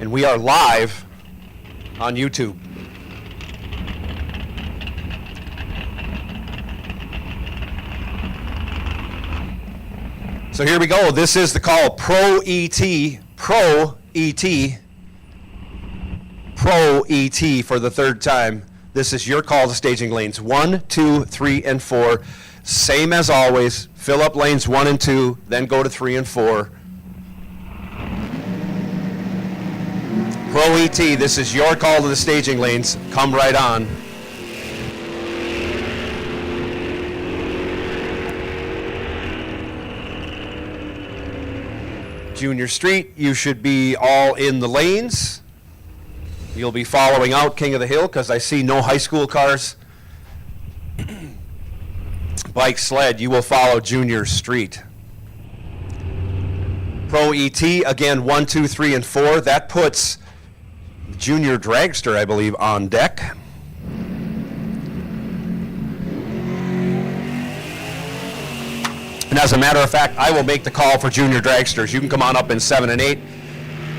And we are live on YouTube. So here we go. This is the call. Pro ET for the third time. This is your call to staging lanes 1, 2, 3, and 4. Same as always. Fill up lanes 1 and 2, then go to 3 and 4. Pro ET, this is your call to the staging lanes. Come right on. Junior Street, you should be all in the lanes. You'll be following out King of the Hill because I see no high school cars. Bike sled, you will follow Junior Street. Pro ET, again, 1, 2, 3, and 4. That puts Junior Dragster, I believe, on deck. And as a matter of fact, I will make the call for Junior Dragsters. You can come on up in 7 and 8.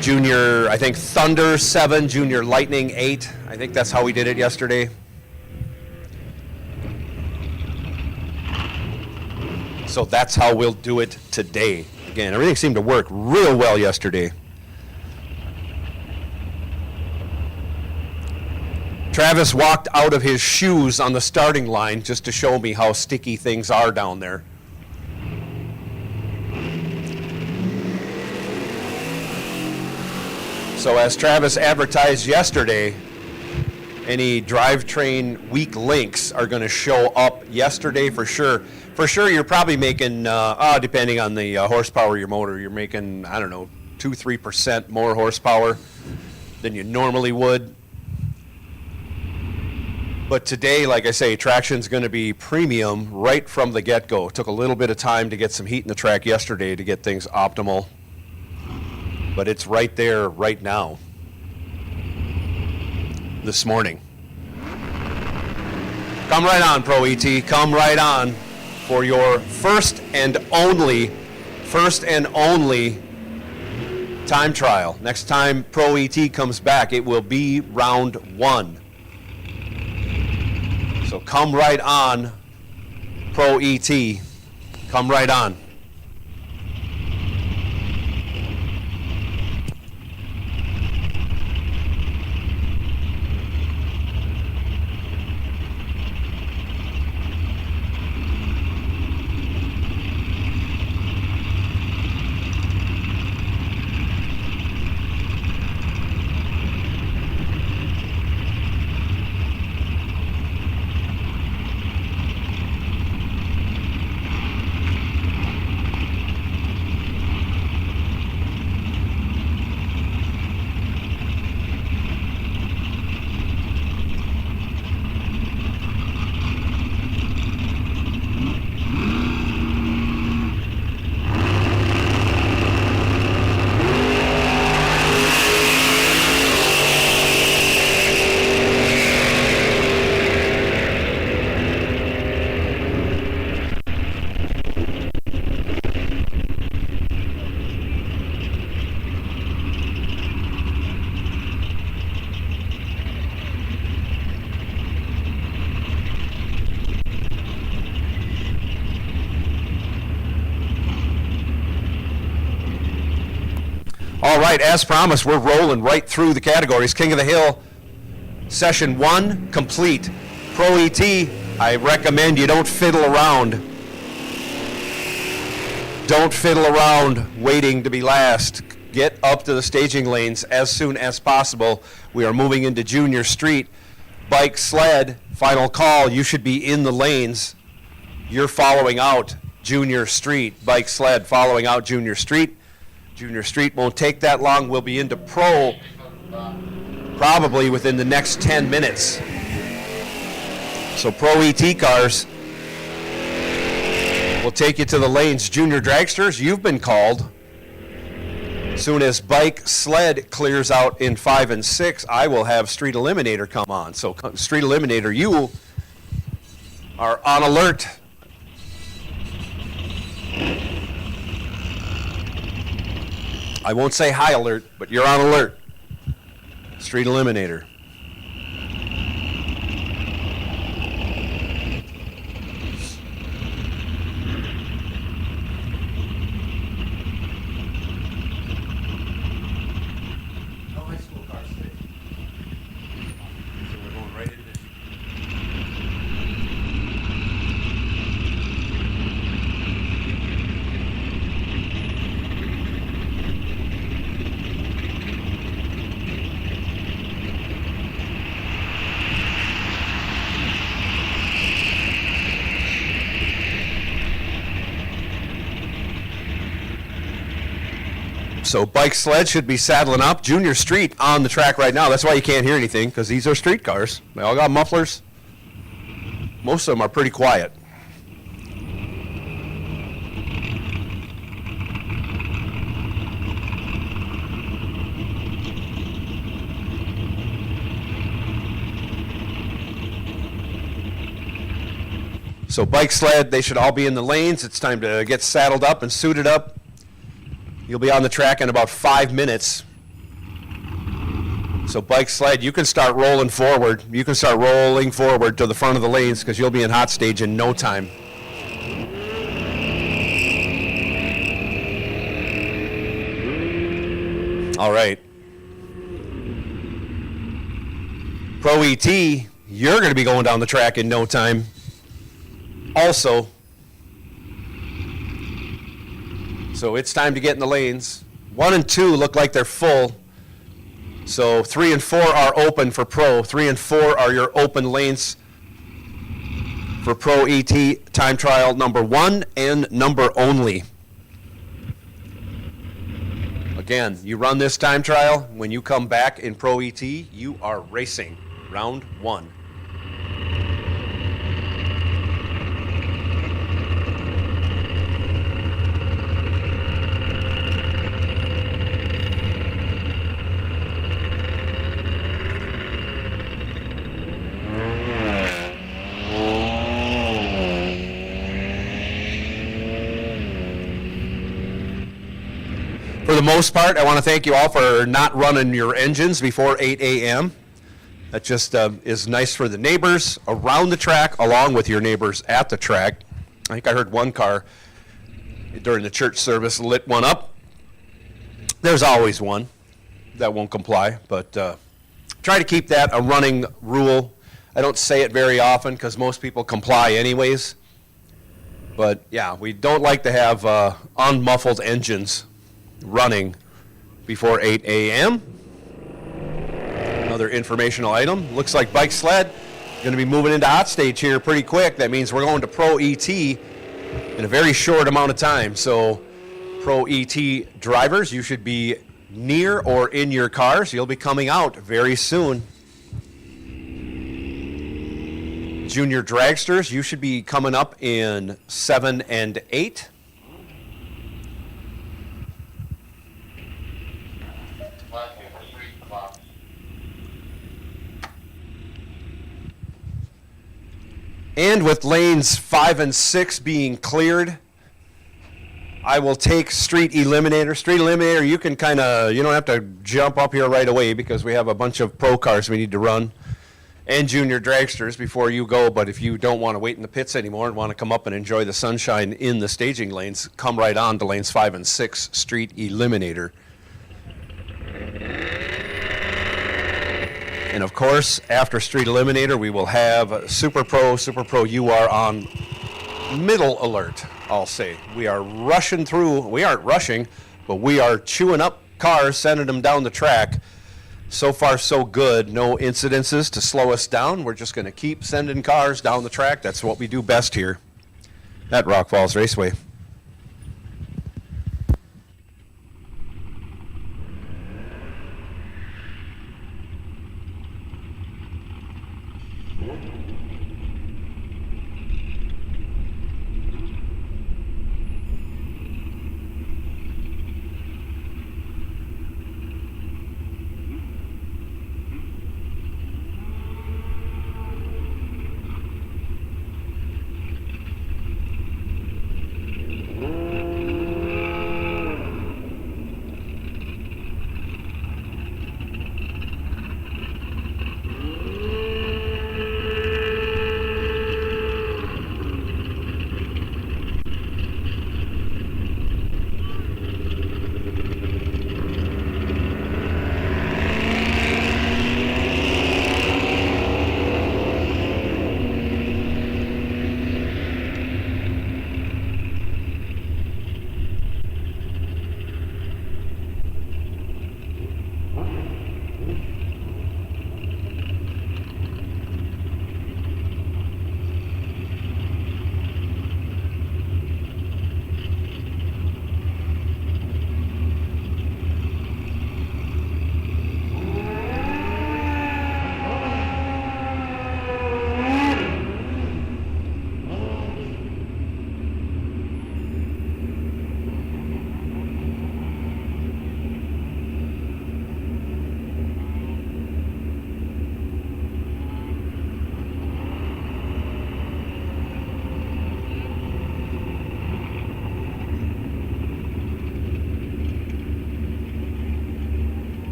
Junior, I think, Thunder 7, Junior Lightning 8. I think that's how we did it yesterday. So that's how we'll do it today. Again, everything seemed to work real well yesterday. Travis walked out of his shoes on the starting line just to show me how sticky things are down there. So as Travis advertised yesterday, any drivetrain weak links are going to show up yesterday for sure. For sure, you're probably making, depending on the horsepower of your motor, you're making, I don't know, 2-3% more horsepower than you normally would. But today, like I say, traction's going to be premium right from the get-go. It took a little bit of time to get some heat in the track yesterday to get things optimal. But it's right there right now, this morning. Come right on, Pro ET. Come right on for your first and only time trial. Next time Pro ET comes back, it will be round 1. So come right on, Pro ET. Come right on. All right, as promised, we're rolling right through the categories. King of the Hill, session 1, complete. Pro ET, I recommend you don't fiddle around. Don't fiddle around waiting to be last. Get up to the staging lanes as soon as possible. We are moving into Junior Street. Bike sled, final call. You should be in the lanes. You're following out Junior Street. Bike sled following out Junior Street. Junior Street won't take that long. We'll be into Pro probably within the next 10 minutes. So Pro ET cars will take you to the lanes. Junior Dragsters, you've been called. Soon as Bike Sled clears out in 5 and 6, I will have Street Eliminator come on. So Street Eliminator, you are on alert. I won't say high alert, but you're on alert. Street eliminator. So bike sled should be saddling up. Junior Street on the track right now. That's why you can't hear anything, because these are street cars. They all got mufflers. Most of them are pretty quiet. So bike sled, they should all be in the lanes. It's time to get saddled up and suited up. You'll be on the track in about 5 minutes. So bike sled, you can start rolling forward. You can start rolling forward to the front of the lanes because you'll be in hot stage in no time. All right. Pro ET, you're going to be going down the track in no time. Also, so it's time to get in the lanes. 1 and 2 look like they're full. So 3 and 4 are open for Pro. 3 and 4 are your open lanes for Pro ET time trial number 1 and number only. Again, you run this time trial. When you come back in Pro ET, you are racing round 1. For the most part, I want to thank you all for not running your engines before 8 a.m. That just is nice for the neighbors around the track, along with your neighbors at the track. I think I heard one car during the church service lit one up. There's always one that won't comply, but try to keep that a running rule. I don't say it very often because most people comply anyways. But yeah, we don't like to have unmuffled engines running before 8 a.m. Another informational item. Looks like bike sled going to be moving into hot stage here pretty quick. That means we're going to Pro ET in a very short amount of time. So Pro ET drivers, you should be near or in your cars. You'll be coming out very soon. Junior dragsters, you should be coming up in 7 and 8. And with lanes 5 and 6 being cleared, I will take Street Eliminator. Street Eliminator, you can you don't have to jump up here right away because we have a bunch of pro cars we need to run and junior dragsters before you go. But if you don't want to wait in the pits anymore and want to come up and enjoy the sunshine in the staging lanes, come right on to lanes 5 and 6, Street Eliminator. And of course, after Street Eliminator, we will have Super Pro. Super Pro, you are on middle alert, I'll say. We are rushing through. We aren't rushing, but we are chewing up cars, sending them down the track. So far, so good. No incidences to slow us down. We're just going to keep sending cars down the track. That's what we do best here at Rock Falls Raceway.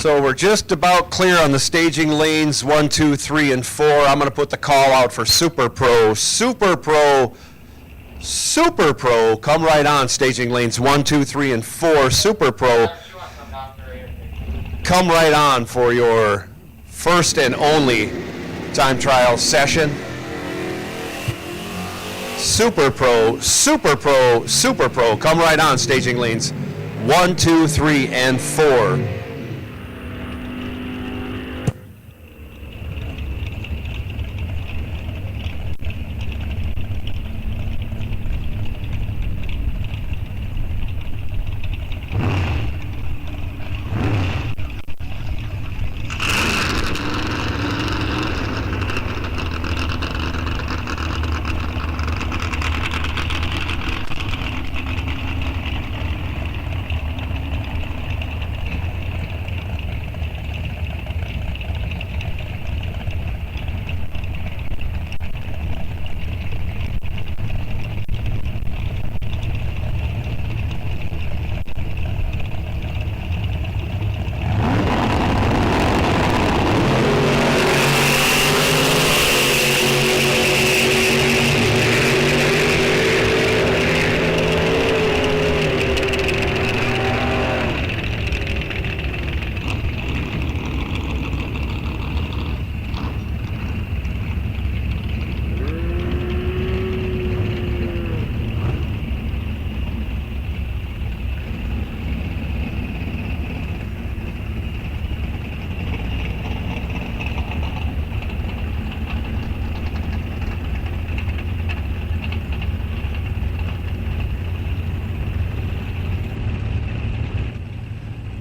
So we're just about clear on the staging lanes 1, 2, 3, and 4. I'm going to put the call out for Super Pro. Super Pro, Super Pro, come right on staging lanes 1, 2, 3, and 4. Super Pro, come right on for your first and only time trial session. Super Pro, Super Pro, Super Pro, come right on staging lanes 1, 2, 3, and 4.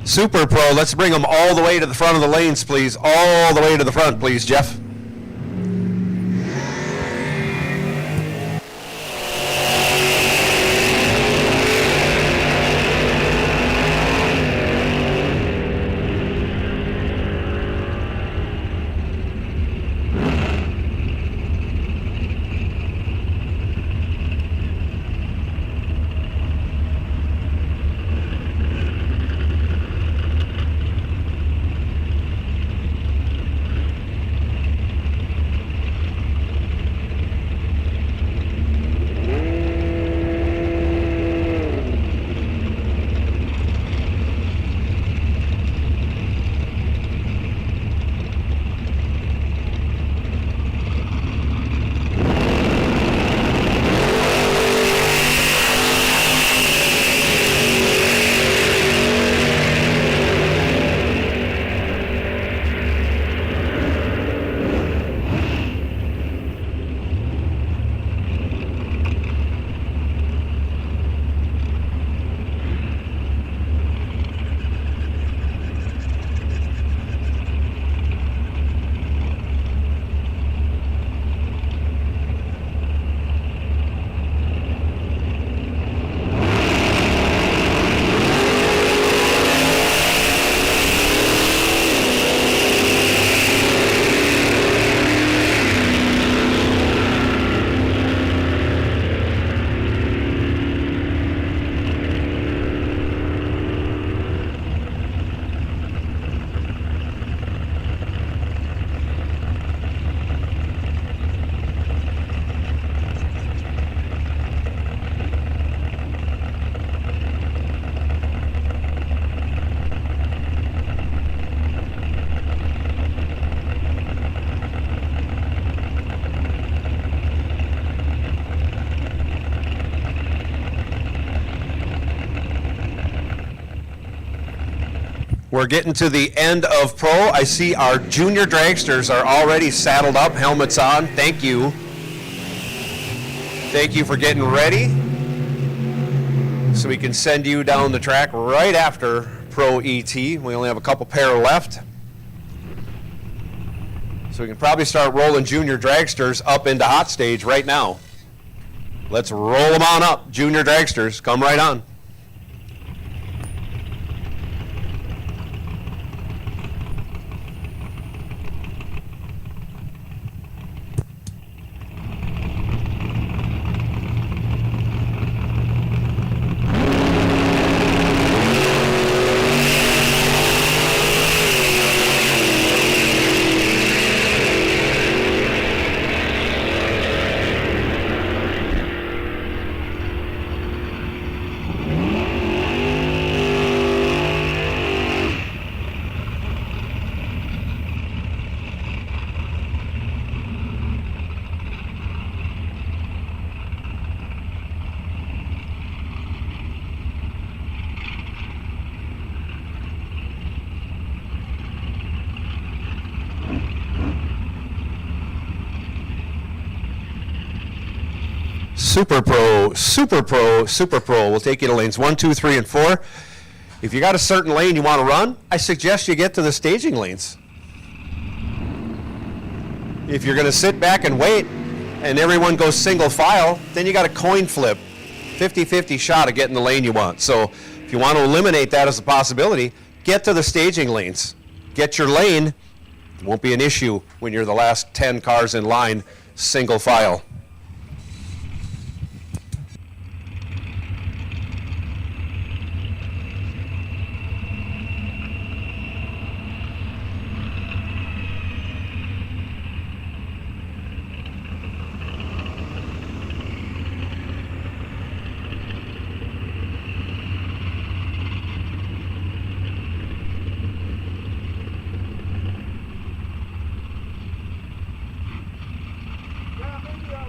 Super Pro, let's bring them all the way to the front of the lanes, please. All the way to the front, please, Jeff. We're getting to the end of Pro. I see our junior dragsters are already saddled up, helmets on. Thank you. Thank you for getting ready. So we can send you down the track right after Pro ET. We only have a couple pair left. So we can probably start rolling junior dragsters up into hot stage right now. Let's roll them on up. Junior dragsters, come right on. Super Pro, Super Pro, Super Pro will take you to lanes 1, 2, 3, and 4. If you got a certain lane you want to run, I suggest you get to the staging lanes. If you're going to sit back and wait and everyone goes single file, then you got a coin flip, 50-50 shot of getting the lane you want. So if you want to eliminate that as a possibility, get to the staging lanes. Get your lane. It won't be an issue when you're the last 10 cars in line, single file. Yeah, maybe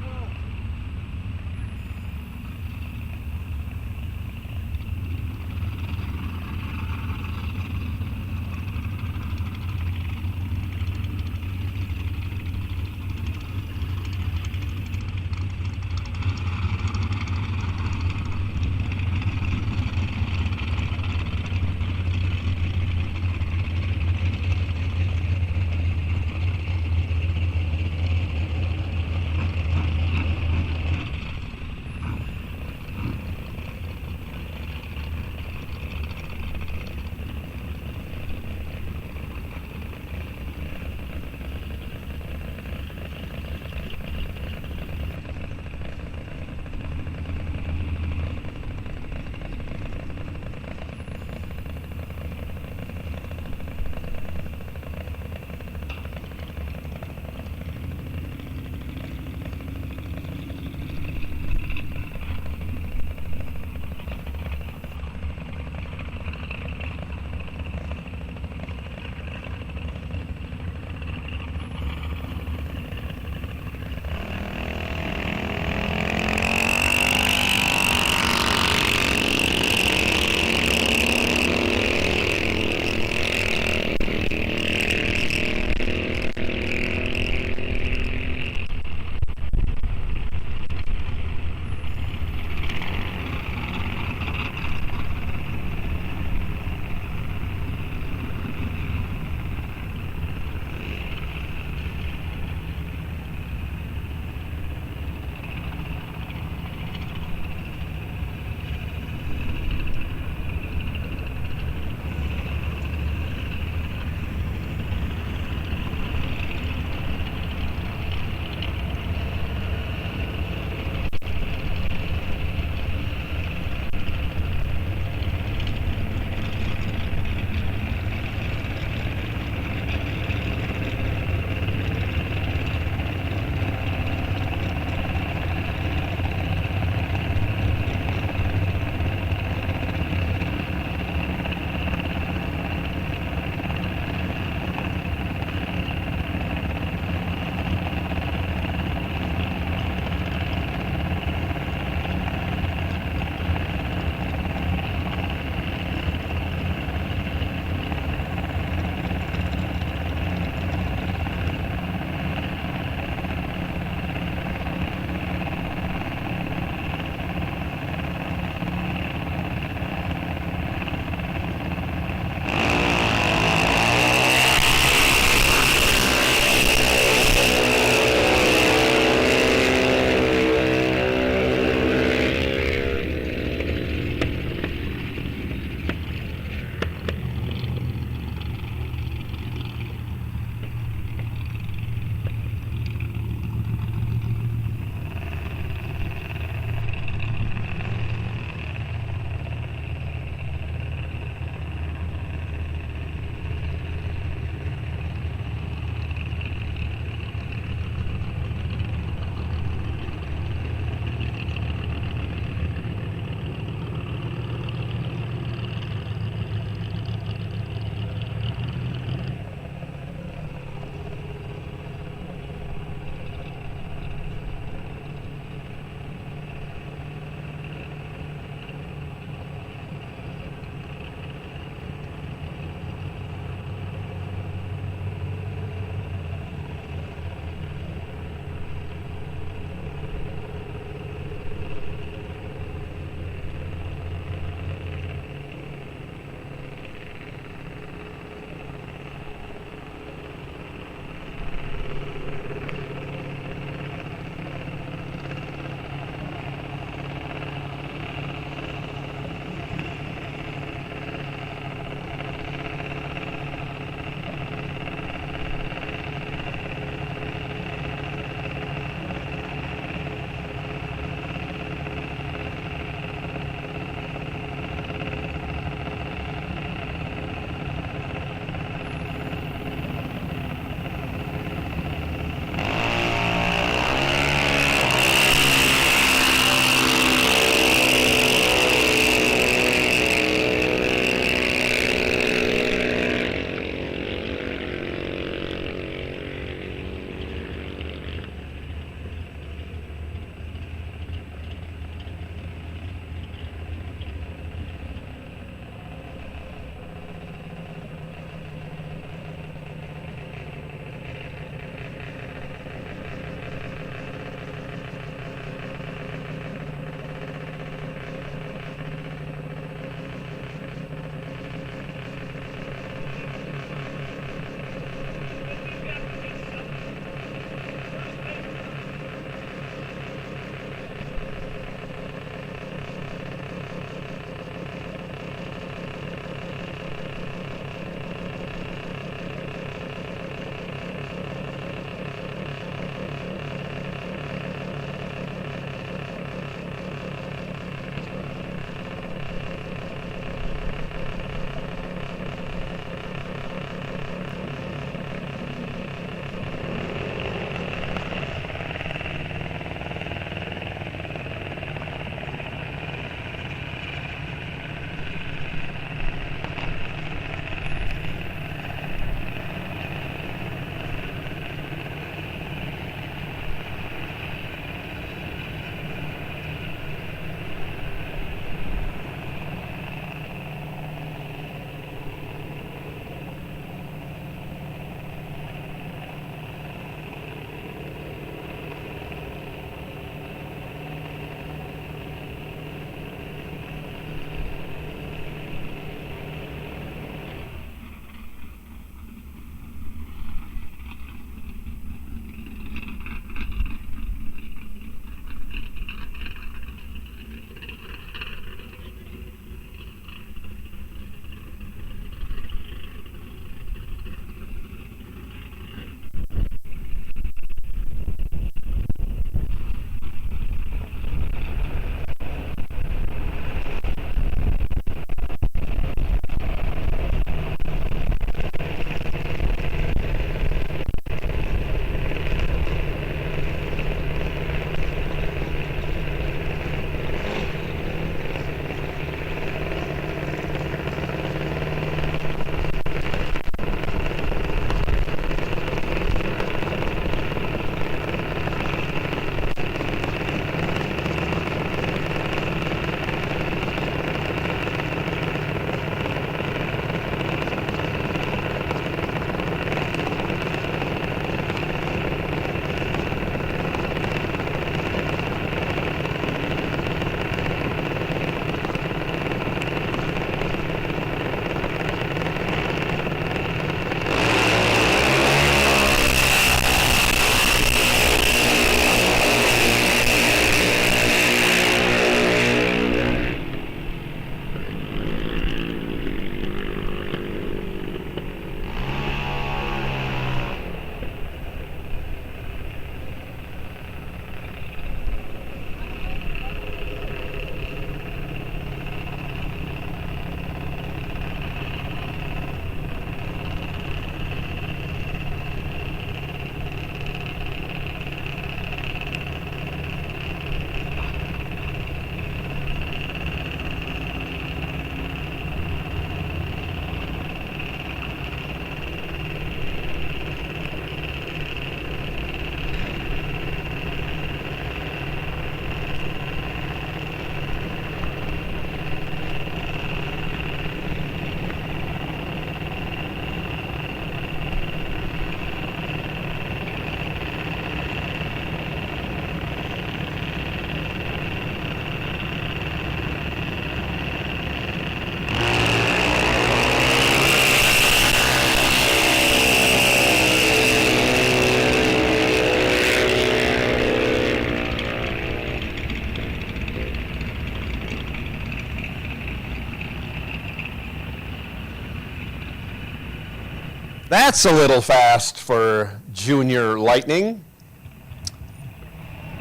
That's a little fast for Junior Lightning.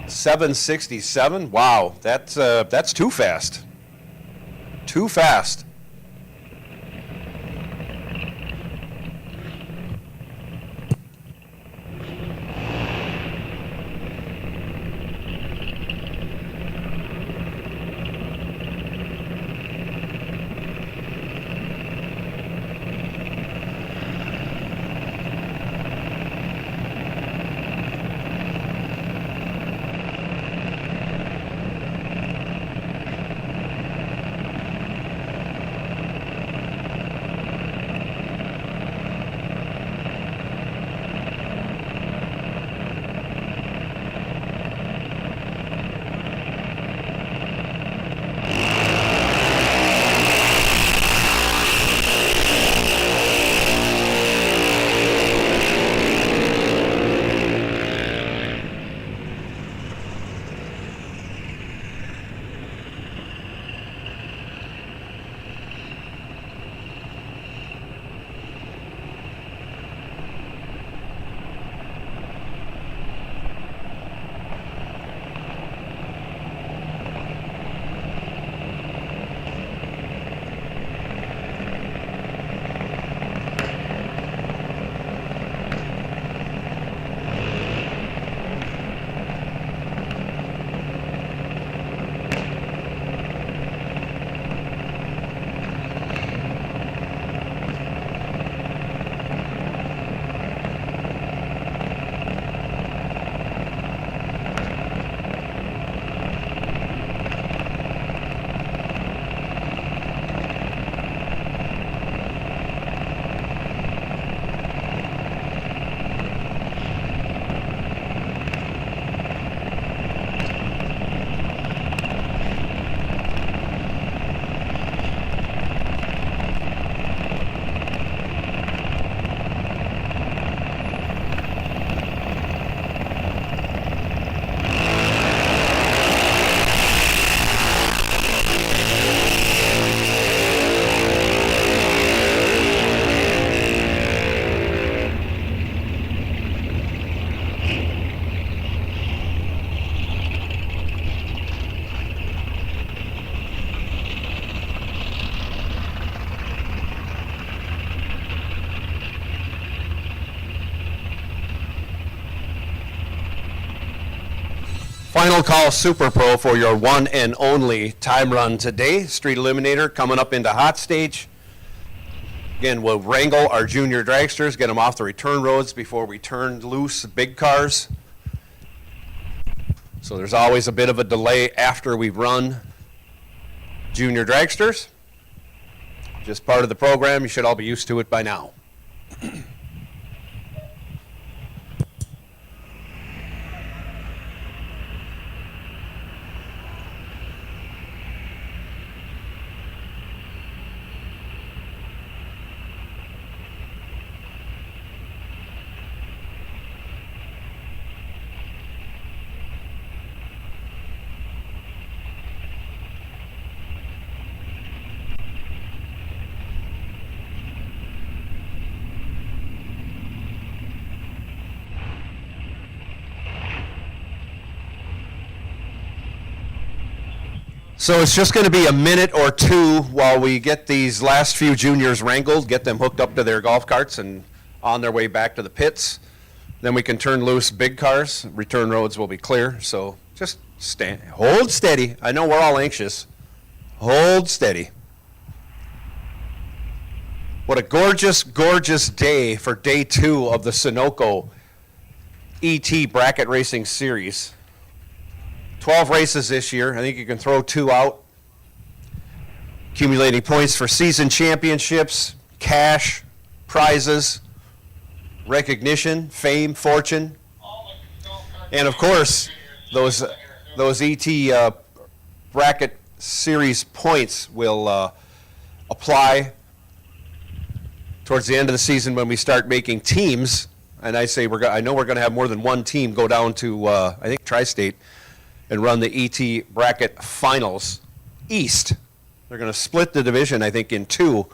767. Wow, that's too fast. Too fast. Final call Super Pro for your one and only time run today. Street Eliminator coming up into hot stage. Again, we'll wrangle our junior dragsters, get them off the return roads before we turn loose big cars. So there's always a bit of a delay after we run junior dragsters. Just part of the program. You should all be used to it by now. So it's just going to be a minute or two while we get these last few juniors wrangled, get them hooked up to their golf carts and on their way back to the pits. Then we can turn loose big cars. Return roads will be clear. So just hold steady. I know we're all anxious. Hold steady. What a gorgeous, gorgeous day for day 2 of the Sunoco ET Bracket Racing Series. 12 races this year. I think you can throw 2 out. Accumulating points for season championships, cash, prizes, recognition, fame, fortune, and of course, those ET Bracket Series points will apply towards the end of the season when we start making teams. And I say I know we're going to have more than one team go down to I think Tri-State and run the ET Bracket Finals East. They're going to split the division, I think, in 2,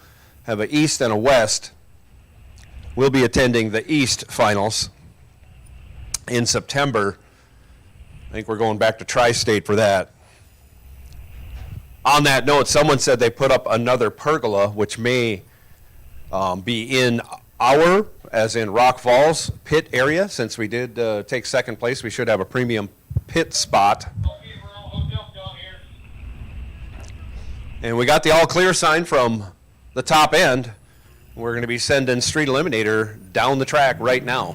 have an East and a West. We'll be attending the East Finals in September. I think we're going back to Tri-State for that. On that note, someone said they put up another pergola, which may be in our, as in Rock Falls, pit area. Since we did take second place, we should have a premium pit spot. And we got the all clear sign from the top end. We're going to be sending Street Eliminator down the track right now.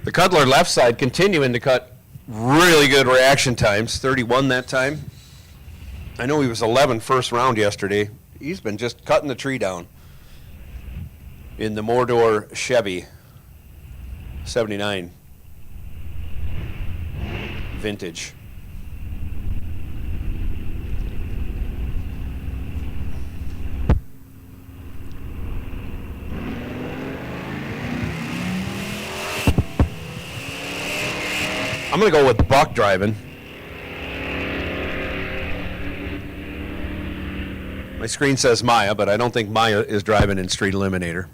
The Cutler left side continuing to cut really good reaction times, 31 that time. I know he was 11 first round yesterday. He's been just cutting the tree down in the Mordor Chevy 79 vintage. I'm going to go with Buck driving. My screen says Maya, but I don't think Maya is driving in Street Eliminator.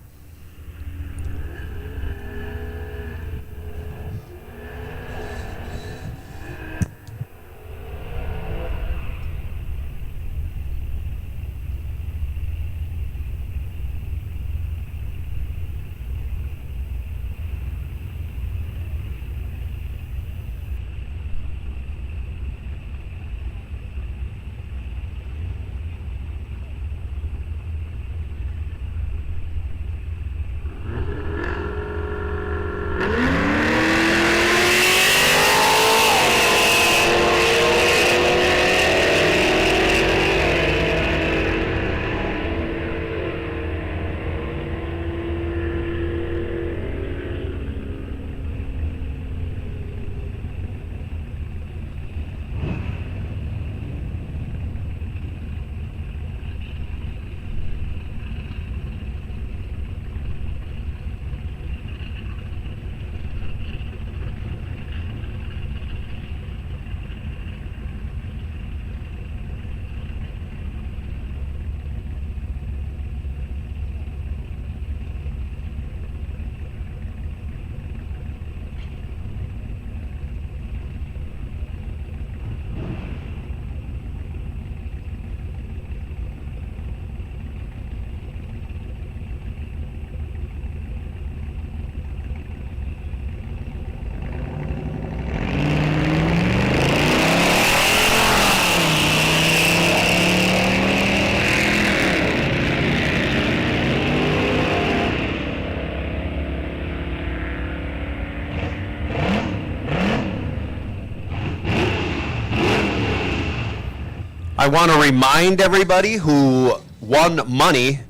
I want to remind everybody who won money,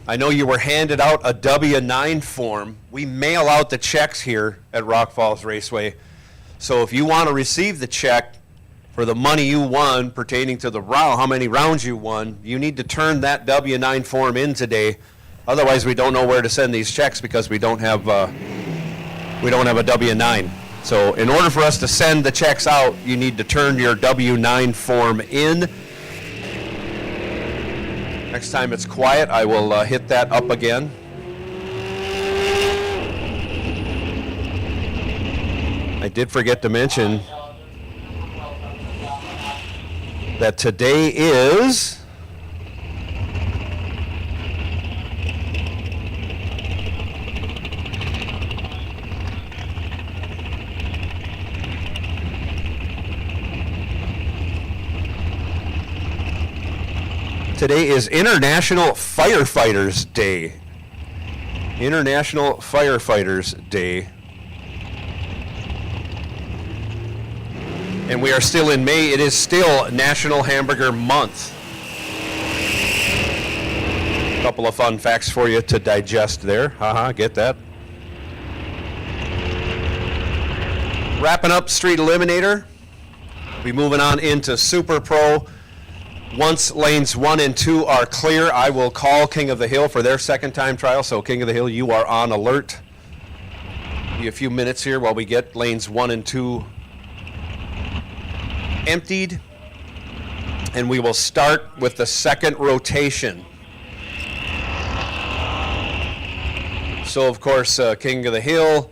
I know you were handed out a W-9 form. We mail out the checks here at Rock Falls Raceway. So if you want to receive the check for the money you won pertaining to the round, how many rounds you won, you need to turn that W-9 form in today. Otherwise, we don't know where to send these checks because we don't have a W-9. So in order for us to send the checks out, you need to turn your W-9 form in. Next time it's quiet, I will hit that up again. I did forget to mention that today is International Firefighters Day. International Firefighters Day. And we are still in May. It is still National Hamburger Month. A couple of fun facts for you to digest there. Get that. Wrapping up Street Eliminator. We'll be moving on into Super Pro. Once lanes 1 and 2 are clear, I will call King of the Hill for their second time trial. So King of the Hill, you are on alert. Be a few minutes here while we get lanes 1 and 2 emptied. And we will start with the second rotation. So of course, King of the Hill,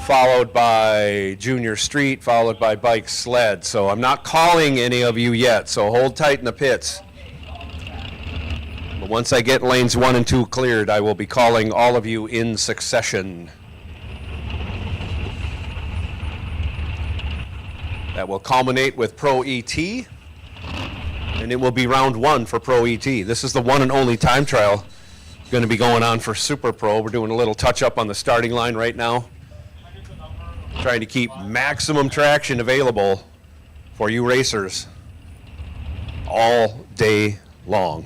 followed by Junior Street, followed by Bike Sled. So I'm not calling any of you yet, so hold tight in the pits. But once I get lanes 1 and 2 cleared, I will be calling all of you in succession. That will culminate with Pro ET, and it will be round 1 for Pro ET. This is the one and only time trial going to be going on for Super Pro. We're doing a little touch-up on the starting line right now, trying to keep maximum traction available for you racers all day long.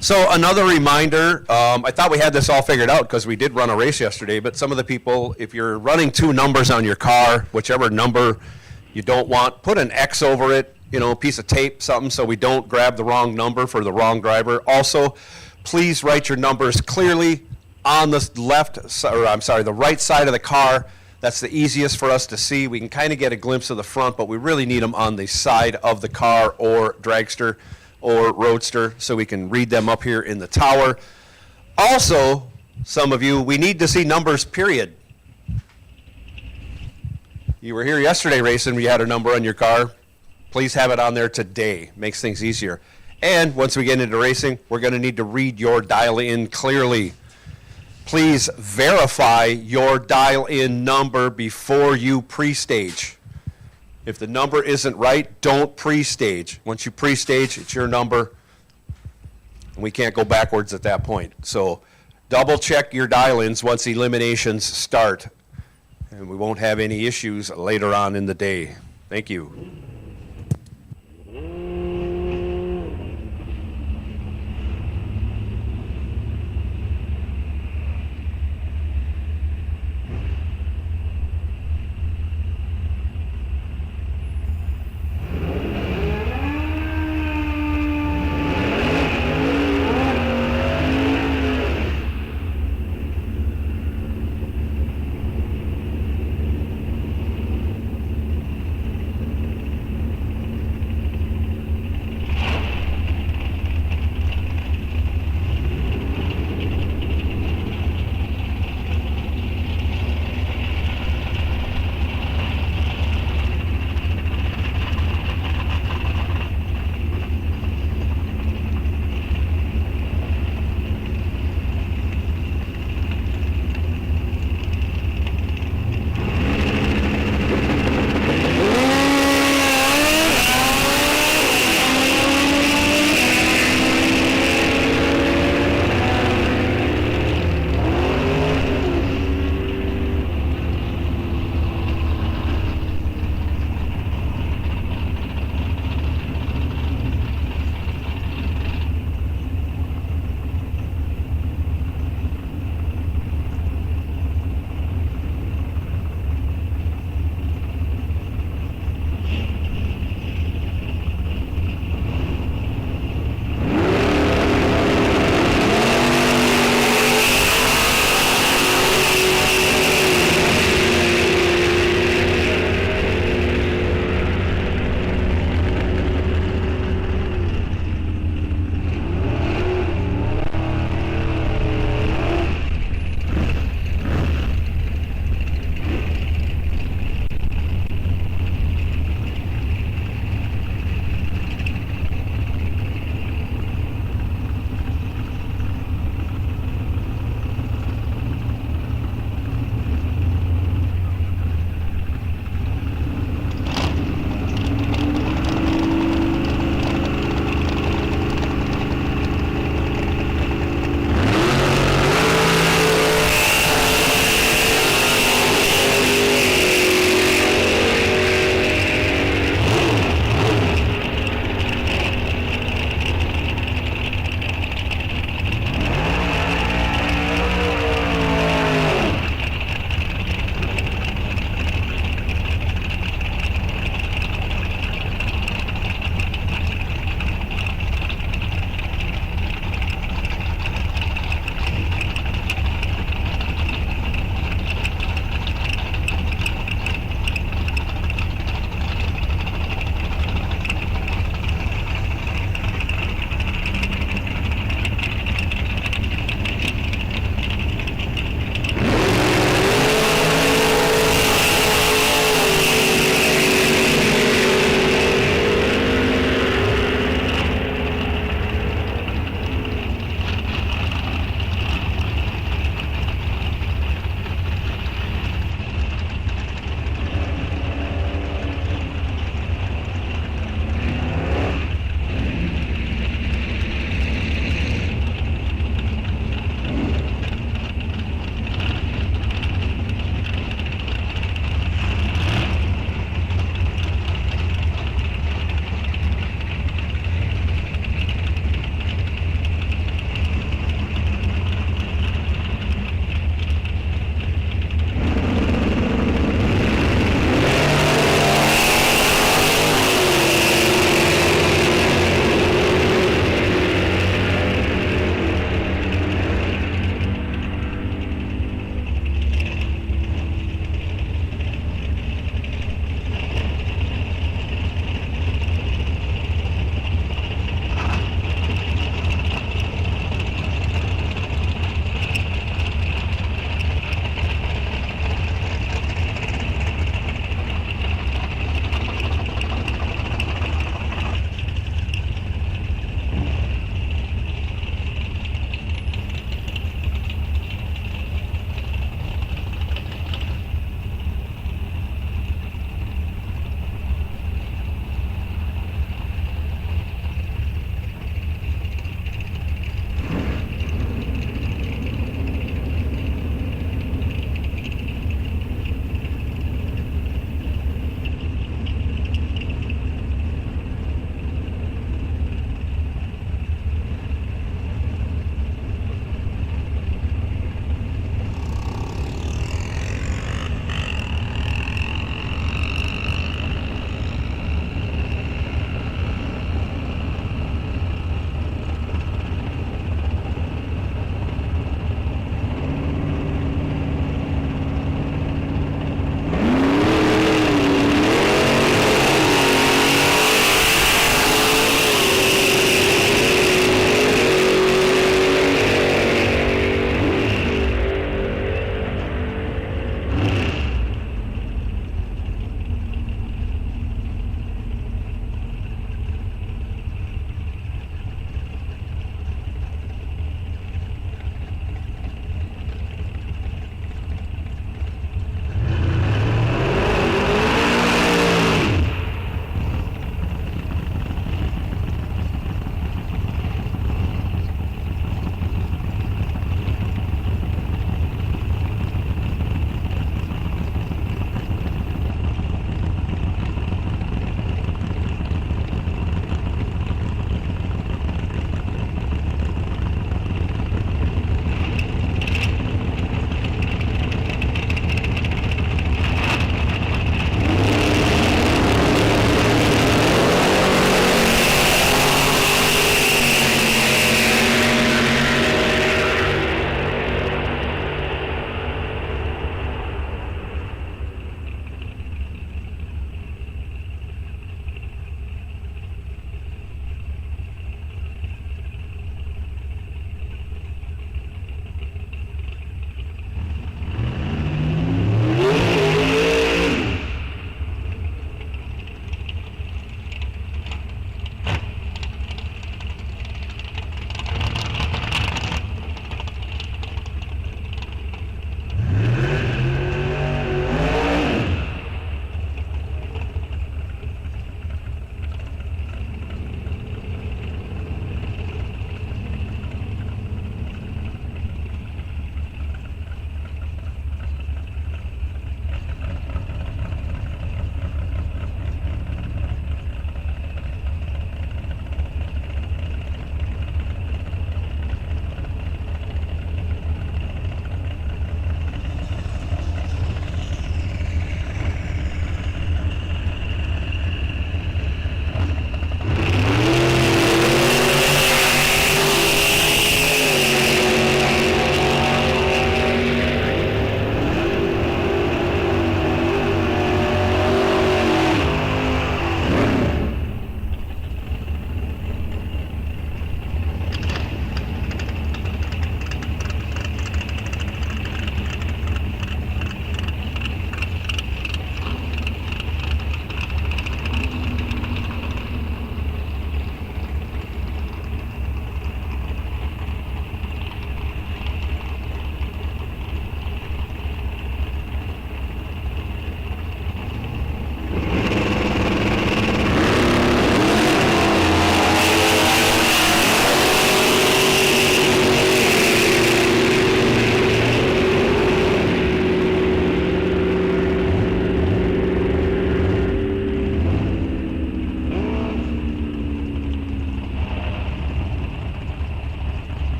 So another reminder, I thought we had this all figured out because we did run a race yesterday, but some of the people, if you're running 2 numbers on your car, whichever number you don't want, put an X over it, a piece of tape, something, so we don't grab the wrong number for the wrong driver. Also, please write your numbers clearly on the the right side of the car. That's the easiest for us to see. We can kind of get a glimpse of the front, but we really need them on the side of the car or dragster or roadster, so we can read them up here in the tower. Also, some of you, we need to see numbers, period. You were here yesterday racing, you had a number on your car. Please have it on there today. Makes things easier. And once we get into racing, we're going to need to read your dial-in clearly. Please verify your dial-in number before you pre-stage. If the number isn't right, don't pre-stage. Once you pre-stage, it's your number, and we can't go backwards at that point. So double check your dial-ins once eliminations start, and we won't have any issues later on in the day. Thank you.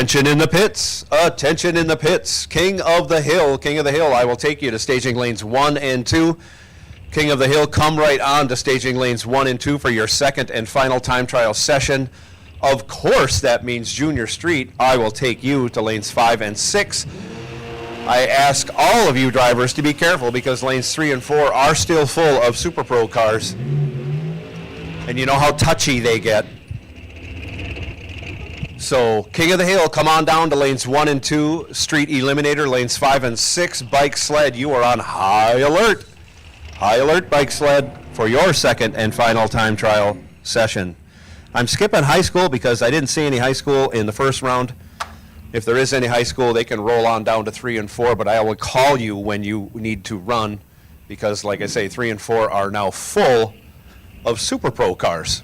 Attention in the pits. Attention in the pits. King of the Hill. King of the Hill, I will take you to staging lanes 1 and 2. King of the Hill, come right on to staging lanes 1 and 2 for your second and final time trial session. Of course, that means Junior Street. I will take you to lanes 5 and 6. I ask all of you drivers to be careful because lanes 3 and 4 are still full of Super Pro cars. And you know how touchy they get. So, King of the Hill, come on down to lanes 1 and 2, Street Eliminator, lanes 5 and 6, Bike Sled, you are on high alert. High alert, Bike Sled, for your second and final time trial session. I'm skipping high school because I didn't see any high school in the first round. If there is any high school, they can roll on down to 3 and 4, but I will call you when you need to run because, like I say, 3 and 4 are now full of Super Pro cars.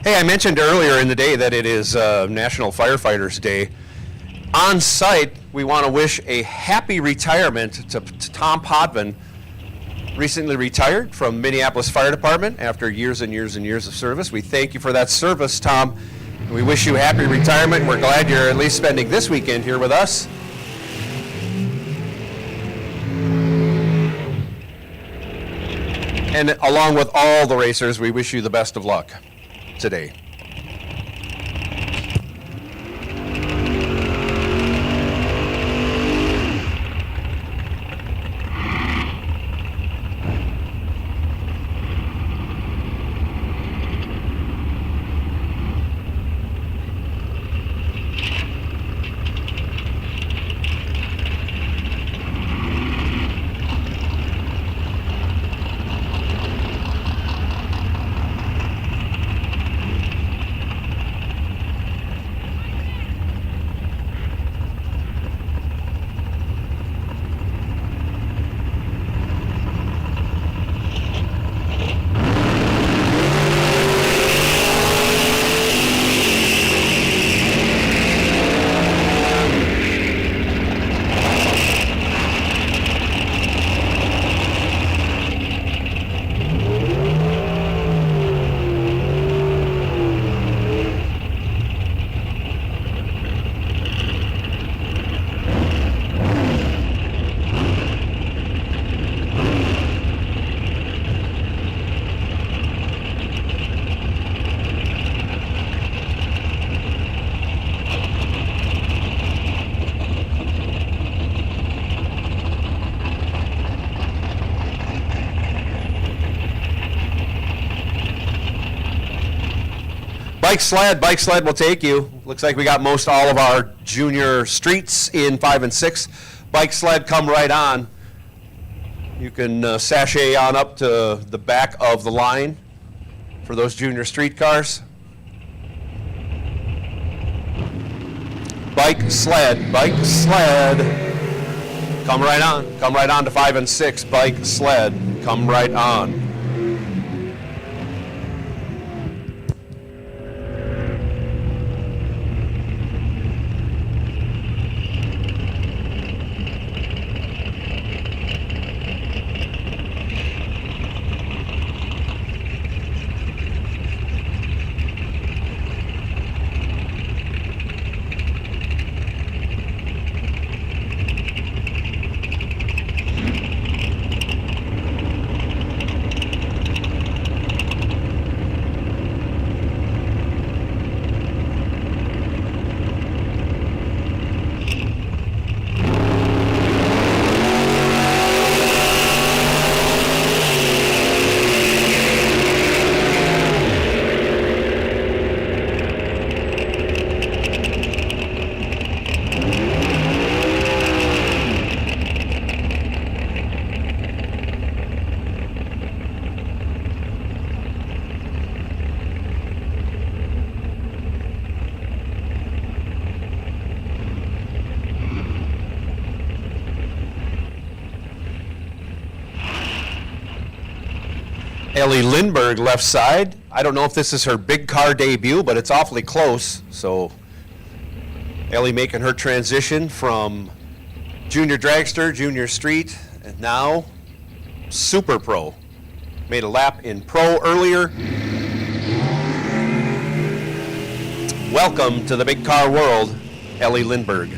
Hey, I mentioned earlier in the day that it is National Firefighters Day. On site, we want to wish a happy retirement to Tom Podvin, recently retired from Minneapolis Fire Department after years and years and years of service. We thank you for that service, Tom. And we wish you a happy retirement. We're glad you're at least spending this weekend here with us. And along with all the racers, we wish you the best of luck today. Bike sled will take you. Looks like we got most all of our junior streets in 5 and 6. Bike sled, come right on. You can sashay on up to the back of the line for those junior street cars. Bike sled, come right on to 5 and 6. Bike sled, come right on. Ellie Lindbergh left side. I don't know if this is her big car debut, but it's awfully close. So Ellie making her transition from junior dragster, junior street, and now super pro. Made a lap in pro earlier. Welcome to the big car world, Ellie Lindbergh.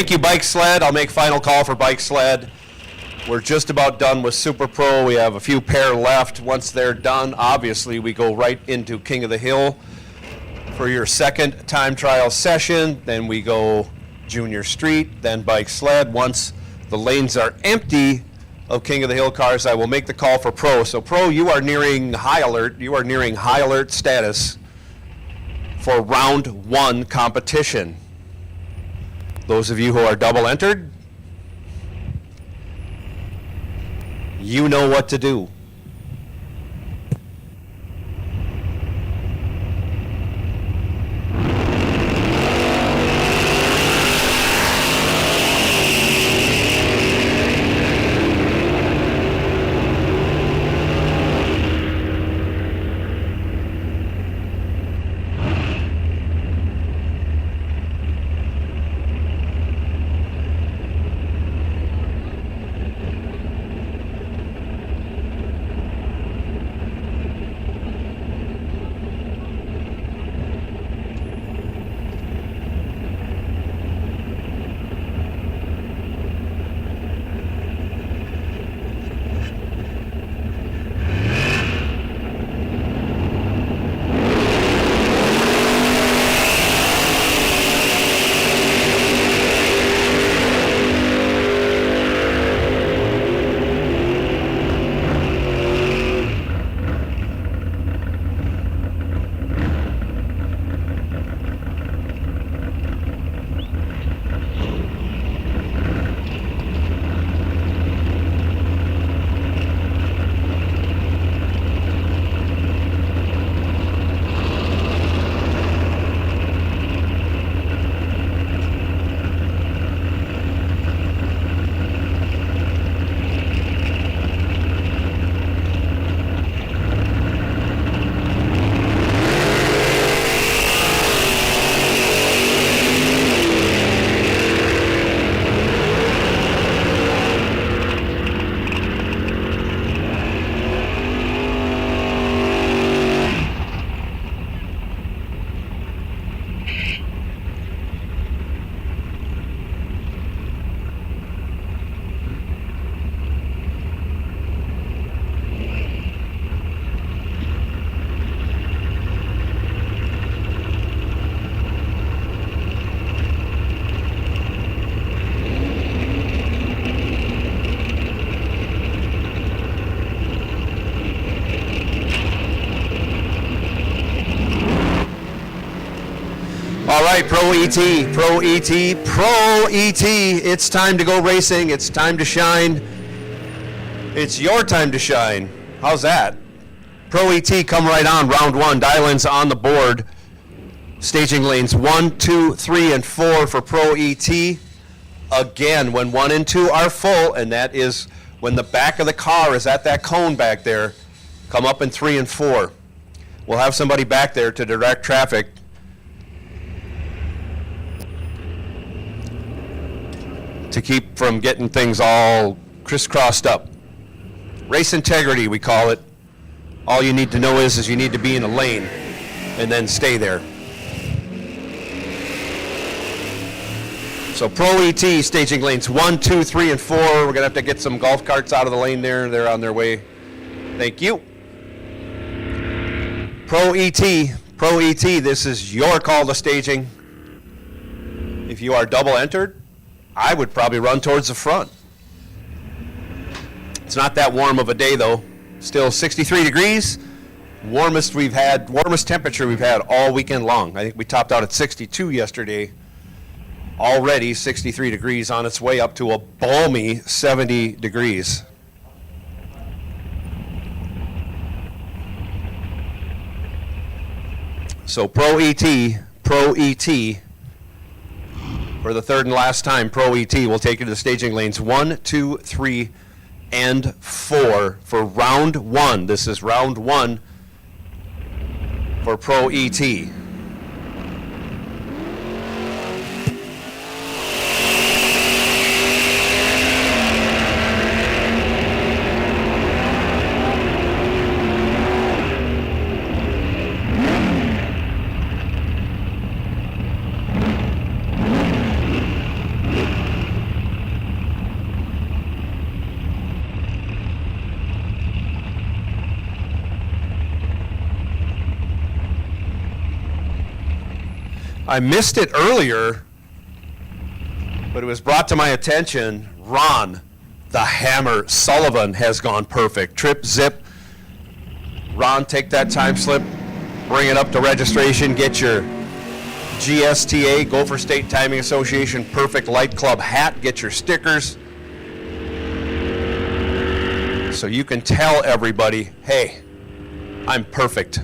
Thank you, Bike Sled. I'll make final call for Bike Sled. We're just about done with Super Pro. We have a few pair left. Once they're done, obviously, we go right into King of the Hill for your second time trial session. Then we go Junior Street, then Bike Sled. Once the lanes are empty of King of the Hill cars, I will make the call for Pro. So Pro, you are nearing high alert. You are nearing high alert status for round one competition. Those of you who are double entered, you know what to do. All right, Pro ET, Pro ET, Pro ET. It's time to go racing. It's time to shine. It's your time to shine. How's that? Pro ET, come right on. Round one. Dial-ins on the board. Staging lanes 1, 2, 3, and 4 for Pro ET. Again, when 1 and 2 are full, and that is when the back of the car is at that cone back there, come up in 3 and 4. We'll have somebody back there to direct traffic. To keep from getting things all crisscrossed up. Race integrity, we call it. All you need to know is you need to be in a lane and then stay there. So Pro ET, staging lanes 1, 2, 3, and 4. We're going to have to get some golf carts out of the lane there. They're on their way. Thank you. Pro ET, this is your call to staging. If you are double entered, I would probably run towards the front. It's not that warm of a day though. Still 63 degrees. Warmest temperature we've had all weekend long. I think we topped out at 62 yesterday. Already 63 degrees, on its way up to a balmy 70 degrees. So Pro ET, for the third and last time, Pro ET will take you to the staging lanes 1, 2, 3, and 4 for round one. This is round one for Pro ET. I missed it earlier, but it was brought to my attention. Ron, the Hammer Sullivan, has gone perfect. Trip, zip. Ron, take that time slip, bring it up to registration, get your GSTA, Gopher State Timing Association Perfect Light Club hat, get your stickers. So you can tell everybody, hey, I'm perfect.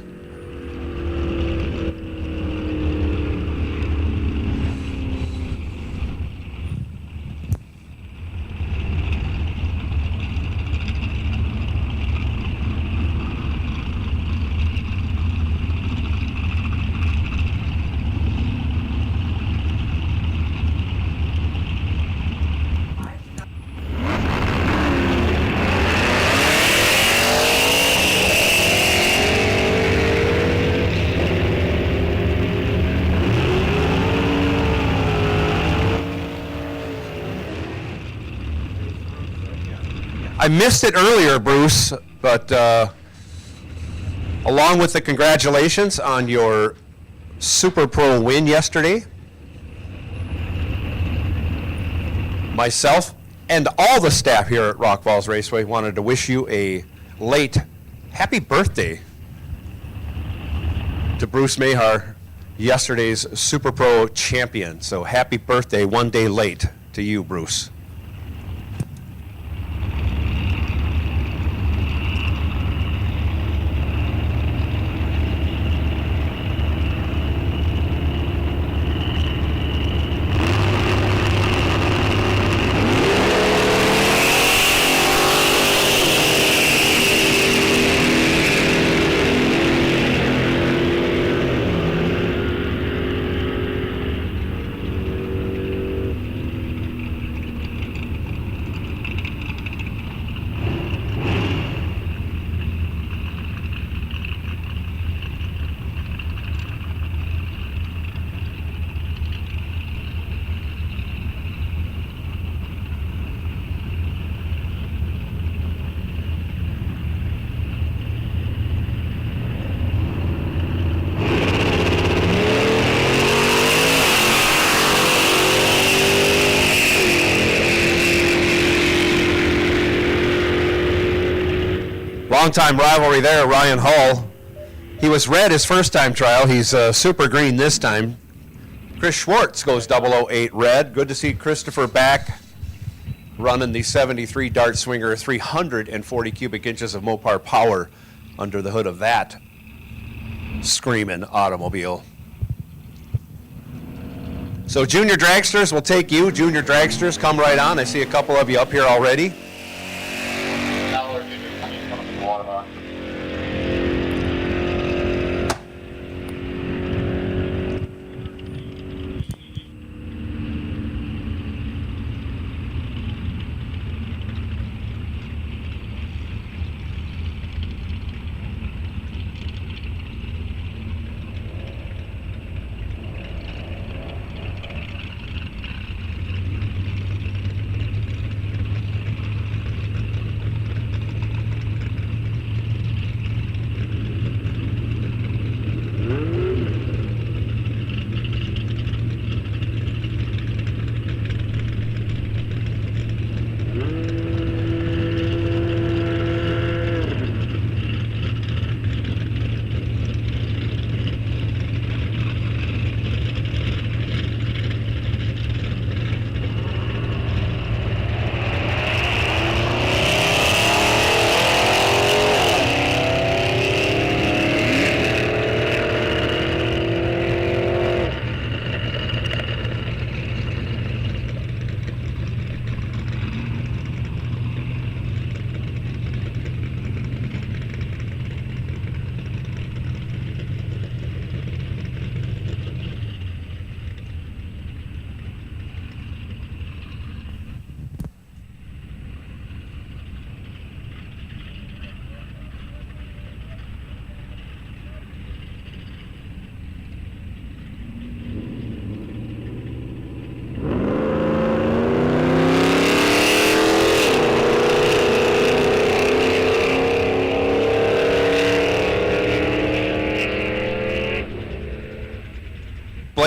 I missed it earlier, Bruce, but along with the congratulations on your Super Pro win yesterday, myself and all the staff here at Rock Falls Raceway wanted to wish you a late happy birthday to Bruce Mahar, yesterday's Super Pro champion. So happy birthday, one day late to you, Bruce. Long-time rivalry there, Ryan Hull. He was red his first time trial. He's super green this time. Chris Schwartz goes 008 red. Good to see Christopher back running the 73 Dart Swinger, 340 cubic inches of Mopar power under the hood of that screaming automobile. So junior dragsters, will take you. Junior dragsters, come right on. I see a couple of you up here already.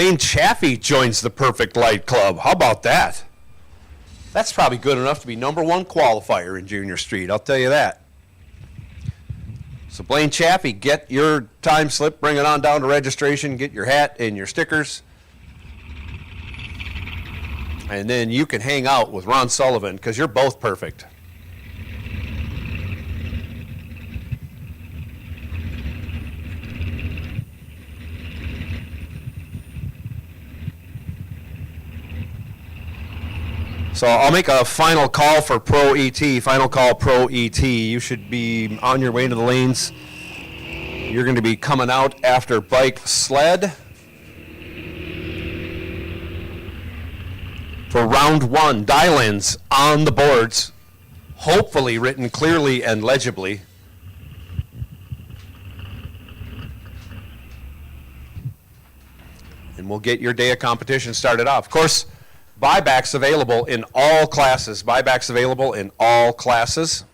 Blaine Chaffee joins the Perfect Light Club. How about that? That's probably good enough to be #1 qualifier in Junior Street, I'll tell you that. So Blaine Chaffee, get your time slip, bring it on down to registration, get your hat and your stickers. And then you can hang out with Ron Sullivan because you're both perfect. So I'll make a final call for Pro ET, final call Pro ET. You should be on your way to the lanes. You're going to be coming out after bike sled for round 1. Dial-ins on the boards, hopefully written clearly and legibly. And we'll get your day of competition started off. Of course, buybacks available in all classes. Buybacks available in all classes.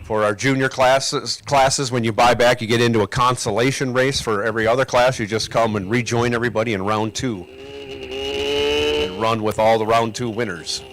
For our junior classes, when you buy back, you get into a consolation race. For every other class, you just come and rejoin everybody in round 2 and run with all the round 2 winners.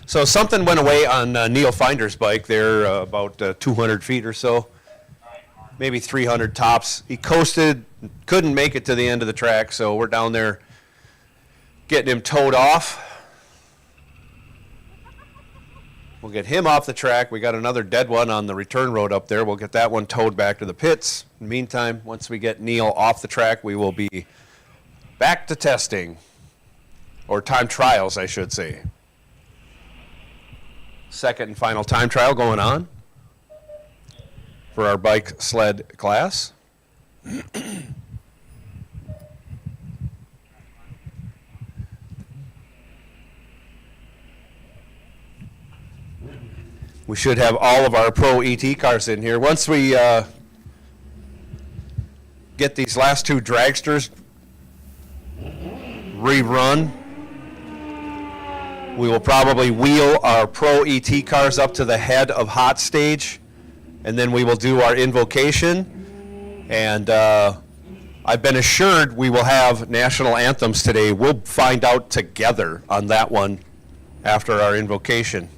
So something went away on Neil Finder's bike there, about 200 feet or so, maybe 300 tops. He coasted, couldn't make it to the end of the track, so we're down there getting him towed off. We'll get him off the track. We got another dead one on the return road up there. We'll get that one towed back to the pits. In the meantime, once we get Neil off the track, we will be back to testing, or time trials, I should say. Second and final time trial going on for our bike sled class. We should have all of our Pro ET cars in here. Once we get these last two dragsters rerun, we will probably wheel our Pro ET cars up to the head of hot stage, and then we will do our invocation. And I've been assured we will have national anthems today. We'll find out together on that one after our invocation.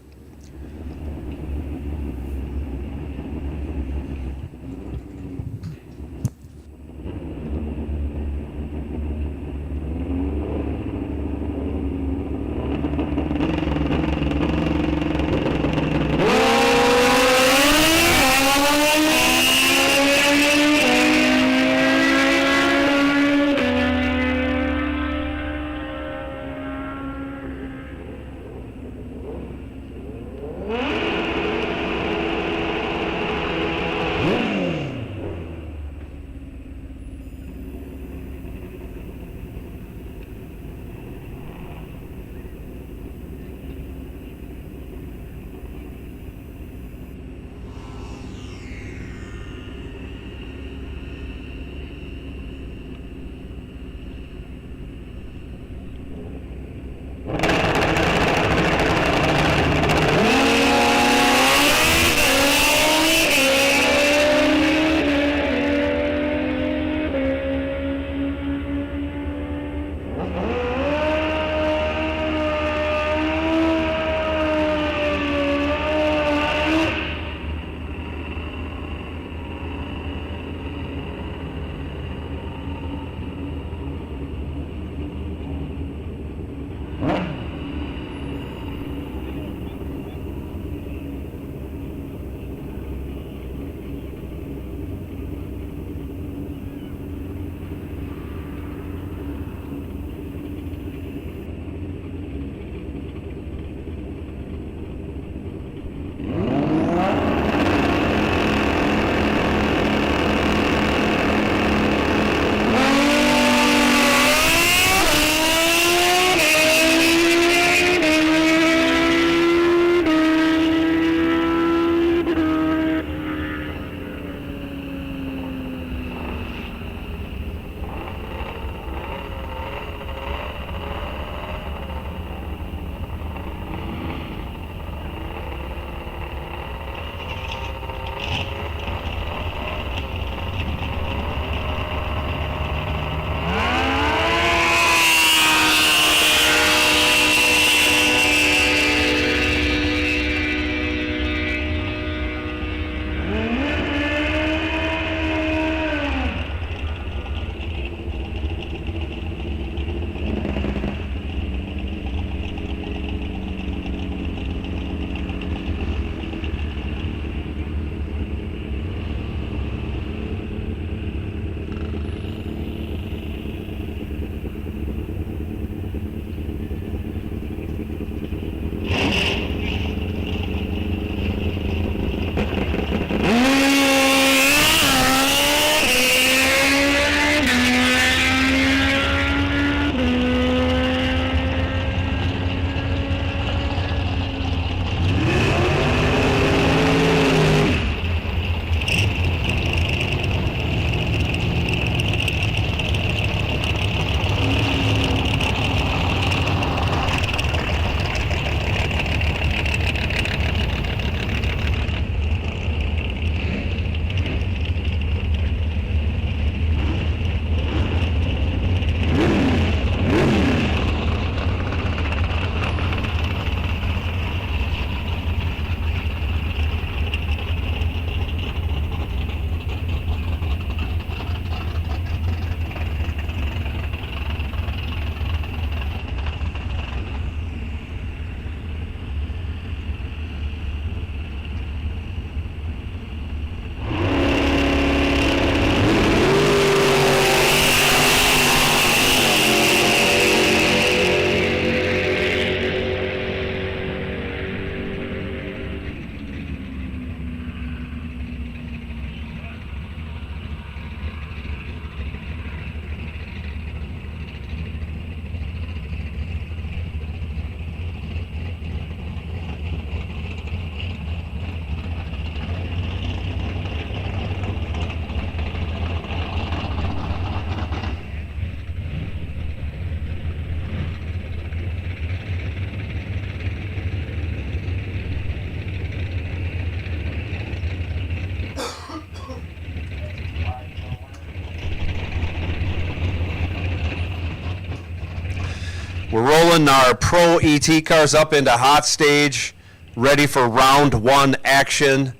We're rolling our Pro ET cars up into hot stage, ready for round one action.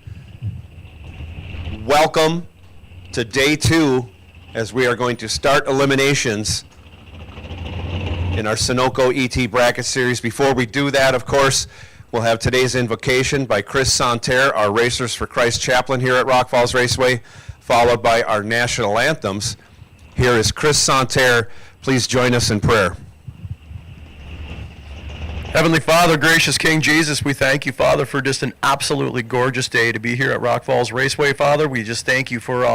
Welcome to day 2 as we are going to start eliminations in our Sunoco ET bracket series. Before we do that, of course, we'll have today's invocation by Chris Santerre, our Racers for Christ chaplain here at Rock Falls Raceway, followed by our national anthems. Here is Chris Santerre. Please join us in prayer. Heavenly Father, gracious King Jesus, we thank you, Father, for just an absolutely gorgeous day to be here at Rock Falls Raceway, Father. We just thank you for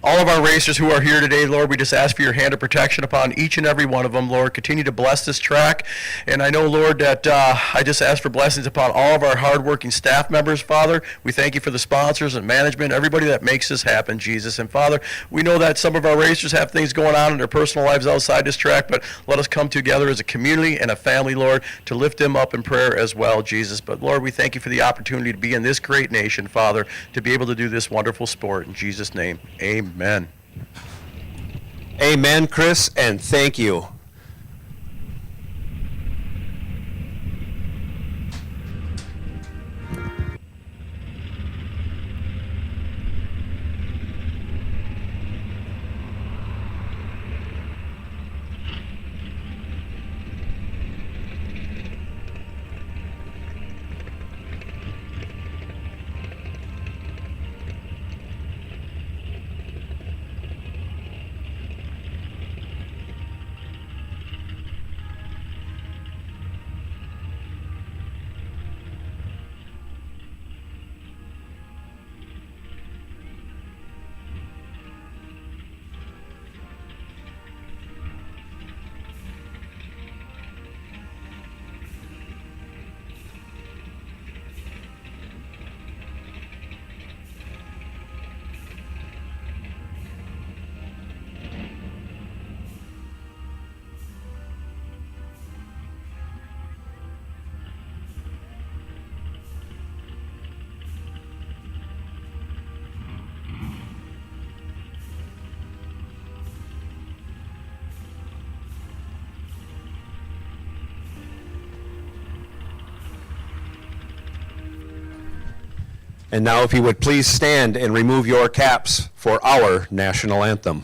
all of our racers who are here today, Lord. We just ask for your hand of protection upon each and every one of them, Lord. Continue to bless this track. And I know, Lord, that I just ask for blessings upon all of our hardworking staff members, Father. We thank you for the sponsors and management, everybody that makes this happen, Jesus. And Father, we know that some of our racers have things going on in their personal lives outside this track, but let us come together as a community and a family, Lord, to lift them up in prayer as well, Jesus. But Lord, we thank you for the opportunity to be in this great nation, Father, to be able to do this wonderful sport. In Jesus' name, amen. Amen, Chris, and thank you. And now if you would please stand and remove your caps for our national anthem.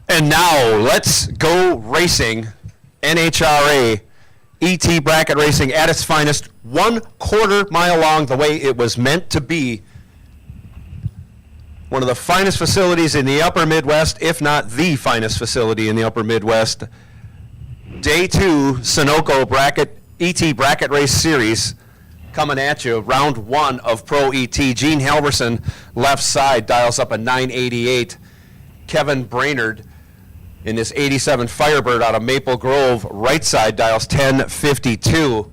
And now let's go racing. NHRA ET bracket racing at its finest, 1/4 mile long, the way it was meant to be. One of the finest facilities in the upper Midwest, if not the finest facility in the upper Midwest. Day 2 Sunoco bracket ET bracket race series coming at you. Round 1 of Pro ET. Gene Halverson, left side, dials up a 988. Kevin Brainerd in this 87 Firebird out of Maple Grove, right side, dials 1052.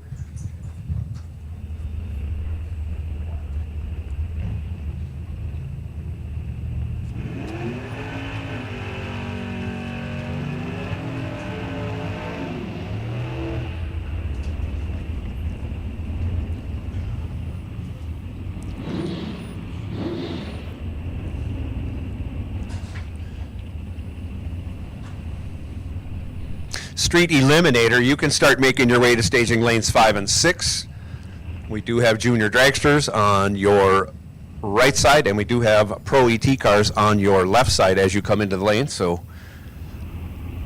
Street Eliminator, you can start making your way to staging lanes 5 and 6. We do have junior dragsters on your right side, and we do have Pro ET cars on your left side as you come into the lane, so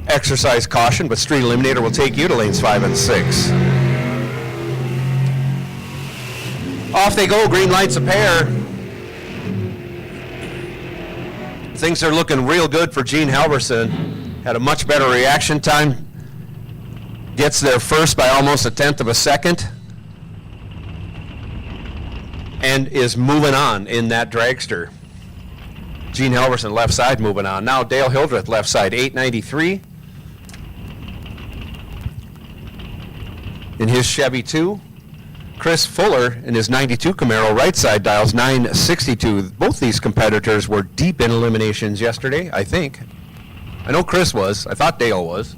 exercise caution, but Street Eliminator will take you to lanes 5 and 6. Off they go, green lights a pair. Things are looking real good for Gene Halverson. Had a much better reaction time. Gets there first by almost 1/10 of a second. And is moving on in that dragster. Gene Halverson left side moving on. Now Dale Hildreth left side, 893. In his Chevy 2. Chris Fuller in his 92 Camaro right side dials 962. Both these competitors were deep in eliminations yesterday, I think. I know Chris was. I thought Dale was.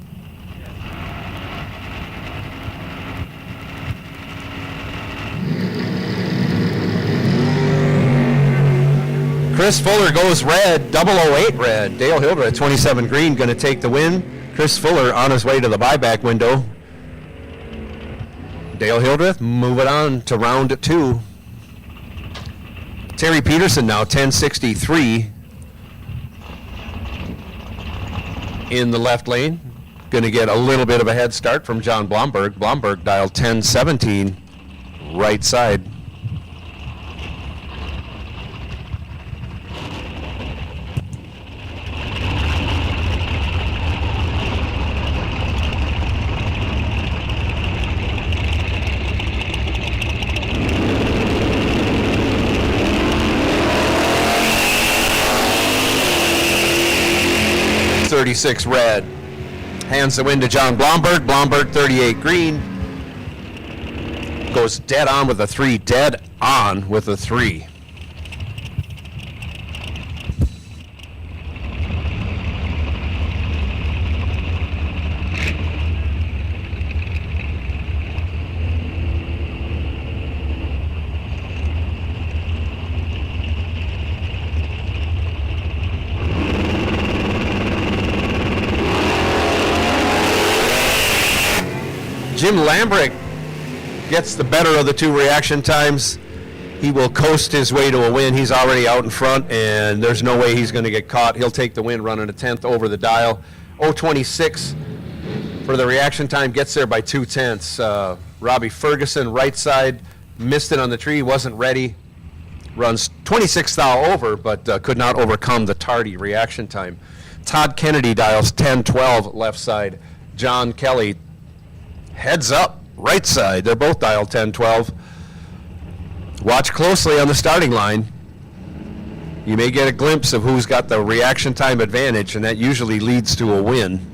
Chris Fuller goes red, 008 red. Dale Hildreth, 27 green, going to take the win. Chris Fuller on his way to the buyback window. Dale Hildreth moving on to round 2. Terry Peterson now, 1063 in the left lane. Going to get a little bit of a head start from John Blomberg. Blomberg dialed 1017 right side. .36 red. Hands the win to John Blomberg. Blomberg 38 green. Goes dead on with a 3. Dead on with a 3. Jim Lambrick gets the better of the two reaction times, he will coast his way to a win. He's already out in front, and there's no way he's going to get caught. He'll take the win running a 10th over the dial. 0.26 for the reaction time, gets there by 0.2. Robbie Ferguson, right side, missed it on the tree, wasn't ready. Runs 26th thou over, but could not overcome the tardy reaction time. Todd Kennedy dials 10-12 left side. John Kelly heads up right side. They're both dialed 10-12. Watch closely on the starting line. You may get a glimpse of who's got the reaction time advantage, and that usually leads to a win.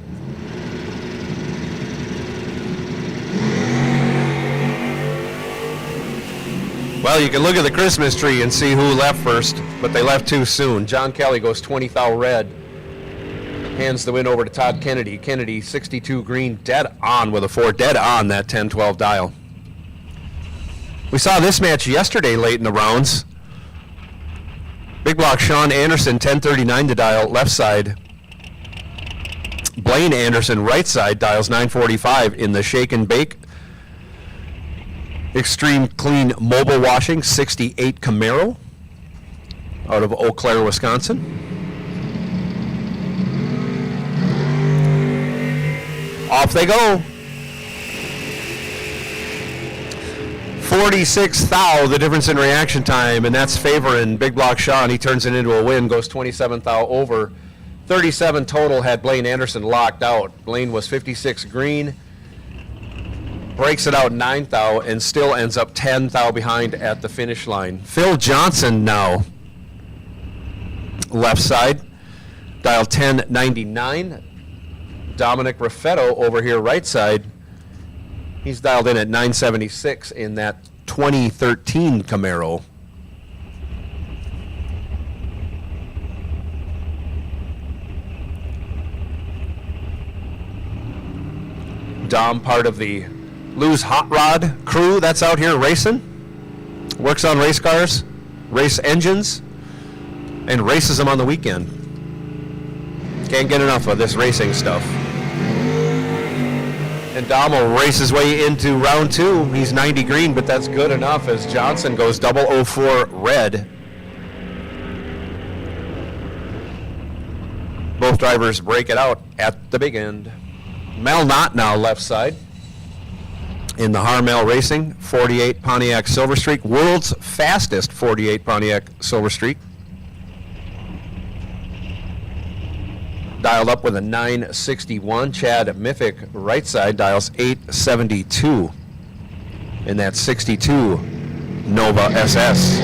Well, you can look at the Christmas tree and see who left first, but they left too soon. John Kelly goes 20 thou red, hands the win over to Todd Kennedy. Kennedy, 62 green, dead on with a 4, dead on that 10-12 dial. We saw this match yesterday late in the rounds. Big block Sean Anderson, 1039 to dial, left side. Blaine Anderson, right side, dials 945 in the shake and bake. Extreme Clean Mobile Washing, 68 Camaro, out of Eau Claire, Wisconsin. Off they go. 46 thou, the difference in reaction time, and that's favoring Big Block Sean. He turns it into a win, goes 27 thou over. 37 total had Blaine Anderson locked out. Blaine was 56 green, breaks it out 9 thou, and still ends up 10 thou behind at the finish line. Phil Johnson now, left side, dial 1099. Dominic Raffetto over here, right side. He's dialed in at 976 in that 2013 Camaro. Dom, part of the Lou's Hot Rod crew that's out here racing. Works on race cars, race engines, and races them on the weekend. Can't get enough of this racing stuff. And Dom will race his way into round 2. He's 90 green, but that's good enough as Johnson goes 004 red. Both drivers break it out at the big end. Mel Knott now left side in the Harmel Racing 48 Pontiac Silver Streak, world's fastest 48 Pontiac Silver Streak. Dialed up with a 961. Chad Miffick, right side, dials 872 in that 62 Nova SS.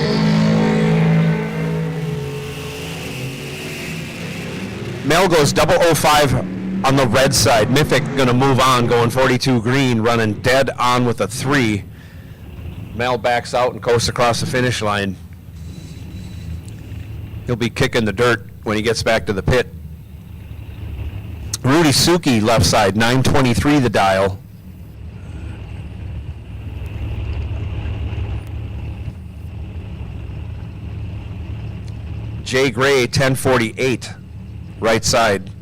Mel goes 005 on the red side. Miffick going to move on, going 42 green, running dead on with a 3. Mel backs out and coasts across the finish line. He'll be kicking the dirt when he gets back to the pit. Rudy Suki, left side, 923 the dial. Jay Gray, 1048, right side.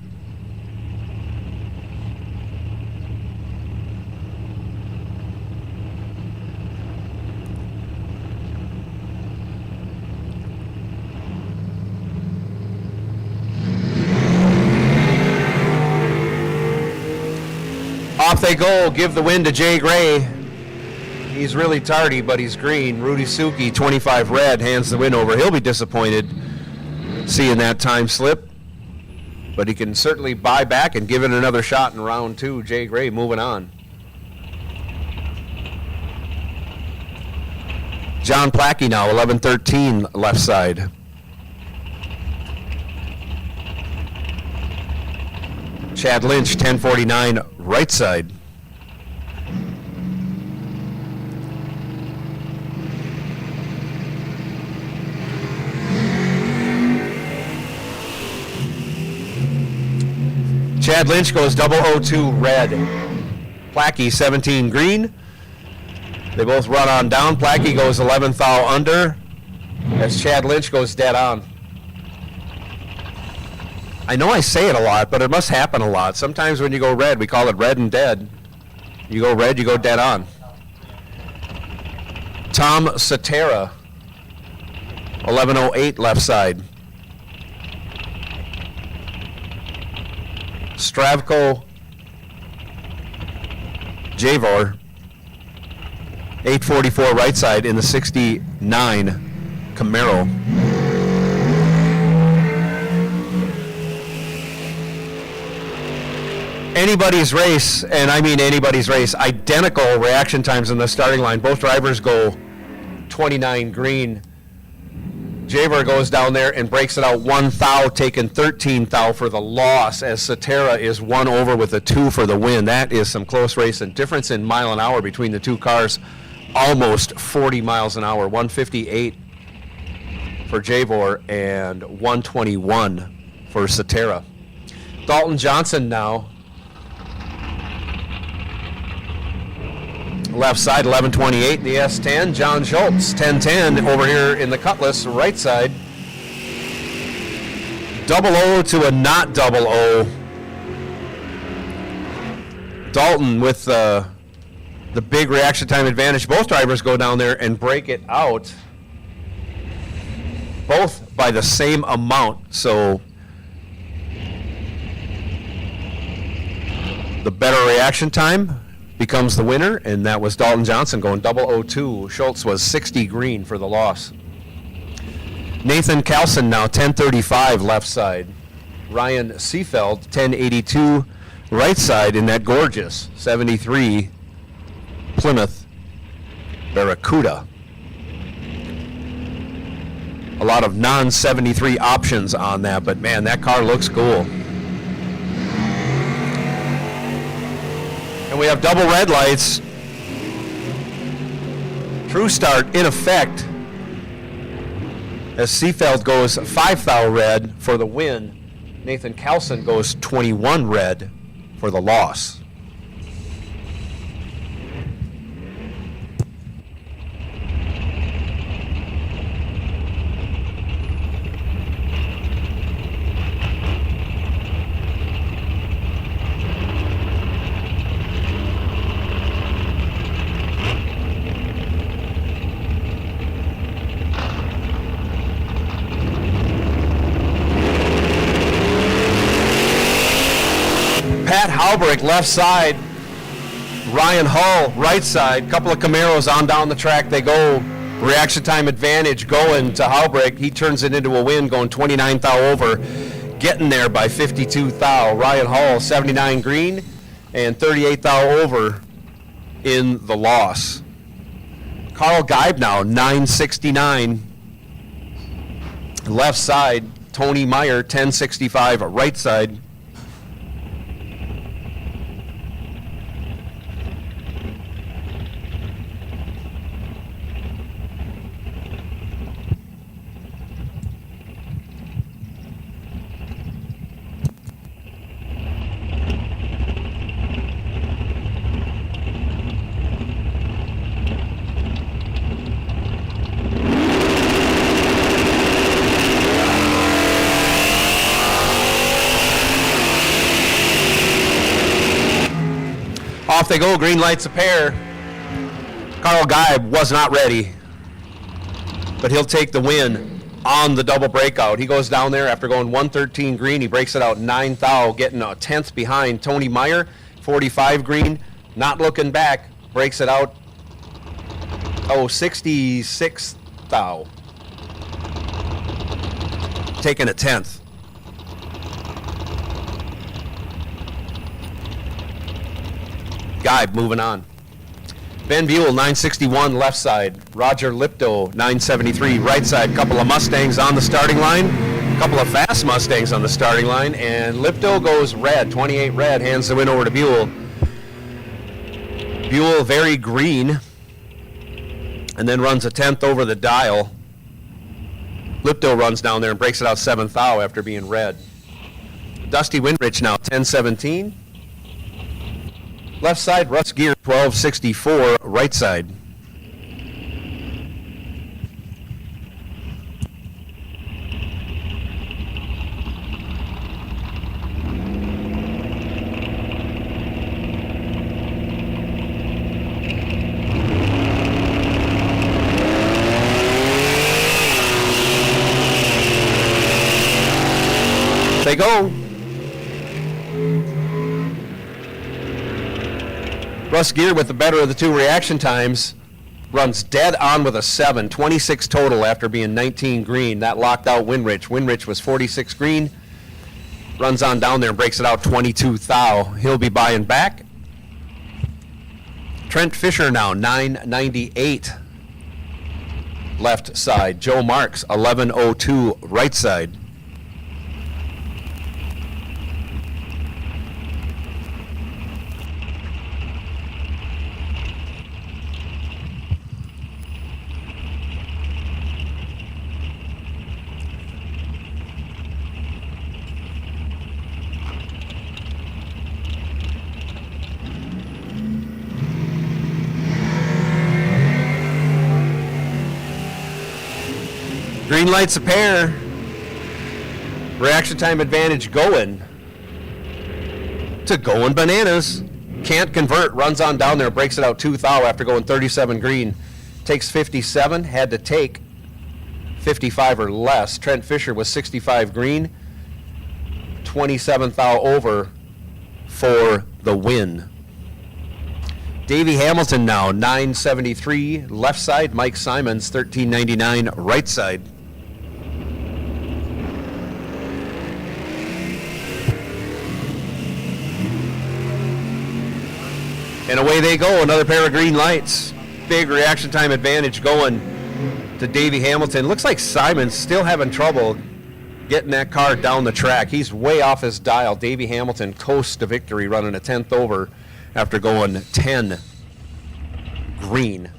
Off they go, give the win to Jay Gray. He's really tardy, but he's green. Rudy Suki, 25 red, hands the win over. He'll be disappointed seeing that time slip, but he can certainly buy back and give it another shot in round 2. Jay Gray moving on. John Plackey now, 1113 left side. Chad Lynch, 1049 right side. Chad Lynch goes 002 red. Plackey 17 green. They both run on down. Plackey goes 11th thou under as Chad Lynch goes dead on. I know I say it a lot, but it must happen a lot. Sometimes when you go red, we call it red and dead. You go red, you go dead on. Tom Cetera, 11:08 left side. Stravko Javor, 8:44 right side in the 69 Camaro. Anybody's race, and I mean anybody's race, identical reaction times in the starting line. Both drivers go 29 green. Javor goes down there and breaks it out 1 thou, taking 13 thou for the loss, as Cetera is 1 over with a 2 for the win. That is some close racing. Difference in mile an hour between the two cars, almost 40 miles an hour. 158 for Javor and 121 for Cetera. Dalton Johnson now. Left side, 11:28 in the S10. John Schultz, 10:10 over here in the Cutlass, right side. Double O to a not double O. Dalton with the big reaction time advantage. Both drivers go down there and break it out. Both by the same amount, so the better reaction time becomes the winner, and that was Dalton Johnson going 002. Schultz was 60 green for the loss. Nathan Carlson now 10:35 left side. Ryan Seefeld 10:82 right side in that gorgeous 73 Plymouth Barracuda. A lot of non-73 options on that, but man, that car looks cool. And we have double red lights. True start in effect as Seefeld goes 5 thou red for the win. Nathan Carlson goes 21 red for the loss. Pat Halbrick left side, Ryan Hull right side, couple of Camaros on down the track they go. Reaction time advantage going to Halbrick. He turns it into a win going 29 thou over, getting there by 52 thou. Ryan Hull 79 green and 38 thou over in the loss. Carl Geib now 969 left side, Tony Meyer 1065 right side. Off they go, green lights a pair. Carl Geib was not ready, but he'll take the win on the double breakout. He goes down there after going 113 green. He breaks it out 9 thou, getting a 10th behind Tony Meyer, 45 green. Not looking back, breaks it out 66 thou, taking a 10th. Geib moving on. Ben Buell, 961 left side. Roger Lipto, 973 right side. Couple of Mustangs on the starting line. Couple of fast Mustangs on the starting line. And Lipto goes red, 28 red, hands the win over to Buell. Buell very green, and then runs a 10th over the dial. Lipto runs down there and breaks it out 7 thou after being red. Dusty Winrich now 1017. Left side, Russ Gear, 1264, right side. go. Russ Gear with the better of the two reaction times. Runs dead on with a 7, 26 total after being 19 green. That locked out Winrich. Winrich was 46 green. Runs on down there and breaks it out 22 thou. He'll be buying back. Trent Fisher now 998 left side. Joe Marks 1102 right side. Green lights a pair. Reaction time advantage going to Going Bananas. Can't convert, runs on down there, breaks it out 2 thou after going 37 green. Takes 57, had to take 55 or less. Trent Fisher was 65 green, 27 thou over for the win. Davey Hamilton now 973 left side. Mike Simons 1399 right side. And away they go, another pair of green lights. Big reaction time advantage going to Davey Hamilton. Looks like Simon's still having trouble getting that car down the track. He's way off his dial. Davey Hamilton coasts to victory, running a 10th over after going 10 green.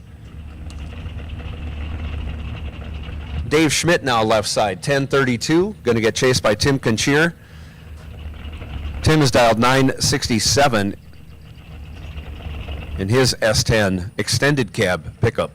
Dave Schmidt now left side, 1032. Going to get chased by Tim Conchier. Tim is dialed 967 in his S10 extended cab pickup.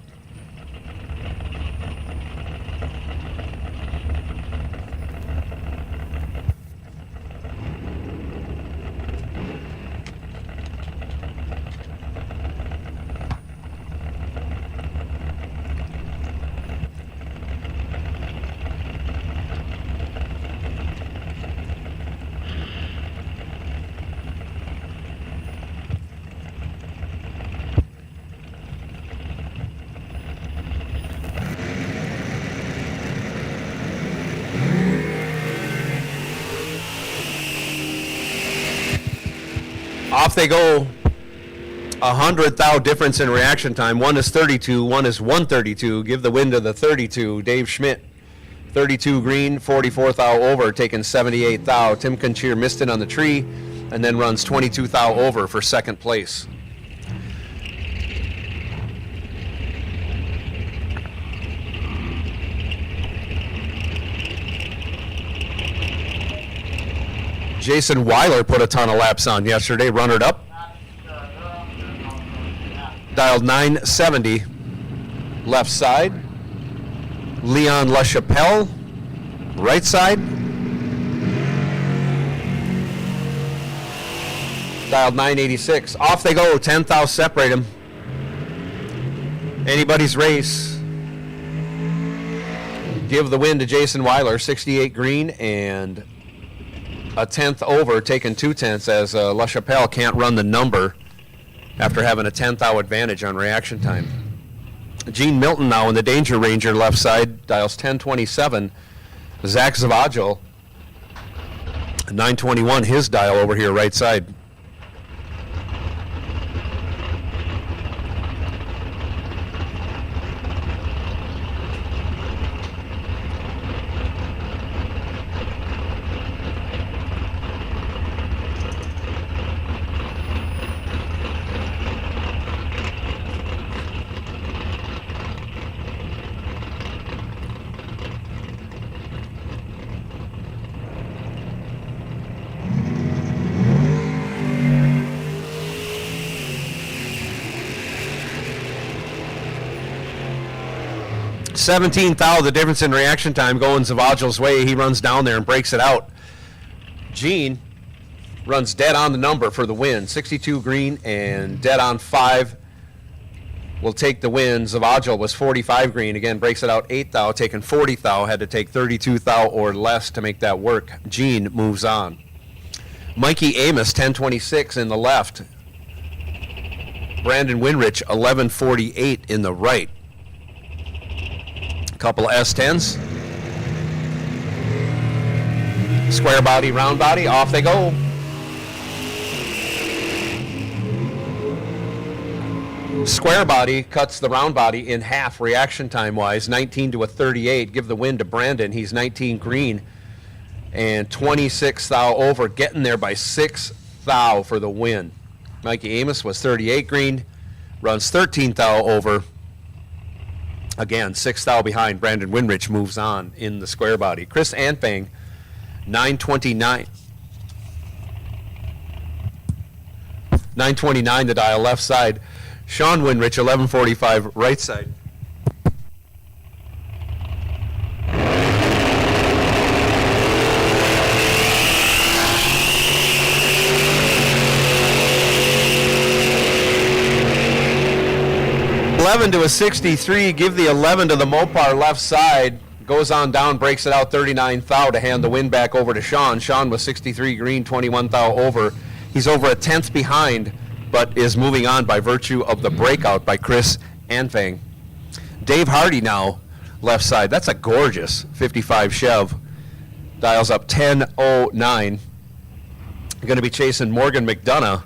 Off they go. 100 thou difference in reaction time. One is 32, one is 132. Give the win to the 32. Dave Schmidt, 32 green, 44 thou over, taking 78 thou. Tim Conchier missed it on the tree and then runs 22 thou over for second place. Jason Weiler put a ton of laps on yesterday, runner up. Dialed 970, left side. Leon LaChapelle, right side. Dialed 986. Off they go, 10 thou separate them. Anybody's race. Give the win to Jason Weiler, 68 green, and a 10th over, taking 2/10 as LaChapelle can't run the number after having a 10th thou advantage on reaction time. Gene Milton now in the Danger Ranger left side, dials 1027. Zach Zavagil, 921, his dial over here right side. $17 thou, the difference in reaction time going Zavagil's way. He runs down there and breaks it out. Gene runs dead on the number for the win. 62 green and dead on 5 will take the win. Zavagil was 45 green. Again, breaks it out 8 thou, taking 40 thou. Had to take 32 thou or less to make that work. Gene moves on. Mikey Amos, 1026 in the left. Brandon Winrich, 1148 in the right. A couple of S10s. Square body, round body, off they go. Square body cuts the round body in half reaction time wise, 19 to a 38. Give the win to Brandon. He's 19 green and 26 thou over, getting there by 6 thou for the win. Mikey Amos was 38 green, runs 13 thou over. Again, 6 thou behind. Brandon Winrich moves on in the square body. Chris Anfang, 929. 929 the dial, left side. Sean Winrich, 1145, right side. $11 to a 63. Give the 11 to the Mopar left side. Goes on down, breaks it out 39 thou to hand the win back over to Sean. Sean was 63 green, 21 thou over. He's over a tenth behind, but is moving on by virtue of the breakout by Chris Anfang. Dave Hardy now, left side. That's a gorgeous 55 Chev. Dials up 1009. Going to be chasing Morgan McDonough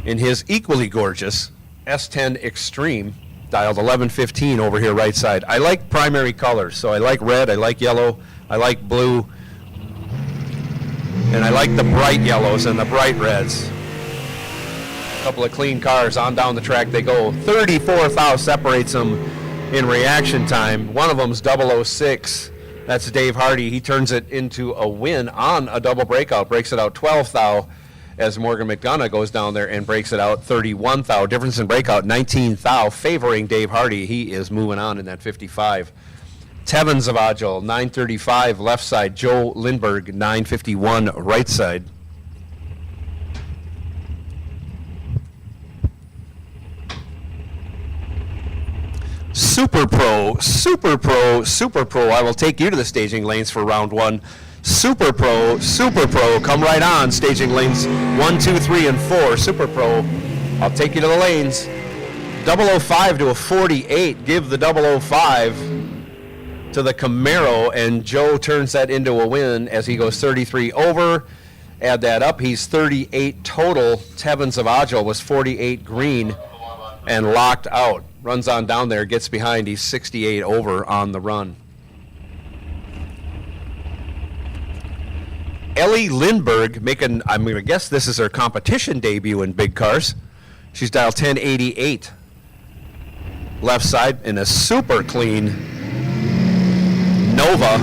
in his equally gorgeous S10 Extreme. Dialed 1115 over here right side. I like primary colors, so I like red, I like yellow, I like blue, and I like the bright yellows and the bright reds. A couple of clean cars, on down the track they go. 34 thou separates them in reaction time. One of them's 006. That's Dave Hardy. He turns it into a win on a double breakout. Breaks it out 12 thou as Morgan McDonough goes down there and breaks it out 31 thou. Difference in breakout 19 thou, favoring Dave Hardy. He is moving on in that 55. Tevin Zavagil, 935 left side. Joe Lindberg, 951 right side. Super Pro, Super Pro, Super Pro. I will take you to the staging lanes for round one. Super Pro, Super Pro. Come right on. Staging lanes 1, 2, 3, and 4. Super Pro. I'll take you to the lanes. 005 to a 48. Give the 005 to the Camaro, and Joe turns that into a win as he goes 33 over. Add that up. He's 38 total. Tevin Zavagil was 48 green and locked out. Runs on down there, gets behind. He's 68 over on the run. Ellie Lindberg making, I'm going to guess this is her competition debut in big cars. She's dialed 1088 left side in a super clean Nova.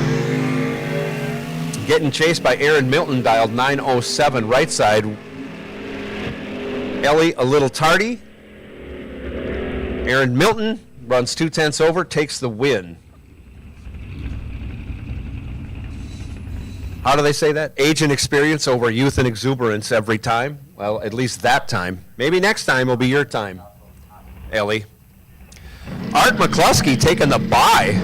Getting chased by Aaron Milton, dialed 907 right side. Ellie a little tardy. Aaron Milton runs 2/10 over, takes the win. How do they say that? Age and experience over youth and exuberance every time. Well, at least that time. Maybe next time will be your time, Ellie. Art McCluskey taking the bye.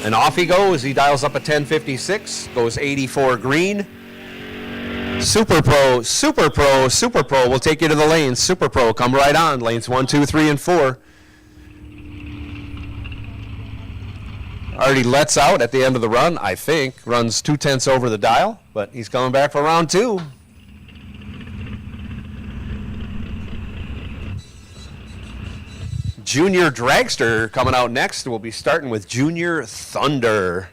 And off he goes. He dials up a 1056, goes 84 green. Super Pro, Super Pro, Super Pro. We'll take you to the lanes. Super Pro, come right on. Lanes 1, 2, 3, and 4. Already lets out at the end of the run, I think. Runs 2/10 over the dial, but he's coming back for round two. Junior Dragster coming out next. We'll be starting with Junior Thunder.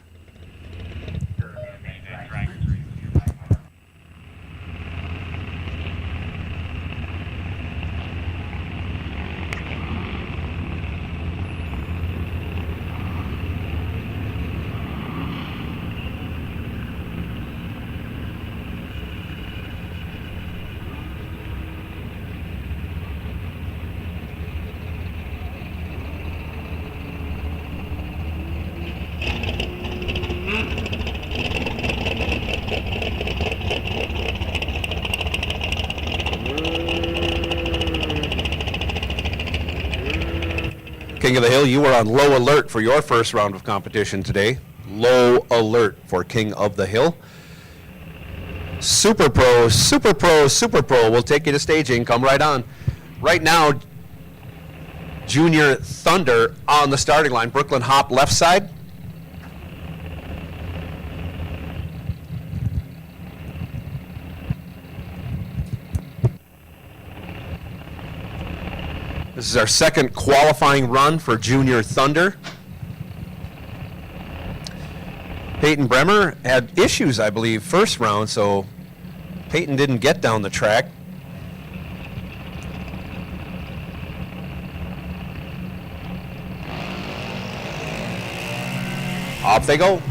King of the Hill, you were on low alert for your first round of competition today. Low alert for King of the Hill. Super Pro, Super Pro, Super Pro. We'll take you to staging. Come right on. Right now, Junior Thunder on the starting line. Brooklyn Hop left side. This is our second qualifying run for Junior Thunder. Peyton Bremer had issues, I believe, first round, so Peyton didn't get down the track. Off they go.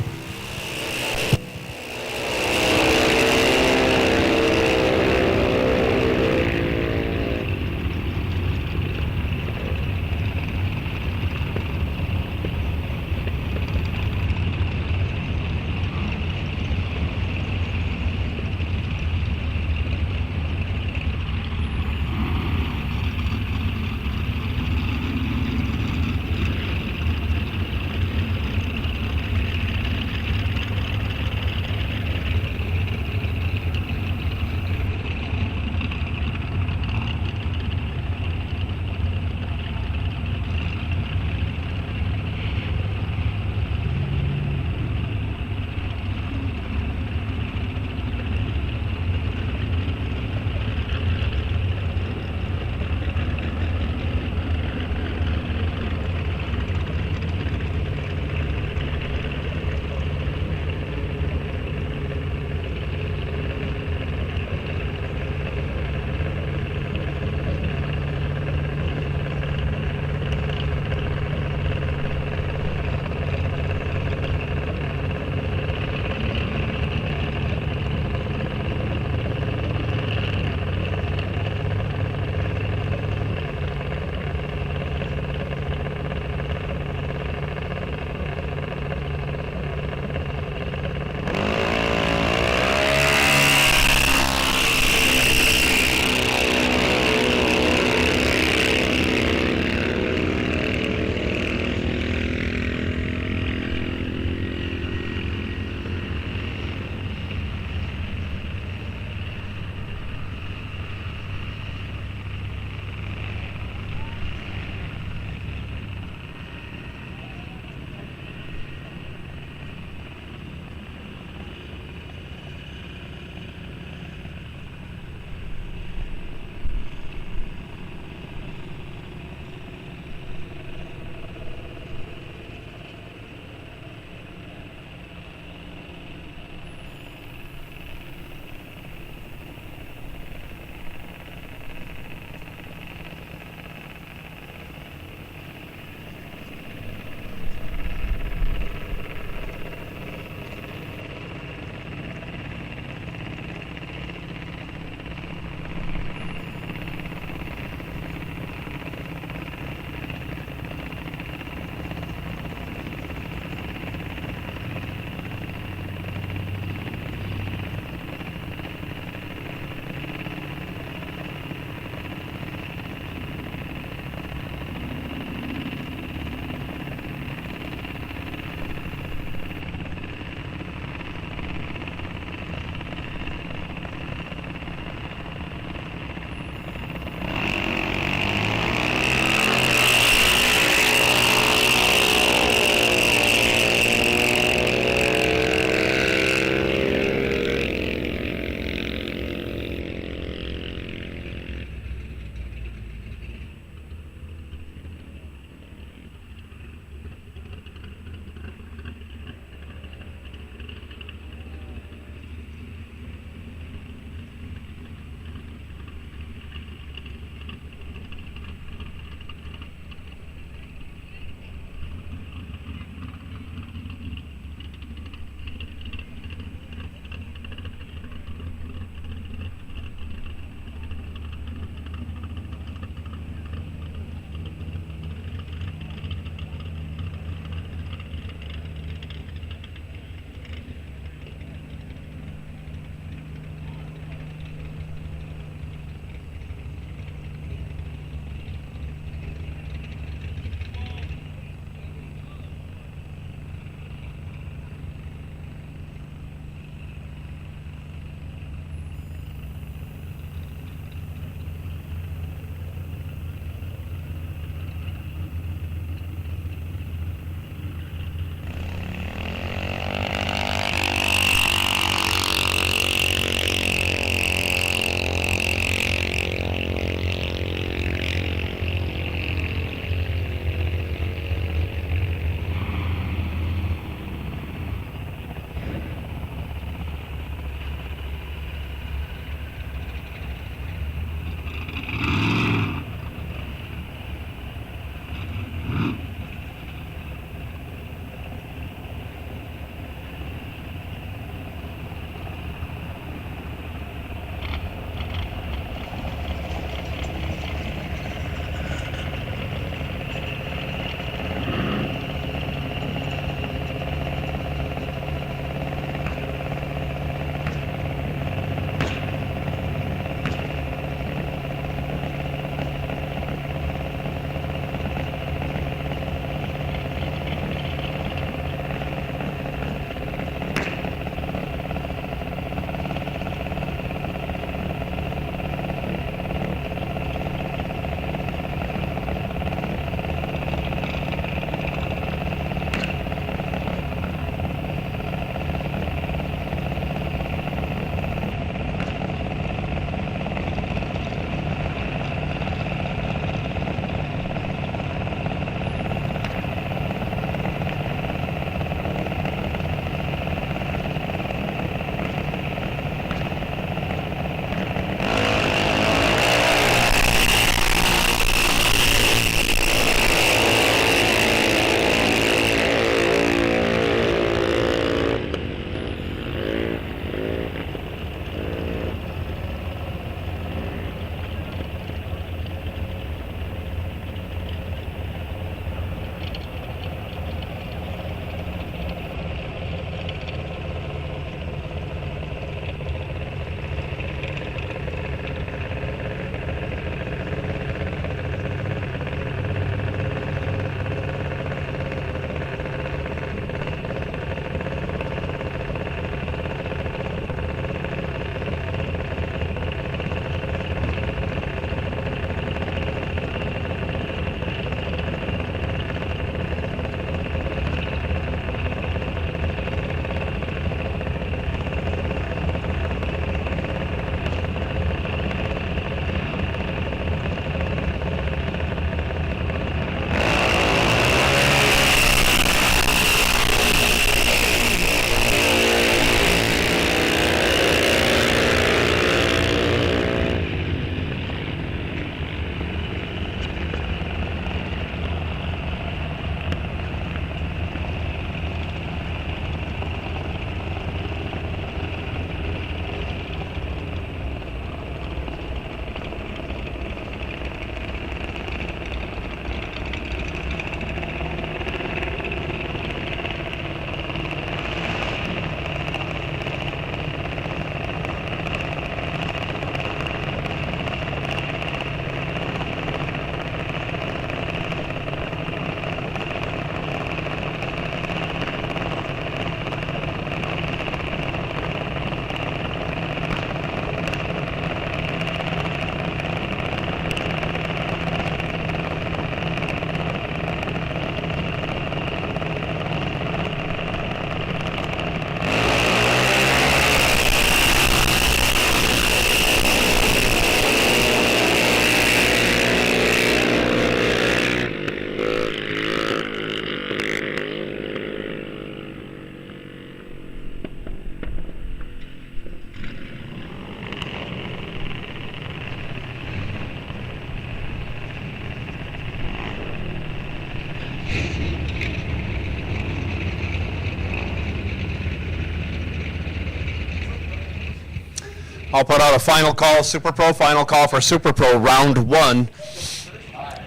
I'll put out a final call, Super Pro, final call for Super Pro round 1.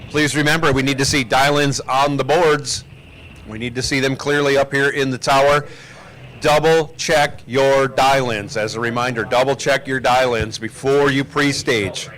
Please remember, we need to see dial-ins on the boards. We need to see them clearly up here in the tower. Double check your dial-ins. As a reminder, double check your dial-ins before you pre-stage.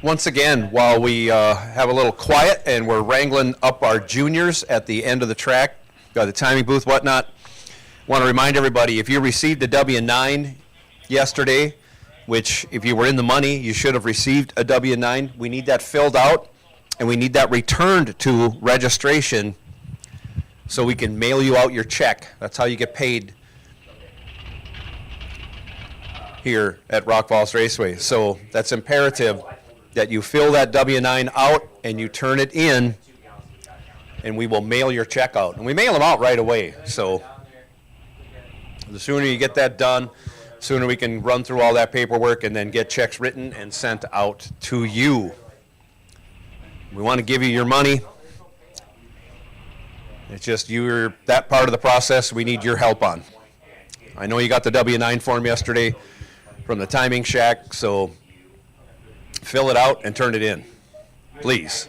Once again, while we have a little quiet and we're wrangling up our juniors at the end of the track, the timing booth, whatnot, want to remind everybody, if you received a W-9 yesterday, which if you were in the money, you should have received a W-9, we need that filled out and we need that returned to registration so we can mail you out your check. That's how you get paid here at Rock Falls Raceway. So that's imperative that you fill that W-9 out and you turn it in, and we will mail your check out. And we mail them out right away. So the sooner you get that done, the sooner we can run through all that paperwork and then get checks written and sent out to you. We want to give you your money. It's just you're that part of the process we need your help on. I know you got the W-9 form yesterday from the timing shack, so fill it out and turn it in, please.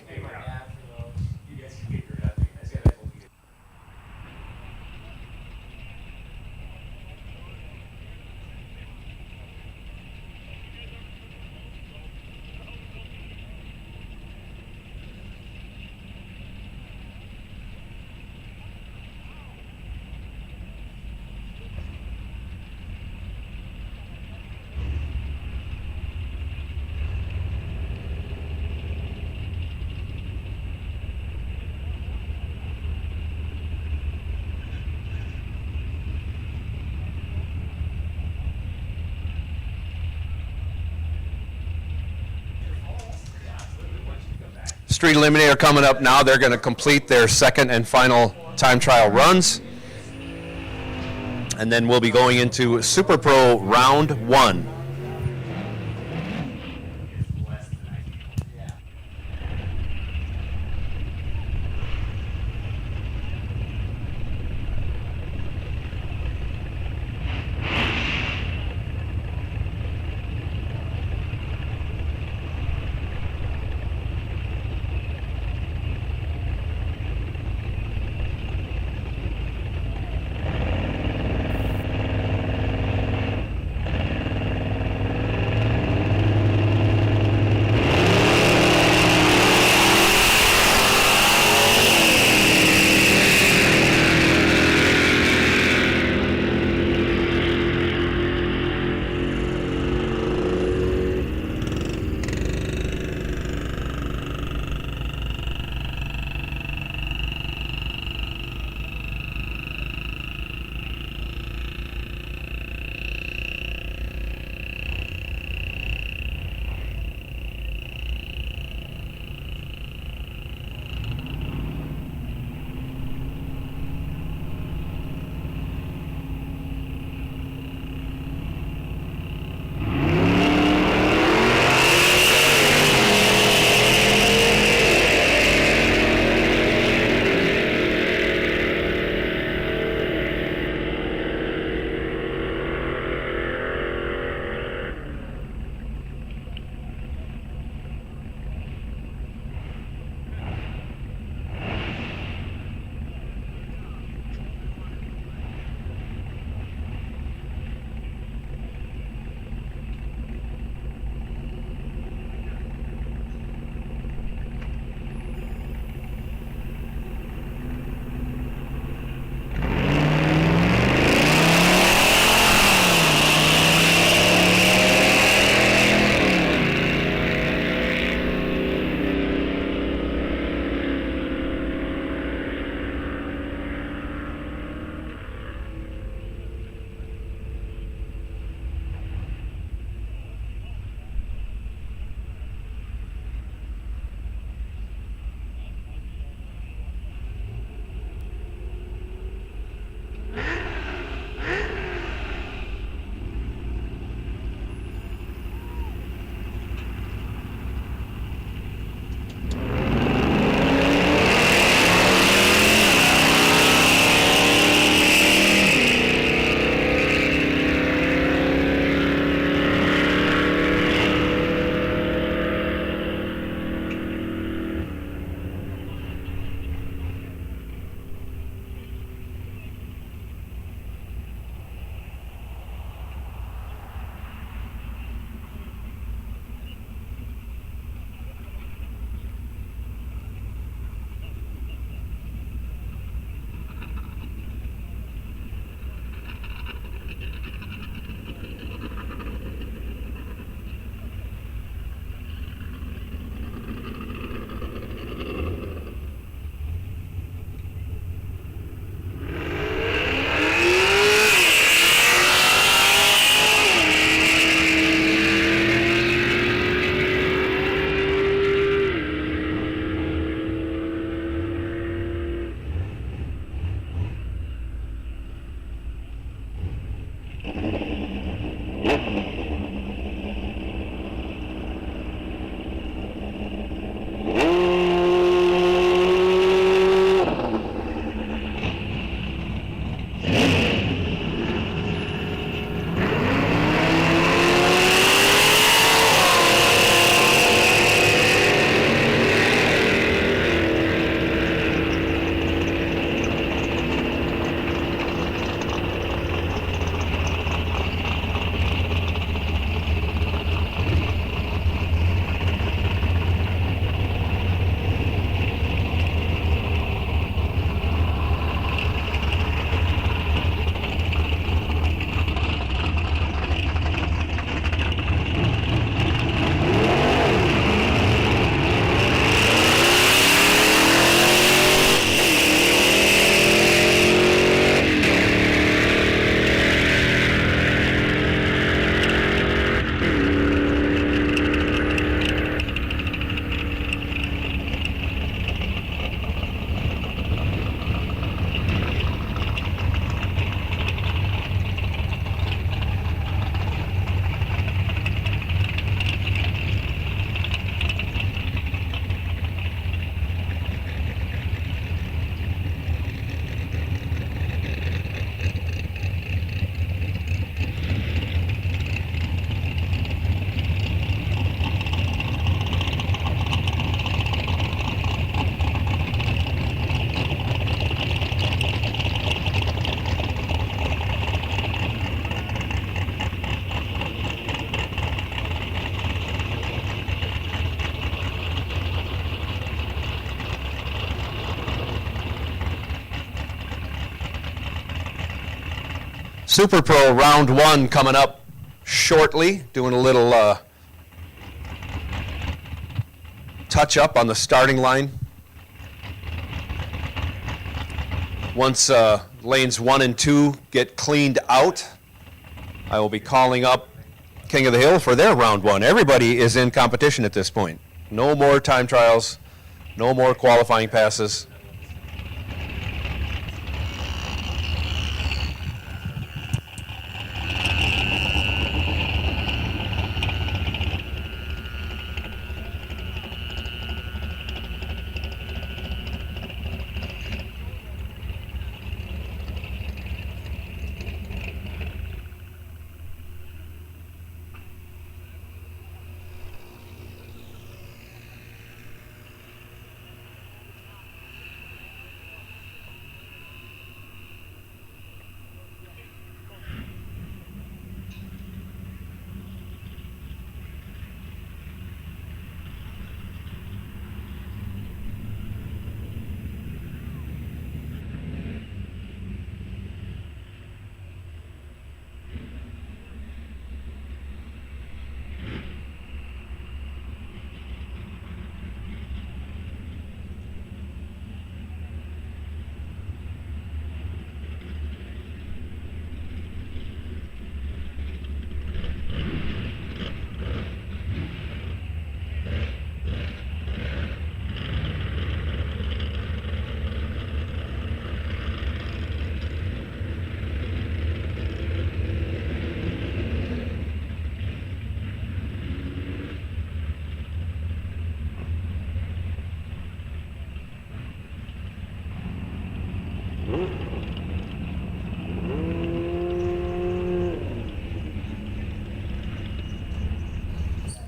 Street Eliminator coming up now. They're going to complete their second and final time trial runs. And then we'll be going into Super Pro round 1. Super Pro round 1 coming up shortly, doing a little touch up on the starting line. Once lanes 1 and 2 get cleaned out, I will be calling up King of the Hill for their round 1. Everybody is in competition at this point. No more time trials, no more qualifying passes.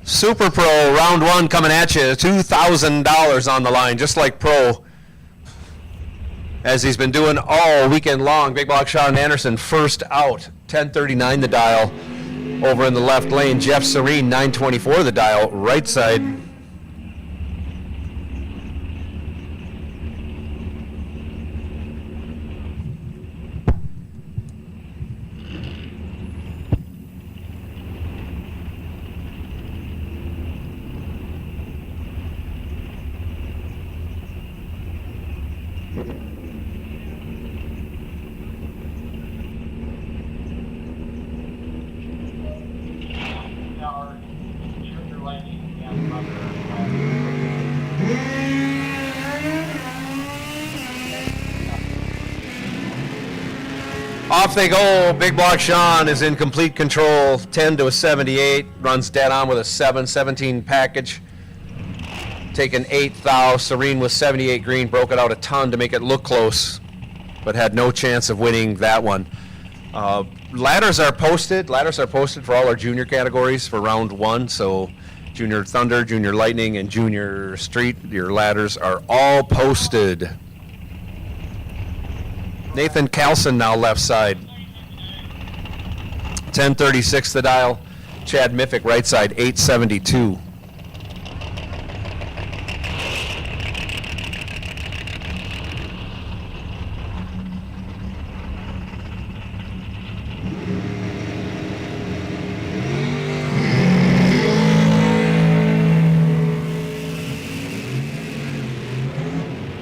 Super Pro round 1 coming at you, $2,000 on the line, just like Pro, as he's been doing all weekend long. Big Block Sean Anderson first out, 10:39 the dial over in the left lane. Jeff Serene, 9:24 the dial, right side. Off they go. Big Block Sean is in complete control, 10 to a 78, runs dead on with a 17 package. Taking 8th thou. Serene with 78 green, broke it out a ton to make it look close, but had no chance of winning that one. Ladders are posted. Ladders are posted for all our junior categories for round 1. So Junior Thunder, Junior Lightning, and Junior Street, your ladders are all posted. Nathan Carlson now left side. 10:36 the dial. Chad Miffick right side, 8:72.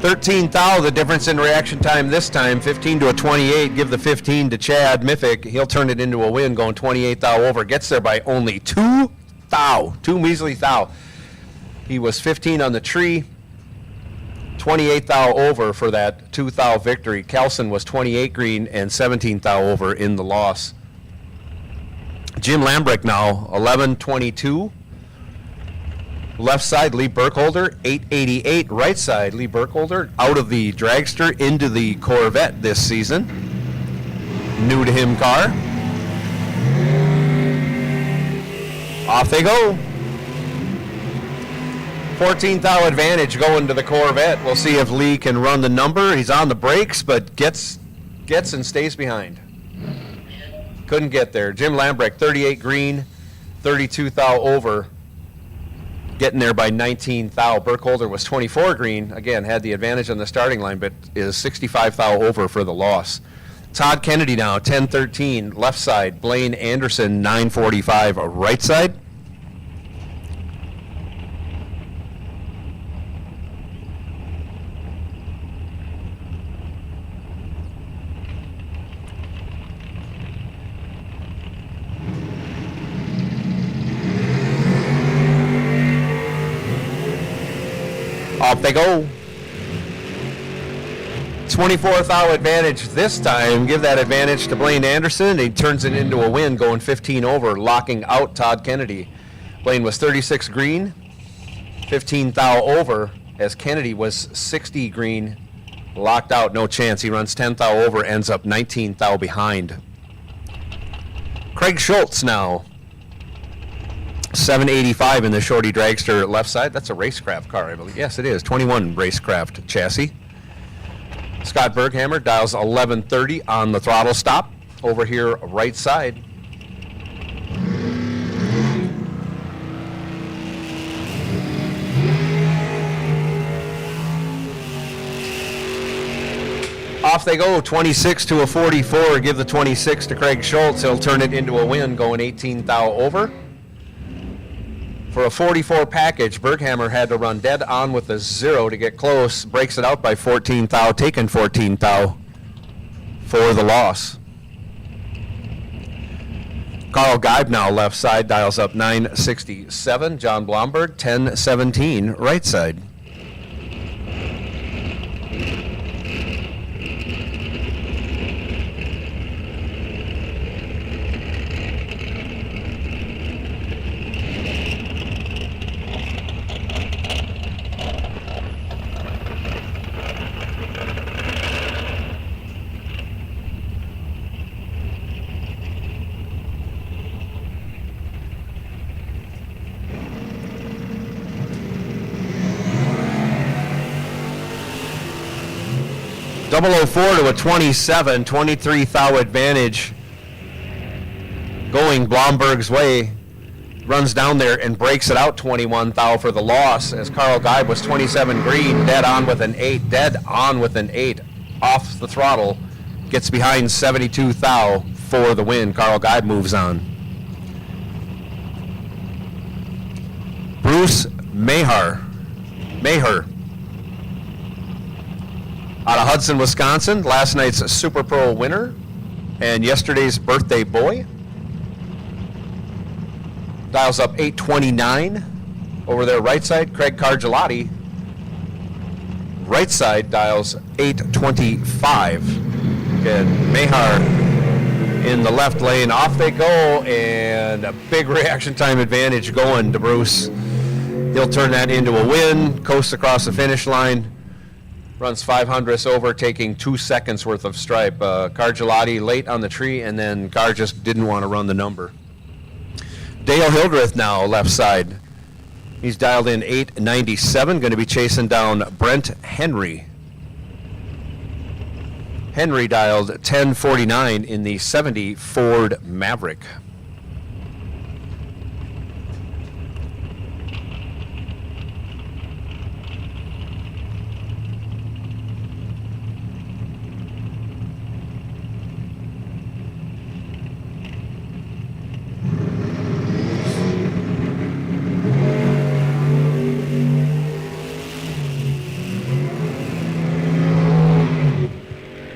$13,000, the difference in reaction time this time, 15 to a 28. Give the 15 to Chad Miffick. He'll turn it into a win, going 28 thou over. Gets there by only 2 measly thou. He was 15 on the tree, 28 thou over for that 2 thou victory. Kelson was 28 green and 17 thou over in the loss. Jim Lambrick now, 11:22. Left side, Lee Burkholder, 888. Right side, Lee Burkholder, out of the dragster into the Corvette this season. New to him car. Off they go. 14 thou advantage going to the Corvette. We'll see if Lee can run the number. He's on the brakes, but gets and stays behind. Couldn't get there. Jim Lambrick, 38 green, 32 thou over. Getting there by 19 thou. Burkholder was 24 green. Again, had the advantage on the starting line, but is 65 thou over for the loss. Todd Kennedy now, 10-13, left side. Blaine Anderson, 9:45, right side. Off they go. 24th thou advantage this time. Give that advantage to Blaine Anderson. He turns it into a win, going 15 over, locking out Todd Kennedy. Blaine was 36 green, 15 thou over, as Kennedy was 60 green, locked out, no chance. He runs 10 thou over, ends up 19 thou behind. Craig Schultz now, 785 in the Shorty Dragster left side. That's a racecraft car, I believe. Yes, it is. 21 racecraft chassis. Scott Berghammer dials 1130 on the throttle stop. Over here, right side. Off they go, 26 to a 44. Give the 26 to Craig Schultz. He'll turn it into a win, going 18 thou over. For a 44 package, Berghammer had to run dead on with a 0 to get close. Breaks it out by 14 thou, taking 14 thou for the loss. Carl Geib now left side, dials up 967. John Blomberg, 1017, right side. .004 to a 27, 23 thou advantage going Blomberg's way. Runs down there and breaks it out 21 thou for the loss, as Carl Geib was 27 green, dead on with an 8, off the throttle, gets behind 72 thou for the win. Carl Geib moves on. Bruce Maher out of Hudson, Wisconsin, last night's Super Pro winner and yesterday's birthday boy. Dials up 829. Over there, right side, Craig Cargelati. Right side dials 825. And Mahar in the left lane. Off they go, and a big reaction time advantage going to Bruce. He'll turn that into a win, coast across the finish line. Runs 500ths over, taking 2 seconds worth of stripe. Cargelati late on the tree, and then Carr just didn't want to run the number. Dale Hildreth now left side. He's dialed in 897, going to be chasing down Brent Henry. Henry dialed 1049 in the 70 Ford Maverick.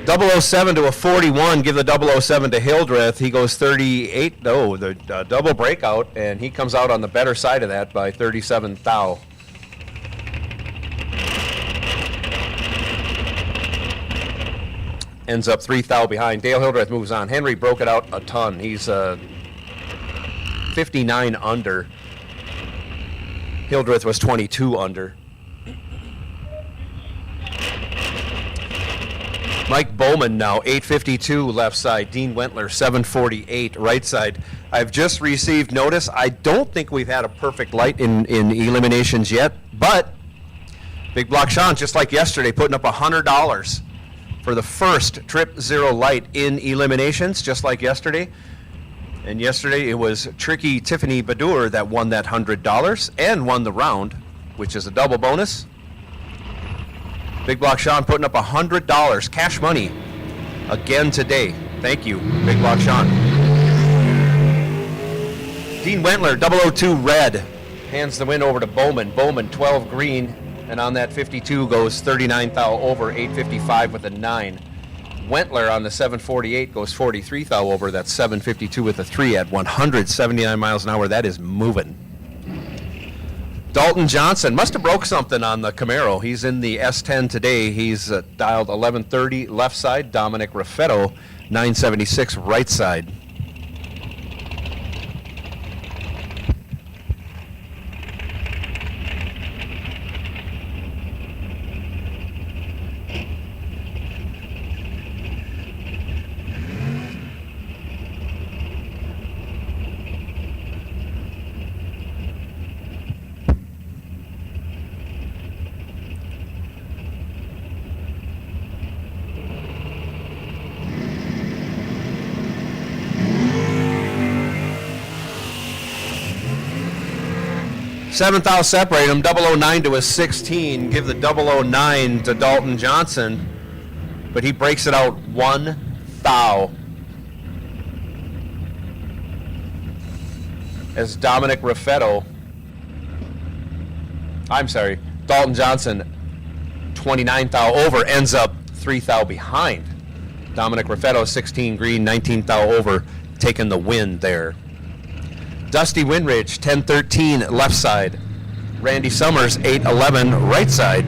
.007 to a 41, give the 007 to Hildreth. He goes 38, the double breakout, and he comes out on the better side of that by 37 thou. Ends up 3 thou behind. Dale Hildreth moves on. Henry broke it out a ton. He's 59 under. Hildreth was 22 under. Mike Bowman now, 852 left side. Dean Wentler, 748 right side. I've just received notice. I don't think we've had a perfect light in eliminations yet, but Big Block Sean, just like yesterday, putting up $100 for the first Trip Zero light in eliminations, just like yesterday. And yesterday it was Tricky Tiffany Badur that won that $100 and won the round, which is a double bonus. Big Block Sean putting up $100 cash money again today. Thank you, Big Block Sean. Dean Wentler, 002 red, hands the win over to Bowman. Bowman, 12 green, and on that 52 goes 39 thou over, 855 with a 9. Wentler on the 748 goes 43 thou over, that's 752 with a 3 at 179 miles an hour. That is moving. Dalton Johnson must have broke something on the Camaro. He's in the S10 today. He's dialed 1130 left side. Dominic Raffetto, 976 right side. Seventh thou separate him, 009 to a 16. Give the 009 to Dalton Johnson, but he breaks it out 1 thou. As Dominic Raffetto, Dalton Johnson, 29 thou over, ends up 3 thou behind. Dominic Raffetto, 16 green, 19 thou over, taking the win there. Dusty Winridge, 10-13 left side. Randy Summers, 8-11 right side.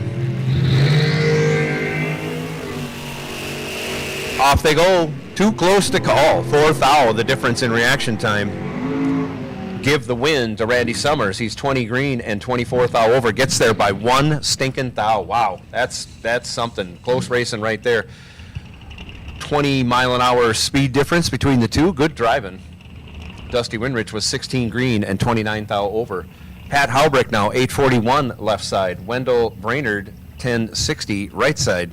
Off they go. Too close to call. 4 thou, the difference in reaction time. Give the win to Randy Summers. He's 20 green and 24 thou over. Gets there by 1 stinking thou. Wow, that's something. Close racing right there. 20 mile an hour speed difference between the two. Good driving. Dusty Winrich was 16 green and 29 thou over. Pat Halbrick now 841 left side. Wendell Brainerd 1060 right side.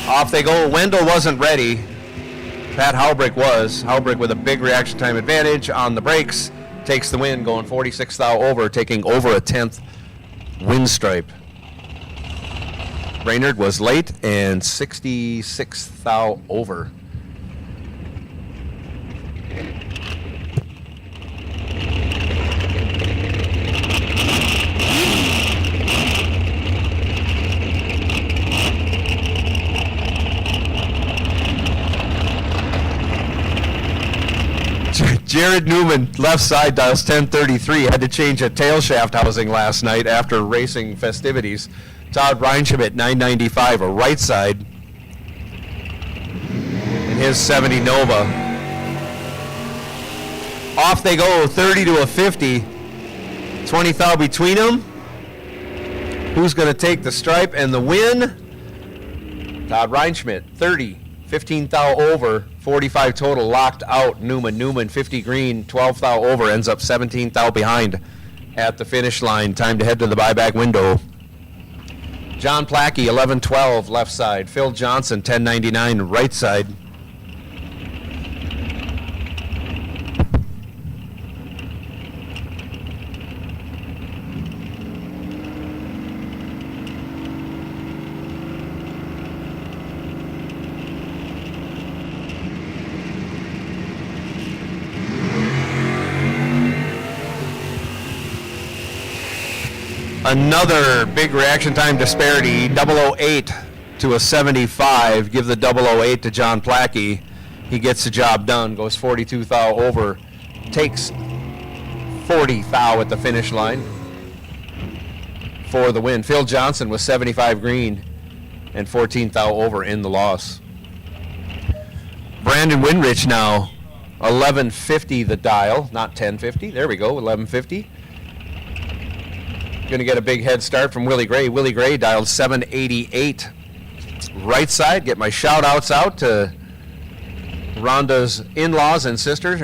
Off they go. Wendell wasn't ready. Pat Halbrick was. Halbrick with a big reaction time advantage on the brakes. Takes the win, going 46 thou over, taking over a 10th win stripe. Brainerd was late and 66 thou over. Jared Newman, left side, dials 1033. Had to change a tail shaft housing last night after racing festivities. Todd Reinschmidt, 995, a right side. In his 70 Nova. Off they go, 30 to a 50. 20 thou between them. Who's going to take the stripe and the win? Todd Reinschmidt, 30. 15 thou over, 45 total, locked out. Newman, 50 green, 12 thou over, ends up 17 thou behind at the finish line. Time to head to the buyback window. John Plackey, 1112 left side. Phil Johnson, 1099 right side. Another big reaction time disparity, 008 to a 75. Give the 008 to John Plackey. He gets the job done, goes 42 thou over, takes 40 thou at the finish line for the win. Phil Johnson was 75 green and 14 thou over in the loss. Brandon Winrich now, 1150 the dial, not 1050. There we go, 1150. Going to get a big head start from Willie Gray. Willie Gray dialed 788 right side. Get my shout outs out to Rhonda's in-laws and sisters.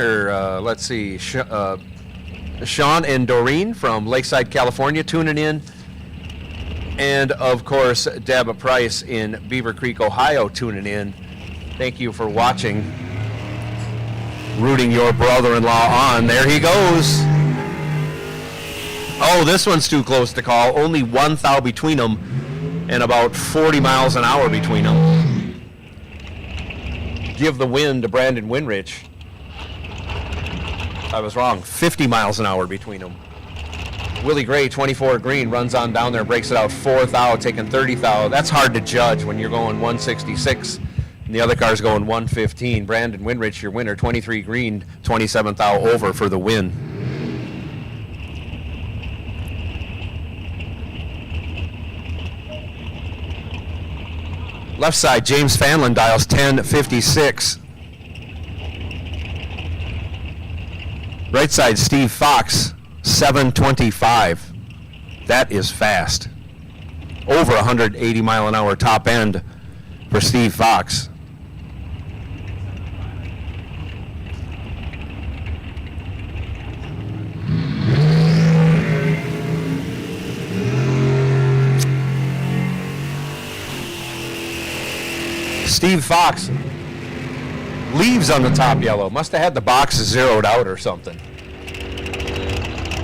Let's see, Sean and Doreen from Lakeside, California tuning in. And of course, Deb Price in Beaver Creek, Ohio tuning in. Thank you for watching. rooting your brother-in-law on. There he goes. Oh, this one's too close to call. Only 1 thou between them and about 40 miles an hour between them. Give the win to Brandon Winrich. I was wrong. 50 miles an hour between them. Willie Gray, 24 green, runs on down there, breaks it out 4 thou, taking 30 thou. That's hard to judge when you're going 166 and the other car's going 115. Brandon Winrich, your winner, 23 green, 27 thou over for the win. Left side, James Fanlin dials 1056. Right side, Steve Fox, 725. That is fast. Over 180 mile an hour top end for Steve Fox. Steve Fox leaves on the top yellow. Must have had the box zeroed out or something.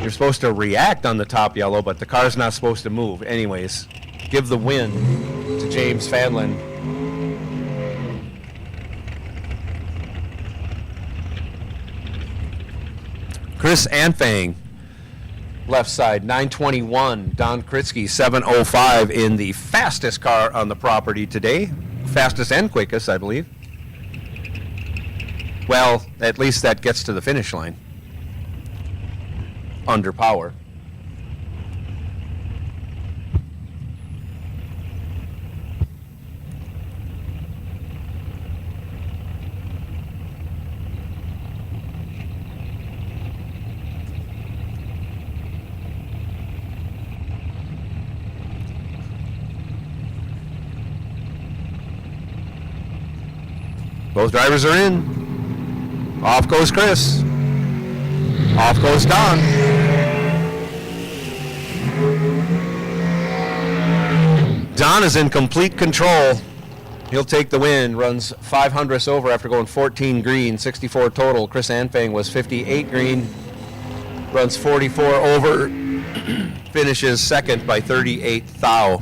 You're supposed to react on the top yellow, but the car's not supposed to move. Anyways, give the win to James Fanlin. Chris Anfang, left side, 921. Don Kritzky, 705 in the fastest car on the property today. Fastest and quickest, I believe. Well, at least that gets to the finish line. Under power. Both drivers are in. Off goes Chris. Off goes Don. Don is in complete control. He'll take the win. Runs 500ths over after going 14 green, 64 total. Chris Anfang was 58 green. Runs 44 over. Finishes second by 38 thou.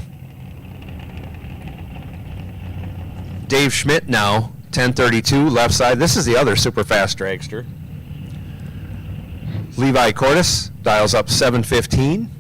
Dave Schmidt now, 1032, left side. This is the other super fast dragster. Levi Cordes dials up 715.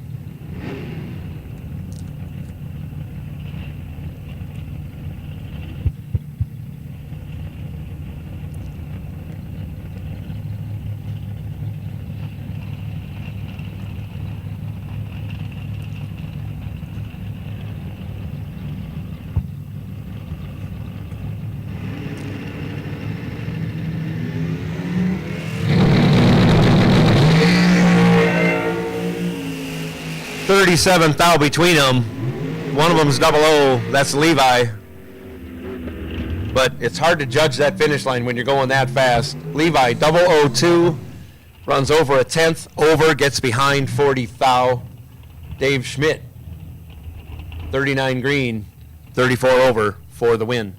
$37 thou between them. One of them's 00. That's Levi. But it's hard to judge that finish line when you're going that fast. Levi 002 runs over a 10th over, gets behind 40 thou. Dave Schmidt 39 green, 34 over for the win.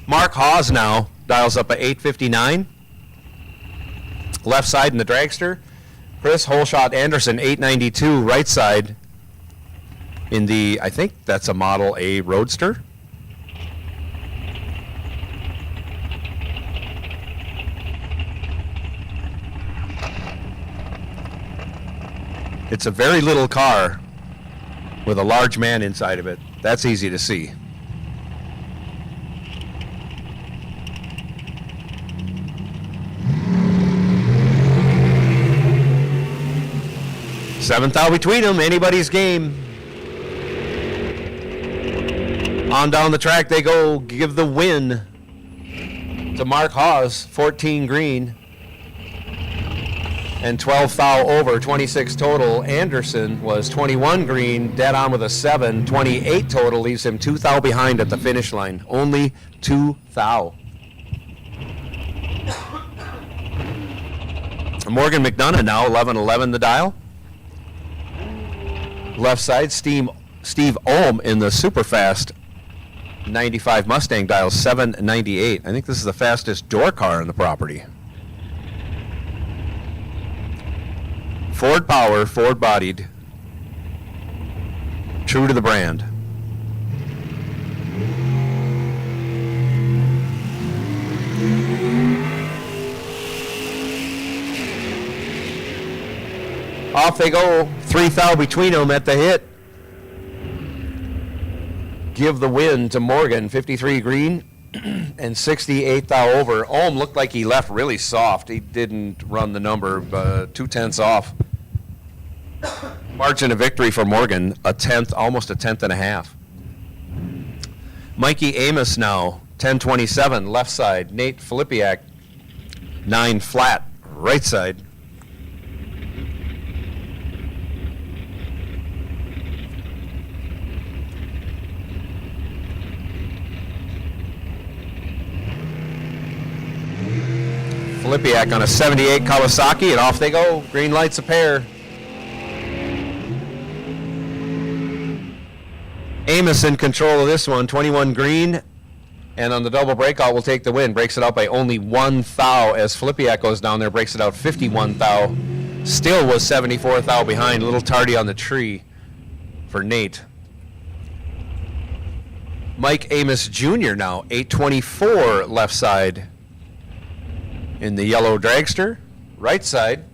Mark Hawes now dials up a 859. Left side in the dragster. Chris Holshot Anderson, 892, right side in the, I think that's a Model A Roadster. It's a very little car with a large man inside of it. That's easy to see. Seventh out between them, anybody's game. On down the track they go, give the win to Mark Hawes, 14 green and 12 thou over, 26 total. Anderson was 21 green, dead on with a 7, 28 total, leaves him 2 thou behind at the finish line. Only 2 thou. Morgan McDonough now, 11-11 the dial. Left side, Steve Ohm in the super fast 95 Mustang dials 798. I think this is the fastest door car on the property. Ford power, Ford bodied. True to the brand. Off they go. 3 thou between them at the hit. Give the win to Morgan, 53 green and 68 thou over. Ohm looked like he left really soft. He didn't run the number, 2/10 off. Margin of victory for Morgan, a tenth, almost a tenth and a half. Mikey Amos now, 1027, left side. Nate Filipiak, 9 flat, right side. Filipiak on a 78 Kawasaki, and off they go. Green lights a pair. Amos in control of this one, 21 green, and on the double breakout will take the win. Breaks it out by only 1 thou as Filipiak goes down there, breaks it out 51 thou. Still was 74 thou behind, a little tardy on the tree for Nate. Mike Amos Jr. now, 824 left side in the yellow dragster, right side.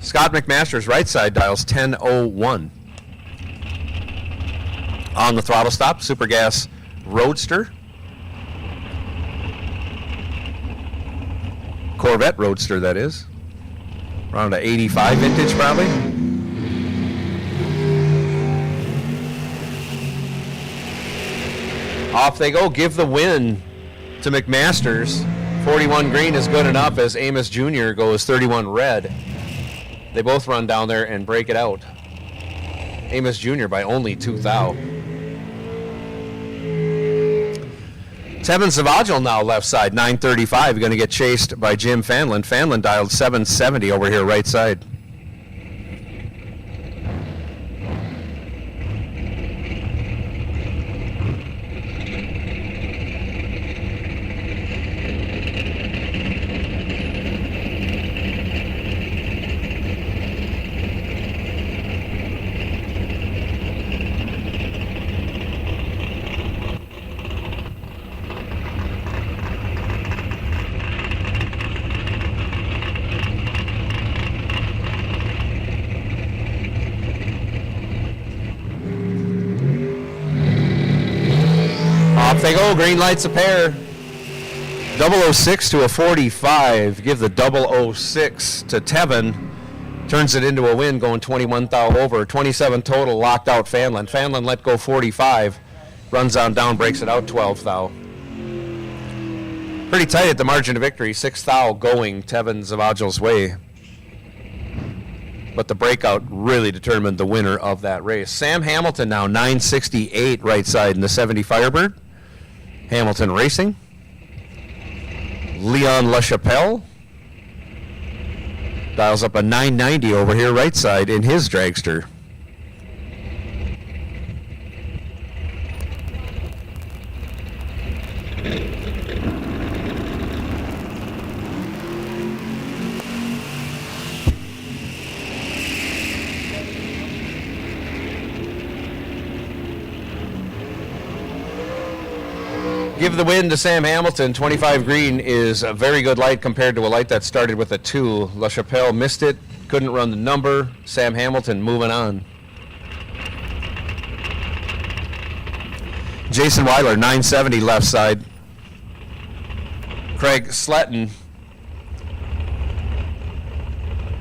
Scott McMaster's right side dials 1001. On the throttle stop, Super Gas Roadster. Corvette Roadster, that is. Around an 85 vintage, probably. Off they go. Give the win to McMaster's. 41 green is good enough as Amos Jr. goes 31 red. They both run down there and break it out. Amos Jr. by only 2 thou. Tevin Zavagil now left side, 935. Going to get chased by Jim Fanlin. Fanlin dialed 770 over here right side. Off they go, green lights a pair. 006 to a 45. Give the 006 to Tevin. Turns it into a win, going 21 thou over. 27 total, locked out Fanlin. Fanlin let go 45. Runs on down, breaks it out 12 thou. Pretty tight at the margin of victory. 6 thou going Tevin Zavagil's way. But the breakout really determined the winner of that race. Sam Hamilton now, 968 right side in the 70 Firebird. Hamilton Racing. Leon LaChapelle dials up a 990 over here right side in his dragster. Give the win to Sam Hamilton. 25 green is a very good light compared to a light that started with a 2. LaChapelle missed it, couldn't run the number. Sam Hamilton moving on. Jason Weiler, 970 left side. Craig Sletton,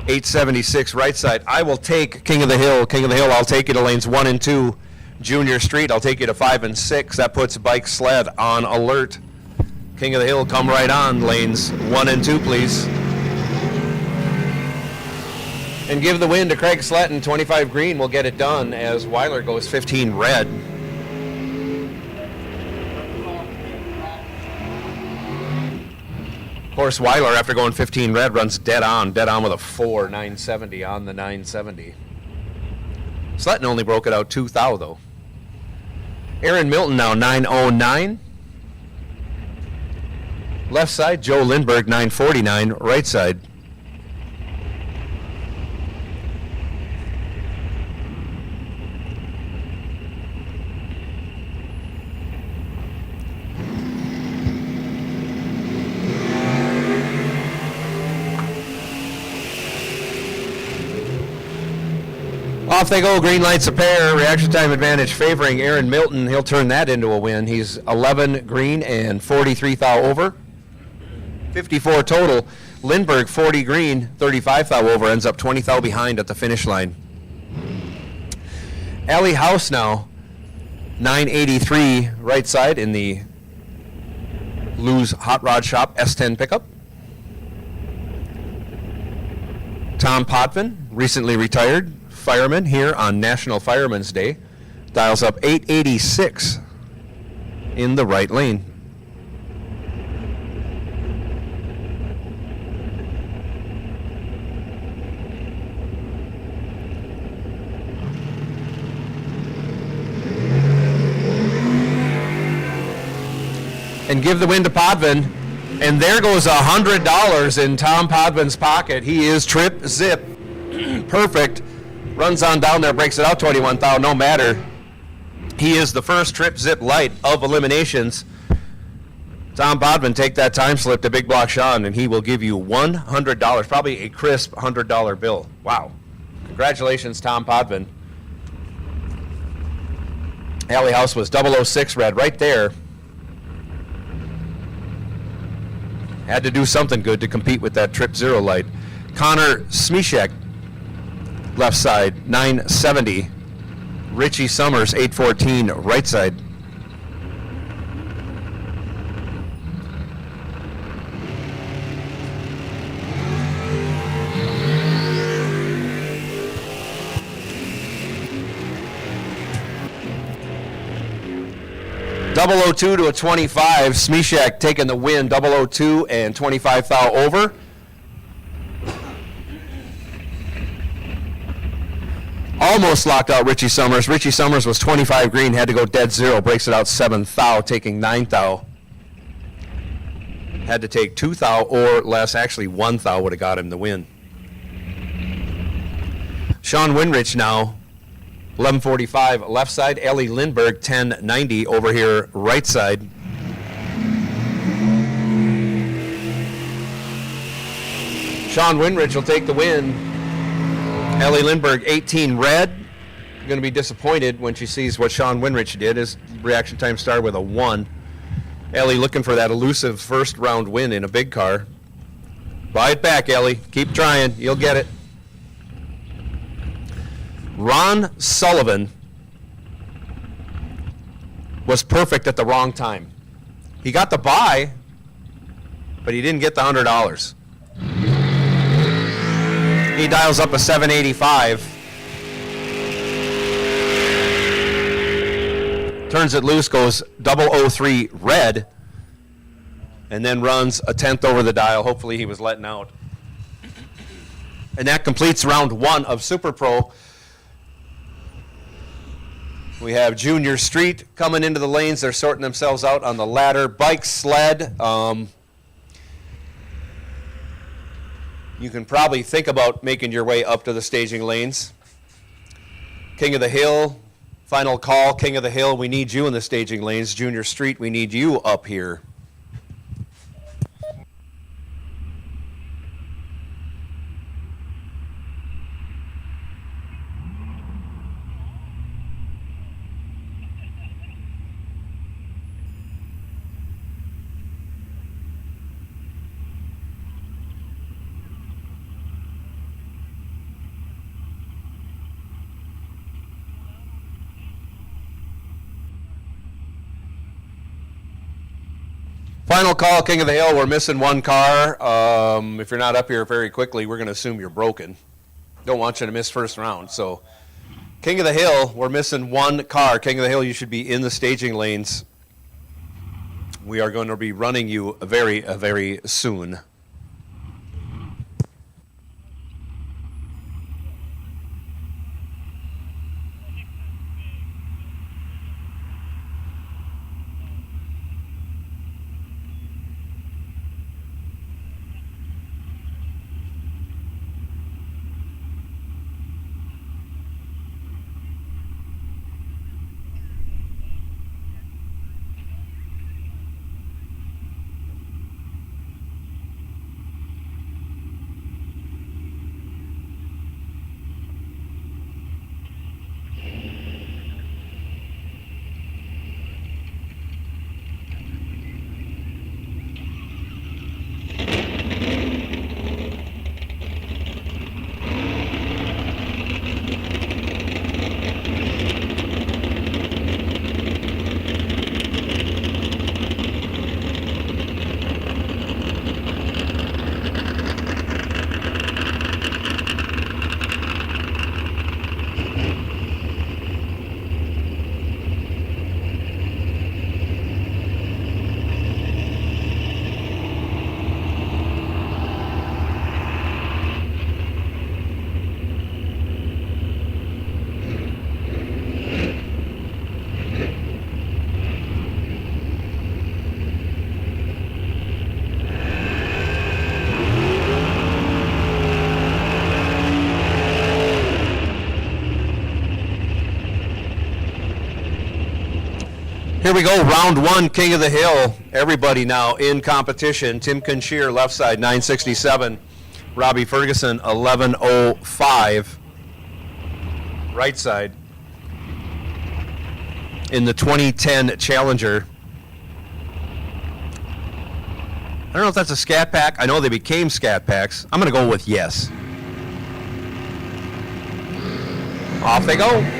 876 right side. I will take King of the Hill. King of the Hill, I'll take you to lanes 1 and 2. Junior Street, I'll take you to 5 and 6. That puts Bike Sled on alert. King of the Hill, come right on. Lanes 1 and 2, please. And give the win to Craig Sletton. 25 green will get it done as Weiler goes 15 red. Horse Weiler, after going 15 red, runs dead on with a 4, 970 on the 970. Sletton only broke it out 2 thou, though. Aaron Milton now 909. Left side, Joe Lindbergh 949. Right side. Off they go, green lights a pair, reaction time advantage favoring Aaron Milton. He'll turn that into a win. He's 11 green and 43 thou over. 54 total. Lindbergh 40 green, 35 thou over, ends up 20 thou behind at the finish line. Alley House now, 983 right side in the Lou's Hot Rod Shop S10 pickup. Tom Potvin, recently retired fireman here on National Fireman's Day, dials up 886 in the right lane. And give the win to Podvin. And there goes $100 in Tom Podvin's pocket. He is trip zip. Perfect. Runs on down there, breaks it out 21 thou, no matter. He is the first trip zip light of Eliminations. Tom Bodman, take that time slip to Big Block Sean, and he will give you $100, probably a crisp $100 bill. Wow. Congratulations, Tom Podman. Alley House was 006 red right there. Had to do something good to compete with that trip zero light. Connor Smishek, left side, 970. Richie Summers, 814, right side. .002 to a 25. Smishek taking the win, 002 and 25 thou over. Almost locked out Richie Summers. Richie Summers was 25 green, had to go dead zero, breaks it out 7 thou, taking 9 thou. Had to take 2 thou or less, actually 1 thou would have got him the win. Sean Winrich now, 1145 left side. Ellie Lindbergh, 1090 over here right side. Sean Winrich will take the win. Ellie Lindbergh, 18 red. Going to be disappointed when she sees what Sean Winrich did. His reaction time started with a 1. Ellie looking for that elusive first round win in a big car. Buy it back, Ellie. Keep trying. You'll get it. Ron Sullivan was perfect at the wrong time. He got the buy, but he didn't get the $100. He dials up a 785. Turns it loose, goes 003 red, and then runs a 10th over the dial. Hopefully he was letting out. And that completes round 1 of Super Pro. We have Junior Street coming into the lanes. They're sorting themselves out on the ladder. Bike, sled. You can probably think about making your way up to the staging lanes. King of the Hill, final call. King of the Hill, we need you in the staging lanes. Junior Street, we need you up here. Final call, King of the Hill. We're missing 1 car. If you're not up here very quickly, we're going to assume you're broken. Don't want you to miss first round. So, King of the Hill, we're missing 1 car. King of the Hill, you should be in the staging lanes. We are going to be running you very soon. Here we go, round one, King of the Hill. Everybody now in competition. Tim Conchier, left side, 967. Robbie Ferguson, 1105. Right side. In the 2010 Challenger. I don't know if that's a Scat Pack. I know they became Scat Packs. I'm going to go with yes. Off they go.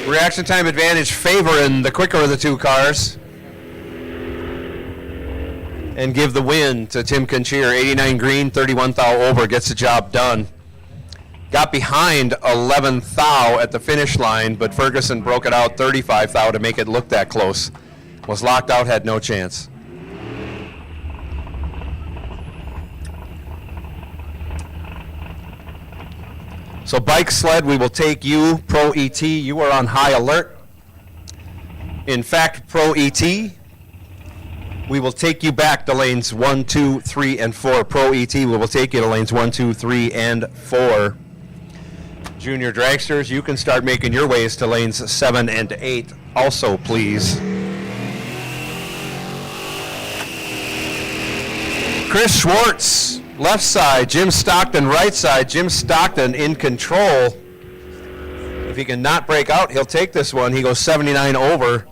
Reaction time advantage favoring the quicker of the two cars. And give the win to Tim Conchier. 89 green, 31 thou over, gets the job done. Got behind 11 thou at the finish line, but Ferguson broke it out 35 thou to make it look that close. Was locked out, had no chance. So bike sled, we will take you. Pro ET, you are on high alert. In fact, Pro ET, we will take you back to lanes 1, 2, 3, and 4. Pro ET, we will take you to lanes 1, 2, 3, and 4. Junior dragsters, you can start making your ways to lanes 7 and 8 also, please. Chris Schwartz, left side. Jim Stockton, right side. Jim Stockton in control. If he can not break out, he'll take this one. He goes 79 over.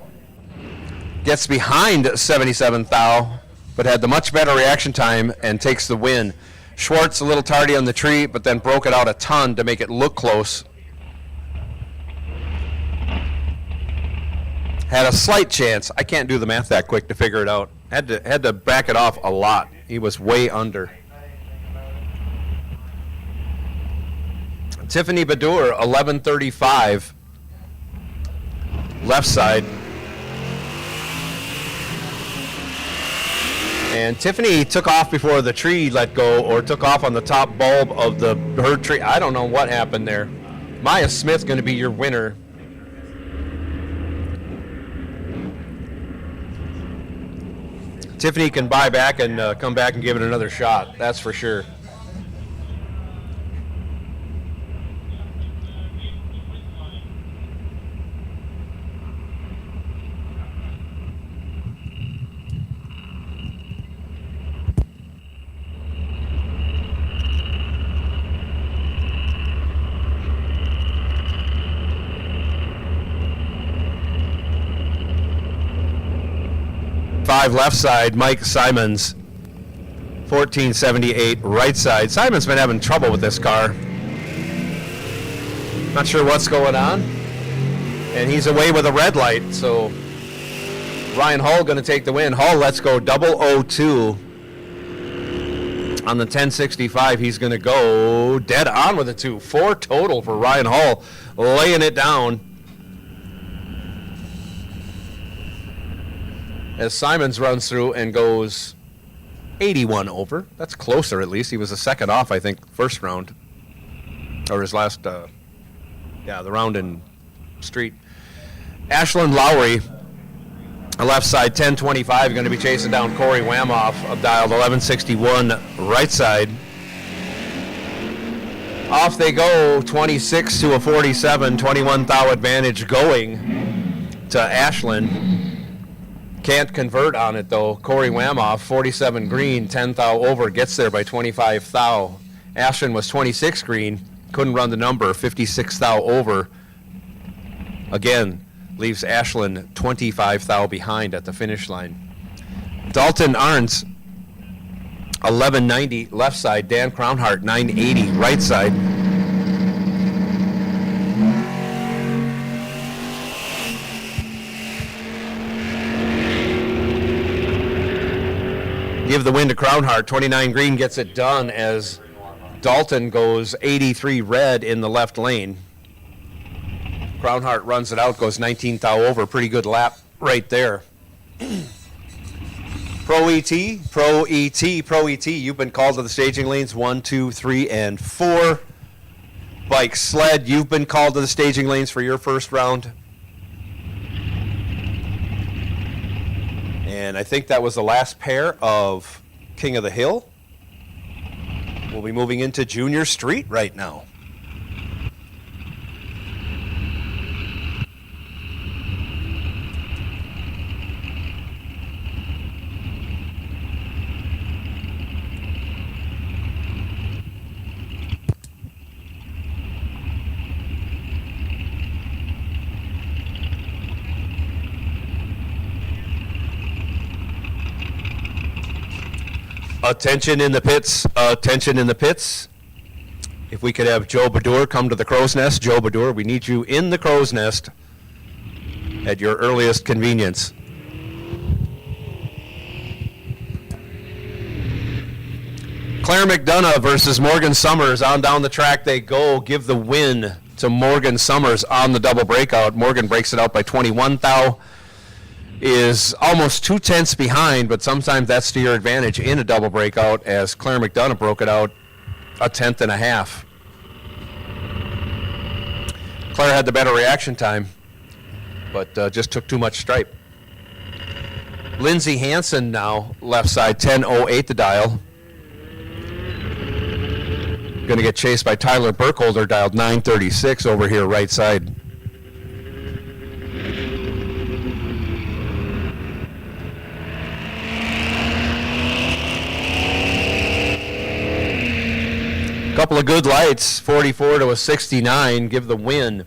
Gets behind 77 thou, but had the much better reaction time and takes the win. Schwartz a little tardy on the tree, but then broke it out a ton to make it look close. Had a slight chance. I can't do the math that quick to figure it out. Had to back it off a lot. He was way under. Tiffany Badur, 1135. Left side. And Tiffany took off before the tree let go, or took off on the top bulb of her tree. I don't know what happened there. Maya Smith's going to be your winner. Tiffany can buy back and come back and give it another shot. That's for sure. Left side, Mike Simons, 1478 right side. Simon's been having trouble with this car. Not sure what's going on. And he's away with a red light, so Ryan Hull going to take the win. Hull, let's go 002 on the 1065. He's going to go dead on with a 2. 4 total for Ryan Hull, laying it down. as Simons runs through and goes 81 over. That's closer, at least. He was a second off, I think, first round. Or his last, the round in street. Ashland Lowry, left side, 1025, going to be chasing down Corey Wamoff, dialed 1161, right side. Off they go, 26 to a 47, 21 thou advantage going to Ashland. Can't convert on it, though. Corey Wamoff, 47 green, 10 thou over, gets there by 25 thou. Ashland was 26 green, couldn't run the number, 56 thou over. Again, leaves Ashland 25 thou behind at the finish line. Dalton Arns, 1190 left side. Dan Crownhart, 980 right side. Give the win to Crownhart. 29 green gets it done as Dalton goes 83 red in the left lane. Crownhart runs it out, goes 19 thou over. Pretty good lap right there. Pro ET, you've been called to the staging lanes 1, 2, 3, and 4. Bike sled, you've been called to the staging lanes for your first round. And I think that was the last pair of King of the Hill. We'll be moving into Junior Street right now. Attention in the pits, attention in the pits. If we could have Joe Badur come to the crow's nest. Joe Badur, we need you in the crow's nest at your earliest convenience. Claire McDonough versus Morgan Summers. On down the track they go. Give the win to Morgan Summers on the double breakout. Morgan breaks it out by 21 thou. Is almost 2/10 behind, but sometimes that's to your advantage in a double breakout, as Claire McDonough broke it out 1/10 and a half. Claire had the better reaction time, but just took too much stripe. Lindsey Hansen now, left side, 10:08 the dial. Going to get chased by Tyler Burkholder, dialed 9:36 over here, right side. Couple of good lights, 44 to a 69, give the win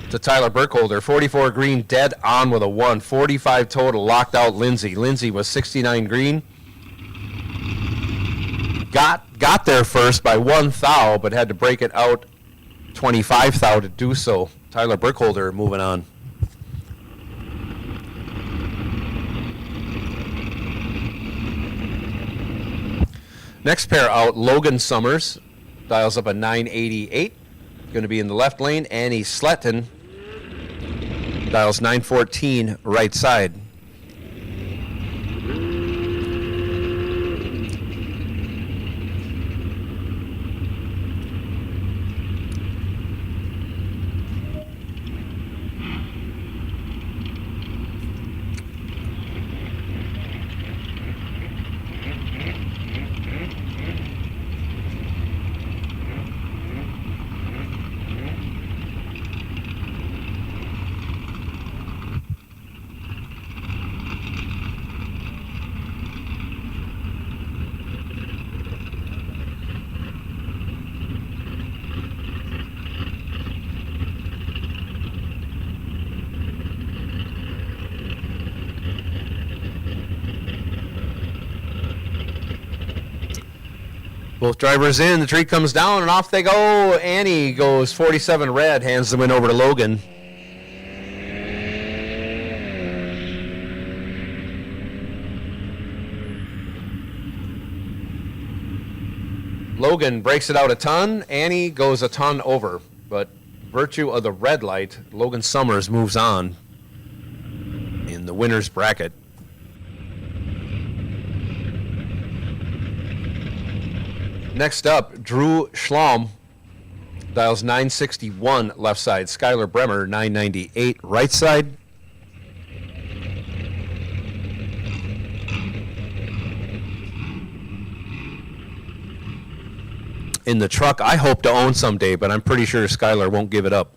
to Tyler Burkholder. 44 green, dead on with a 1. 45 total, locked out Lindsay. Lindsay was 69 green. Got there first by 1 thou, but had to break it out 25 thou to do so. Tyler Burkholder moving on. Next pair out, Logan Summers, dials up a 988. Going to be in the left lane. Annie Sletton dials 914 right side. Both drivers in, the tree comes down, and off they go. Annie goes 47 red, hands the win over to Logan. Logan breaks it out a ton. Annie goes a ton over, but virtue of the red light, Logan Summers moves on in the winner's bracket. Next up, Drew Schlamm, dials 961 left side. Skylar Bremer, 998 right side. In the truck I hope to own someday, but I'm pretty sure Skylar won't give it up.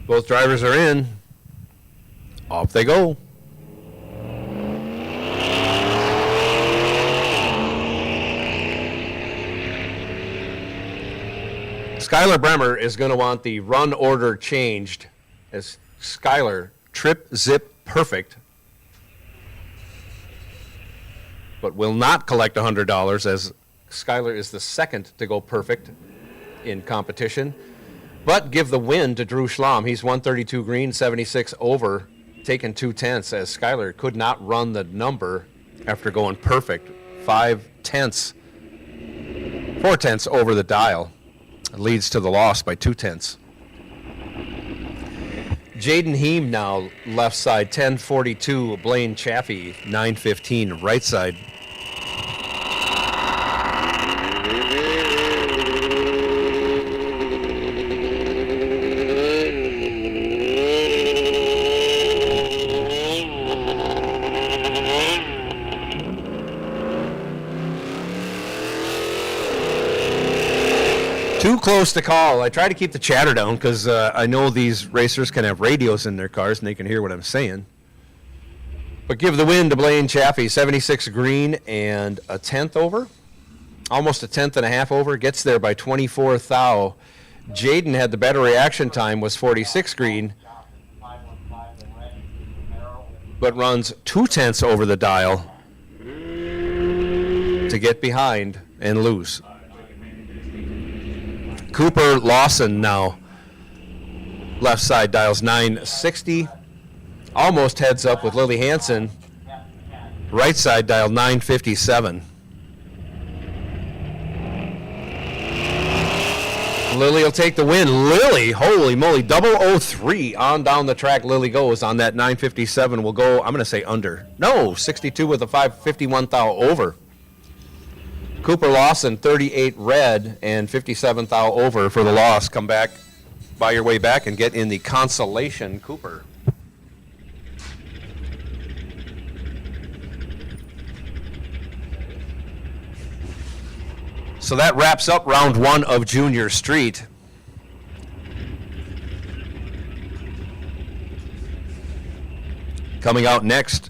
Both drivers are in. Off they go. Skylar Bremer is going to want the run order changed as Skylar trip zip perfect, but will not collect $100 as Skylar is the second to go perfect in competition. But give the win to Drew Schlamm. He's 132 green, 76 over, taking 2/10 as Skylar could not run the number after going perfect. 4/10 over the dial. It leads to the loss by 2/10. Jaden Heem now left side, 1042. Blaine Chaffee, 915 right side. Too close to call. I try to keep the chatter down because I know these racers can have radios in their cars and they can hear what I'm saying. But give the win to Blaine Chaffee, 76 green and a 10th over. Almost a 10th and a half over. Gets there by 24 thou. Jaden had the better reaction time, was 46 green, but runs 2/10 over the dial to get behind and lose. Cooper Lawson now left side, dials 960, almost heads up with Lily Hansen. Right side, dial 957. Lily will take the win. Lily, holy moly, 003 on down the track. Lily goes on that 957. Will go, I'm going to say under. No, 62 with a 551 thou over. Cooper Lawson, 38 red and 57 thou over for the loss. Come back, buy your way back, and get in the Consolation Cooper. So that wraps up round one of Junior Street. Coming out next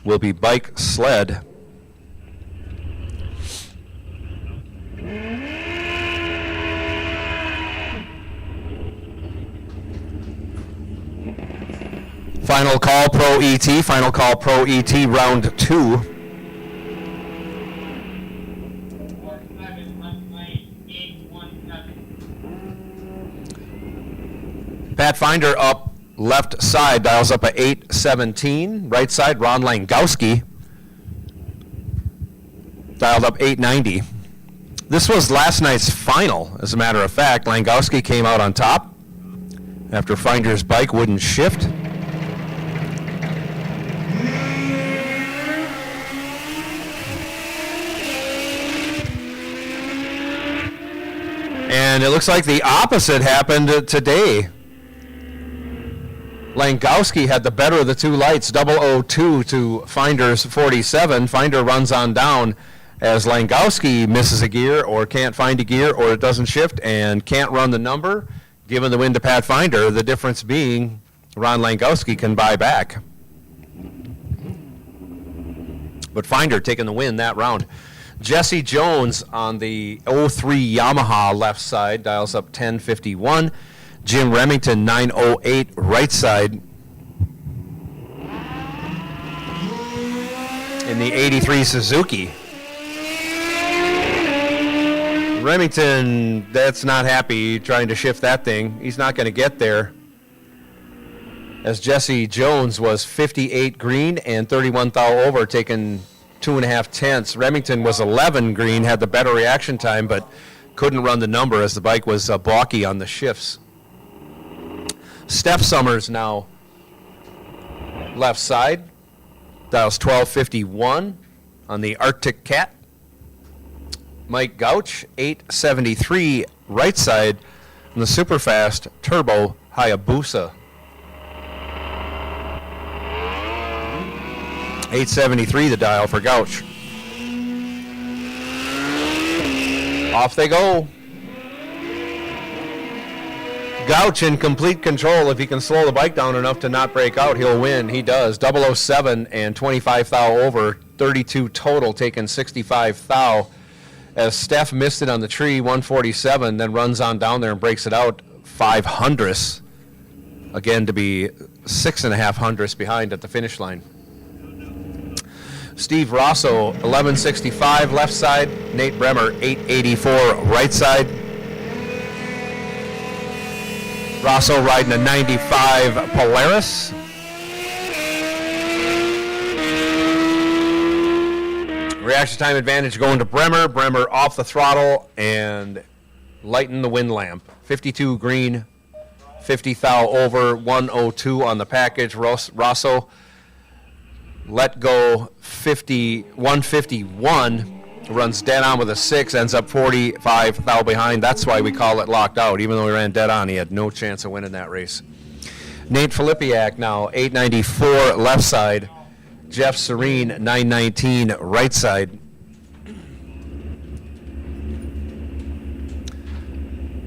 will be bike sled. Final call Pro ET, final call Pro ET round two. Pat Finder up left side, dials up at 817. Right side, Ron Langowski, dialed up 890. This was last night's final, as a matter of fact. Langowski came out on top after Finder's bike wouldn't shift. And it looks like the opposite happened today. Langowski had the better of the two lights, 002 to Finder's 47. Finder runs on down as Langowski misses a gear or can't find a gear or it doesn't shift and can't run the number, giving the win to Pat Finder, the difference being Ron Langowski can buy back. But Finder taking the win that round. Jesse Jones on the 03 Yamaha left side, dials up 1051. Jim Remington 908 right side. In the 83 Suzuki. Remington, that's not happy trying to shift that thing. He's not going to get there. As Jesse Jones was 58 green and 31 thou over, taking 2.5 tenths. Remington was 11 green, had the better reaction time, but couldn't run the number as the bike was balky on the shifts. Steph Summers now left side, dials 1251 on the Arctic Cat. Mike Gouch 873 right side on the Superfast Turbo Hayabusa. 873 the dial for Gouch. Off they go. Gouch in complete control. If he can slow the bike down enough to not break out, he'll win. He does. 007 and 25 thou over, 32 total, taking 65 thou. As Steph missed it on the tree, 147, then runs on down there and breaks it out 5 hundredths. Again, to be 6.5 hundredths behind at the finish line. Steve Rosso, 1165 left side. Nate Bremer, 884 right side. Rosso riding a 95 Polaris. Reaction time advantage going to Bremer. Bremer off the throttle and lighten the wind lamp. 52 green, 50 thou over, 102 on the package. Rosso let go 151, runs dead on with a 6, ends up 45 thou behind. That's why we call it locked out. Even though he ran dead on, he had no chance of winning that race. Nate Filipiak now 894 left side. Jeff Serene 919 right side.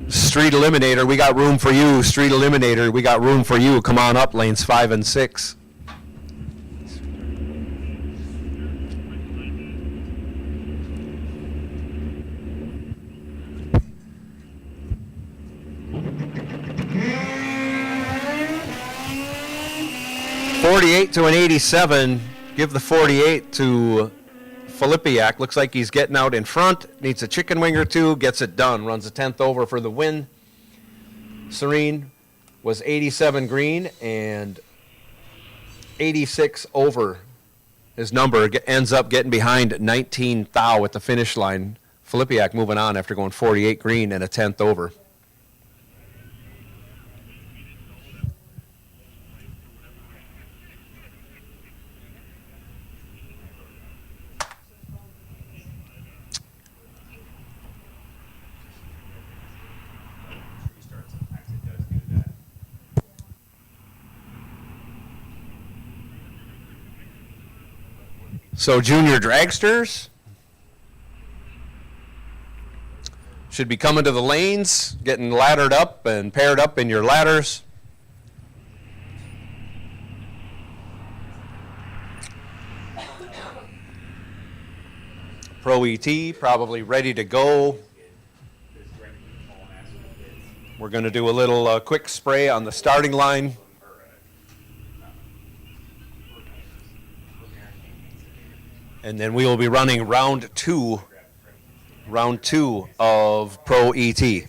Street Eliminator, we got room for you. Street Eliminator, we got room for you. Come on up, lanes 5 and 6. .48 to an 87. Give the 48 to Filipiak. Looks like he's getting out in front. Needs a chicken wing or two. Gets it done. Runs a 10th over for the win. Serene was 87 green and 86 over. His number ends up getting behind 19 thou at the finish line. Filipiak moving on after going 48 green and a 10th over. So junior dragsters should be coming to the lanes, getting laddered up and paired up in your ladders. Pro ET probably ready to go. We're going to do a little quick spray on the starting line. And then we will be running round two of Pro ET.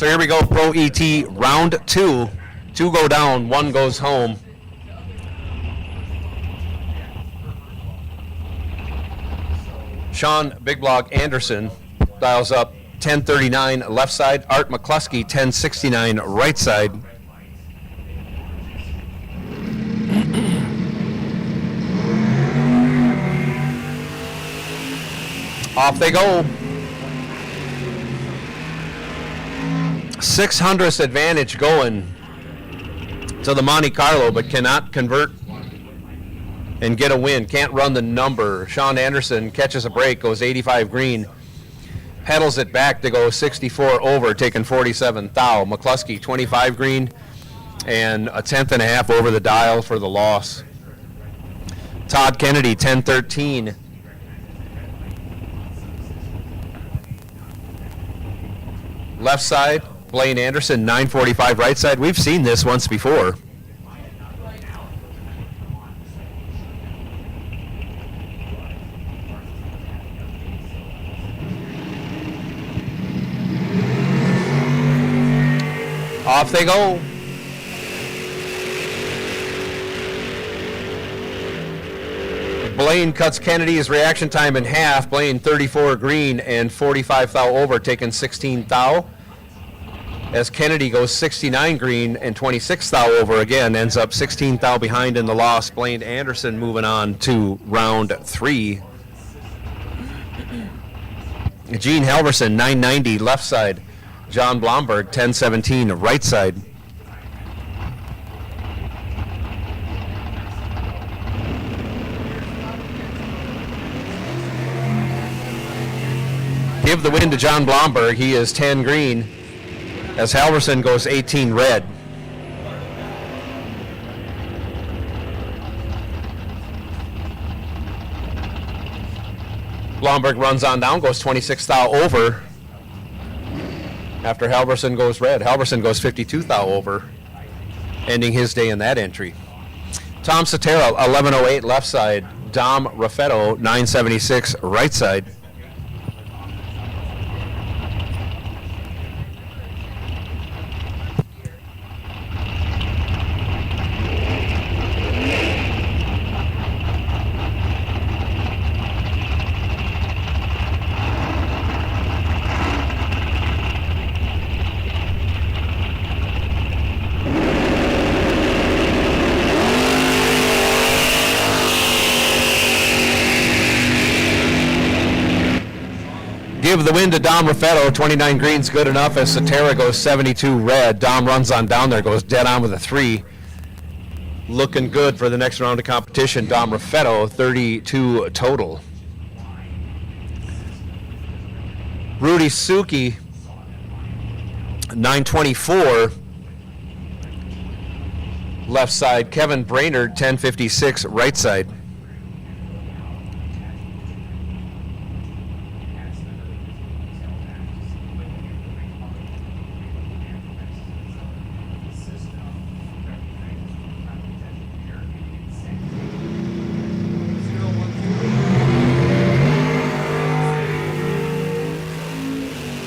So here we go, Pro ET round 2. 2 go down, 1 goes home. Sean Big Blog Anderson dials up 1039 left side. Art McCluskey 1069 right side. Off they go. 600th advantage going to the Monte Carlo, but cannot convert and get a win. Can't run the number. Sean Anderson catches a break, goes 85 green, pedals it back to go 64 over, taking 47 thou. McCluskey 25 green and a tenth and a half over the dial for the loss. Todd Kennedy 1013. Left side, Blaine Anderson 945 right side. We've seen this once before. Off they go. Blaine cuts Kennedy's reaction time in half. Blaine 34 green and 45 thou over, taking 16 thou. As Kennedy goes 69 green and 26 thou over again, ends up 16 thou behind in the loss. Blaine Anderson moving on to round 3. Gene Halverson 990 left side. John Blomberg 1017 right side. Give the win to John Blomberg. He is 10 green as Halverson goes 18 red. Blomberg runs on down, goes 26 thou over after Halverson goes red. Halverson goes 52 thou over, ending his day in that entry. Tom Sotero 1108 left side. Dom Raffetto 976 right side. Give the win to Dom Raffetto. 29 green's good enough as Sotera goes 72 red. Dom runs on down there, goes dead on with a 3. Looking good for the next round of competition. Dom Raffetto 32 total. Rudy Suki 924 left side. Kevin Brainerd 1056 right side.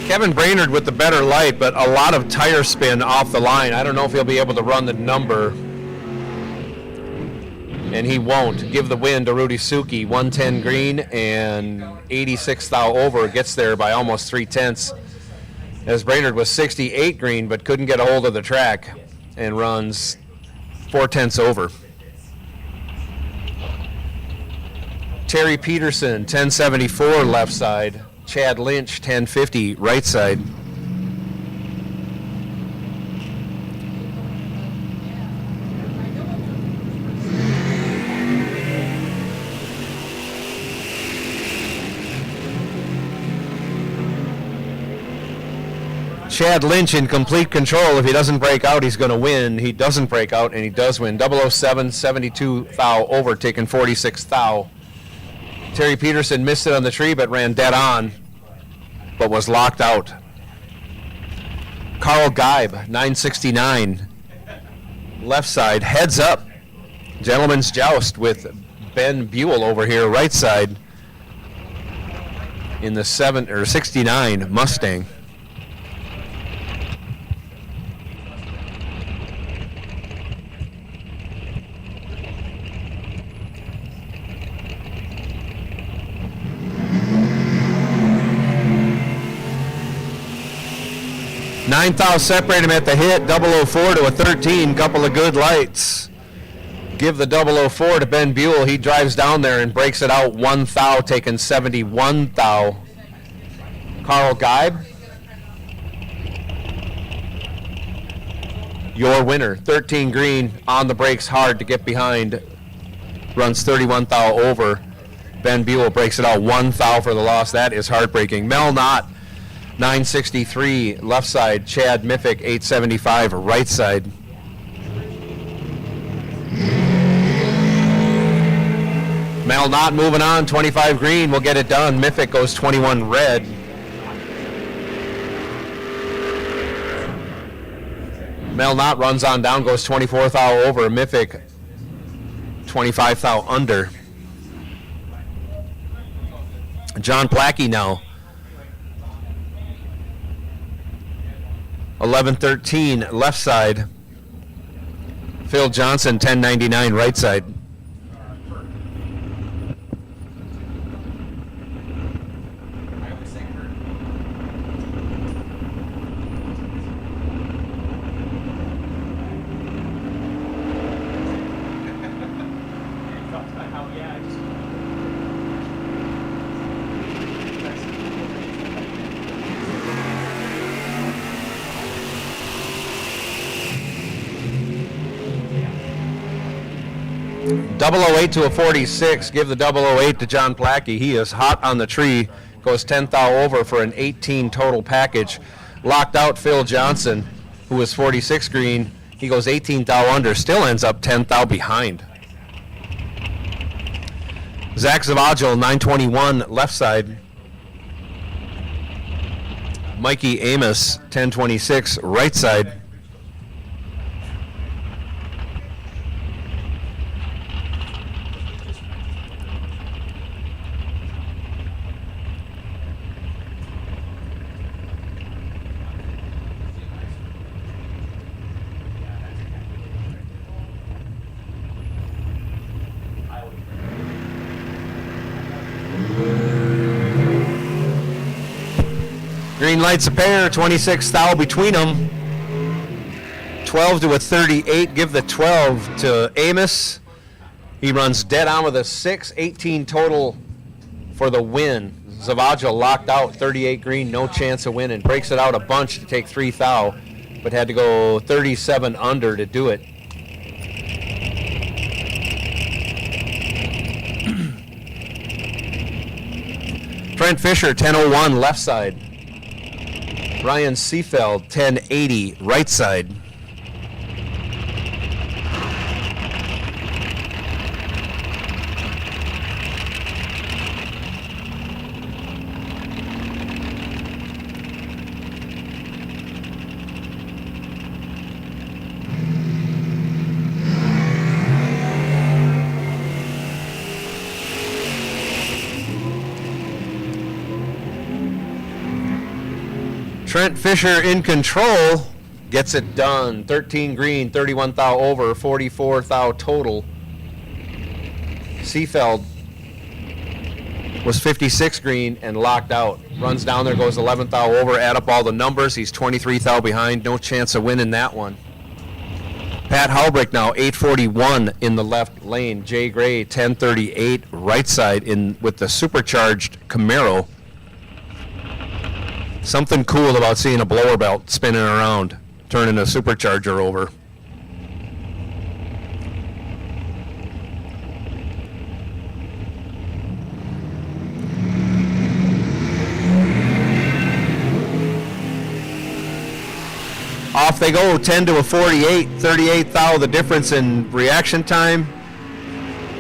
Kevin Brainerd with the better light, but a lot of tire spin off the line. I don't know if he'll be able to run the number, and he won't. Give the win to Rudy Suki, 110 green and 86 thou over. Gets there by almost 3/10, as Brainerd was 68 green, but couldn't get a hold of the track and runs 4/10 over. Terry Peterson, 1074 left side. Chad Lynch, 1050 right side. Chad Lynch in complete control. If he doesn't break out, he's going to win. He doesn't break out, and he does win. 007, 72 thou over, taking 46 thou. Terry Peterson missed it on the tree, but ran dead on, but was locked out. Carl Geib, 969. Left side, heads up. Gentleman's joust with Ben Buell over here, right side, in the 69 Mustang. 9 thou separate him at the hit. 004 to a 13. Couple of good lights. Give the 004 to Ben Buell. He drives down there and breaks it out 1 thou, taking 71 thou. Carl Geib, your winner. 13 green, on the brakes hard to get behind. Runs 31 thou over. Ben Buell breaks it out 1 thou for the loss. That is heartbreaking. Mel Knott, 963 left side. Chad Miffick, 875 right side. Mel Knott moving on, 25 green, will get it done. Miffick goes 21 red. Mel Knott runs on down, goes 24 thou over. Miffick, 25 thou under. John Plackey now. 11-13 left side. Phil Johnson, 1099 right side. Double 08 to a 46. Give the 008 to John Plackey. He is hot on the tree. Goes 10 thou over for an 18 total package. Locked out Phil Johnson, who was 46 green. He goes 18 thou under. Still ends up 10 thou behind. Zach Zavagil, 921 left side. Mikey Amos, 1026 right side. Green lights a pair, 26 thou between them. 12 to a 38, give the 12 to Amos. He runs dead on with a 6, 18 total for the win. Zavagil locked out, 38 green, no chance of winning. Breaks it out a bunch to take 3 thou, but had to go 37 under to do it. Trent Fisher, 1001 left side. Ryan Seafeld, 1080 right side. Trent Fisher in control, gets it done. 13 green, 31 thou over, 44 thou total. Seafeld was 56 green and locked out. Runs down there, goes 11 thou over, add up all the numbers. He's 23 thou behind, no chance of winning that one. Pat Halbrick now, 841 in the left lane. Jay Gray, 1038 right side in with the supercharged Camaro. Something cool about seeing a blower belt spinning around, turning a supercharger over. Off they go, 10 to a 48, 38 thou, the difference in reaction time.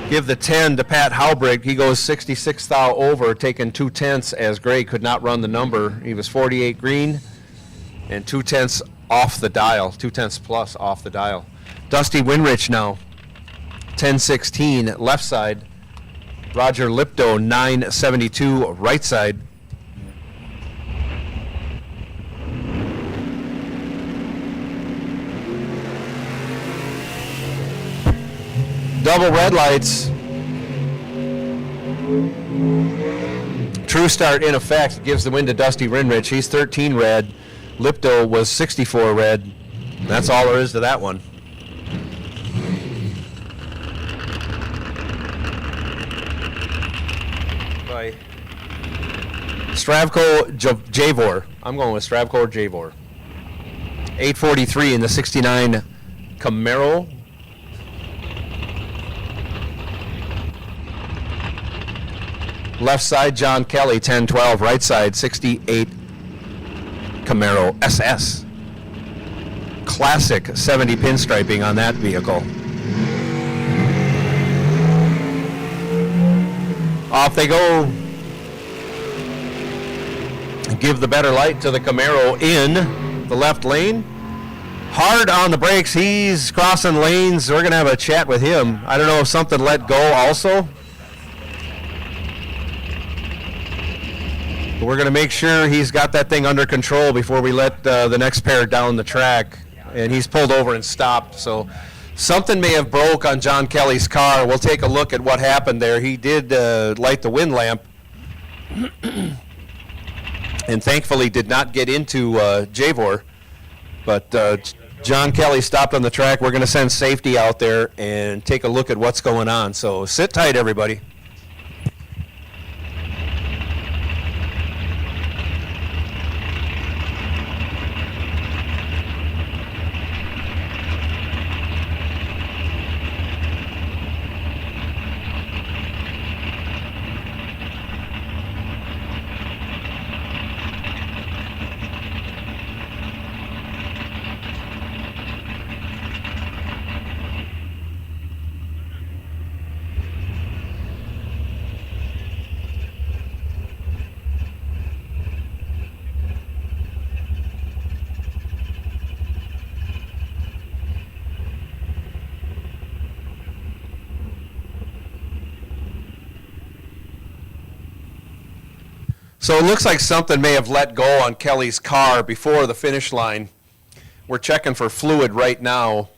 Give the 10 to Pat Halbrick. He goes 66 thou over, taking 2/10 as Gray could not run the number. He was 48 green and 2/10 off the dial, 2/10 plus off the dial. Dusty Winrich now, 1016 left side. Roger Lipto, 972 right side. Double red lights. True start in effect, gives the win to Dusty Winrich. He's 13 red. Lipto was 64 red. That's all there is to that one. By Stravko Javor. I'm going with Stravko Javor. 843 in the 69 Camaro. Left side, John Kelly, 1012. Right side, 68 Camaro SS. Classic 70 pinstriping on that vehicle. Off they go. Give the better light to the Camaro in the left lane. Hard on the brakes. He's crossing lanes. We're going to have a chat with him. I don't know if something let go also. We're going to make sure he's got that thing under control before we let the next pair down the track. And he's pulled over and stopped. So something may have broke on John Kelly's car. We'll take a look at what happened there. He did light the wind lamp. And thankfully did not get into Javor. But John Kelly stopped on the track. We're going to send safety out there and take a look at what's going on. So sit tight, everybody. So it looks like something may have let go on Kelly's car before the finish line. We're checking for fluid right now.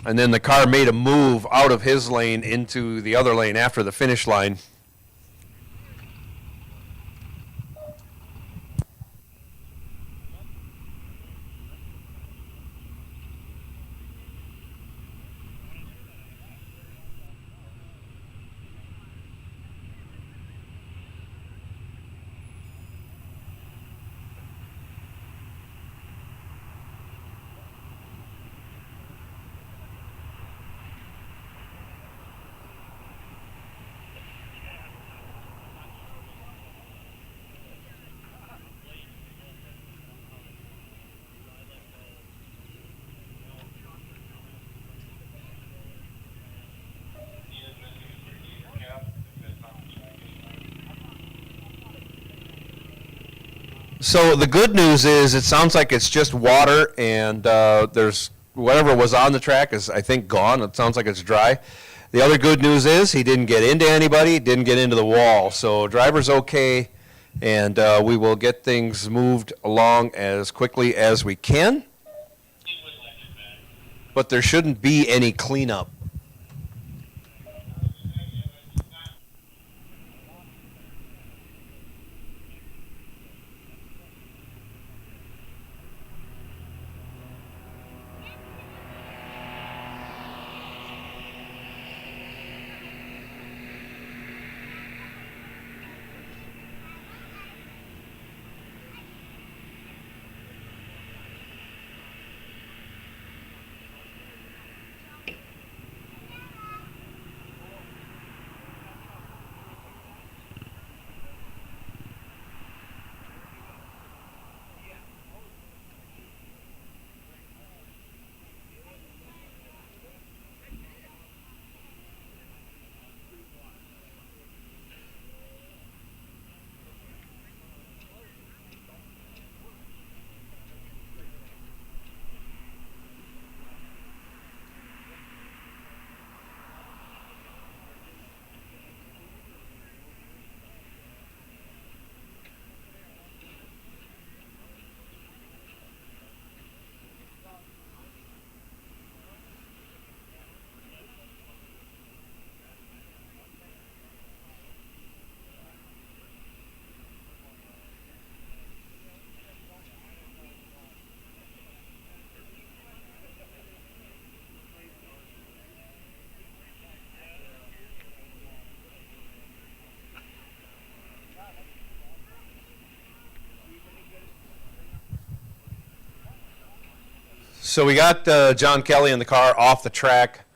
And then the car made a move out of his lane into the other lane after the finish line. So the good news is it sounds like it's just water, and there's whatever was on the track is, I think, gone. It sounds like it's dry. The other good news is he didn't get into anybody, didn't get into the wall. So driver's okay, and we will get things moved along as quickly as we can. But there shouldn't be any cleanup. So we got John Kelly in the car off the track.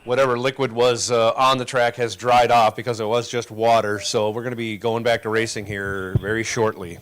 Whatever liquid was on the track has dried off because it was just water. So we're going to be going back to racing here very shortly.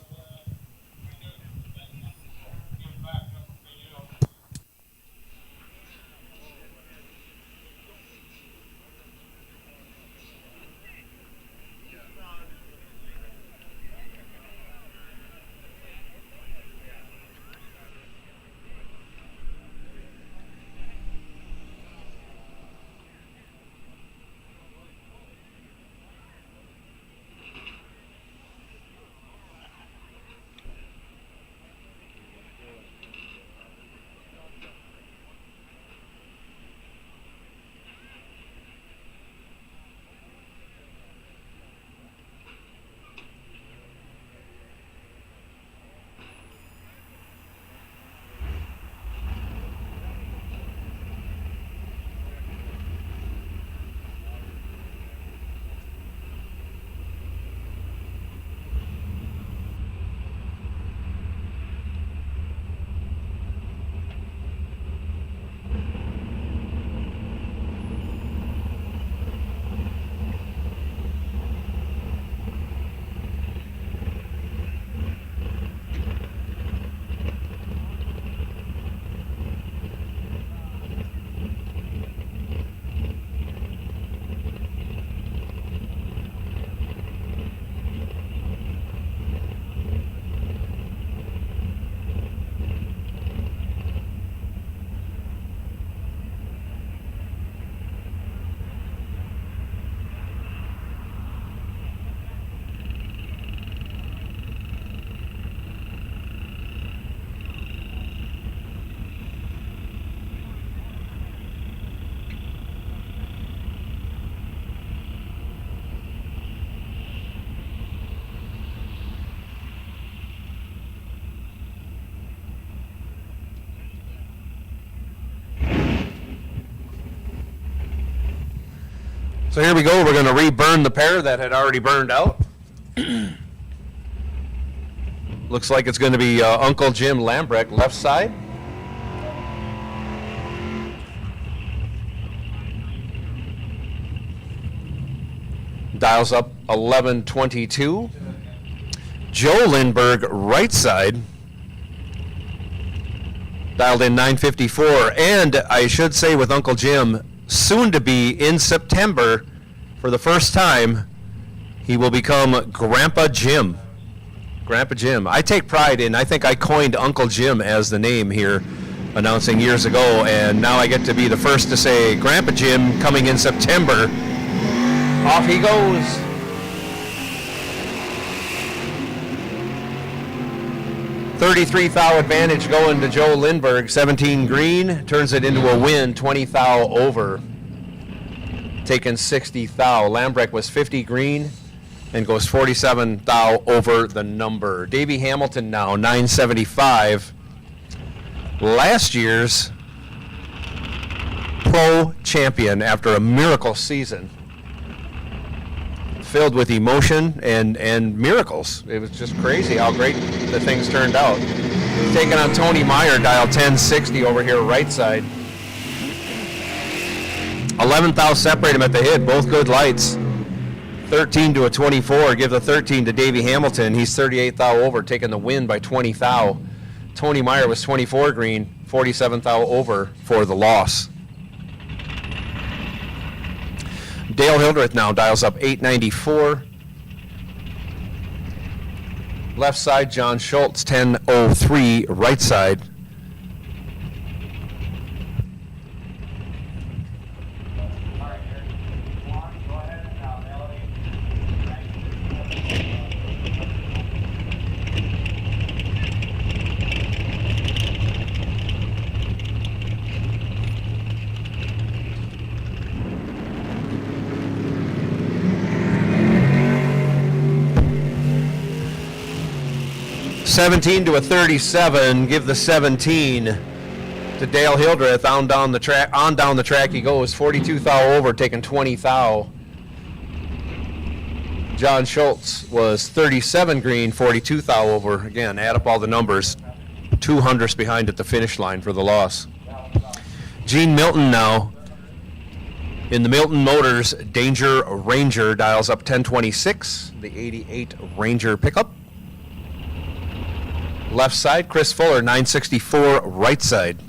So here we go. We're going to reburn the pair that had already burned out. Looks like it's going to be Uncle Jim Lambrecht, left side. Dials up 1122. Joe Lindbergh, right side. Dialed in 954. And I should say with Uncle Jim, soon to be in September, for the first time, he will become Grandpa Jim. Grandpa Jim. I take pride in, I think I coined Uncle Jim as the name here, announcing years ago, and now I get to be the first to say Grandpa Jim coming in September. Off he goes. $33 thou advantage going to Joe Lindbergh. 17 green, turns it into a win, 20 thou over. Taking 60 thou. Lambrecht was 50 green and goes 47 thou over the number. Davey Hamilton now, 975. Last year's pro champion after a miracle season. Filled with emotion and miracles. It was just crazy how great the things turned out. Taking on Tony Meyer, dial 1060 over here, right side. 11 thou separate him at the hit, both good lights. 13 to a 24, give the 13 to Davey Hamilton. He's 38 thou over, taking the win by 20 thou. Tony Meyer was 24 green, 47 thou over for the loss. Dale Hildreth now dials up 894. Left side, John Schultz, 1003, right side. $17 to a 37. Give the 17 to Dale Hildreth. On down the track he goes. 42 thou over, taking 20 thou. John Schultz was 37 green, 42 thou over. Again, add up all the numbers. 200ths behind at the finish line for the loss. Gene Milton now in the Milton Motors Danger Ranger, dials up 1026, the 88 Ranger pickup. Left side, Chris Fuller, 964 right side.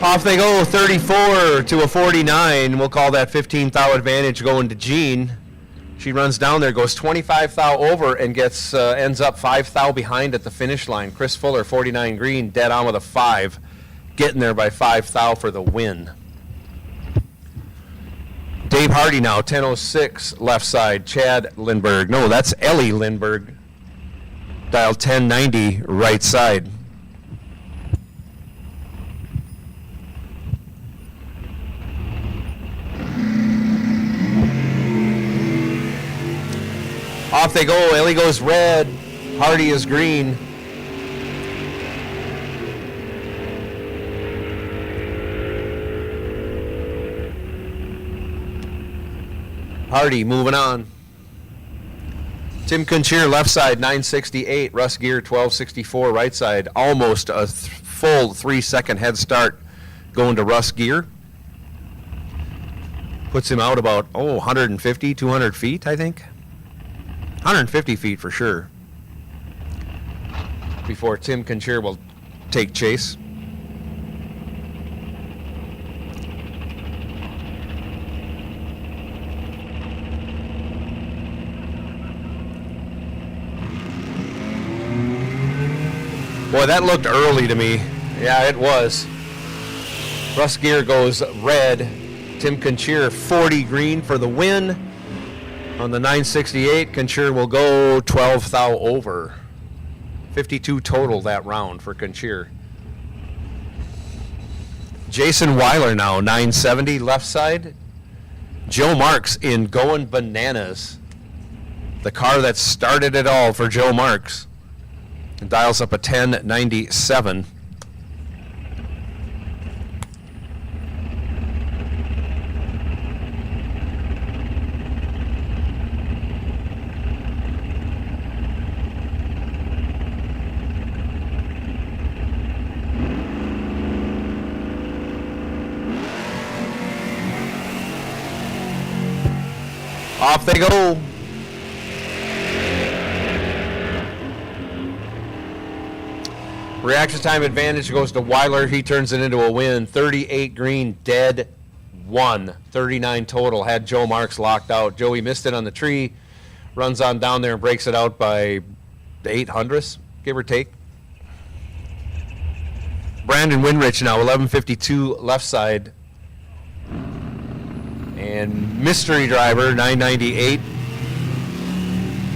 Off they go, 34 to a 49. We'll call that 15 thou advantage going to Jean. She runs down there, goes 25 thou over, and gets ends up 5 thou behind at the finish line. Chris Fuller, 49 green, dead on with a 5, getting there by 5 thou for the win. Dave Hardy now, 1006 left side. Chad Lindbergh, no, that's Ellie Lindbergh, dial 1090 right side. Off they go. Ellie goes red. Hardy is green. Hardy moving on. Tim Kuncheer left side, 968. Russ Gear, 1264 right side. Almost a full 3-second head start going to Russ Gear. Puts him out about, 150, 200 feet, I think. 150 feet for sure before Tim Kuncheer will take chase. Boy, that looked early to me. Yeah, it was. Russ Gear goes red. Tim Kuncheer 40 green for the win. On the 968, Kuncheer will go 12 thou over. 52 total that round for Kuncheer. Jason Weiler now, 970 left side. Joe Marks in Going Bananas. The car that started it all for Joe Marks. And dials up a 1097. Off they go. Reaction time advantage goes to Weiler. He turns it into a win. 38 green, dead 1. 39 total. Had Joe Marks locked out. Joey missed it on the tree. Runs on down there and breaks it out by 800ths, give or take. Brandon Winrich now, 1152 left side. And mystery driver, 998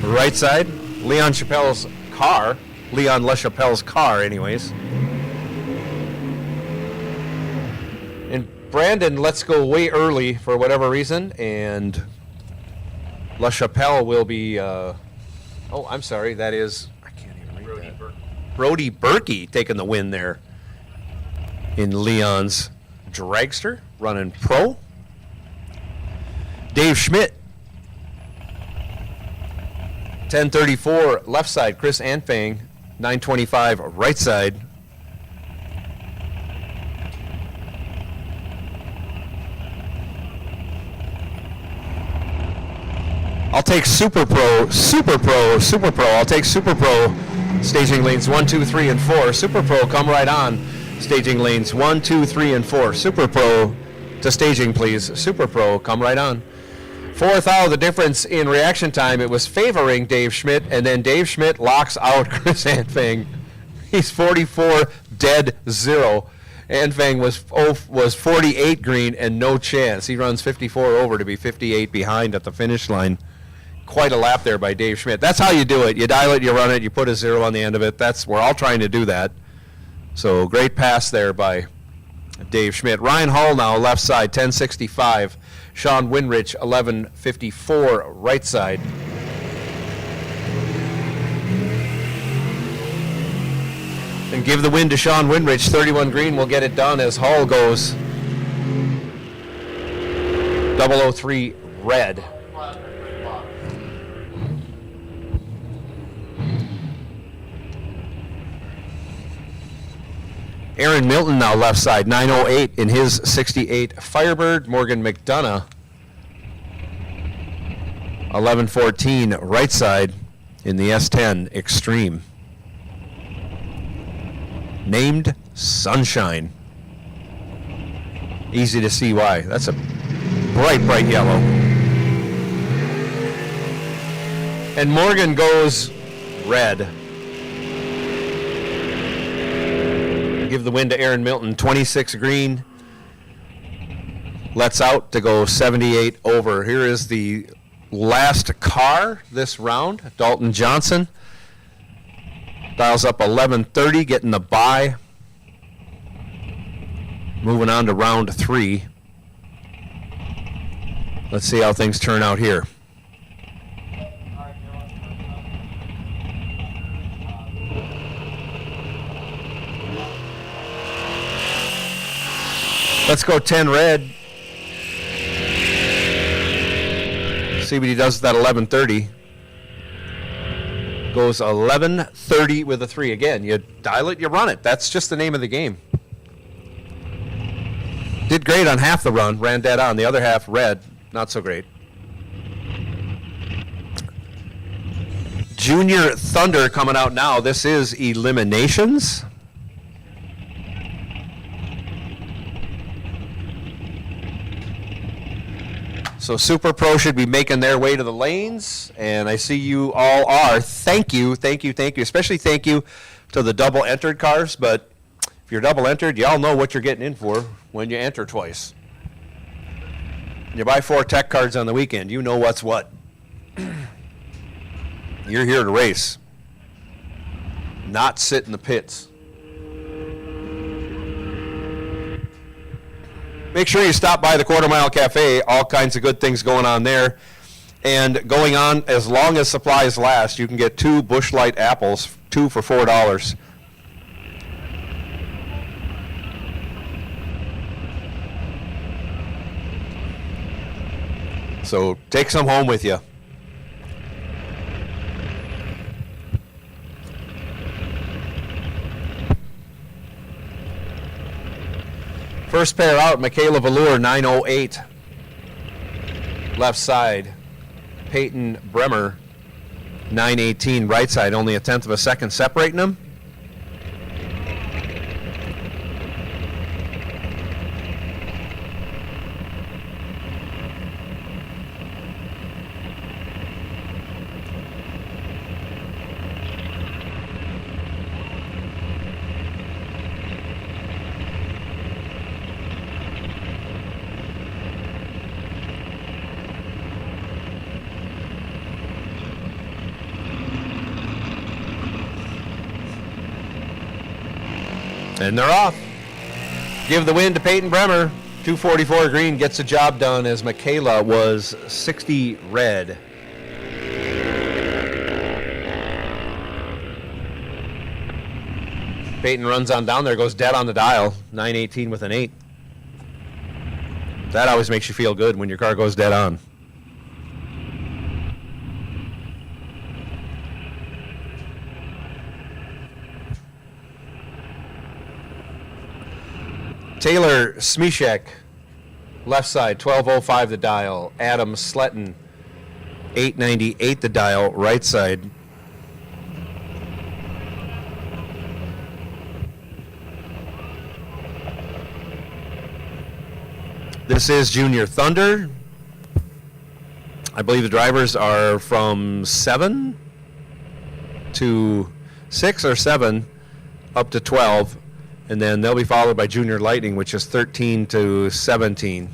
right side. Leon LaChapelle's car, anyways. And Brandon lets go way early for whatever reason, and LaChapelle will be, I'm sorry, that is, I can't even read that. Brody Berkey taking the win there in Leon's dragster, running pro. Dave Schmidt, 1034 left side. Chris Anfang, 925 right side. I'll take Super Pro. I'll take Super Pro. Staging lanes 1, 2, 3, and 4. Super Pro, come right on. Staging lanes 1, 2, 3, and 4. Super Pro to staging, please. Super Pro, come right on. 4 thou, the difference in reaction time, it was favoring Dave Schmidt, and then Dave Schmidt locks out Chris Anfang. He's 44, dead 0. Anfang was 48 green and no chance. He runs 54 over to be 58 behind at the finish line. Quite a lap there by Dave Schmidt. That's how you do it. You dial it, you run it, you put a 0 on the end of it. We're all trying to do that. So great pass there by Dave Schmidt. Ryan Hall now, left side, 1065. Sean Winrich, 1154, right side. And give the win to Sean Winrich. 31 green will get it done as Hull goes 003 red. Aaron Milton now left side, 908 in his 68 Firebird. Morgan McDonough, 1114 right side in the S10 Extreme. Named Sunshine. Easy to see why. That's a bright, bright yellow. And Morgan goes red. Give the win to Aaron Milton, 26 green. Lets out to go 78 over. Here is the last car this round. Dalton Johnson dials up 1130, getting the bye. Moving on to round 3. Let's see how things turn out here. Let's go 10 red. See what he does with that 1130. Goes 1130 with a 3. Again, you dial it, you run it. That's just the name of the game. Did great on half the run, ran dead on. The other half, red, not so great. Junior Thunder coming out now. This is Eliminations. So Super Pro should be making their way to the lanes, and I see you all are. Thank you, thank you, thank you. Especially thank you to the double entered cars, but if you're double entered, you all know what you're getting in for when you enter twice. You buy 4 tech cards on the weekend, you know what's what. You're here to race, not sit in the pits. Make sure you stop by the Quarter Mile Cafe. All kinds of good things going on there. And going on, as long as supplies last, you can get 2 Busch Light apples, 2 for $4. So take some home with you. First pair out, Michaela Velour, 908. Left side, Peyton Bremer, 918. Right side, only a tenth of a second separating them. And they're off. Give the win to Peyton Bremer. 244 green gets the job done as Michaela was 60 red. Peyton runs on down there, goes dead on the dial. 918 with an 8. That always makes you feel good when your car goes dead on. Taylor Smishek, left side, 1205 the dial. Adam Sletton, 898 the dial, right side. This is Junior Thunder. I believe the drivers are from 7 to 6 or 7 up to 12. And then they'll be followed by Junior Lightning, which is 13 to 17.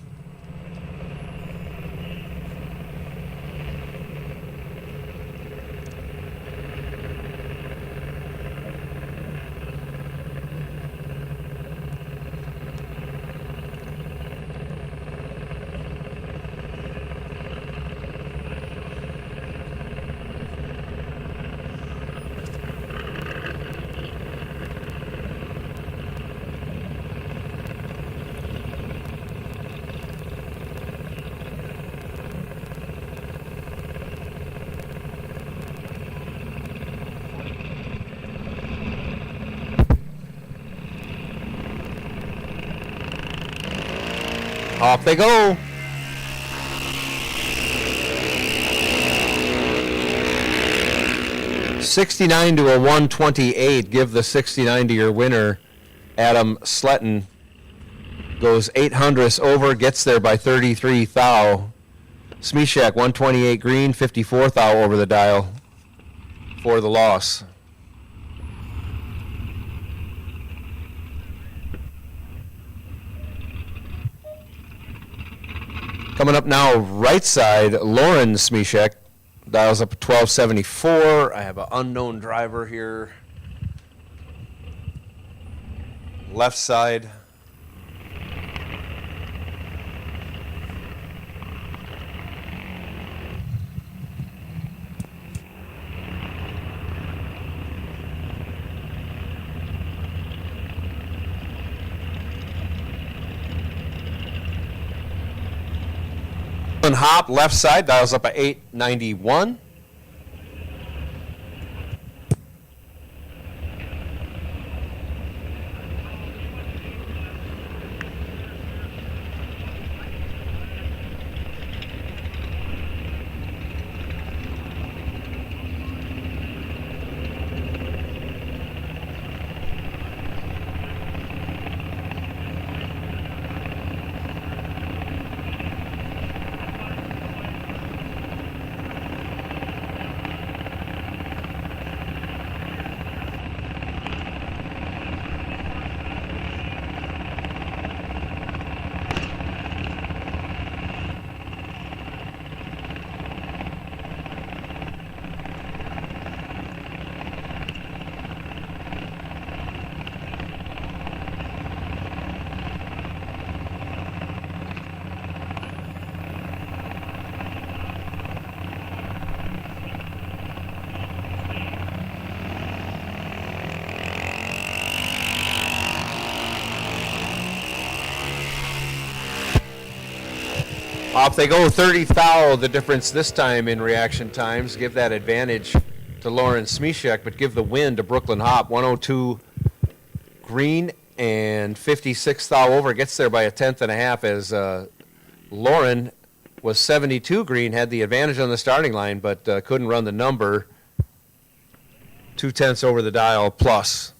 Off they go. $69 to a 128. Give the 69 to your winner, Adam Sletton. Goes 800ths over, gets there by 33 thou. Smishak 128 green, 54 thou over the dial for the loss. Coming up now, right side, Lauren Smishak dials up 1274. I have an unknown driver here. Left side. Hop left side dials up at 891. Off they go, 30 thou, the difference this time in reaction times. Give that advantage to Lauren Smishak, but give the win to Brooklyn Hop. 102 green and 56 thou over. Gets there by a tenth and a half as Lauren was 72 green, had the advantage on the starting line, but couldn't run the number. 2/10 over the dial plus.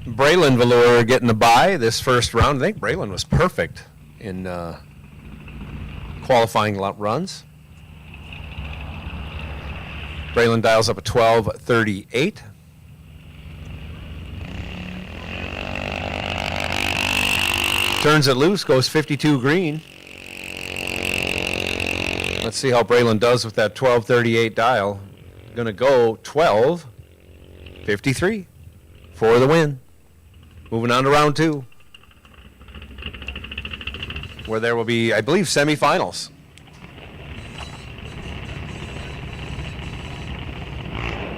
Braylon Velour getting the bye this first round. I think Braylon was perfect in qualifying runs. Braylon dials up a 1238. Turns it loose, goes 52 green. Let's see how Braylon does with that 1238 dial. Going to go 1253 for the win. Moving on to round two, where there will be, I believe, semifinals.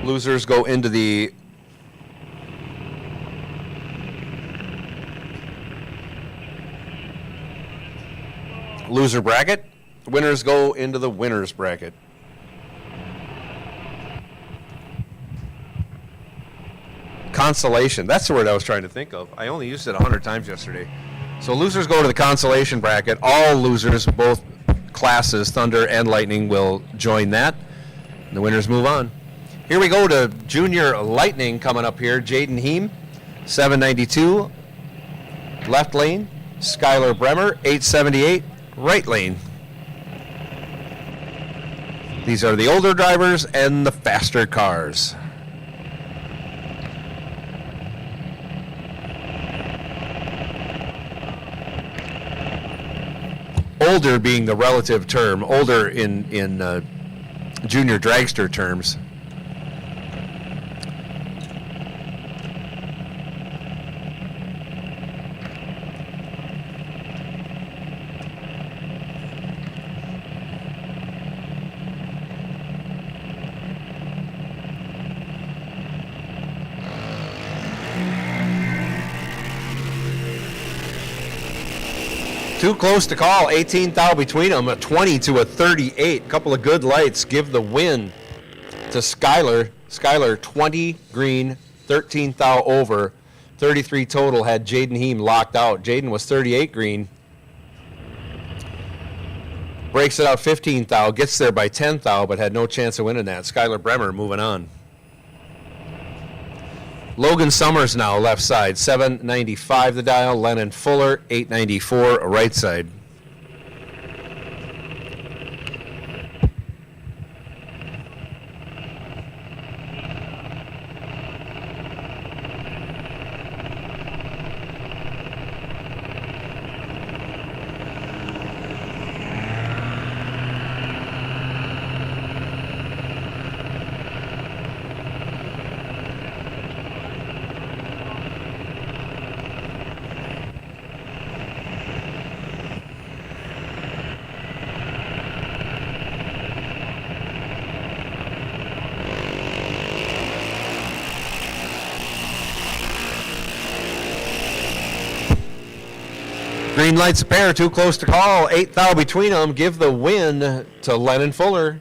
Losers go into the loser bracket. Winners go into the winners bracket. Consolation. That's the word I was trying to think of. I only used it 100 times yesterday. So losers go to the consolation bracket. All losers, both classes, Thunder and Lightning, will join that. And the winners move on. Here we go to Junior Lightning coming up here. Jaden Heem, 792. Left lane. Skylar Bremer, 878. Right lane. These are the older drivers and the faster cars. Older being the relative term, older in junior dragster terms. Too close to call. 18 thou between them. A 20 to a 38. Couple of good lights give the win to Skylar. Skylar 20 green, 13 thou over, 33 total. Had Jaden Heem locked out. Jaden was 38 green. Breaks it out 15 thou. Gets there by 10 thou, but had no chance of winning that. Skylar Bremer moving on. Logan Summers now left side, 795 the dial. Lennon Fuller, 894 right side. Green lights a pair, too close to call. 8 thou between them. Give the win to Lennon Fuller.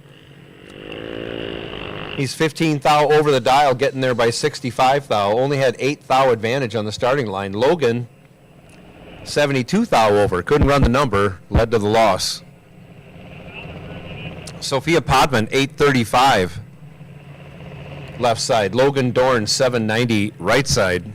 He's 15 thou over the dial, getting there by 65 thou. Only had 8 thou advantage on the starting line. Logan, 72 thou over. Couldn't run the number. Led to the loss. Sophia Podman, 835 left side. Logan Dorn, 790 right side.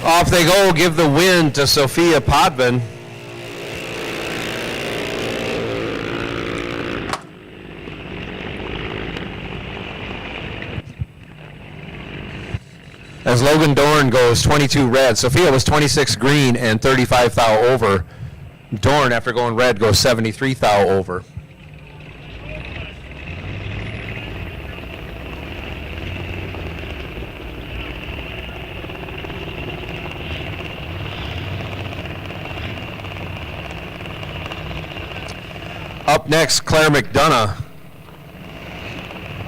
Off they go, give the win to Sophia Podman. As Logan Dorn goes 22 red. Sophia was 26 green and 35 thou over. Dorn, after going red, goes 73 thou over. Up next, Claire McDonough.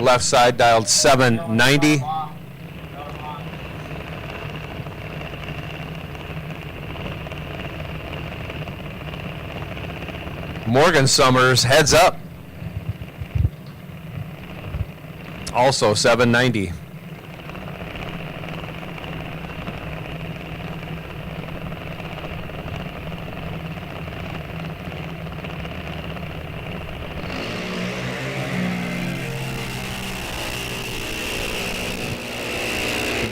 Left side, dialed 790. Morgan Summers heads up. Also 790.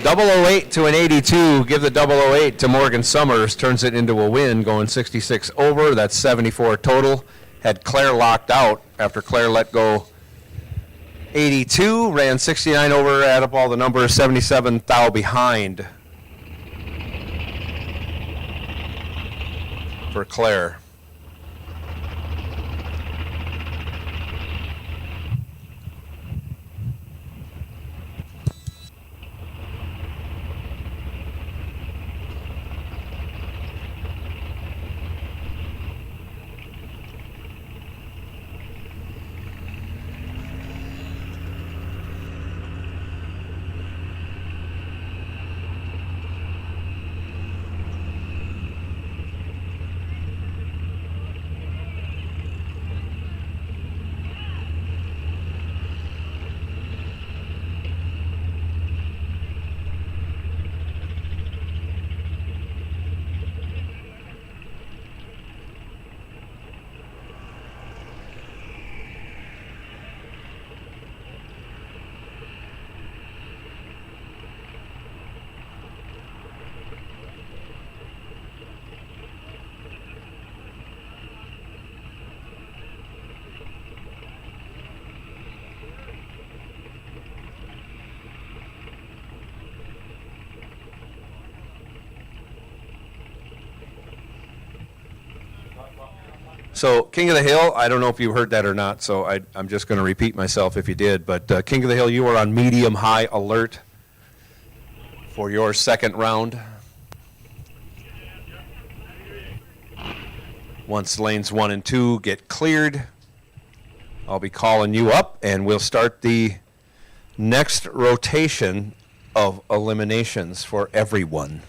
.008 to an 82. Give the .008 to Morgan Summers. Turns it into a win, going 66 over. That's 74 total. Had Claire locked out after Claire let go 82. Ran 69 over. Add up all the numbers. 77 thou behind for Claire. So King of the Hill, I don't know if you heard that or not, so I'm just going to repeat myself if you did. But King of the Hill, you are on medium-high alert for your second round. Once lanes 1 and 2 get cleared, I'll be calling you up, and we'll start the next rotation of eliminations for everyone.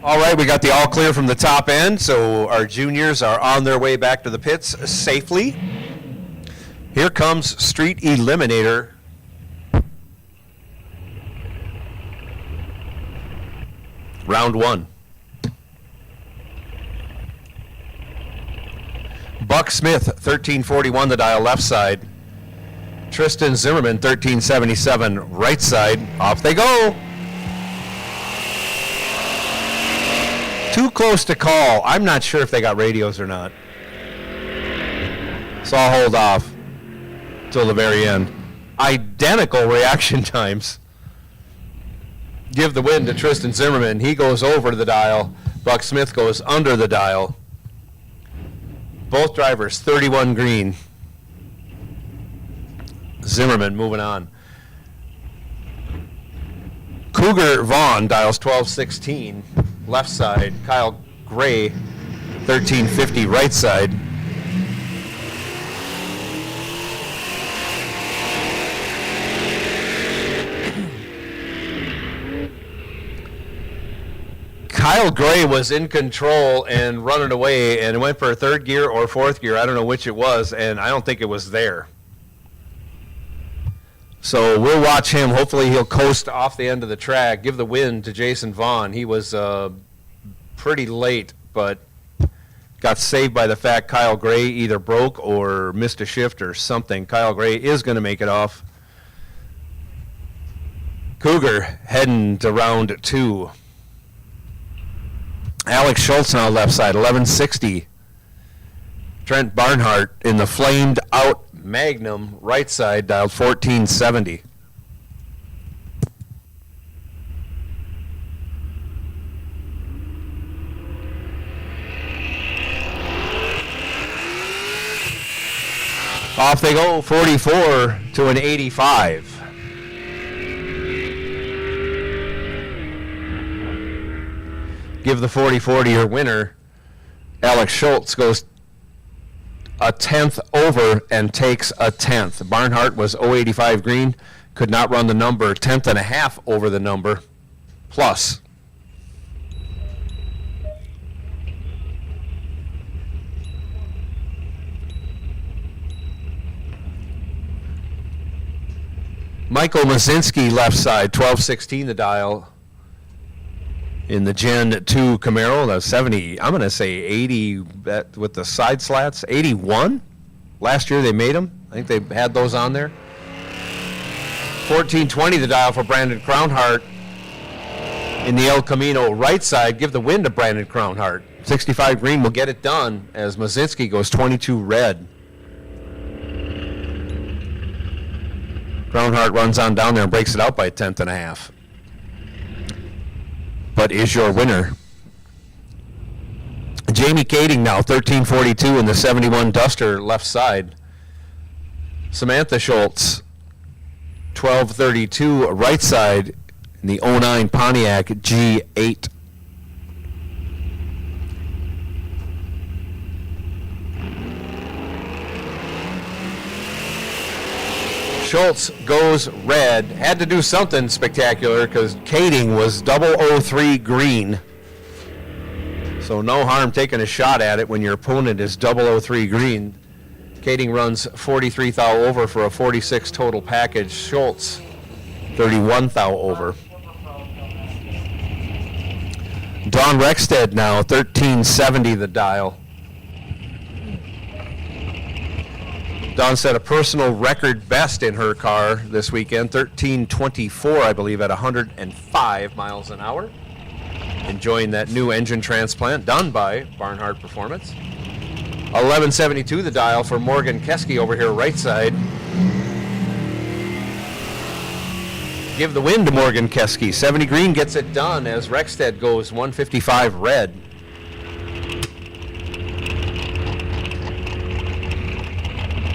All right, we got the all clear from the top end, so our juniors are on their way back to the pits safely. Here comes Street Eliminator. Round 1. Buck Smith, 1341, the dial left side. Tristan Zimmerman, 1377, right side. Off they go. Too close to call. I'm not sure if they got radios or not. So I'll hold off till the very end. Identical reaction times. Give the win to Tristan Zimmerman. He goes over to the dial. Buck Smith goes under the dial. Both drivers 31 green. Zimmerman moving on. Cougar Vaughn dials 1216. Left side. Kyle Gray 1350 right side. Kyle Gray was in control and running away and went for a third gear or fourth gear. I don't know which it was, and I don't think it was there. So we'll watch him. Hopefully he'll coast off the end of the track. Give the win to Jason Vaughn. He was pretty late, but got saved by the fact Kyle Gray either broke or missed a shift or something. Kyle Gray is going to make it off. Cougar heading to round 2. Alex Schultz now left side, 1160. Trent Barnhart in the flamed out Magnum right side, dialed 1470. Off they go, 44 to an 85. Give the 44 to your winner. Alex Schultz goes a 10th over and takes a 10th. Barnhart was 085 green, could not run the number, 10th and a half over the number, plus. Michael Mazinski left side, 1216 the dial. In the Gen 2 Camaro, the 70, I'm going to say 80 with the side slats, 81. Last year they made them. I think they had those on there. 1420 the dial for Brandon Crownhart. In the El Camino right side, give the win to Brandon Crownhart. 65 green will get it done as Mazinski goes 22 red. Crownhart runs on down there and breaks it out by a 10th and a half. But is your winner. Jamie Kading now, 1342 in the 71 Duster left side. Samantha Schultz, 1232 right side in the 09 Pontiac G8. Schultz goes red. Had to do something spectacular because Kading was 003 green. So no harm taking a shot at it when your opponent is 003 green. Kading runs 43 thou over for a 46 total package. Schultz 31 thou over. Dawn Rexted now 1370 the dial. Dawn set a personal record best in her car this weekend, 1324, I believe, at 105 miles an hour. Enjoying that new engine transplant done by Barnhart Performance. 1172 the dial for Morgan Keski over here right side. Give the win to Morgan Keski. 70 green gets it done as Rexted goes 155 red.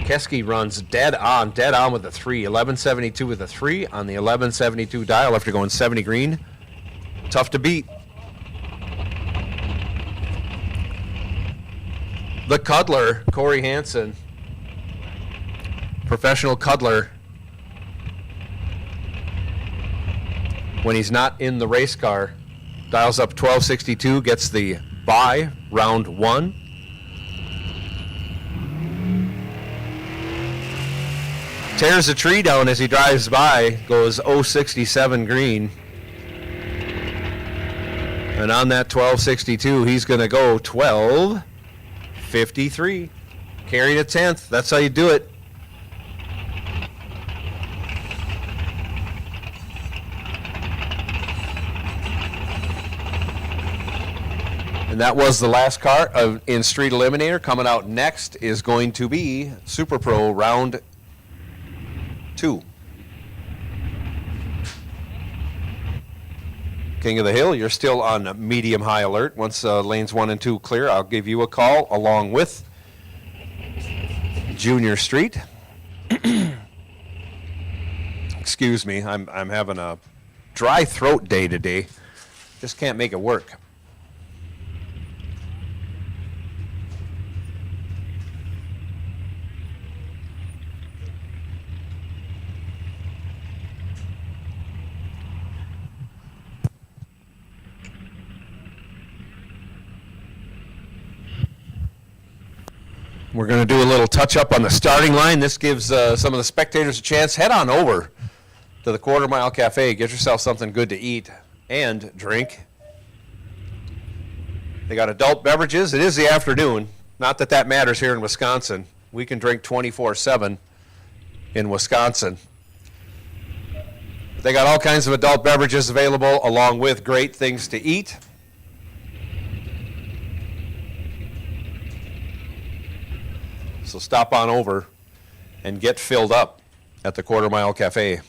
Keski runs dead on with a 3. 1172 with a 3 on the 1172 dial after going 70 green. Tough to beat. The cuddler, Corey Hansen. Professional cuddler. When he's not in the race car, dials up 1262, gets the bye, round 1. Tears a tree down as he drives by, goes 067 green. And on that 1262, he's going to go 1253. Carrying a 10th. That's how you do it. And that was the last car in Street Eliminator. Coming out next is going to be Super Pro round 2. King of the Hill, you're still on medium high alert. Once lanes 1 and 2 clear, I'll give you a call along with Junior Street. Excuse me, I'm having a dry throat day today. Just can't make it work. We're going to do a little touch-up on the starting line. This gives some of the spectators a chance. Head on over to the Quarter Mile Cafe. Get yourself something good to eat and drink. They got adult beverages. It is the afternoon. Not that that matters here in Wisconsin. We can drink 24/7 in Wisconsin. They got all kinds of adult beverages available along with great things to eat. So stop on over and get filled up at the Quarter Mile Cafe.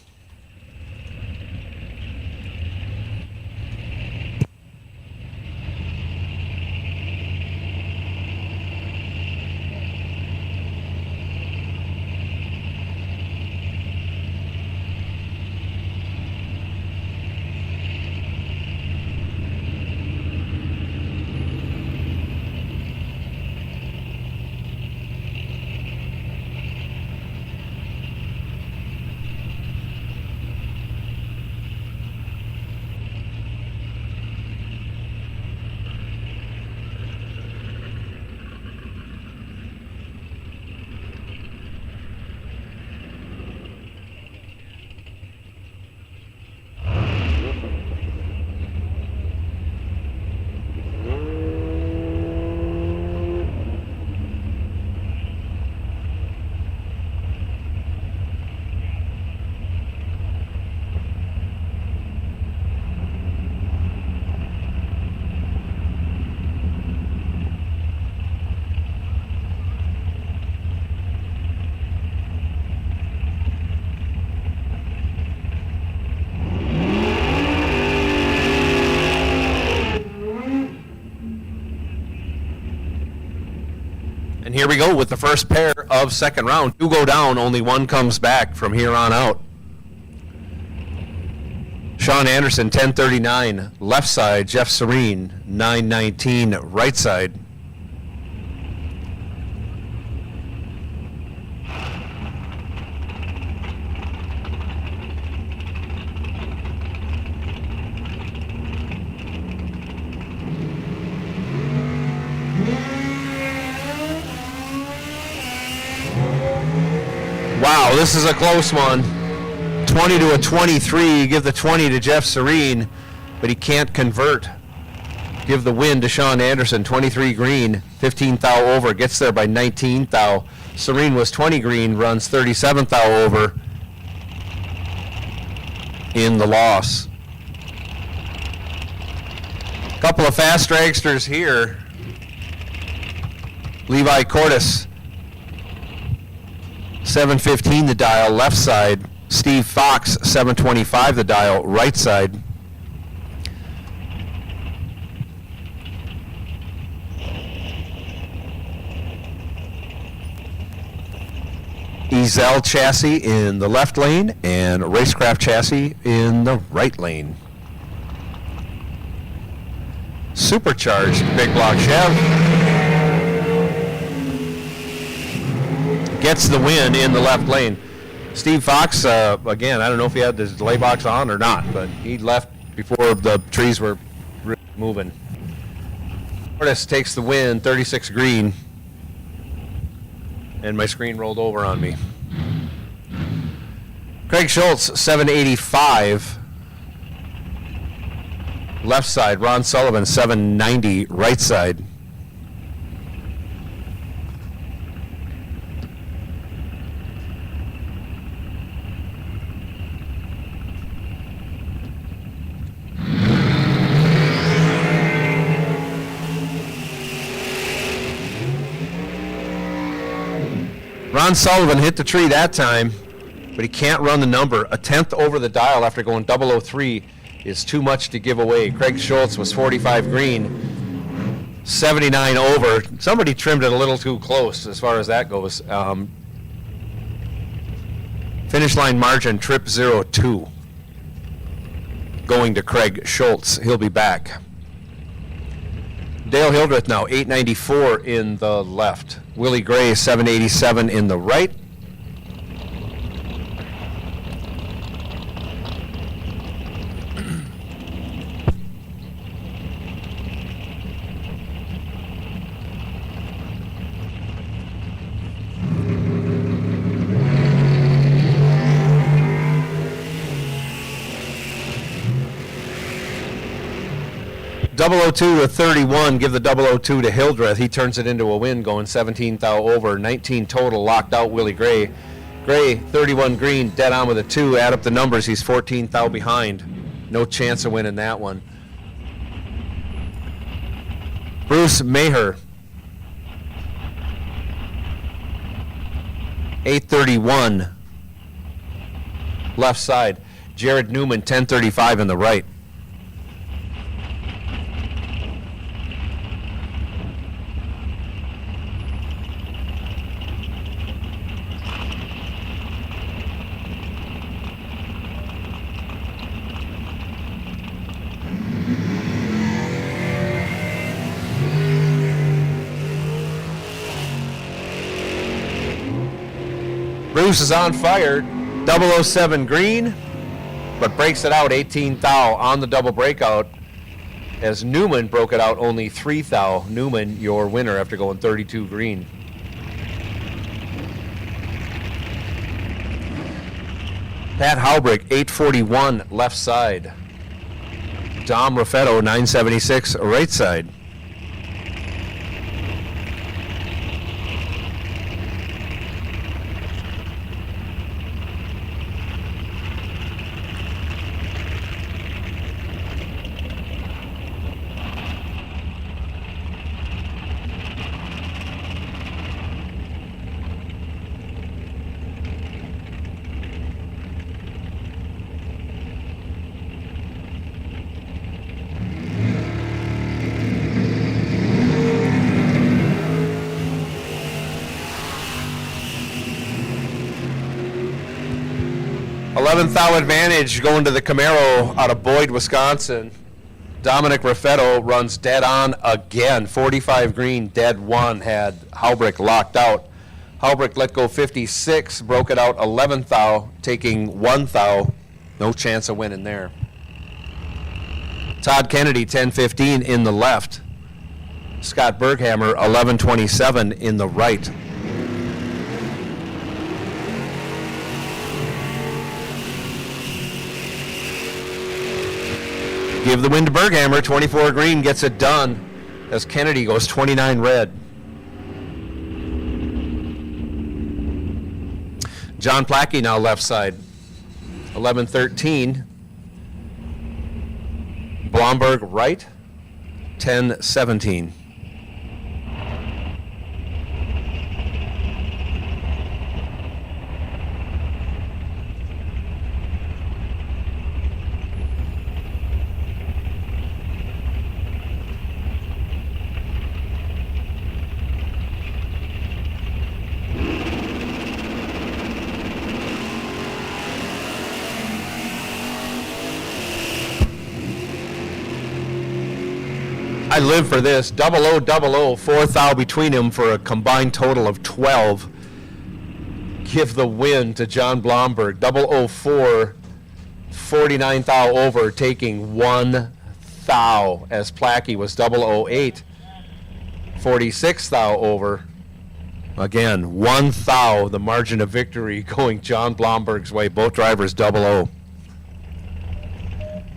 And here we go with the first pair of second round. Two go down, only one comes back from here on out. Sean Anderson, 1039, left side. Jeff Serene, 919, right side. Wow, this is a close one. 20 to a 23. You give the 20 to Jeff Serene, but he can't convert. Give the win to Sean Anderson, 23 green, 15 thou over, gets there by 19 thou. Serene was 20 green, runs 37 thou over in the loss. Couple of fast dragsters here. Levi Cordes, 715 the dial, left side. Steve Fox, 725 the dial, right side. Ezel chassis in the left lane and Racecraft chassis in the right lane. Supercharged big block Chev gets the win in the left lane. Steve Fox, again, I don't know if he had his delay box on or not, but he left before the trees were really moving. Cordes takes the win, 36 green. And my screen rolled over on me. Craig Schultz, 785. Left side. Ron Sullivan, 790. Right side. Ron Sullivan hit the tree that time, but he can't run the number. A tenth over the dial after going 003 is too much to give away. Craig Schultz was 45 green, 79 over. Somebody trimmed it a little too close as far as that goes. Finish line margin, trip 02. Going to Craig Schultz. He'll be back. Dale Hildreth now, 894 in the left. Willie Gray, 787 in the right. Double 02 to 31, give the 002 to Hildreth. He turns it into a win, going 17 thou over, 19 total, locked out Willie Gray. Gray, 31 green, dead on with a 2. Add up the numbers, he's 14 thou behind. No chance of winning that one. Bruce Maher, 831, left side. Jared Newman, 1035 in the right. Bruce is on fire, 007 green, but breaks it out 18 thou on the double breakout as Newman broke it out only 3 thou. Newman, your winner after going 32 green. Pat Haubrick, 841 left side. Dom Raffetto, 976 right side. 11th thou advantage going to the Camaro out of Boyd, Wisconsin. Dominic Raffetto runs dead on again. 45 green, dead one, had Halbrick locked out. Halbrick let go 56, broke it out 11th thou, taking 1 thou. No chance of winning there. Todd Kennedy, 10-15 in the left. Scott Berghammer, 11-27 in the right. Give the win to Berghammer. 24 green gets it done as Kennedy goes 29 red. John Plackey now left side. 11-13. Blomberg right. 10-17. I live for this. 00, 4 thou between them for a combined total of 12. Give the win to John Blomberg. 004, 49 thou over, taking 1 thou as Plackey was 008, 46 thou over. Again, 1 thou, the margin of victory going John Blomberg's way. Both drivers 00.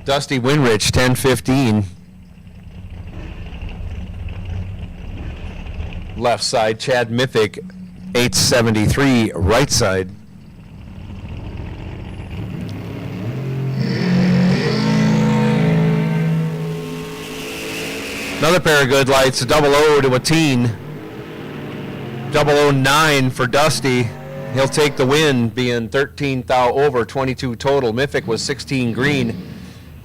Dusty Winrich, 10-15. Left side, Chad Miffick, 873, right side. Another pair of good lights, a 00 to a teen. 009 for Dusty. He'll take the win, being 13 thou over, 22 total. Miffick was 16 green.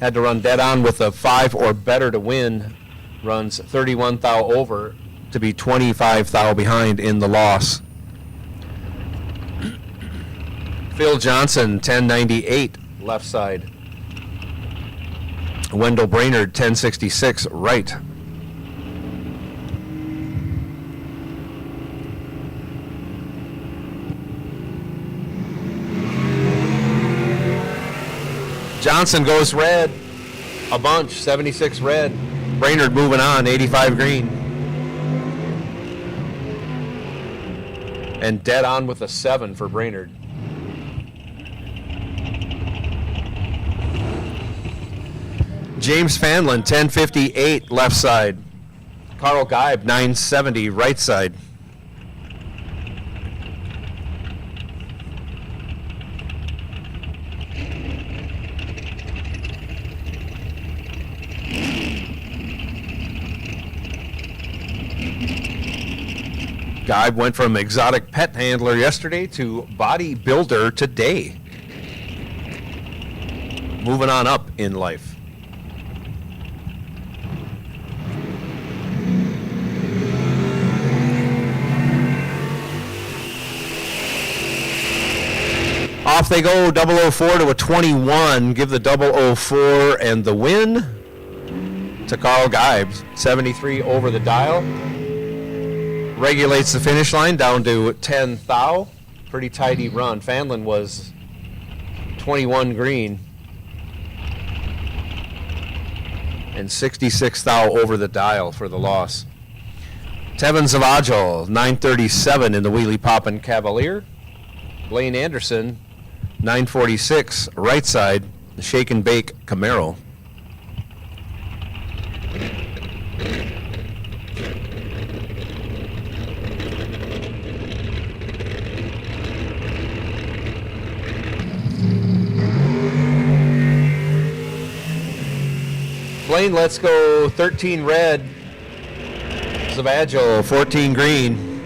Had to run dead on with a 5 or better to win. Runs 31 thou over to be 25 thou behind in the loss. Phil Johnson, 1098, left side. Wendell Brainerd, 1066, right. Johnson goes red, a bunch, 76 red. Brainerd moving on, 85 green. And dead on with a 7 for Brainerd. James Fanlin, 1058, left side. Carl Geib, 970, right side. Geib went from exotic pet handler yesterday to bodybuilder today. Moving on up in life. Off they go, 004 to a 21. Give the 004 and the win to Carl Geib. 73 over the dial. Regulates the finish line down to 10 thou. Pretty tidy run. Fanlin was 21 green. And 66 thou over the dial for the loss. Tevin Zavagil, 937 in the Wheelie Poppin' Cavalier. Blaine Anderson, 946, right side, the Shake and Bake Camaro. Blaine lets go 13 red. Zavagil 14 green.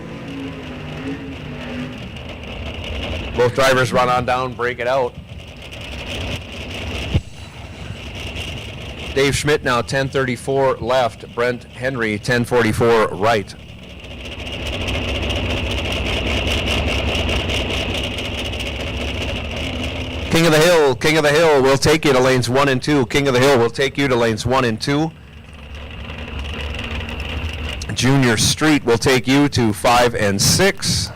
Both drivers run on down, break it out. Dave Schmidt now 1034 left. Brent Henry 1044 right. King of the Hill, King of the Hill will take you to lanes 1 and 2. King of the Hill will take you to lanes 1 and 2. Junior Street will take you to 5 and 6.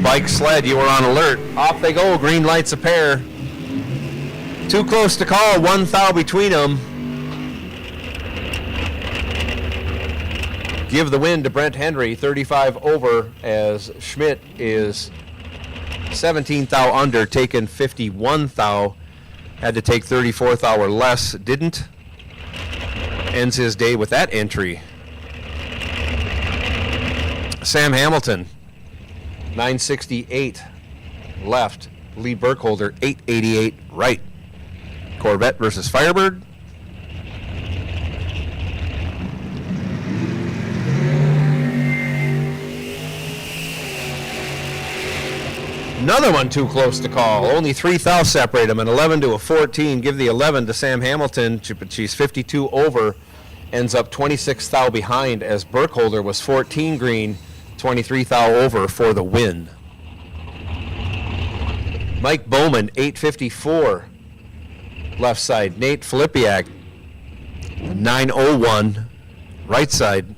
Bike Sled, you are on alert. Off they go, green lights a pair. Too close to call, 1 thou between them. Give the win to Brent Henry, 35 over, as Schmidt is 17 thou under, taken 51 thou. Had to take 34 thou or less, didn't. Ends his day with that entry. Sam Hamilton, 968 left. Lee Burkholder, 888 right. Corvette versus Firebird. Another one too close to call. Only 3 thou separate them. An 11 to a 14. Give the 11 to Sam Hamilton. She's 52 over. Ends up 26 thou behind, as Burkholder was 14 green, 23 thou over for the win. Mike Bowman, 854 left side. Nate Filipiak, 901 right side.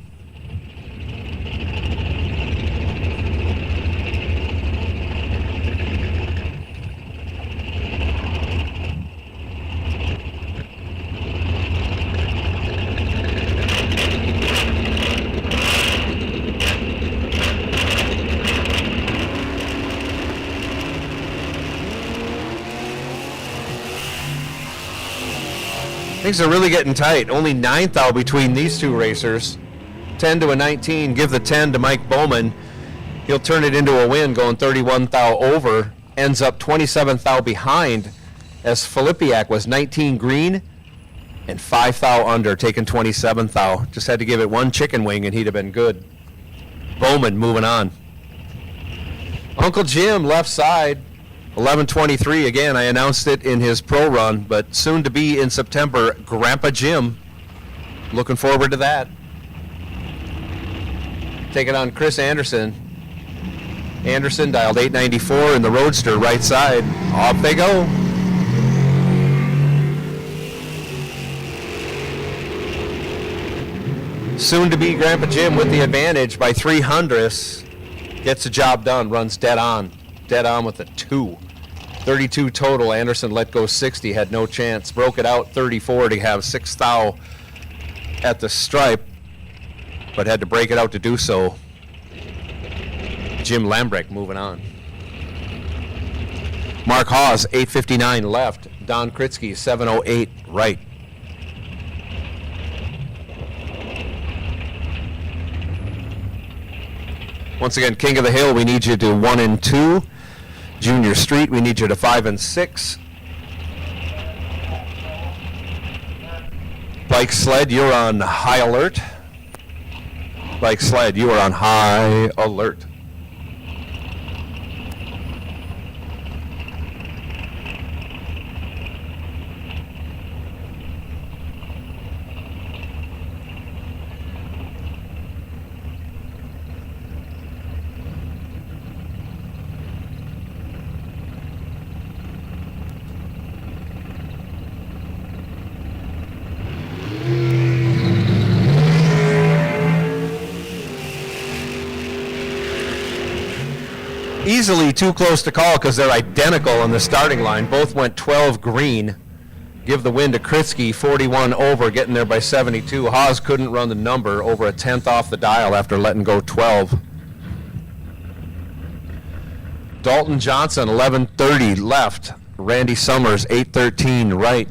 Things are really getting tight. Only 9 thou between these two racers. 10 to a 19. Give the 10 to Mike Bowman. He'll turn it into a win, going 31 thou over. Ends up 27 thou behind, as Filipiak was 19 green and 5 thou under, taking 27 thou. Just had to give it one chicken wing and he'd have been good. Bowman moving on. Uncle Jim, left side. 11:23 again. I announced it in his pro run, but soon to be in September, Grandpa Jim. Looking forward to that. Taking on Chris Anderson. Anderson dialed 894 in the Roadster, right side. Off they go. Soon to be Grandpa Jim with the advantage by 300ths. Gets the job done, runs dead on. Dead on with a 2. 32 total. Anderson let go 60, had no chance. Broke it out 34 to have 6 thou at the stripe, but had to break it out to do so. Jim Lambrecht moving on. Mark Hawes, 859 left. Don Kritzky, 708 right. Once again, King of the Hill, we need you to 1 and 2. Junior Street, we need you to 5 and 6. Bike Sled, you're on high alert. Bike Sled, you are on high alert. Easily too close to call because they're identical in the starting line. Both went 12 green. Give the win to Kritzky, 41 over, getting there by 72. Haas couldn't run the number, over a 10th off the dial after letting go 12. Dalton Johnson, 11:30 left. Randy Summers, 8:13 right.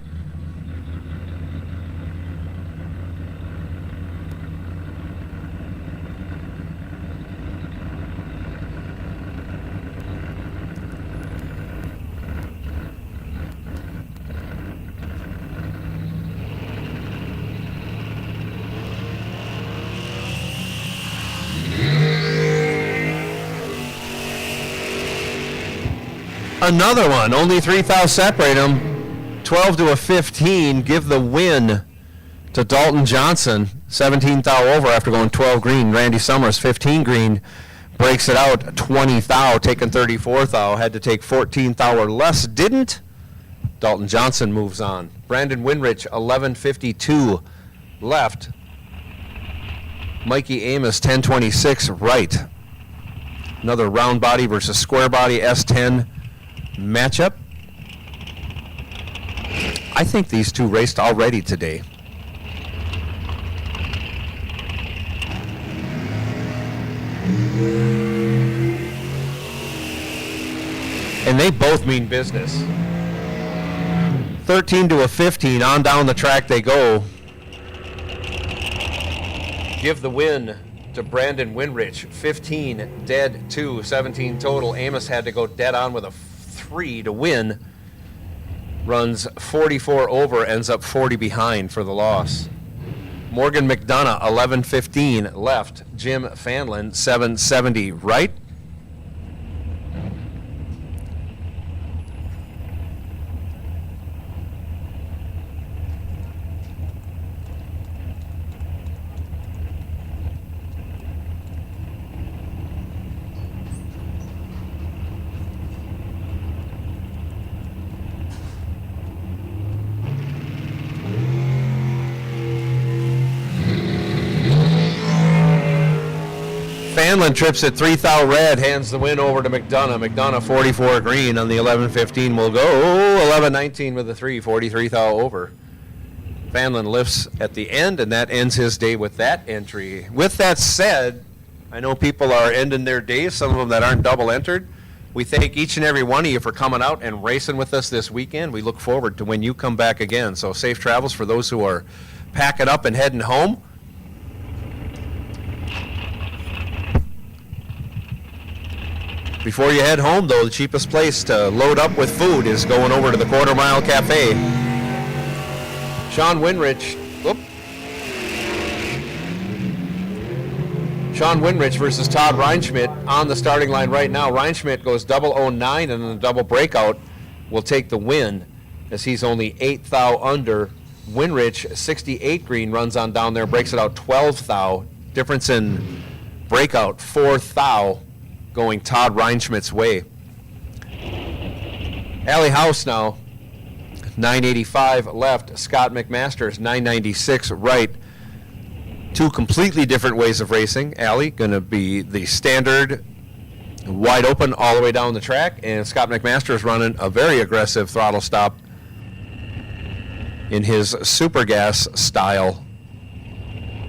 Another one, only 3 thou separate them. 12 to a 15, give the win to Dalton Johnson. 17 thou over after going 12 green. Randy Summers, 15 green. breaks it out 20 thou, taking 34 thou, had to take 14 thou or less, didn't. Dalton Johnson moves on. Brandon Winrich, 11:52 left. Mikey Amos, 10:26 right. Another round body versus square body S10 matchup. I think these two raced already today. And they both mean business. 13 to a 15, on down the track they go. Give the win to Brandon Winrich. 15 dead, 2, 17 total. Amos had to go dead on with a 3 to win. Runs 44 over, ends up 40 behind for the loss. Morgan McDonough, 11:15 left. Jim Fanlin, 7:70 right. Fanlin trips at 3 thou red, hands the win over to McDonough. McDonough 44 green on the 11:15 will go. 11:19 with the 3, 43 thou over. Fanlin lifts at the end, and that ends his day with that entry. With that said, I know people are ending their days, some of them that aren't double entered. We thank each and every one of you for coming out and racing with us this weekend. We look forward to when you come back again. So safe travels for those who are packing up and heading home. Before you head home, though, the cheapest place to load up with food is going over to the Quarter Mile Cafe. Sean Winrich versus Todd Reinschmidt on the starting line right now. Reinschmidt goes 009 and then the double breakout will take the win as he's only 8 thou under. Winrich, 68 green, runs on down there, breaks it out 12 thou. Difference in breakout, 4 thou. Going Todd Reinschmidt's way. Alley House now, 985 left. Scott McMaster's 996 right. Two completely different ways of racing. Alley going to be the standard, wide open all the way down the track, and Scott McMaster is running a very aggressive throttle stop in his super gas style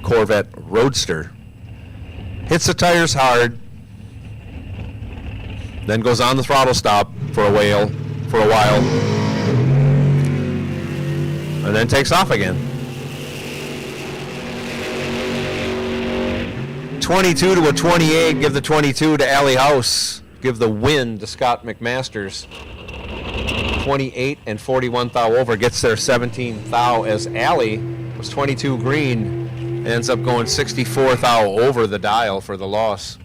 Corvette Roadster. Hits the tires hard, then goes on the throttle stop for a while, and then takes off again. 22 to a 28, give the 22 to Alley House. Give the win to Scott McMasters. 28 and 41 thou over, gets there 17 thou as Alley was 22 green, and ends up going 64 thou over the dial for the loss.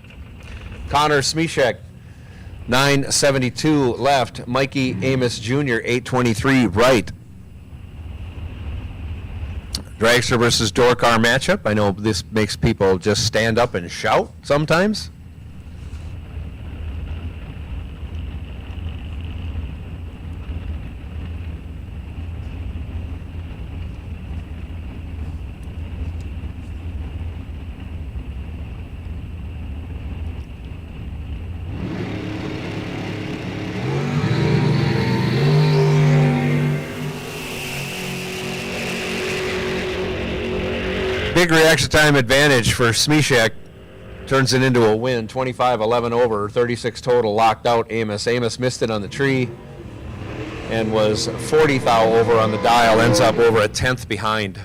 Connor Smishek, 972 left. Mikey Amos Jr., 823 right. Dragster versus door car matchup. I know this makes people just stand up and shout sometimes. Big reaction time advantage for Smishek. Turns it into a win. 25-11 over, 36 total, locked out Amos. Amos missed it on the tree and was 40 thou over on the dial. Ends up over a 10th behind.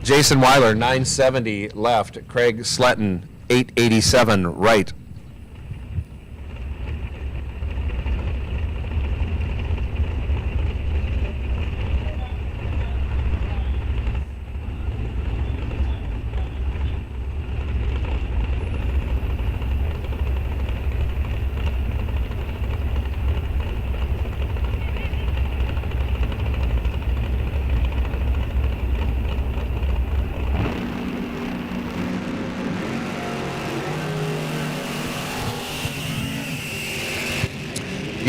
Jason Weiler, 970 left. Craig Sletton, 887 right.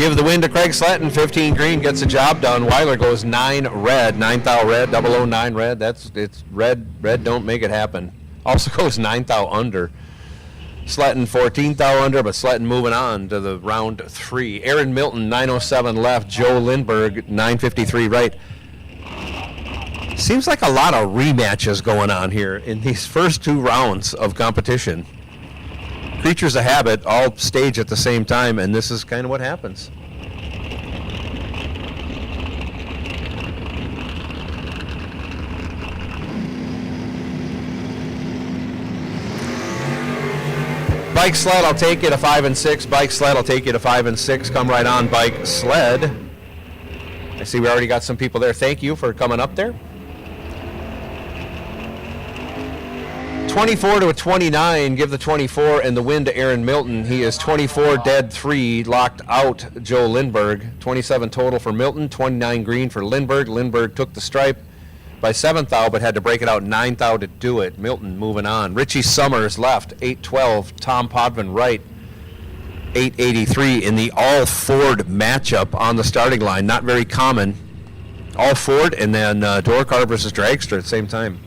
Give the win to Craig Slatton. 15 green gets the job done. Weiler goes 9 red, 9 thou red, 009 red. It's red. Red don't make it happen. Also goes 9 thou under. Slatton 14 thou under, but Slatton moving on to the round 3. Aaron Milton 907 left. Joe Lindberg 953 right. Seems like a lot of rematches going on here in these first 2 rounds of competition. Creatures of habit all stage at the same time, and this is kind of what happens. Bike sled, I'll take it a 5 and 6. Bike sled, I'll take it a 5 and 6. Come right on, bike sled. I see we already got some people there. Thank you for coming up there. 24 to a 29, give the 24 and the win to Aaron Milton. He is 24 dead 3, locked out Joe Lindberg. 27 total for Milton, 29 green for Lindberg. Lindberg took the stripe by 7 thou, but had to break it out 9 thou to do it. Milton moving on. Richie Summers left, 812. Tom Podvin right, 883 in the all Ford matchup on the starting line. Not very common. All Ford and then Dorcar versus Dragster at the same time.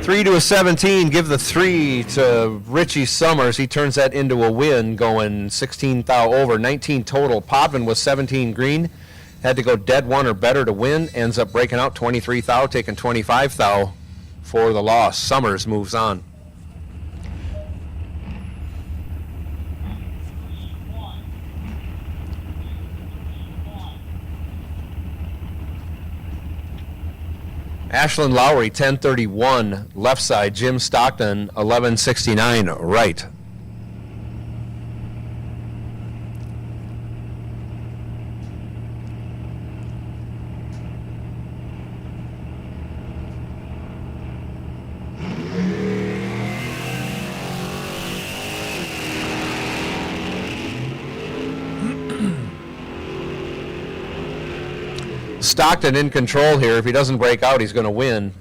Three to a 17, give the 3 to Richie Summers. He turns that into a win, going 16 thou over, 19 total. Podvin was 17 green, had to go dead 1 or better to win. Ends up breaking out 23 thou, taking 25 thou for the loss. Summers moves on. Ashlyn Lowry, 1031, left side. Jim Stockton, 1169, right. Stockton in control here. If he doesn't break out, he's going to win.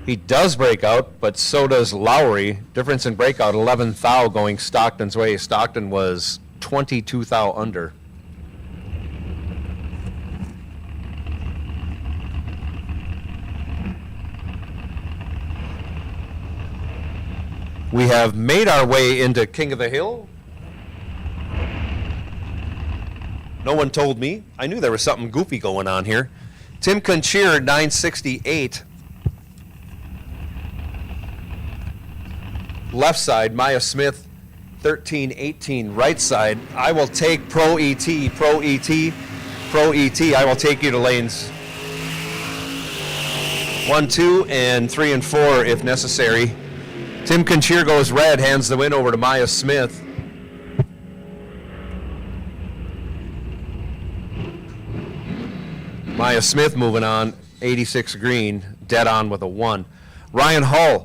He does break out, but so does Lowry. Difference in breakout, 11 thou going Stockton's way. Stockton was 22 thou under. We have made our way into King of the Hill. No one told me. I knew there was something goofy going on here. Tim Conchier, 968. Left side, Maya Smith, 1318. Right side, I will take Pro ET, Pro ET, Pro ET. I will take you to lanes 1, 2, and 3 and 4 if necessary. Tim Conchier goes red, hands the win over to Maya Smith. Maya Smith moving on, 86 green, dead on with a 1. Ryan Hull,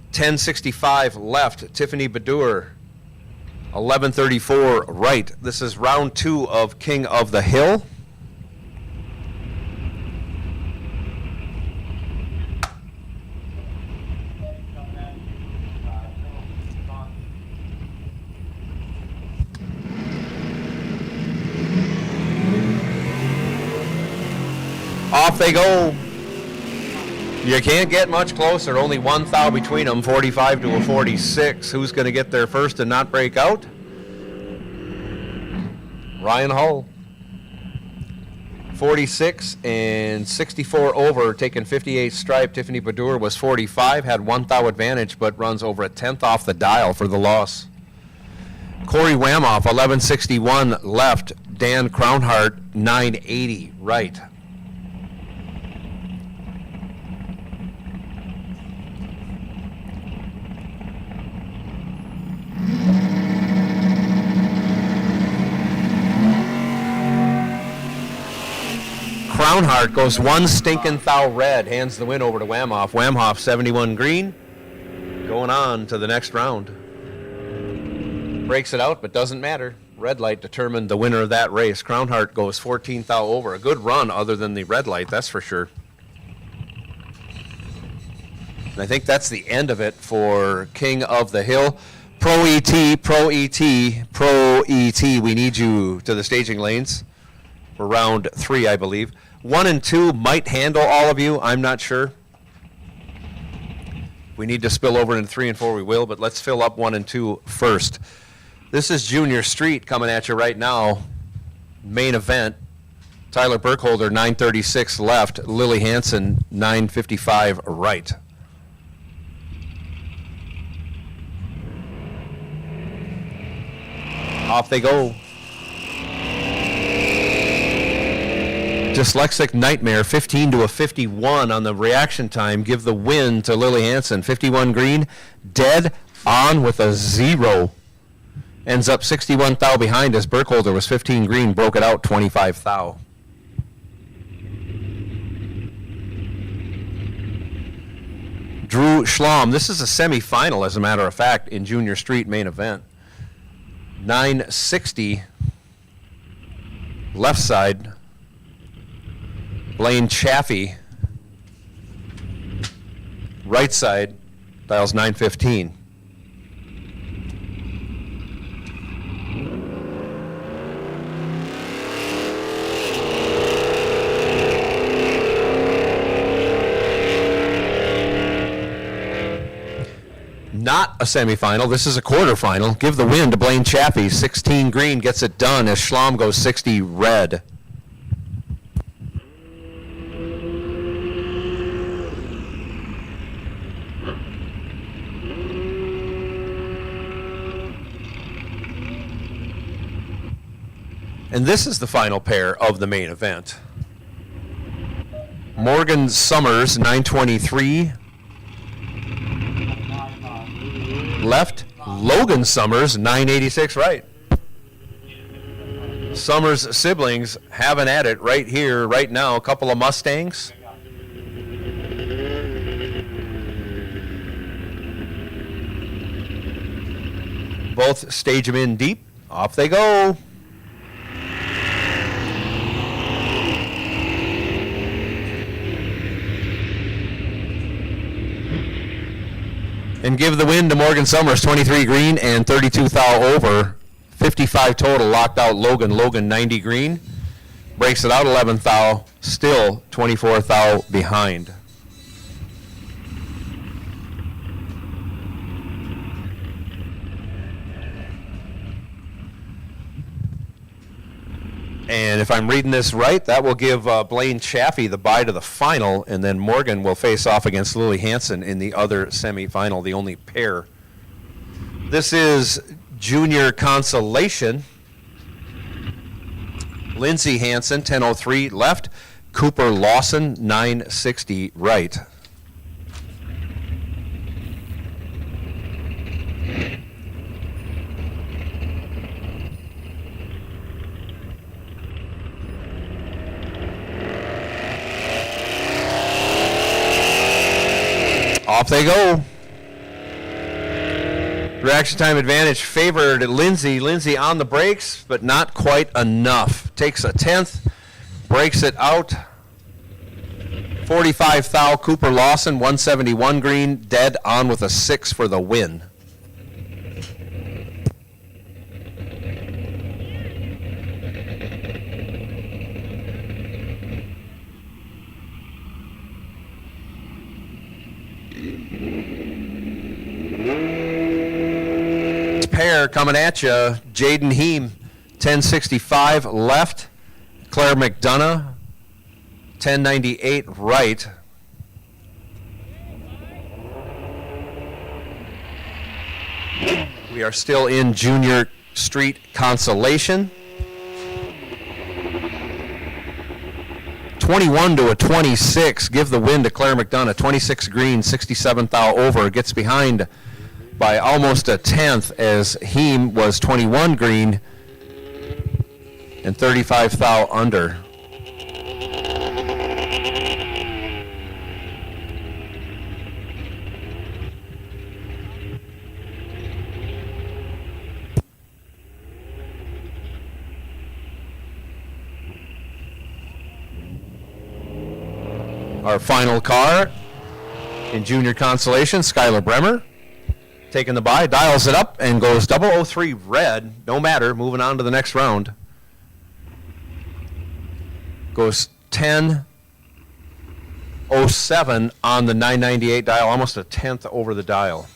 1065 left. Tiffany Badur, 1134 right. This is round 2 of King of the Hill. Off they go. You can't get much closer. Only 1 thou between them, 45 to a 46. Who's going to get there first and not break out? Ryan Hull. 46 and 64 over, taking 58 stripe. Tiffany Badur was 45, had 1 thou advantage, but runs over a 10th off the dial for the loss. Corey Wamoff, 1161 left. Dan Crownhart, 980 right. Crownhart goes 1 stinking thou red, hands the win over to Wamoff. Wamoff 71 green, going on to the next round. Breaks it out, but doesn't matter. Red light determined the winner of that race. Crown Heart goes 14 thou over. A good run other than the red light, that's for sure. And I think that's the end of it for King of the Hill. Pro ET, Pro ET, Pro ET, we need you to the staging lanes for round 3, I believe. 1 and 2 might handle all of you, I'm not sure. We need to spill over into 3 and 4, we will, but let's fill up 1 and 2 first. This is Junior Street coming at you right now. Main event. Tyler Burkholder, 936 left. Lily Hansen, 955 right. Off they go. Dyslexic Nightmare, 15 to a 51 on the reaction time. Give the win to Lily Hansen. 51 green, dead on with a 0. Ends up 61 thou behind as Burkholder was 15 green, broke it out 25 thou. Drew Schlom, this is a semifinal as a matter of fact in Junior Street main event. 960 left side. Blaine Chaffee right side, dials 915. Not a semifinal. This is a quarterfinal. Give the win to Blaine Chaffee. 16 green gets it done as Schlom goes 60 red. And this is the final pair of the main event. Morgan Summers, 923. Left, Logan Summers, 986 right. Summers' siblings having at it right here, right now. A couple of Mustangs. Both stage them in deep. Off they go. And give the win to Morgan Summers, 23 green and 32 thou over. 55 total, locked out Logan. Logan 90 green. Breaks it out 11 thou, still 24 thou behind. And if I'm reading this right, that will give Blaine Chaffee the bye to the final, and then Morgan will face off against Lily Hansen in the other semifinal, the only pair. This is Junior Consolation. Lindsay Hansen, 1003 left. Cooper Lawson, 960 right. Off they go. Reaction time advantage favored Lindsay. Lindsay on the brakes, but not quite enough. Takes a 10th, breaks it out. 45 thou, Cooper Lawson, 171 green, dead on with a 6 for the win. Pair coming at you. Jaden Heem, 1065 left. Claire McDonough, 1098 right. We are still in Junior Street Consolation. 21 to a 26. Give the win to Claire McDonough. 26 green, 67 thou over. Gets behind by almost a 10th as Heem was 21 green and 35 thou under. Our final car in junior consolation, Skylar Bremer. Taking the bye, dials it up, and goes 003 red. No matter, moving on to the next round. Goes 10:07 on the 998 dial, almost a tenth over the dial.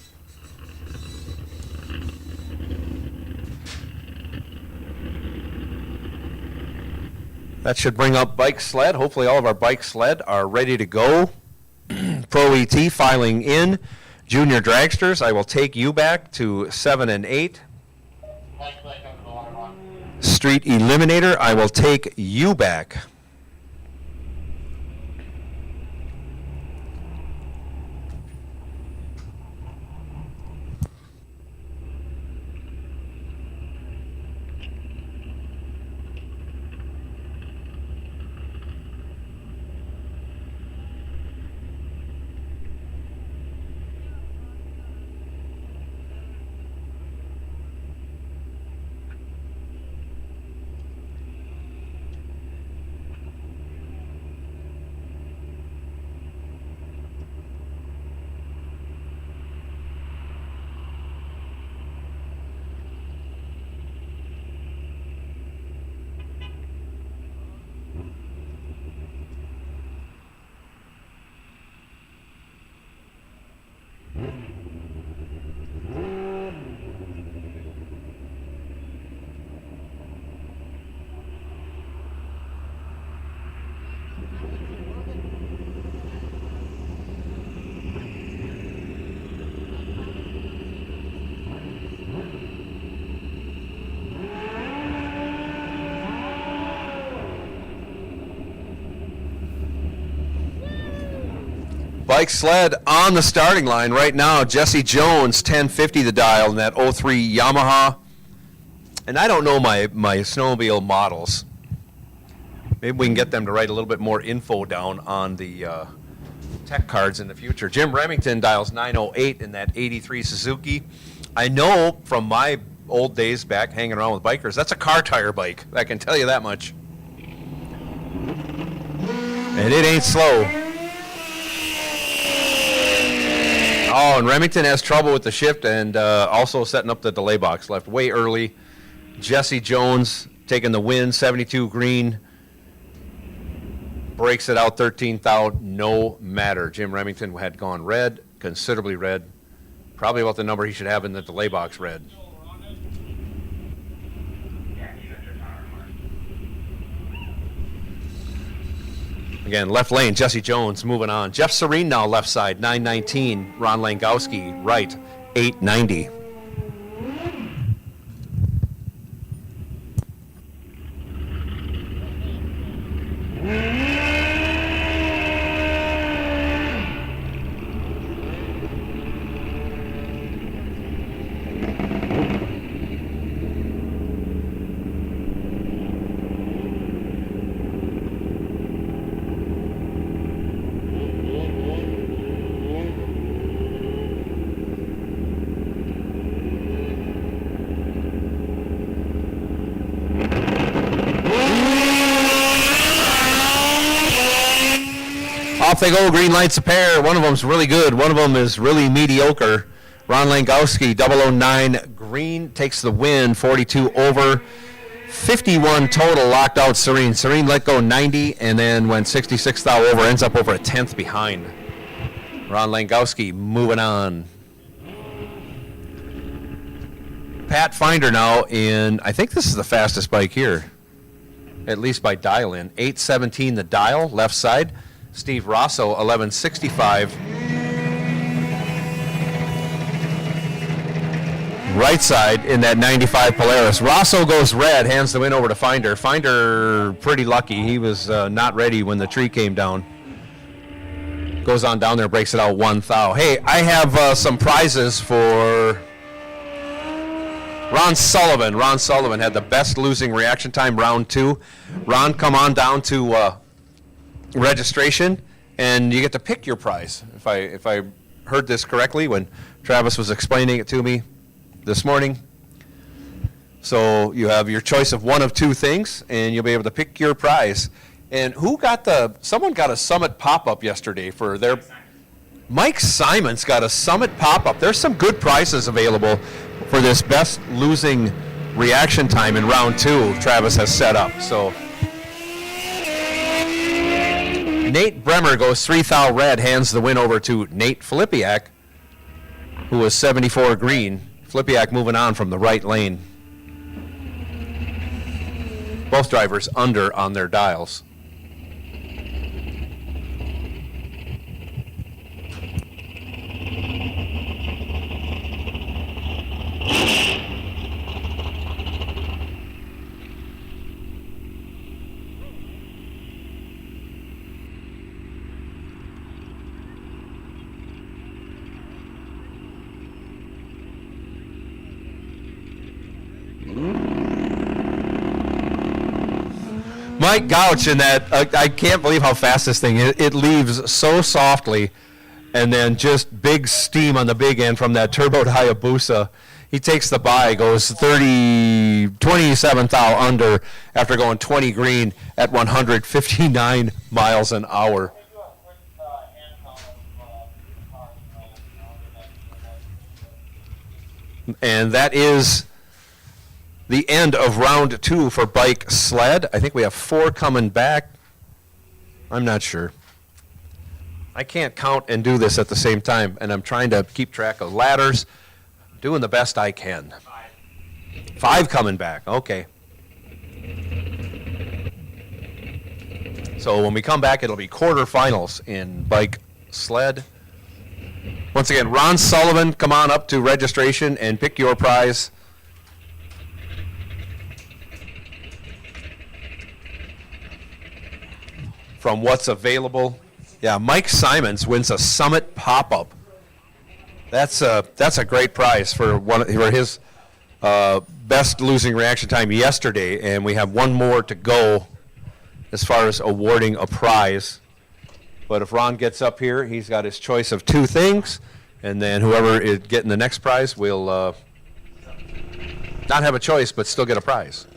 That should bring up bike sled. Hopefully all of our bike sled are ready to go. Pro ET filing in. Junior dragsters, I will take you back to 7 and 8. Street eliminator, I will take you back. Bike sled on the starting line right now. Jesse Jones, 1050 the dial in that 03 Yamaha. And I don't know my snowmobile models. Maybe we can get them to write a little bit more info down on the tech cards in the future. Jim Remington dials 908 in that 83 Suzuki. I know from my old days back hanging around with bikers, that's a car tire bike. I can tell you that much. And it ain't slow. Oh, and Remington has trouble with the shift and also setting up the delay box. Left way early. Jesse Jones taking the win, 72 green. Breaks it out 13th out, no matter. Jim Remington had gone red, considerably red. Probably about the number he should have in the delay box red. Again, left lane, Jesse Jones moving on. Jeff Serene now left side, 919. Ron Langowski right, 890. Off they go, green lights a pair. One of them's really good. One of them is really mediocre. Ron Langowski, 009 green, takes the win, 42 over. 51 total, locked out Serene. Serene let go 90 and then went 66 thou over, ends up over a tenth behind. Ron Langowski moving on. Pat Finder now in, I think this is the fastest bike here, at least by dial in. 817 the dial, left side. Steve Rosso, 1165. Right side in that 95 Polaris. Rosso goes red, hands the win over to Finder. Finder pretty lucky. He was not ready when the tree came down. Goes on down there, breaks it out 1 thou. Hey, I have some prizes for Ron Sullivan. Ron Sullivan had the best losing reaction time, round 2. Ron, come on down to registration, and you get to pick your prize. If I heard this correctly when Travis was explaining it to me this morning. So you have your choice of one of two things, and you'll be able to pick your prize. And someone got a Summit pop-up yesterday for their, Mike Simon's got a Summit pop-up. There's some good prizes available for this best losing reaction time in round 2 Travis has set up. So Nate Bremer goes 3 thou red, hands the win over to Nate Filipiak, who was 74 green. Filipiak moving on from the right lane. Both drivers under on their dials. Mike Gouch in that, I can't believe how fast this thing is. It leaves so softly, and then just big steam on the big end from that turboed Hayabusa. He takes the bye, goes 27 thou under after going 20 green at 159 miles an hour. And that is the end of round 2 for bike sled. I think we have 4 coming back. I'm not sure. I can't count and do this at the same time, and I'm trying to keep track of ladders. Doing the best I can. 5 coming back. Okay. So when we come back, it'll be quarterfinals in bike sled. Once again, Ron Sullivan, come on up to registration and pick your prize. From what's available. Yeah, Mike Simons wins a Summit pop-up. That's a great prize for his best losing reaction time yesterday, and we have one more to go as far as awarding a prize. But if Ron gets up here, he's got his choice of 2 things, and then whoever is getting the next prize will not have a choice, but still get a prize.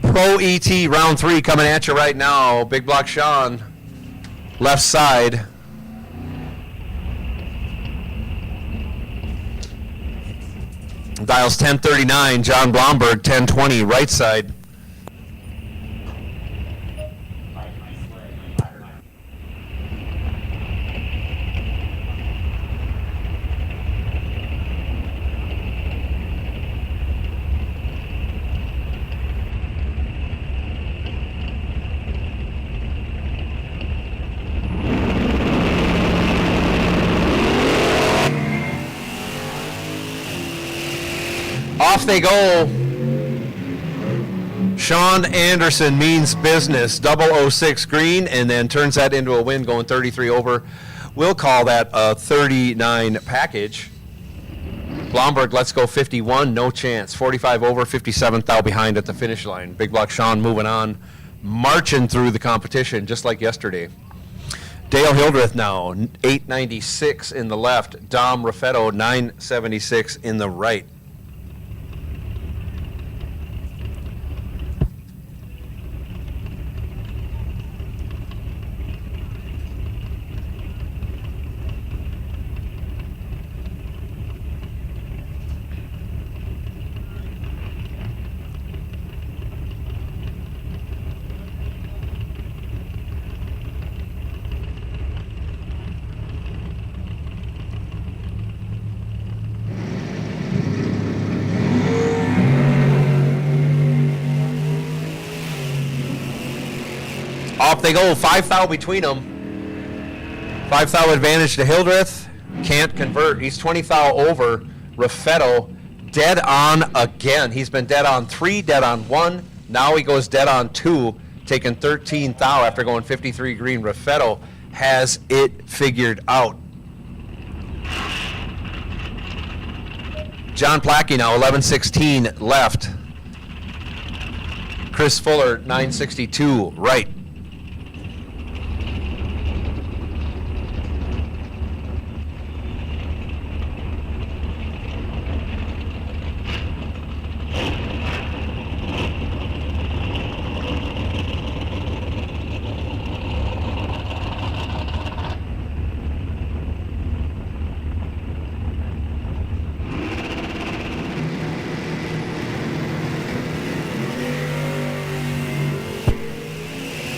Pro ET round 3 coming at you right now. Big block Sean, left side. Dials 1039, John Blomberg 1020, right side. Off they go. Sean Anderson means business, 006 green, and then turns that into a win going 33 over. We'll call that a 39 package. Blomberg, let's go 51, no chance. 45 over, 57th out behind at the finish line. Big block Sean moving on, marching through the competition just like yesterday. Dale Hildreth now, 896 in the left. Dom Raffetto, 976 in the right. Off they go, 5 thou between them. 5 thou advantage to Hildreth. Can't convert. He's 20 thou over. Raffetto dead on again. He's been dead on 3, dead on 1. Now he goes dead on 2, taking 13 thou after going 53 green. Raffetto has it figured out. John Plackey now, 1116 left. Chris Fuller, 962 right.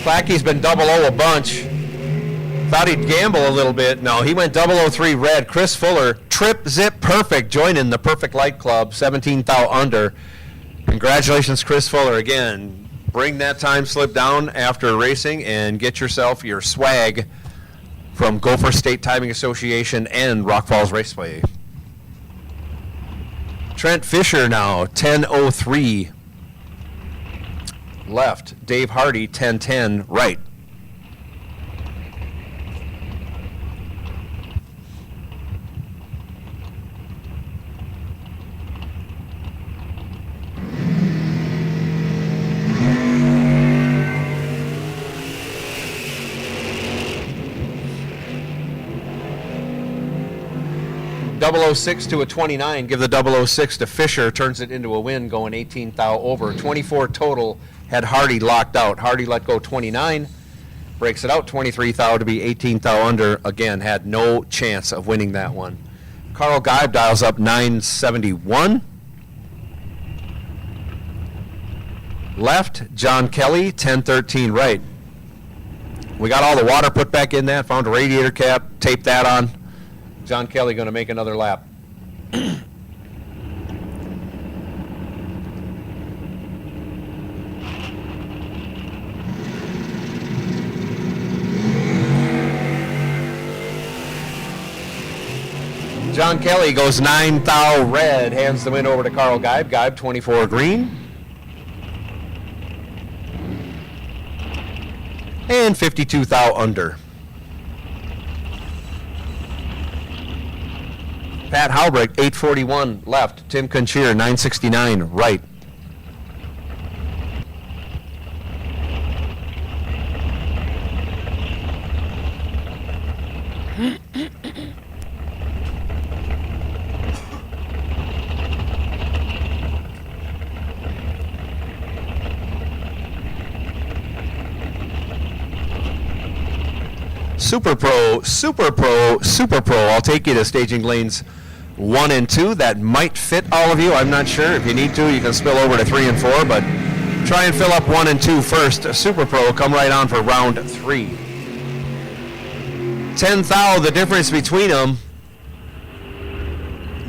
Plackey's been 00 a bunch. Thought he'd gamble a little bit. No, he went 003 red. Chris Fuller, trip zip perfect, joining the Perfect Light Club, 17 thou under. Congratulations, Chris Fuller. Again, bring that time slip down after racing and get yourself your swag from Gopher State Timing Association and Rock Falls Raceway. Trent Fisher now, 10:03 left. Dave Hardy, 10:10 right. .006 to a 29. Give the .006 to Fisher. Turns it into a win, going 18 thou over. 24 total. Had Hardy locked out. Hardy let go 29. Breaks it out 23 thou to be 18 thou under. Again, had no chance of winning that one. Carl Geib dials up 971. Left, John Kelly, 1013 right. We got all the water put back in that. Found a radiator cap. Taped that on. John Kelly going to make another lap. John Kelly goes 9 thou red, hands the win over to Carl Geib. Geib 24 green. And 52 thou under. Pat Halbrecht, 841 left. Tim Conchier, 969 right. Super Pro, Super Pro, Super Pro. I'll take you to staging lanes 1 and 2. That might fit all of you. I'm not sure. If you need to, you can spill over to 3 and 4, but try and fill up 1 and 2 first. Super Pro, come right on for round 3. 10 thou, the difference between them.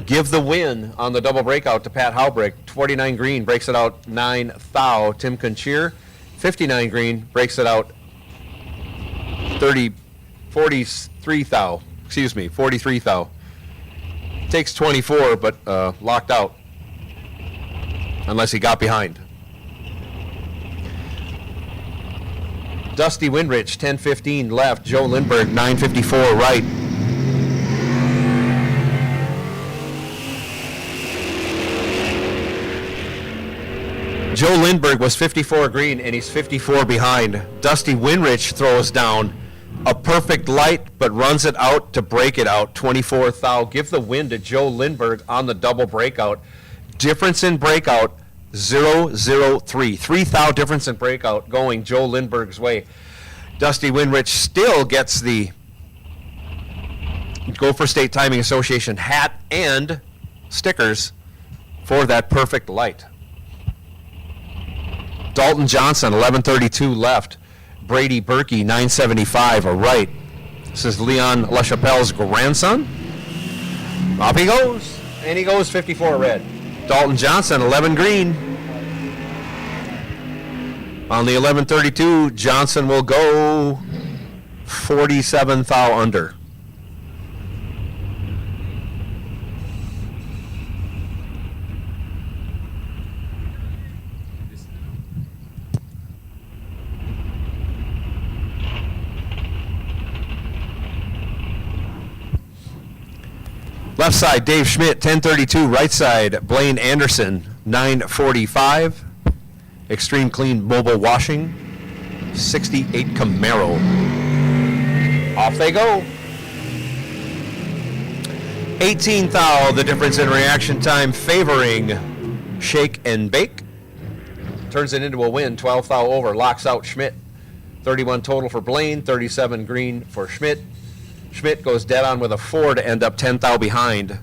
Give the win on the double breakout to Pat Howbrick. 49 green breaks it out 9 thou. Tim Conchier, 59 green breaks it out 43 thou. Excuse me, 43 thou. Takes 24, but locked out unless he got behind. Dusty Winrich, 10-15 left. Joe Lindbergh, 9-54 right. Joe Lindbergh was 54 green, and he's 54 behind. Dusty Winrich throws down a perfect light, but runs it out to break it out, 24 thou. Give the win to Joe Lindbergh on the double breakout. Difference in breakout, 0-0-3. 3 thou difference in breakout going Joe Lindbergh's way. Dusty Winrich still gets the Gopher State Timing Association hat and stickers for that perfect light. Dalton Johnson, 11:32 left. Brady Berkey, 9:75 right. This is Leon LaChapelle's grandson. Off he goes, and he goes 54 red. Dalton Johnson, 11 green. On the 11:32, Johnson will go 47 thou under. Left side, Dave Schmidt, 10:32. Right side, Blaine Anderson, 9:45. Extreme Clean Mobile Washing, 68 Camaro. Off they go. 18 thou, the difference in reaction time favoring Shake and Bake. Turns it into a win, 12 thou over, locks out Schmidt. 31 total for Blaine, 37 green for Schmidt. Schmidt goes dead on with a 4 to end up 10 thou behind.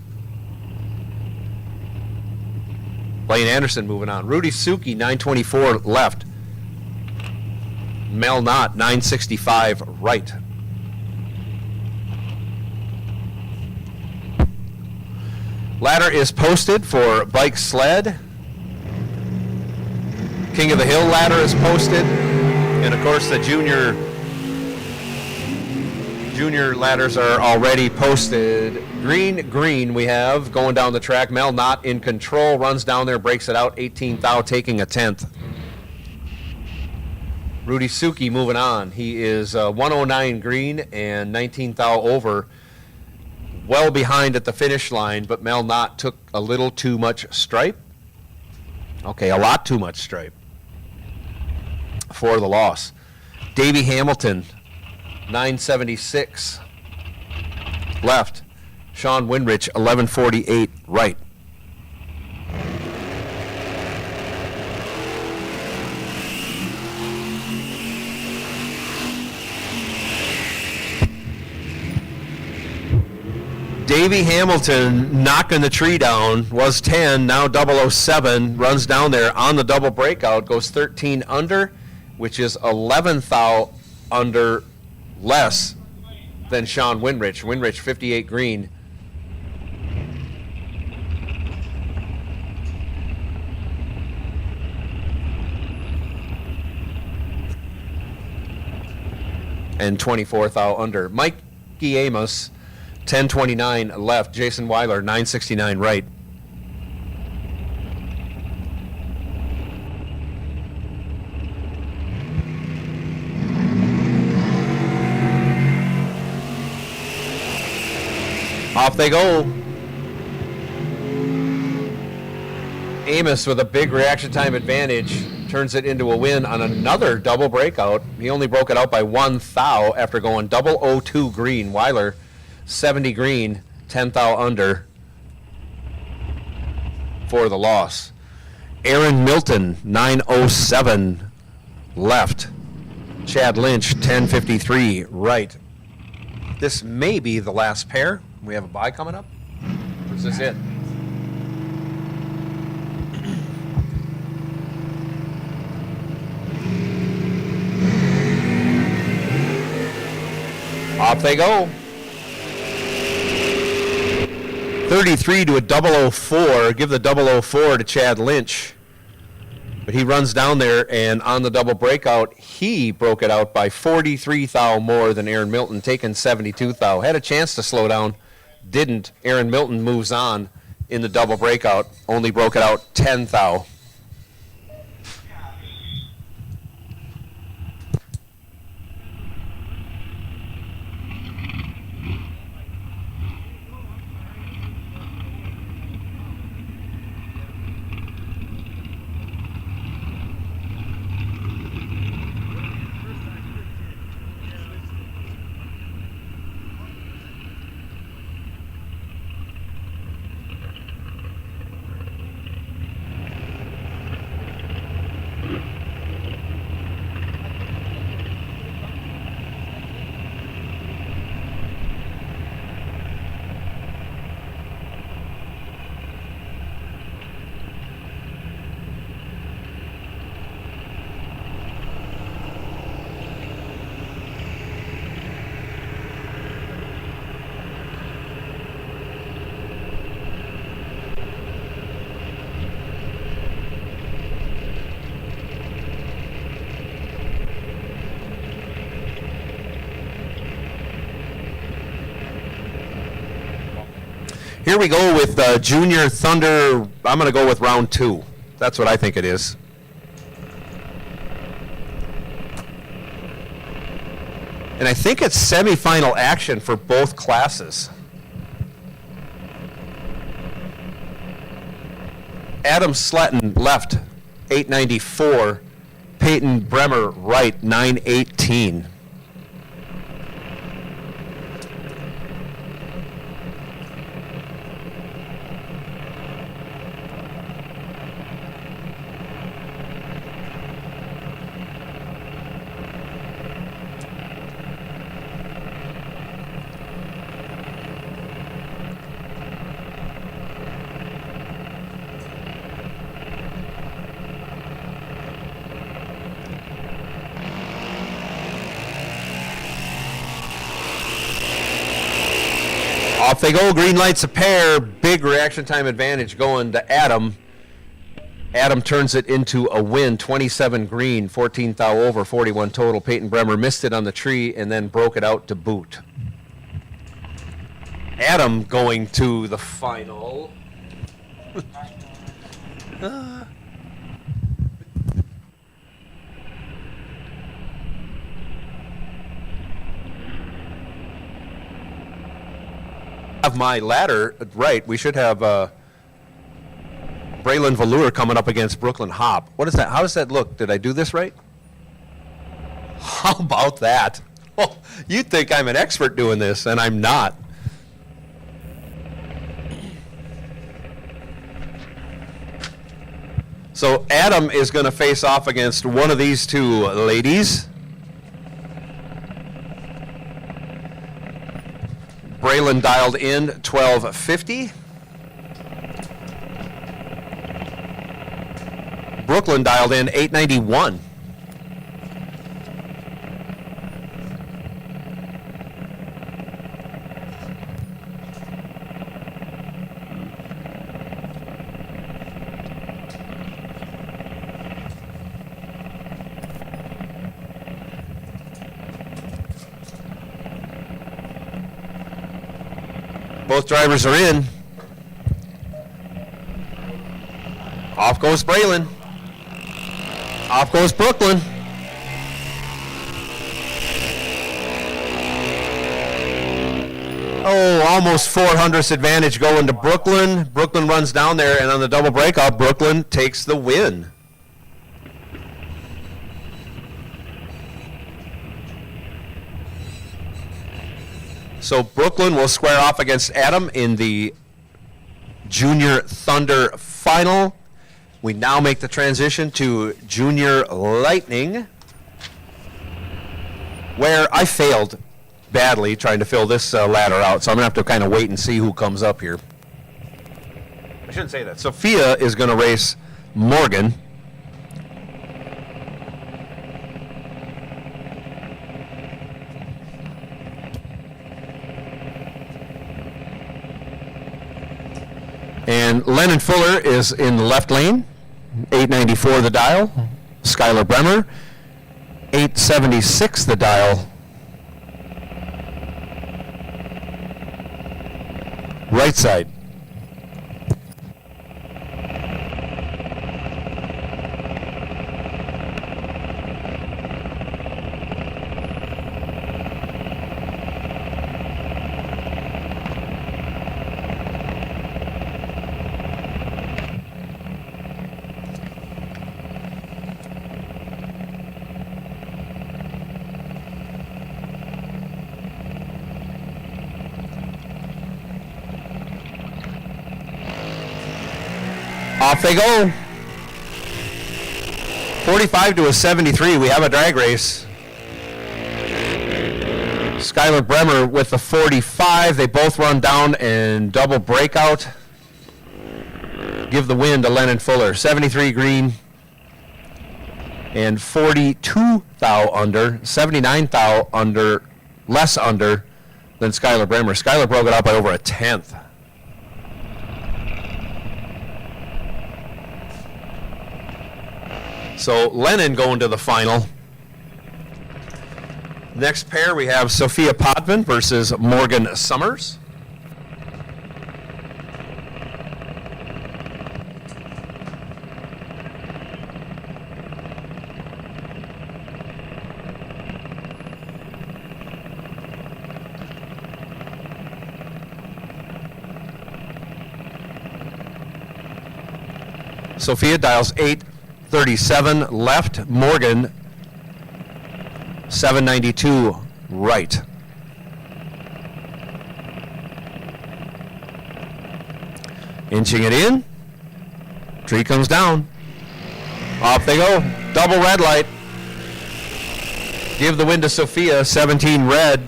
Blaine Anderson moving on. Rudy Suki, 9:24 left. Mel Knott, 9:65 right. Ladder is posted for bike sled. King of the Hill ladder is posted. And of course the junior ladders are already posted. Green we have going down the track. Mel Knott in control, runs down there, breaks it out. 18 thou, taking a 10th. Rudy Suki moving on. He is 109 green and 19 thou over. Well behind at the finish line, but Mel Knott took a little too much stripe. Okay, a lot too much stripe for the loss. Davey Hamilton, 9:76 left. Sean Winrich, 11:48 right. Davey Hamilton knocking the tree down, was 10, now 007, runs down there on the double breakout, goes 13 under, which is 11 thou under less than Sean Winrich. Winrich 58 green. And 24 thou under. Mikey Amos, 10:29 left. Jason Weiler, 9:69 right. Off they go. Amos with a big reaction time advantage turns it into a win on another double breakout. He only broke it out by 1 thou after going 002 green. Weiler, 70 green, 10 thou under for the loss. Aaron Milton, 9:07 left. Chad Lynch, 10:53 right. This may be the last pair. We have a bye coming up. Or is this it? Off they go. 33 to a 004. Give the 004 to Chad Lynch. But he runs down there, and on the double breakout, he broke it out by 43 thou more than Aaron Milton, taking 72 thou. Had a chance to slow down, didn't. Aaron Milton moves on in the double breakout, only broke it out 10 thou. Here we go with Junior Thunder. I'm going to go with round 2. That's what I think it is. And I think it's semifinal action for both classes. Adam Sletton left, 894. Peyton Bremer right, 918. Off they go, green lights a pair, big reaction time advantage going to Adam. Adam turns it into a win, 27 green, 14 thou over, 41 total. Peyton Bremer missed it on the tree and then broke it out to boot. Adam going to the final. Have my ladder right. We should have Braylon Velour coming up against Brooklyn Hop. What is that? How does that look? Did I do this right? How about that? Well, you'd think I'm an expert doing this, and I'm not. So Adam is going to face off against one of these two ladies. Braylon dialed in 1250. Brooklyn dialed in 891. Both drivers are in. Off goes Braylon. Off goes Brooklyn. Oh, almost 400th advantage going to Brooklyn. Brooklyn runs down there, and on the double breakout, Brooklyn takes the win. So Brooklyn will square off against Adam in the Junior Thunder final. We now make the transition to Junior Lightning, where I failed badly trying to fill this ladder out, so I'm going to have to kind of wait and see who comes up here. I shouldn't say that. Sophia is going to race Morgan. And Lennon Fuller is in the left lane, 894 the dial. Skylar Bremer, 876 the dial. Right side. Off they go. 45 to a 73. We have a drag race. Skylar Bremer with the 45. They both run down and double breakout. Give the win to Lennon Fuller. 73 green and 42 thou under. 79 thou under, less under than Skylar Bremer. Skylar broke it out by over a tenth. So Lennon going to the final. Next pair we have Sophia Podvin versus Morgan Summers. Sophia dials 837 left, Morgan 792 right. Inching it in. Tree comes down. Off they go. Double red light. Give the win to Sophia, 17 red.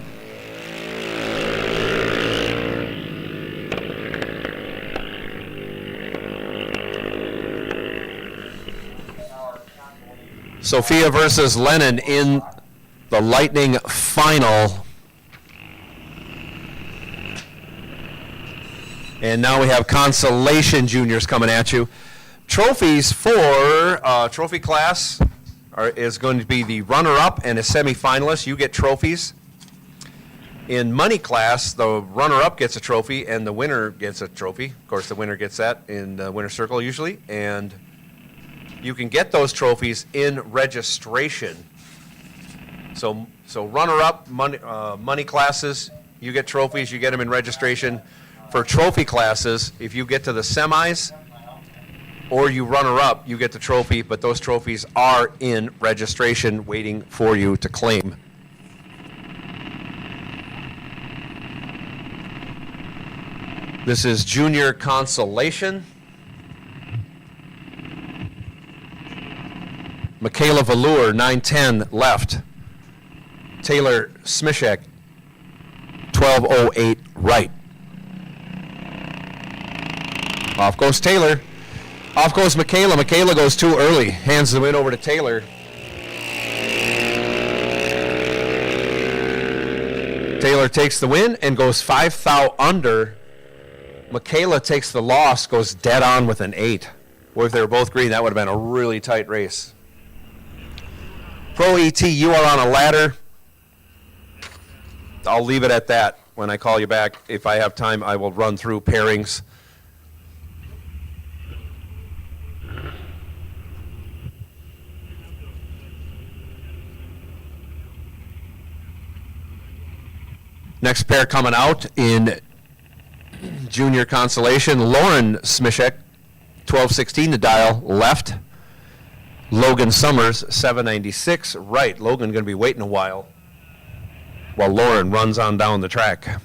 Sophia versus Lennon in the Lightning final. And now we have Consolation juniors coming at you. Trophies for trophy class is going to be the runner-up and a semifinalist. You get trophies. In money class, the runner-up gets a trophy and the winner gets a trophy. Of course, the winner gets that in the winner's circle usually. And you can get those trophies in registration. So runner-up money classes, you get trophies. You get them in registration. For trophy classes, if you get to the semis or you runner-up, you get the trophy. But those trophies are in registration, waiting for you to claim. This is Junior Consolation. Michaela Velour, 910 left. Taylor Smishek, 1208 right. Off goes Taylor. Off goes Michaela. Michaela goes too early. Hands the win over to Taylor. Taylor takes the win and goes 5 thou under. Michaela takes the loss, goes dead on with an 8. Or if they were both green, that would have been a really tight race. Pro ET, you are on a ladder. I'll leave it at that when I call you back. If I have time, I will run through pairings. Next pair coming out in Junior Consolation, Lauren Smishek, 1216 to dial left. Logan Summers, 796 right. Logan going to be waiting a while Lauren runs on down the track.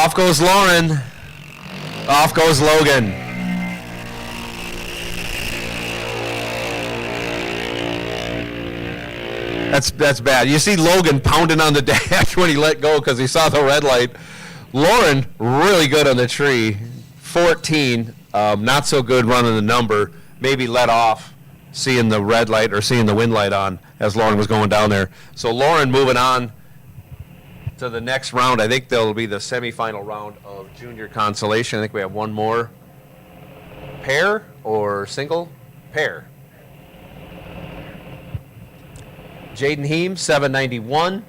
Off goes Lauren. Off goes Logan. That's bad. You see Logan pounding on the dash when he let go because he saw the red light. Lauren, really good on the tree. 14, not so good running the number. Maybe let off, seeing the red light or seeing the wind light on as Lauren was going down there. So Lauren moving on to the next round. I think that'll be the semifinal round of junior consolation. I think we have one more. Pair or single? Pair. Jaden Heem, 791.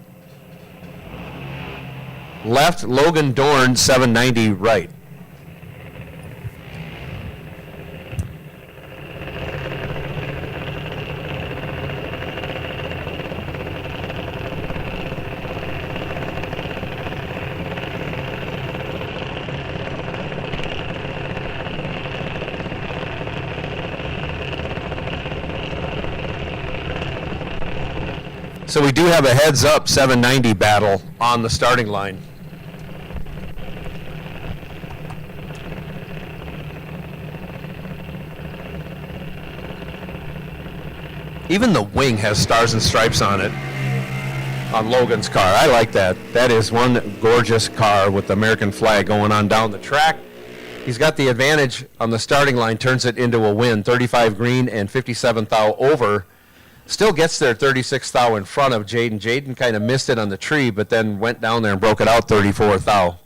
Left, Logan Dorn, 790 right. So we do have a heads-up 790 battle on the starting line. Even the wing has stars and stripes on it on Logan's car. I like that. That is one gorgeous car with the American flag going on down the track. He's got the advantage on the starting line, turns it into a win. 35 green and 57 thou over. Still gets there 36 thou in front of Jaden. Jaden kind of missed it on the tree, but then went down there and broke it out 34 thou.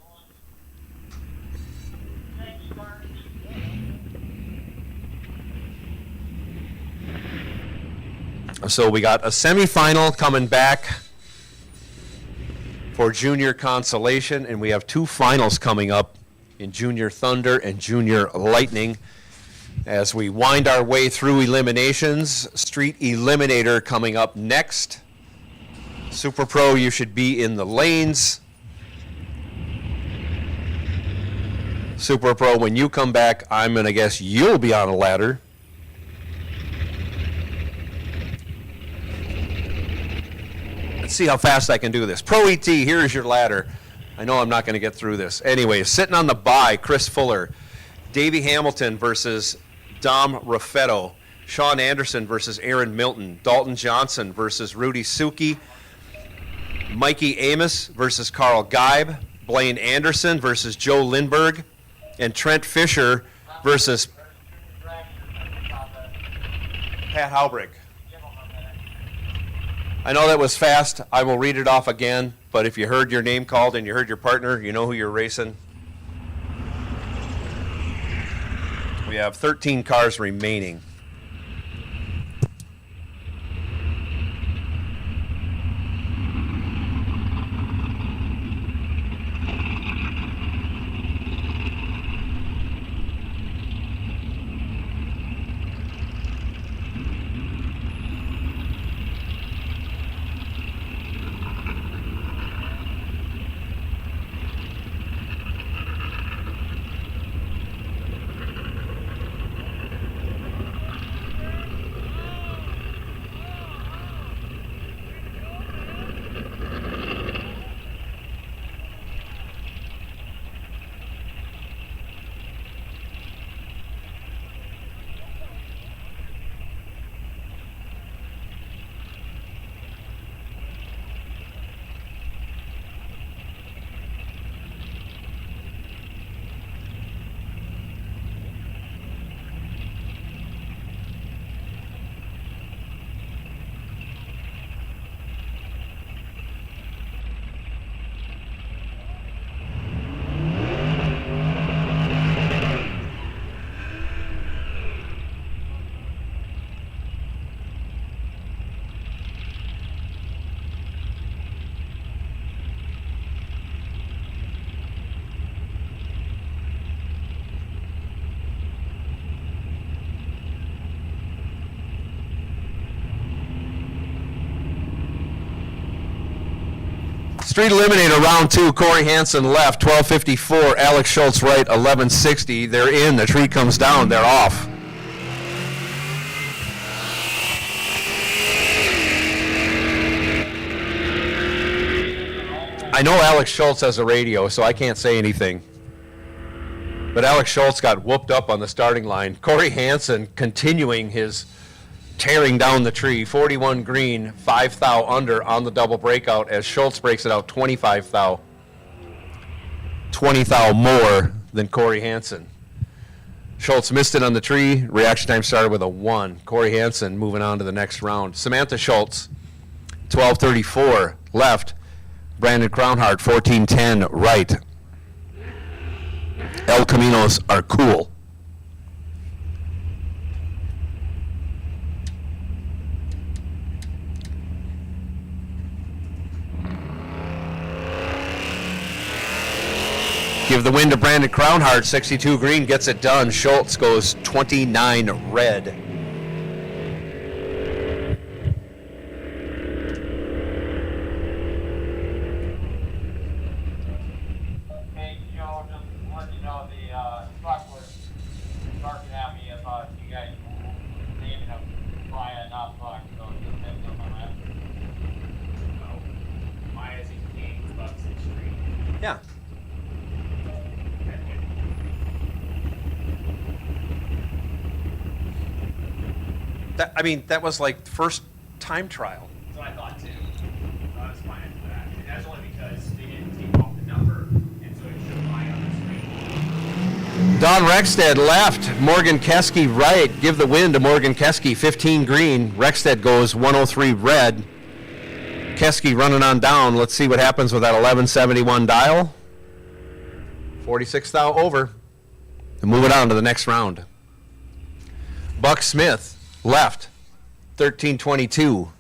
So we got a semifinal coming back for junior consolation, and we have two finals coming up in junior thunder and junior lightning. As we wind our way through eliminations, street eliminator coming up next. Super Pro, you should be in the lanes. Super Pro, when you come back, I'm going to guess you'll be on a ladder. Let's see how fast I can do this. Pro ET, here's your ladder. I know I'm not going to get through this. Anyways, sitting on the bye, Chris Fuller. Davey Hamilton versus Dom Raffetto. Sean Anderson versus Aaron Milton. Dalton Johnson versus Rudy Suki. Mikey Amos versus Carl Geib. Blaine Anderson versus Joe Lindberg. And Trent Fisher versus Pat Halbrick. I know that was fast. I will read it off again, but if you heard your name called and you heard your partner, you know who you're racing. We have 13 cars remaining. Street Eliminator, round two. Corey Hansen left, 12:54. Alex Schultz right, 11:60. They're in. The tree comes down. They're off. I know Alex Schultz has a radio, so I can't say anything. But Alex Schultz got whooped up on the starting line. Corey Hansen continuing his tearing down the tree. 41 green, 5 thou under on the double breakout as Schultz breaks it out 25 thou. 20 thou more than Corey Hansen. Schultz missed it on the tree. Reaction time started with a 1. Corey Hansen moving on to the next round. Samantha Schultz, 12:34 left. Brandon Crownhart, 14:10 right. El Caminos are cool. Give the win to Brandon Crownhart, 62 green, gets it done. Schultz goes 29 red. Hey, Joe, just letting you know the truck was barking at me about you guys naming him Maya, not Buck, so just heads up on that. Maya's in King, Bucks in Street. Yeah. That was like first time trial. That's what I thought too. I was fine after that. And that's only because they didn't take off the number, and so it showed Maya on the screen. Don Rexted left, Morgan Keski right. Give the win to Morgan Keski, 15 green. Rexted goes 103 red. Keski running on down. Let's see what happens with that 1171 dial. 46 thou over. And moving on to the next round. Buck Smith left, 1322.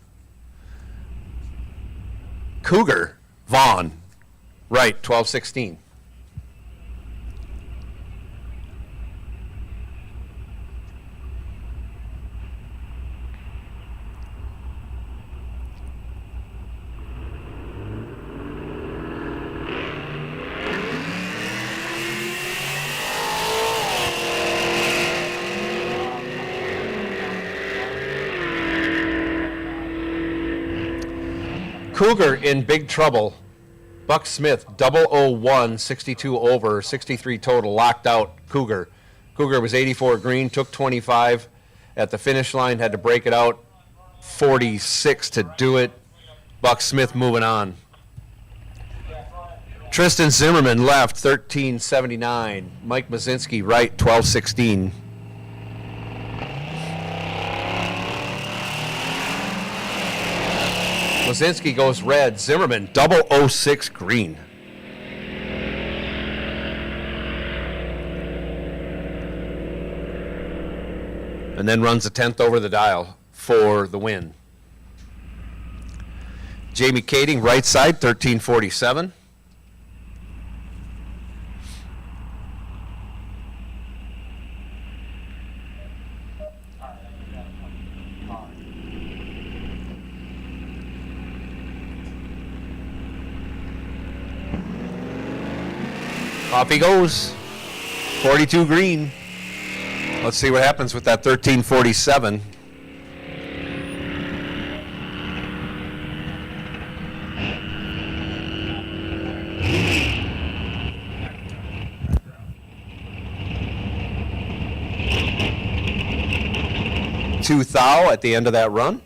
Cougar Vaughn right, 1216. Cougar in big trouble. Buck Smith, 001, 62 over, 63 total, locked out Cougar. Cougar was 84 green, took 25 at the finish line, had to break it out, 46 to do it. Buck Smith moving on. Tristan Zimmerman left, 1379. Mike Mazinski right, 1216. Mazinski goes red. Zimmerman, 006 green. And then runs a 10th over the dial for the win. Jamie Kading, right side, 1347. Off he goes. 42 green. Let's see what happens with that 1347. Two thou at the end of that run.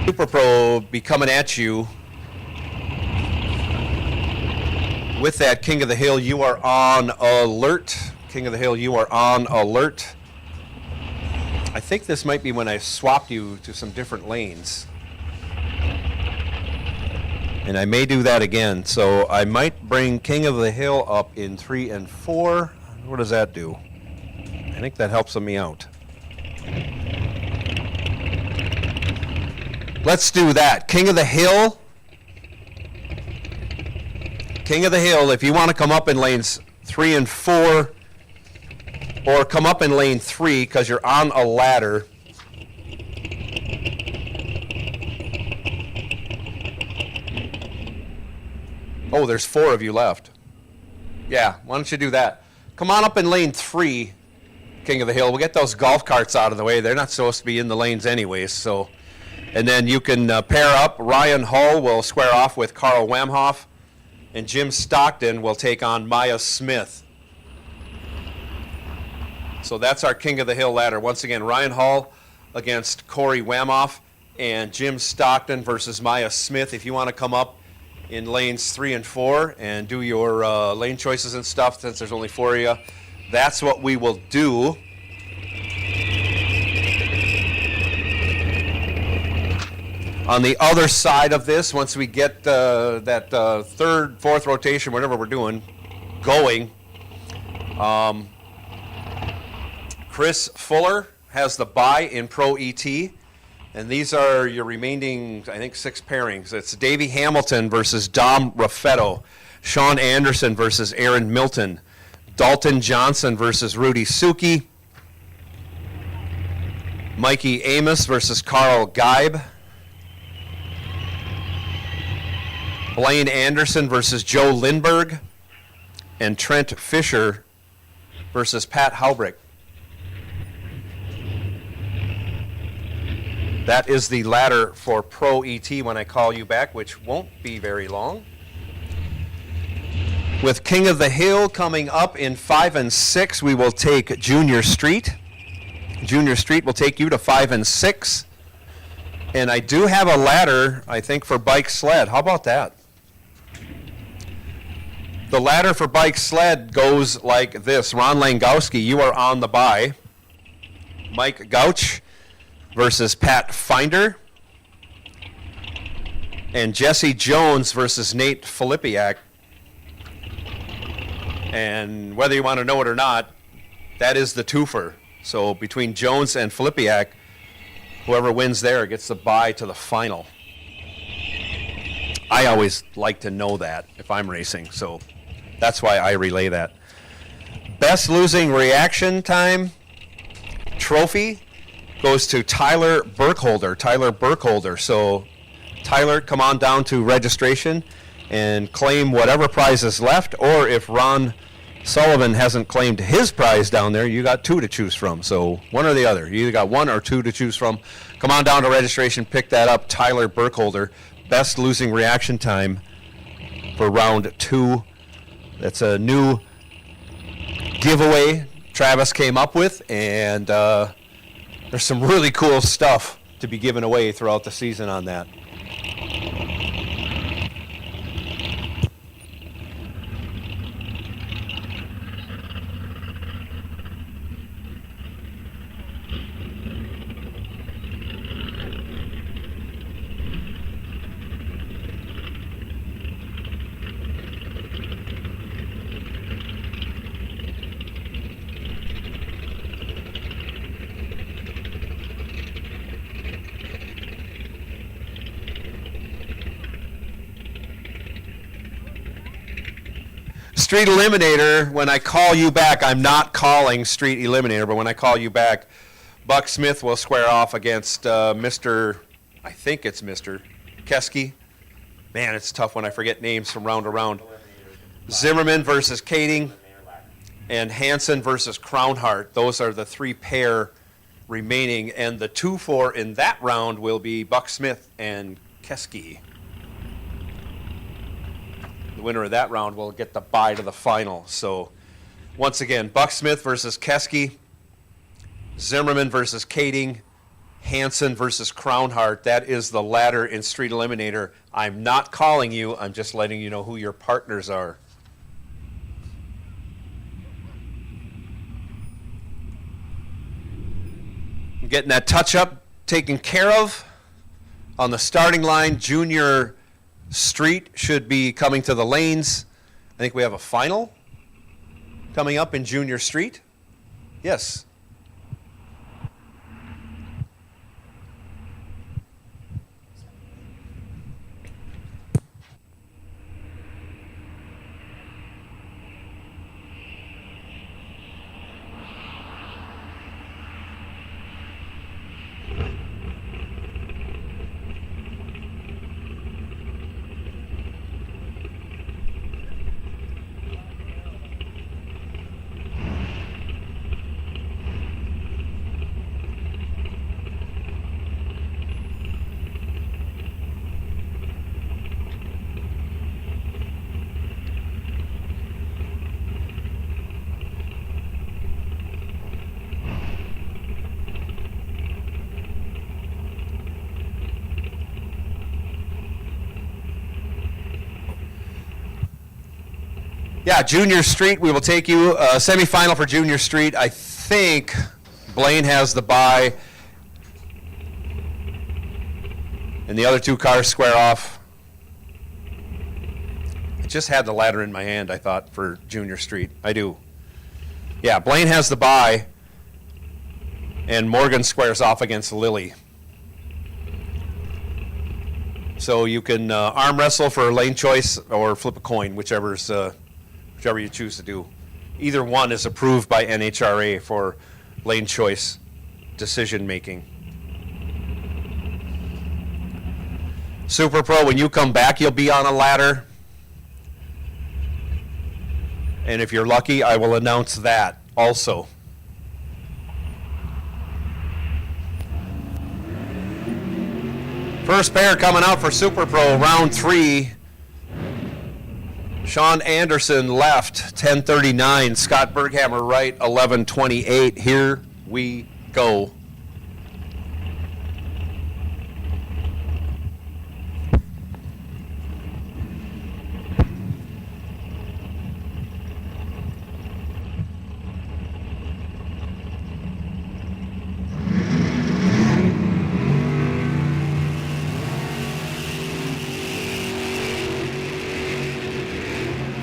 Super Pro be coming at you with that. King of the Hill, you are on alert. King of the Hill, you are on alert. I think this might be when I swapped you to some different lanes. And I may do that again. So I might bring King of the Hill up in 3 and 4. What does that do? I think that helps me out. Let's do that. King of the Hill. King of the Hill, if you want to come up in lanes 3 and 4, or come up in lane 3 because you're on a ladder. Oh, there's 4 of you left. Yeah, why don't you do that? Come on up in lane 3, King of the Hill. We'll get those golf carts out of the way. They're not supposed to be in the lanes anyways, so. And then you can pair up. Ryan Hull will square off with Carl Wamhoff, and Jim Stockton will take on Maya Smith. So that's our King of the Hill ladder. Once again, Ryan Hull against Corey Wamhoff, and Jim Stockton versus Maya Smith. If you want to come up in lanes 3 and 4 and do your lane choices and stuff, since there's only 4 of you, that's what we will do. On the other side of this, once we get that 3rd, 4th rotation, whatever we're doing, going, Chris Fuller has the bye in Pro ET, and these are your remaining, I think, 6 pairings. It's Davey Hamilton versus Dom Raffetto, Sean Anderson versus Aaron Milton, Dalton Johnson versus Rudy Suki, Mikey Amos versus Carl Geib, Blaine Anderson versus Joe Lindberg, and Trent Fisher versus Pat Haubrick. That is the ladder for Pro ET when I call you back, which won't be very long. With King of the Hill coming up in 5 and 6, we will take Junior Street. Junior Street will take you to 5 and 6. And I do have a ladder, I think, for bike sled. How about that? The ladder for bike sled goes like this. Ron Langowski, you are on the bye. Mike Gouch versus Pat Finder. And Jesse Jones versus Nate Filipiak. And whether you want to know it or not, that is the twofer. So between Jones and Filipiak, whoever wins there gets the bye to the final. I always like to know that if I'm racing, so that's why I relay that. Best losing reaction time trophy goes to Tyler Burkholder. Tyler Burkholder. So Tyler, come on down to registration and claim whatever prize is left, or if Ron Sullivan hasn't claimed his prize down there, you got 2 to choose from. So one or the other. You either got 1 or 2 to choose from. Come on down to registration, pick that up. Tyler Burkholder, best losing reaction time for round 2. That's a new giveaway Travis came up with, and there's some really cool stuff to be given away throughout the season on that. Street Eliminator, when I call you back, I'm not calling Street Eliminator, but when I call you back, Buck Smith will square off against Mr. I think it's Mr. Keski. Man, it's tough when I forget names from round to round. Zimmerman versus Kading, and Hansen versus Crownhart. Those are the 3 pair remaining, and the 2-4 in that round will be Buck Smith and Keski. The winner of that round will get the bye to the final. So once again, Buck Smith versus Keski, Zimmerman versus Kading, Hansen versus Crownhart. That is the ladder in Street Eliminator. I'm not calling you, I'm just letting you know who your partners are. Getting that touch-up taken care of. On the starting line, Junior Street should be coming to the lanes. I think we have a final coming up in Junior Street. Yes. Yeah, Junior Street, we will take you, semifinal for Junior Street. I think Blaine has the bye. And the other two cars square off. I just had the ladder in my hand, I thought, for Junior Street. I do. Yeah, Blaine has the bye. And Morgan squares off against Lily. So you can arm wrestle for lane choice or flip a coin, whichever you choose to do. Either one is approved by NHRA for lane choice decision making. Super Pro, when you come back, you'll be on a ladder. And if you're lucky, I will announce that also. First pair coming out for Super Pro, round 3. Sean Anderson left, 10:39. Scott Berghammer right, 11:28. Here we go.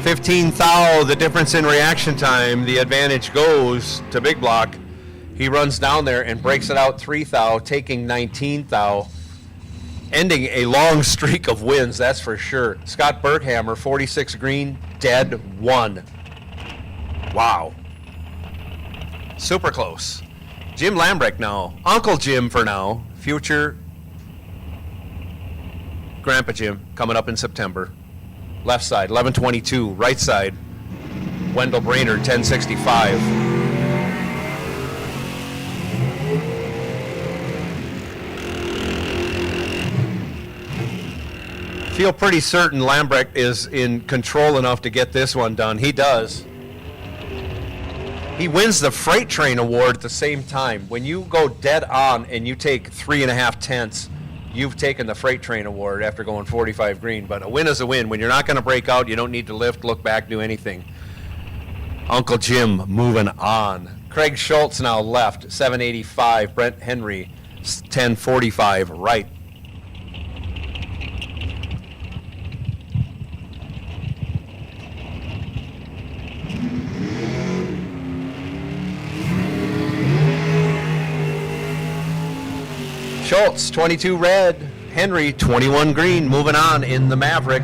$15,000, the difference in reaction time. The advantage goes to Big Block. He runs down there and breaks it out 3,000, taking 19,000, ending a long streak of wins, that's for sure. Scott Berghammer, 46 green, dead 1. Wow. Super close. Jim Lambrecht now. Uncle Jim for now. Future Grandpa Jim coming up in September. Left side, 11:22. Right side, Wendell Brainerd, 10:65. Feel pretty certain Lambrecht is in control enough to get this one done. He does. He wins the Freight Train Award at the same time. When you go dead on and you take 3.5 tenths, you've taken the Freight Train Award after going 45 green. But a win is a win. When you're not going to break out, you don't need to lift, look back, do anything. Uncle Jim moving on. Craig Schultz now left, 785. Brent Henry, 1045 right. Schultz, 22 red. Henry, 21 green, moving on in the Maverick.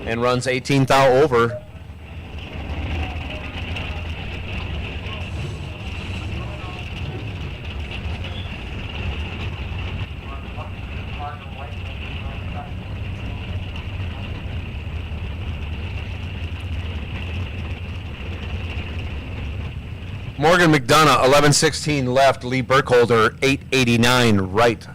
And runs 18,000 over. Morgan McDonough, 11:16 left. Lee Burkholder, 8:89 right.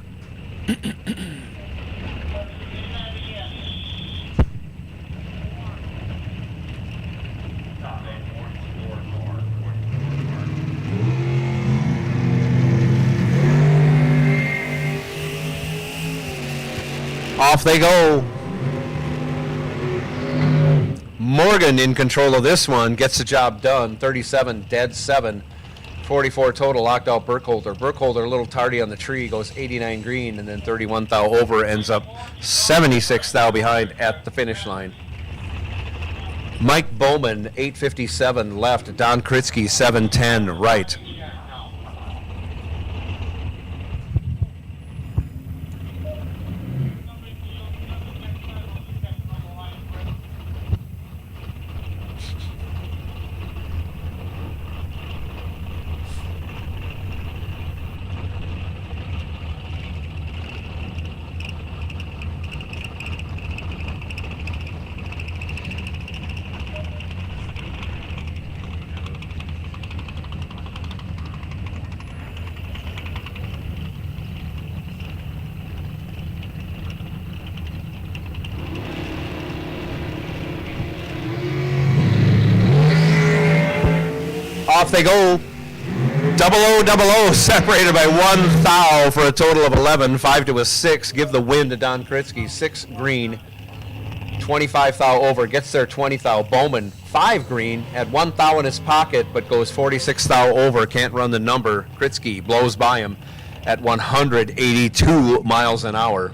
Off they go. Morgan in control of this one, gets the job done. 37, dead 7. 44 total, locked out Burkholder. Burkholder a little tardy on the tree, goes 89 green, and then 31 thou over, ends up 76 thou behind at the finish line. Mike Bowman, 8:57 left. Don Kritzky, 7:10 right. Off they go. 0000 separated by 1 thou for a total of 11. 5 to a 6. Give the win to Don Kritzky. 6 green. 25 thou over, gets there 20 thou. Bowman, 5 green, had 1 thou in his pocket, but goes 46 thou over, can't run the number. Kritzky blows by him at 182 miles an hour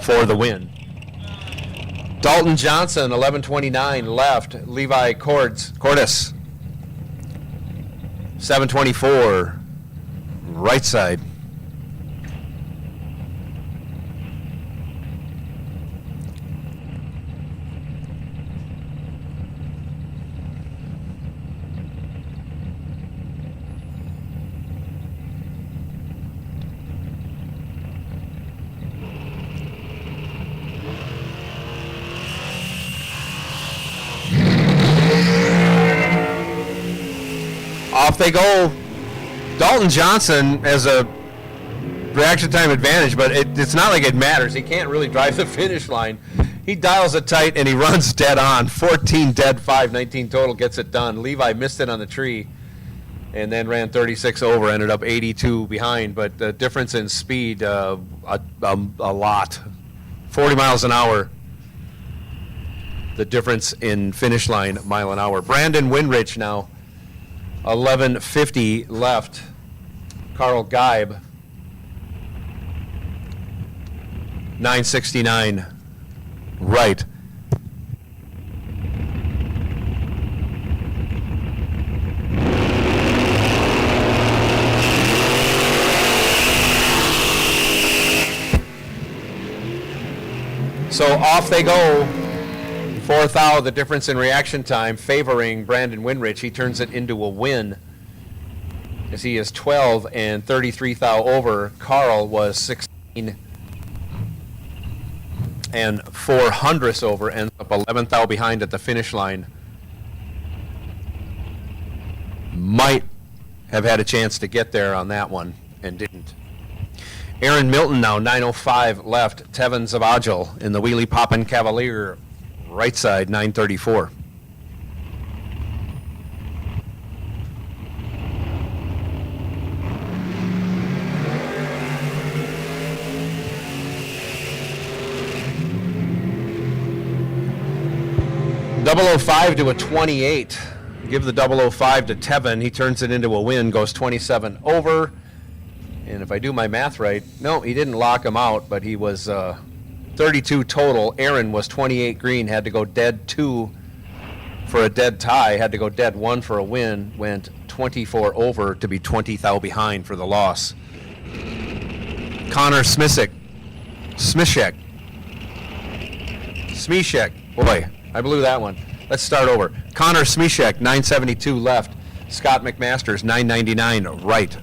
for the win. Dalton Johnson, 1129 left. Levi Cordis, 724 right side. Off they go. Dalton Johnson has a reaction time advantage, but it's not like it matters. He can't really drive the finish line. He dials it tight and he runs dead on. 14 dead, 5, 19 total, gets it done. Levi missed it on the tree and then ran 36 over, ended up 82 behind, but the difference in speed, a lot. 40 miles an hour. The difference in finish line, mile an hour. Brandon Winrich now. 11:50 left. Carl Geib, 9:69 right. So off they go. 4 thou, the difference in reaction time favoring Brandon Winrich. He turns it into a win as he is 12 and 33 thou over. Carl was 16 and 400ths over, ends up 11 thou behind at the finish line. Might have had a chance to get there on that one and didn't. Aaron Milton now, 9:05 left. Tevin Zavagil in the Wheelie Poppin' Cavalier. Right side, 9:34. .005 to a 28. Give the .005 to Tevin. He turns it into a win, goes 27 over. And if I do my math right, no, he didn't lock him out, but he was 32 total. Aaron was 28 green, had to go dead 2 for a dead tie, had to go dead 1 for a win, went 24 over to be 20 thou behind for the loss. Connor Smishek, boy, I blew that one. Let's start over. Connor Smishek, 972 left. Scott McMasters, 999 right.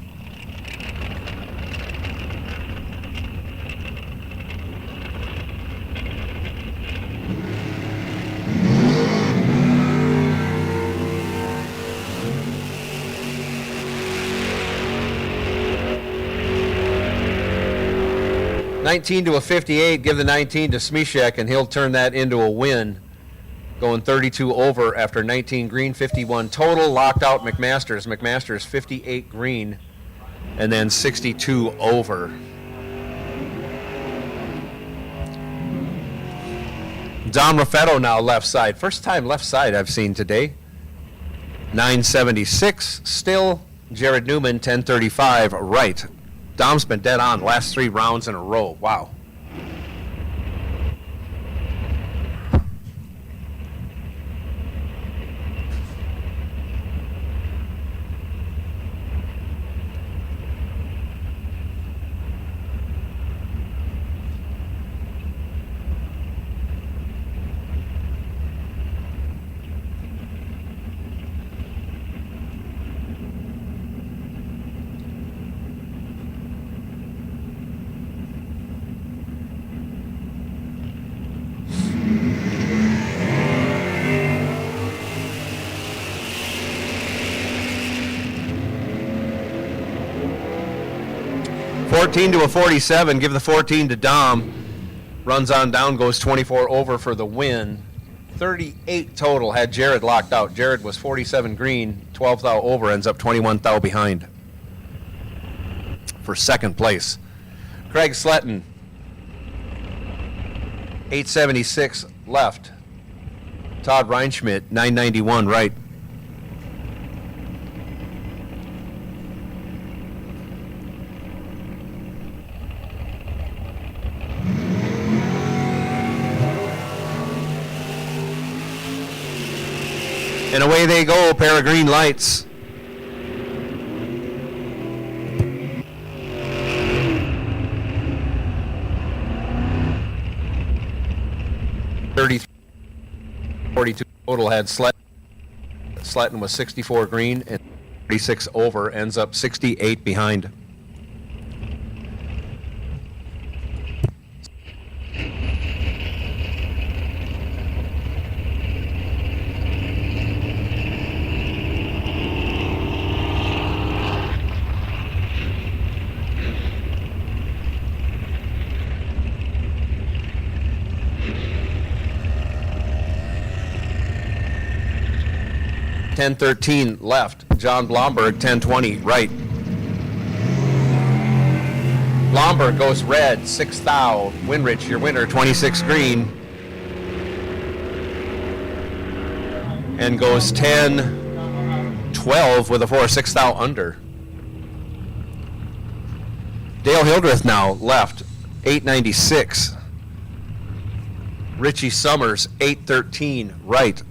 $19 to a 58, give the 19 to Smishek, and he'll turn that into a win. Going 32 over after 19 green, 51 total. Locked out McMasters 58 green, and then 62 over. Dom Raffetto now left side. First time left side I've seen today. 976 still. Jared Newman, 1035 right. Dom's been dead on last 3 rounds in a row. Wow. $14 to a 47, give the 14 to Dom. Runs on down, goes 24 over for the win. 38 total, had Jared locked out. Jared was 47 green, 12 thou over, ends up 21 thou behind for second place. Craig Sletton, 876 left. Todd Reinschmidt, 991 right. And away they go, pair of green lights. $30.42 total had Sletton was 64 green and 36 over, ends up 68 behind. $10.13 left. John Blomberg, $10.20 right. Blomberg goes red, 6th thou. Winrich, your winner, 26 green. And goes 10-12 with a 4, 6th thou under. Dale Hildreth now left, 896. Richie Summers, 813 right.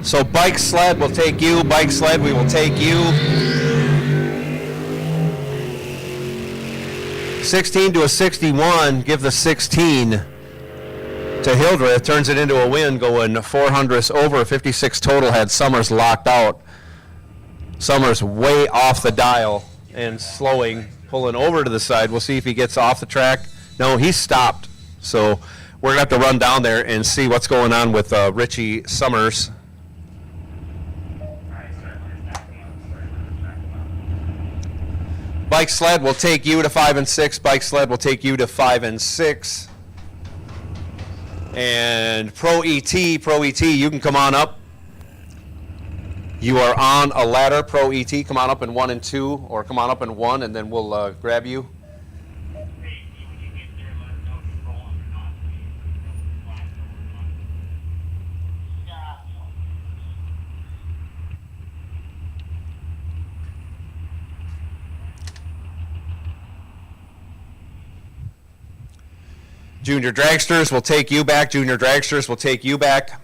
So bike sled will take you, bike sled we will take you. 16 to a 61, give the 16 to Hildreth, turns it into a win going 400ths over, 56 total, had Summers locked out. Summers way off the dial and slowing, pulling over to the side. We'll see if he gets off the track. No, he stopped. So we're going to have to run down there and see what's going on with Richie Summers. Bike sled will take you to 5 and 6. Bike sled will take you to 5 and 6. And Pro ET, you can come on up. You are on a ladder, Pro ET. Come on up in 1 and 2, or come on up in 1, and then we'll grab you. Junior dragsters will take you back. Junior dragsters will take you back.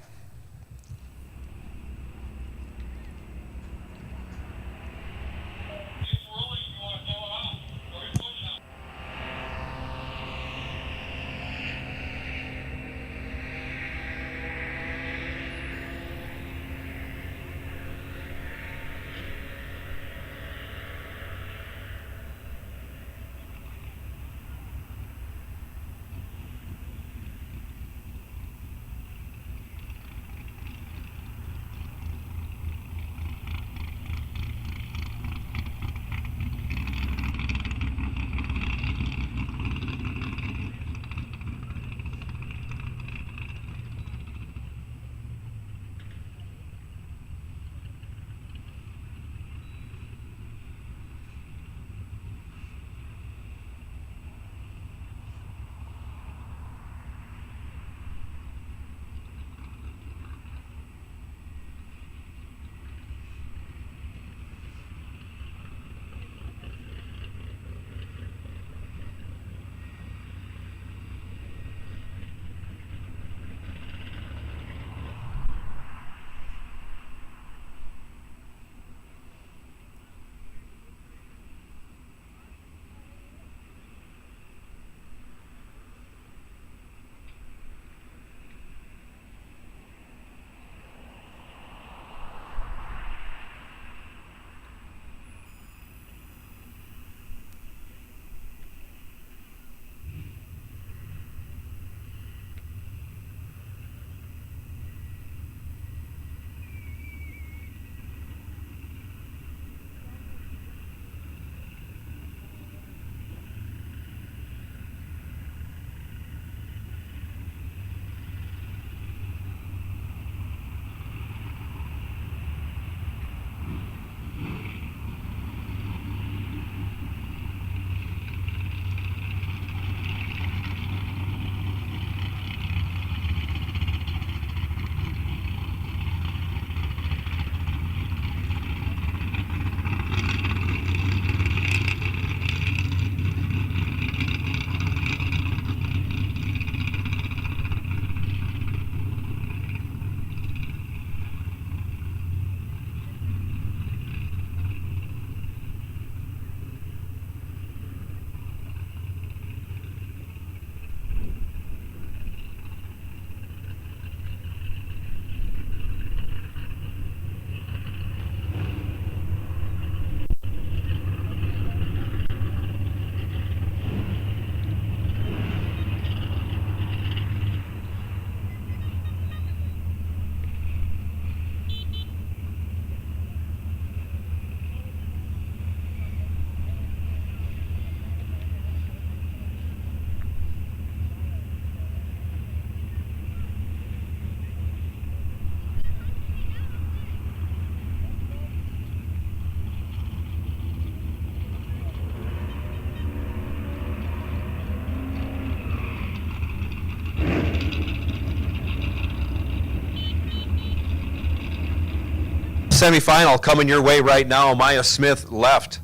semifinal coming your way right now. Maya Smith left.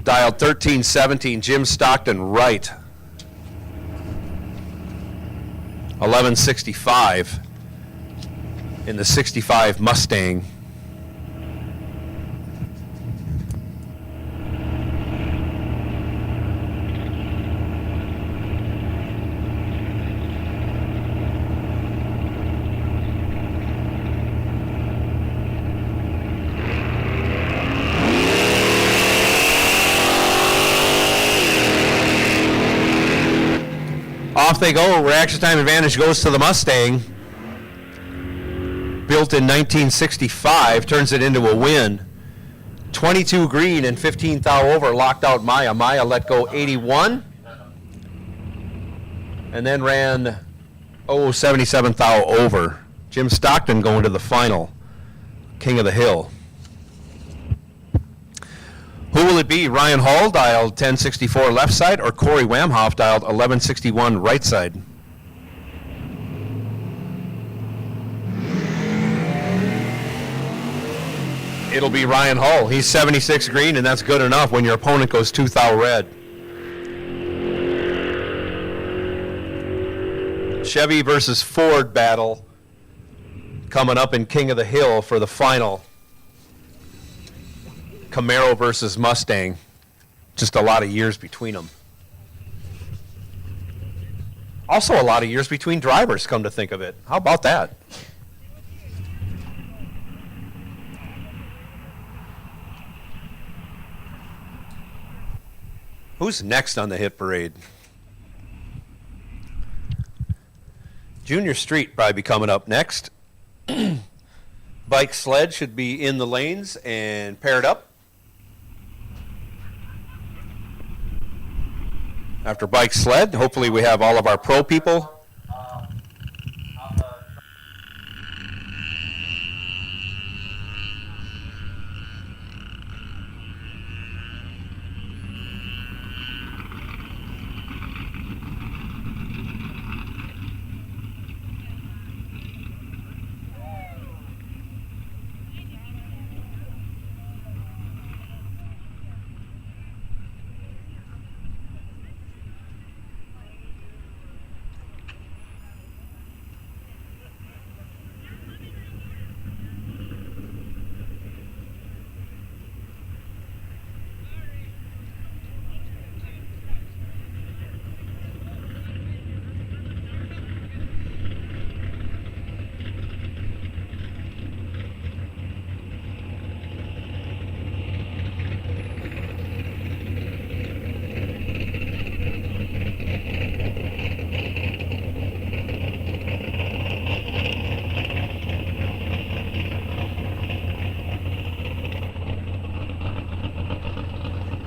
Dialed 1317, Jim Stockton right. 1165 in the 65 Mustang. Off they go. Reaction time advantage goes to the Mustang. Built in 1965, turns it into a win. 22 green and 15 thou over, locked out Maya. Maya let go 81. And then ran, 77 thou over. Jim Stockton going to the final. King of the Hill. Who will it be? Ryan Hall dialed 1064 left side, or Corey Wamhoff dialed 1161 right side? It'll be Ryan Hull. He's 76 green, and that's good enough when your opponent goes 2 thou red. Chevy versus Ford battle coming up in King of the Hill for the final. Camaro versus Mustang. Just a lot of years between them. Also a lot of years between drivers, come to think of it. How about that? Who's next on the hit parade? Junior Street probably be coming up next. Bike sled should be in the lanes and paired up. After bike sled, hopefully we have all of our pro people.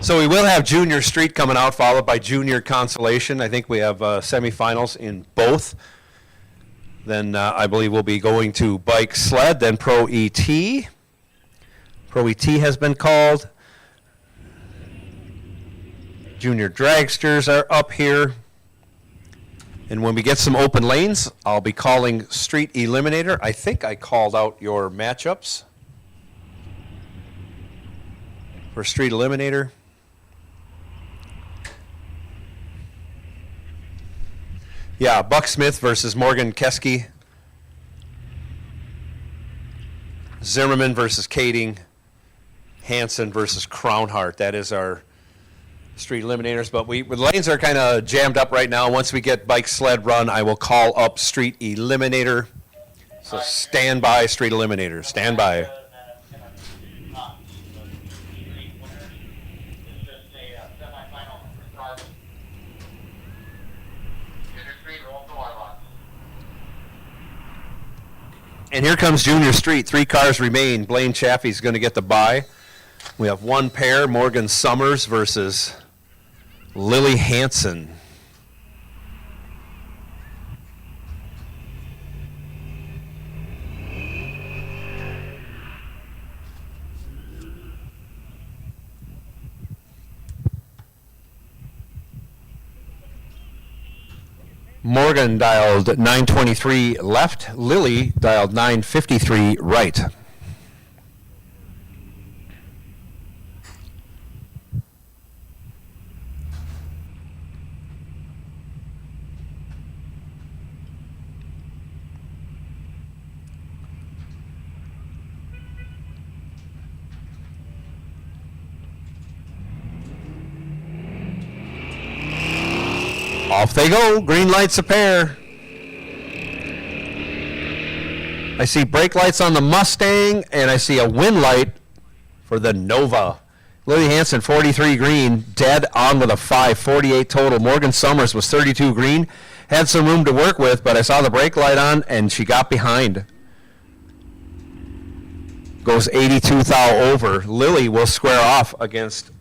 So we will have Junior Street coming out, followed by Junior Consolation. I think we have semifinals in both. Then I believe we'll be going to Bike Sled, then Pro ET. Pro ET has been called. Junior Dragsters are up here. And when we get some open lanes, I'll be calling Street Eliminator. I think I called out your matchups for Street Eliminator. Yeah, Buck Smith versus Morgan Keski. Zimmerman versus Kading. Hansen versus Crownhart. That is our Street Eliminators. But the lanes are kind of jammed up right now. Once we get Bike Sled run, I will call up Street Eliminator. So stand by, Street Eliminator. Stand by. And here comes Junior Street. 3 cars remain. Blaine Chaffee's going to get the bye. We have one pair, Morgan Summers versus Lily Hansen. Morgan dialed 923 left. Lily dialed 953 right. Off they go. Green lights a pair. I see brake lights on the Mustang, and I see a wind light for the Nova. Lily Hansen, 43 green, dead on with a 5, 48 total. Morgan Summers was 32 green. Had some room to work with, but I saw the brake light on, and she got behind. Goes 82 thou over. Lily will square off against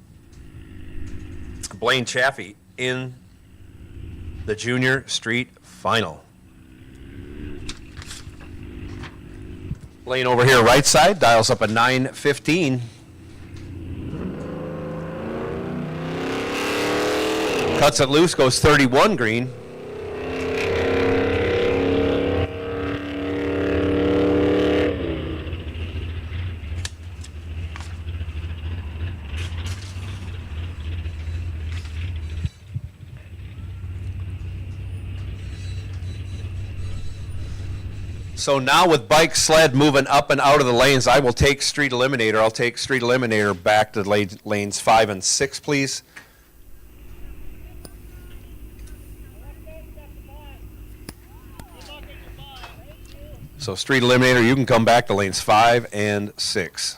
Blaine Chaffee in the Junior Street Final. Blaine over here right side, dials up a 915. Cuts it loose, goes 31 green. So now with bike sled moving up and out of the lanes, I will take street eliminator. I'll take street eliminator back to lanes 5 and 6, please. So street eliminator, you can come back to lanes 5 and 6.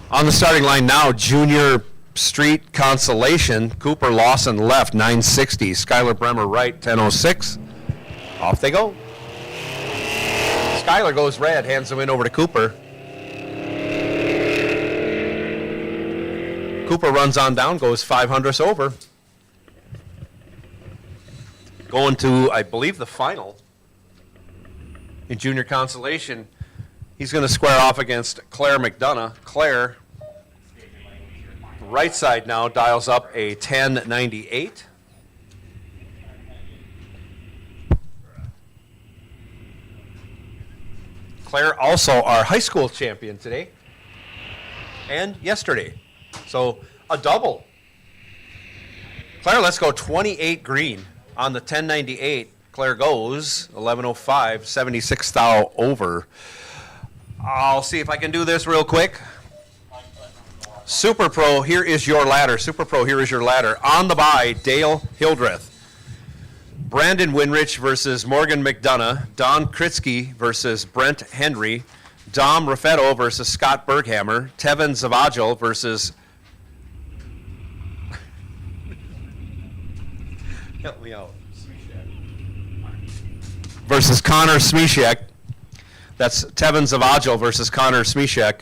On the starting line now, Junior Street Consolation. Cooper Lawson left, 960. Skylar Bremer right, 1006. Off they go. Skylar goes red, hands the win over to Cooper. Cooper runs on down, goes 500ths over. Going to, I believe, the final in Junior Consolation. He's going to square off against Claire McDonough. Claire, right side now, dials up a 1098. Claire also our high school champion today and yesterday. So a double. Claire, let's go 28 green on the 1098. Claire goes 1105, 76 thou over. I'll see if I can do this real quick. Super Pro, here is your ladder. Super Pro, here is your ladder. On the bye, Dale Hildreth. Brandon Winrich versus Morgan McDonough. Don Kritzky versus Brent Henry. Dom Raffetto versus Scott Berghammer. Tevin Zavagil versus... Help me out. Versus Connor Smishek. That's Tevin Zavagil versus Connor Smishek.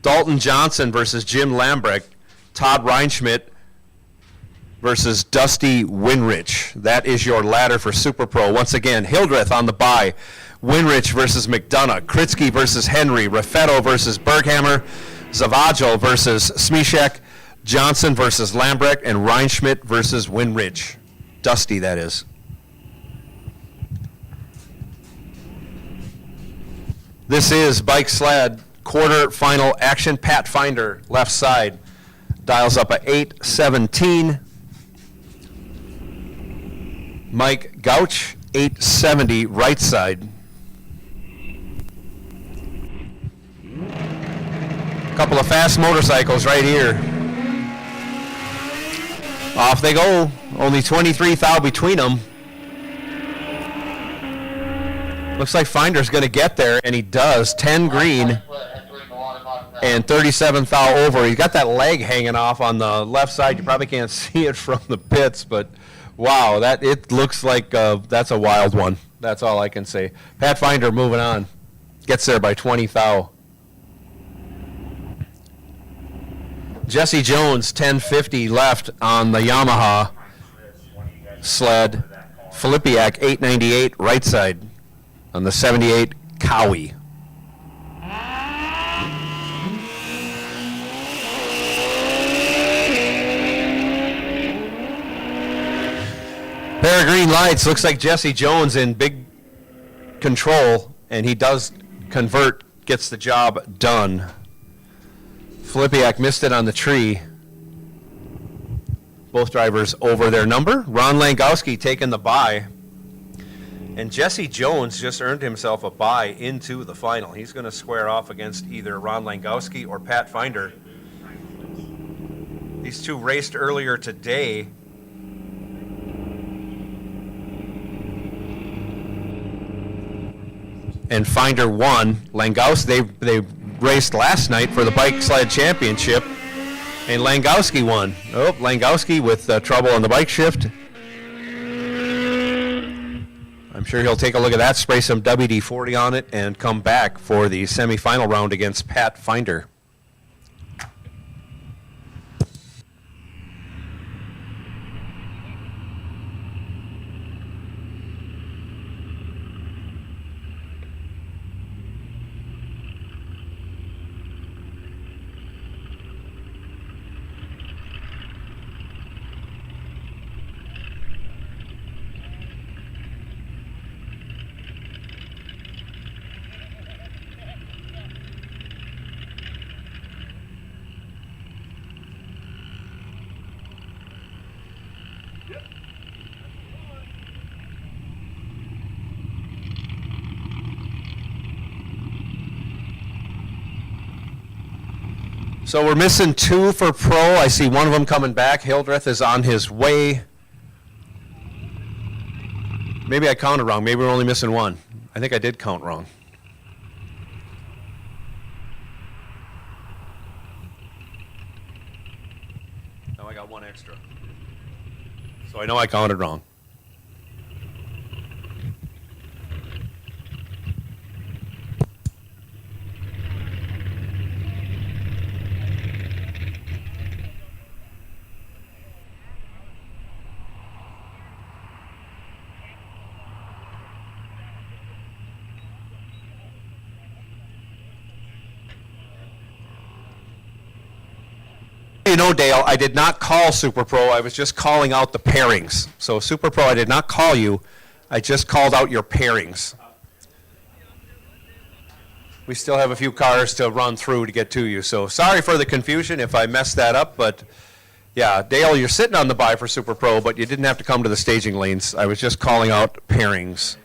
Dalton Johnson versus Jim Lambrecht. Todd Reinschmidt versus Dusty Winrich. That is your ladder for Super Pro. Once again, Hildreth on the bye. Winrich versus McDonough. Kritzky versus Henry. Raffetto versus Berghammer. Zavagil versus Smishek. Johnson versus Lambrecht. And Reinschmidt versus Winrich. Dusty, that is. This is bike sled quarter final action. Pat Finder, left side, dials up at 817. Mike Gouch, 870, right side. Couple of fast motorcycles right here. Off they go. Only 23 thou between them. Looks like Finder's going to get there, and he does. 10 green and 37 thou over. He's got that leg hanging off on the left side. You probably can't see it from the pits, but wow, that it looks like that's a wild one. That's all I can say. Pat Finder moving on. Gets there by 20 thou. Jesse Jones, 1050 left on the Yamaha sled. Filipiak 898 right side on the 78 Cowie. Pair of green lights. Looks like Jesse Jones in big control, and he does convert, gets the job done. Filipiak missed it on the tree. Both drivers over their number. Ron Langowski taking the bye. And Jesse Jones just earned himself a bye into the final. He's going to square off against either Ron Langowski or Pat Finder. These two raced earlier today. And Finder won. Langowski, they raced last night for the bike sled championship. And Langowski won. Oh, Langowski with trouble on the bike shift. I'm sure he'll take a look at that, spray some WD-40 on it, and come back for the semifinal round against Pat Finder. So we're missing two for pro. I see one of them coming back. Hildreth is on his way. Maybe I counted wrong. Maybe we're only missing one. I think I did count wrong. No, I got one extra. So I know I counted wrong. You know, Dale, I did not call Super Pro. I was just calling out the pairings. So Super Pro, I did not call you. I just called out your pairings. We still have a few cars to run through to get to you. So sorry for the confusion if I messed that up. But yeah, Dale, you're sitting on the bye for Super Pro, but you didn't have to come to the staging lanes. I was just calling out pairings.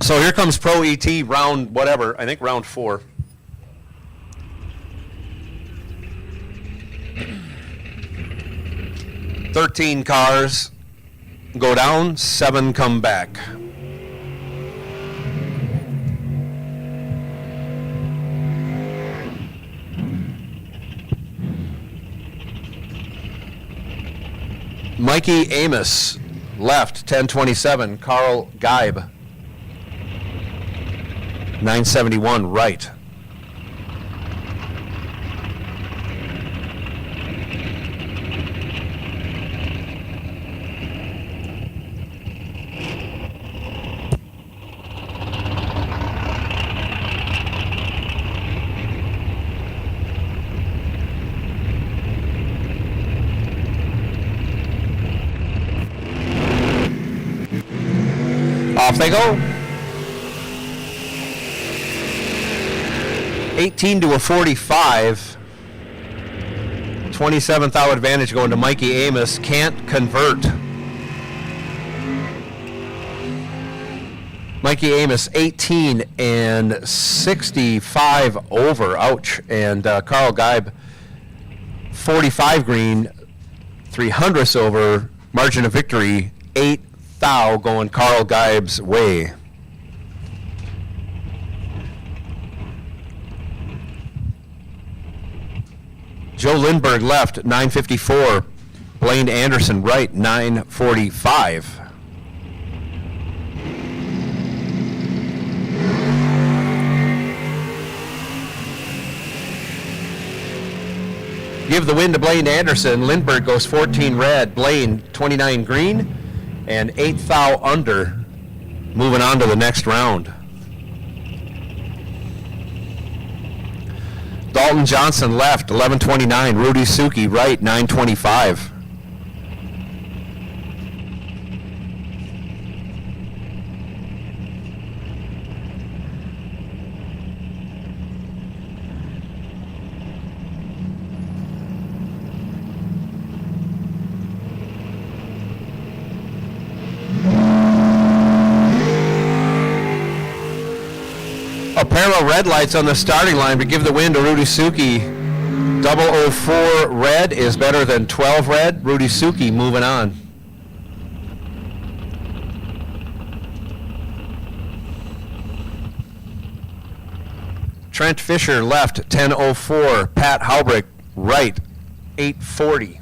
So here comes Pro ET round whatever, I think round 4. "13 cars go down, 7 come back." Mikey Amos, left, 1027. Carl Geib, 971, right. Off they go. 18 to a 45. 27th thou advantage going to Mikey Amos. Can't convert. Mikey Amos 18 and 65 over. Ouch. And Carl Geib 45 green, 300ths over. Margin of victory 8 thou going Carl Geib's way. Joe Lindbergh left, 954. Blaine Anderson right, 945. Give the win to Blaine Anderson. Lindbergh goes 14 red. Blaine 29 green and 8 thou under. Moving on to the next round. Dalton Johnson left, 1129. Rudy Suki right, 925. A pair of red lights on the starting line to give the win to Rudy Suki. 004 red is better than 12 red. Rudy Suki moving on. Trent Fisher left, 1004. Pat Haubrick right, 840.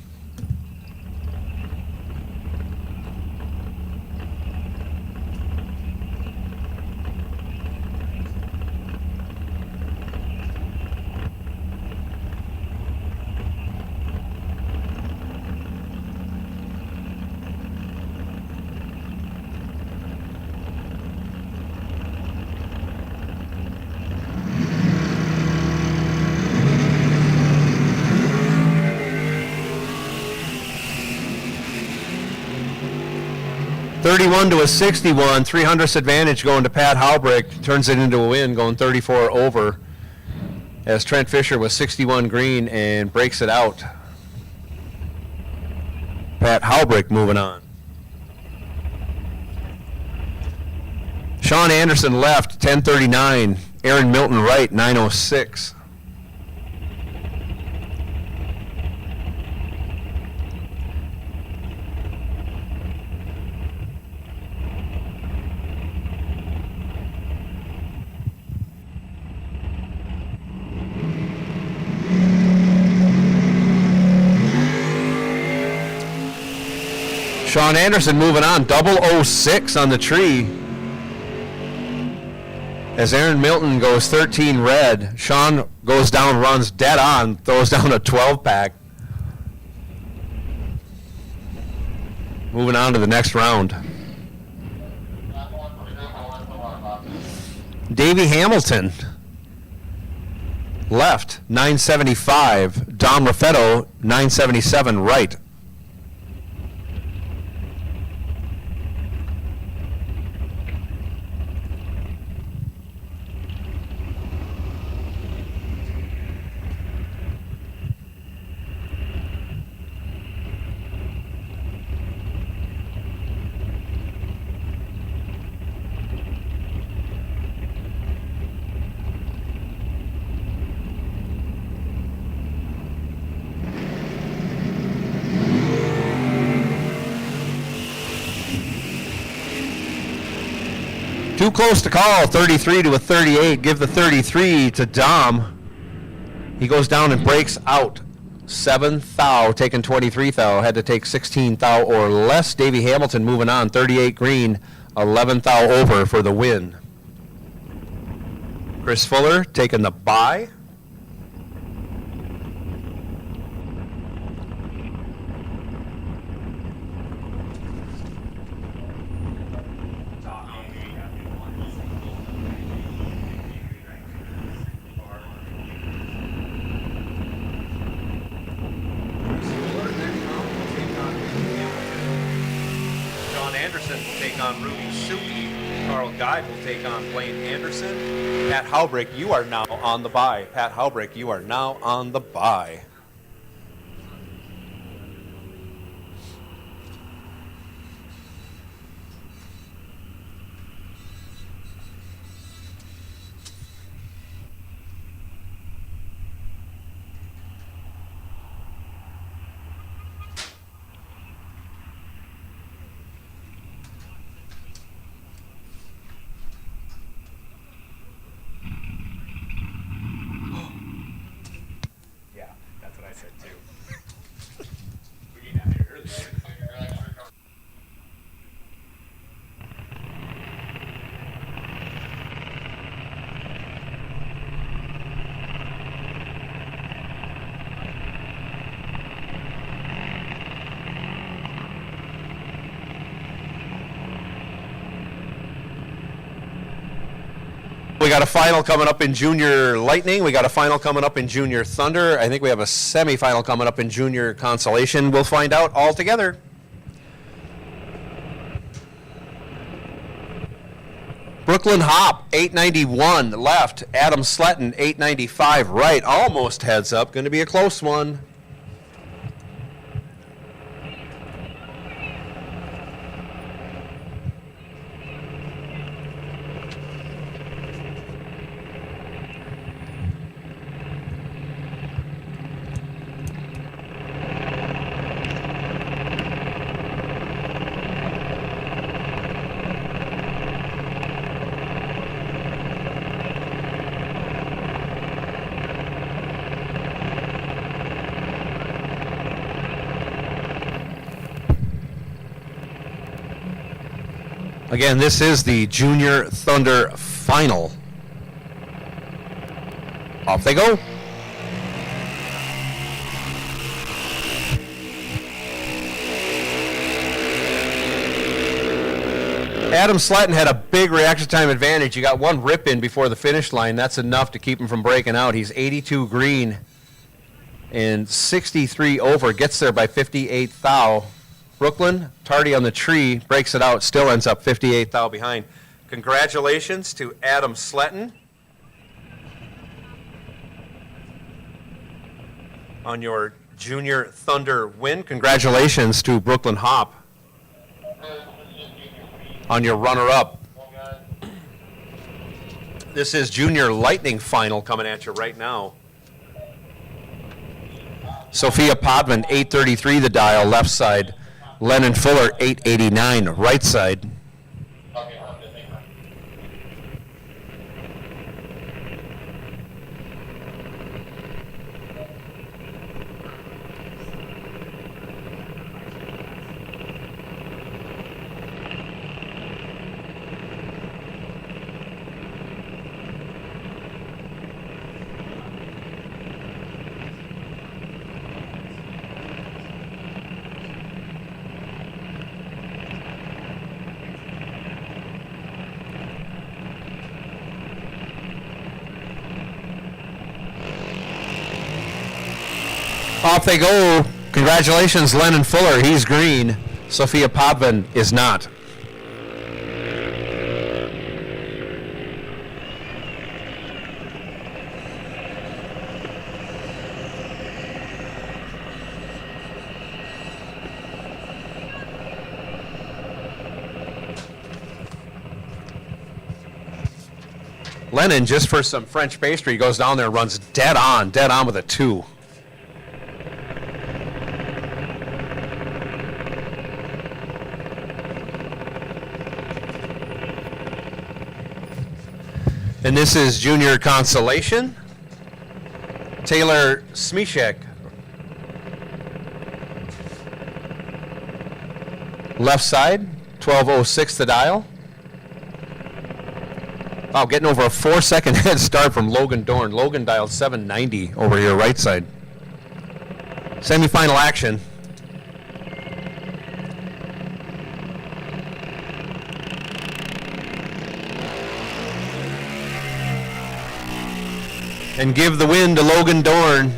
$31 to a 61, 300ths advantage going to Pat Haubrick. Turns it into a win, going 34 over. As Trent Fisher was 61 green and breaks it out. Pat Haubrick moving on. Sean Anderson left, 1039. Aaron Milton right, 906. Sean Anderson moving on, 006 on the tree. As Aaron Milton goes 13 red, Sean goes down, runs dead on, throws down a 12-pack. Moving on to the next round. Davey Hamilton left, 975. Dom Raffetto, 977 right. Too close to call, 33 to a 38. Give the 33 to Dom. He goes down and breaks out. 7 thou, taking 23 thou. Had to take 16 thou or less. Davey Hamilton moving on, 38 green, 11 thou over for the win. Chris Fuller taking the bye. Anderson will take on Rudy Suki. Carl Guide will take on Blaine Anderson. Pat Haubrick, you are now on the bye. Pat Haubrick, you are now on the bye. Yeah, that's what I said too. We need that here. We got a final coming up in Junior Lightning. We got a final coming up in Junior Thunder. I think we have a semifinal coming up in Junior Consolation. We'll find out all together. Brooklyn Hop, 891 left. Adam Sletton, 895 right. Almost heads up. Going to be a close one. Again, this is the Junior Thunder Final. Off they go. Adam Slatton had a big reaction time advantage. He got one rip in before the finish line. That's enough to keep him from breaking out. He's 82 green and 63 over. Gets there by 58 thou. Brooklyn, tardy on the tree, breaks it out, still ends up 58 thou behind. Congratulations to Adam Sletton on your Junior Thunder win. Congratulations to Brooklyn Hop on your runner-up. This is Junior Lightning Final coming at you right now. Sophia Podman, 833 the dial, left side. Lennon Fuller, 889, right side. Off they go. Congratulations, Lennon Fuller. He's green. Sophia Podman is not. Lennon, just for some French pastry, goes down there and runs dead on with a 2. And this is Junior Consolation. Taylor Smishek. Left side, 1206 the dial. Wow, getting over a 4-second head start from Logan Dorn. Logan dialed 790 over here, right side. Semifinal action. And give the win to Logan Dorn.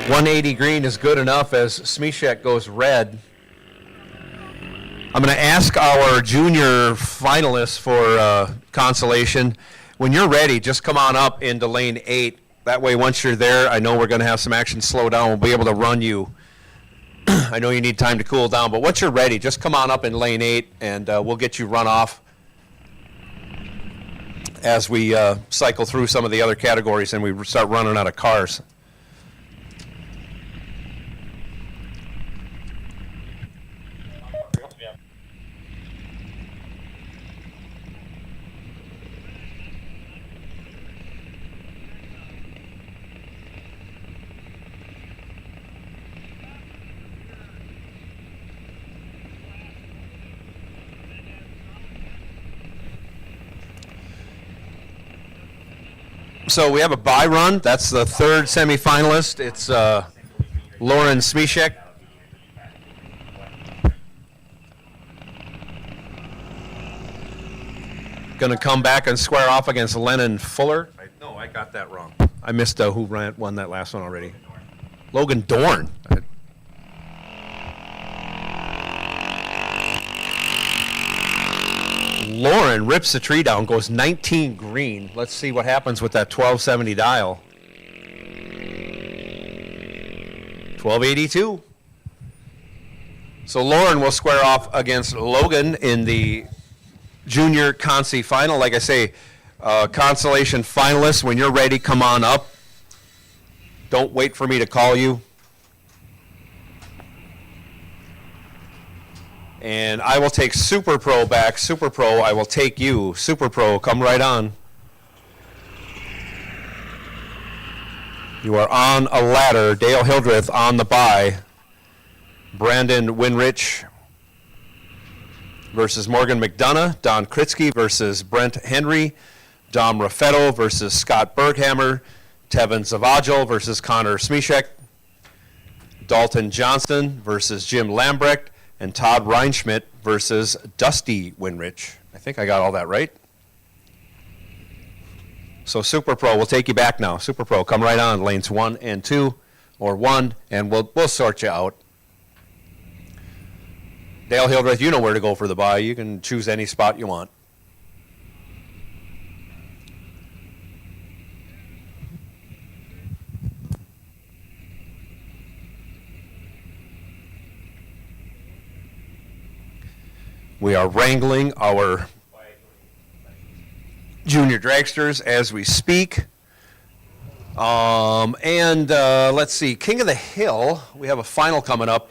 180 green is good enough as Smishek goes red. I'm going to ask our junior finalists for Consolation, when you're ready, just come on up into lane 8. That way, once you're there, I know we're going to have some action slow down. We'll be able to run you. I know you need time to cool down, but once you're ready, just come on up in lane 8, and we'll get you run off as we cycle through some of the other categories and we start running out of cars. So we have a bye run. That's the third semifinalist. It's Lauren Smishek. Going to come back and square off against Lennon Fuller. No, I got that wrong. I missed who won that last one already. Logan Dorn. Lauren rips the tree down, goes 19 green. Let's see what happens with that 1270 dial. 1282. So Lauren will square off against Logan in the junior Consi final. Like I say, Consolation finalists, when you're ready, come on up. Don't wait for me to call you. And I will take Super Pro back. Super Pro, I will take you. Super Pro, come right on. You are on a ladder. Dale Hildreth on the bye. Brandon Winrich versus Morgan McDonough. Don Kritzky versus Brent Henry. Dom Raffetto versus Scott Berghammer. Tevin Zavagil versus Connor Smishek. Dalton Johnson versus Jim Lambrecht. And Todd Reinschmidt versus Dusty Winrich. I think I got all that right. So Super Pro, we'll take you back now. Super Pro, come right on, lanes 1 and 2, or 1, and we'll sort you out. Dale Hildreth, you know where to go for the bye. You can choose any spot you want. We are wrangling our junior dragsters as we speak. Let's see, King of the Hill, we have a final coming up.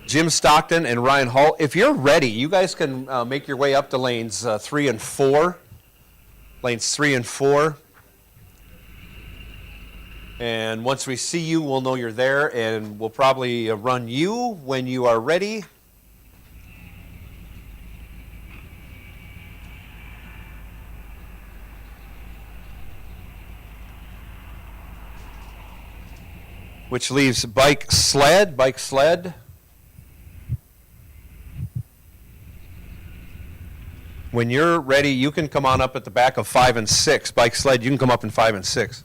Jim Stockton and Ryan Hall. If you're ready, you guys can make your way up to lanes 3 and 4. Lanes 3 and 4. And once we see you, we'll know you're there, and we'll probably run you when you are ready. Which leaves bike sled. When you're ready, you can come on up at the back of 5 and 6. Bike sled, you can come up in 5 and 6.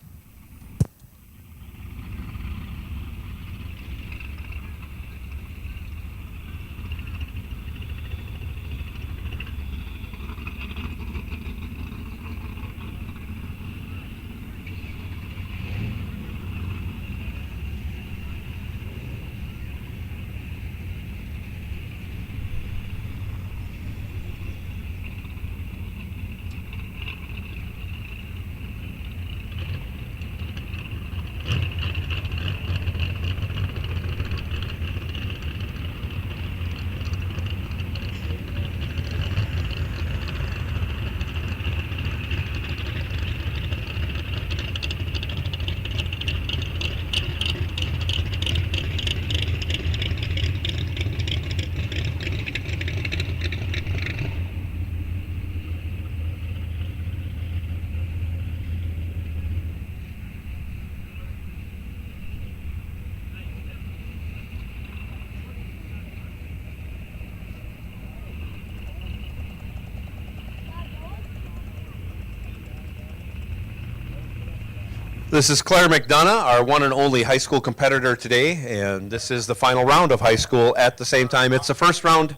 This is Claire McDonough, our one and only high school competitor today, and this is the final round of high school. At the same time, it's the first round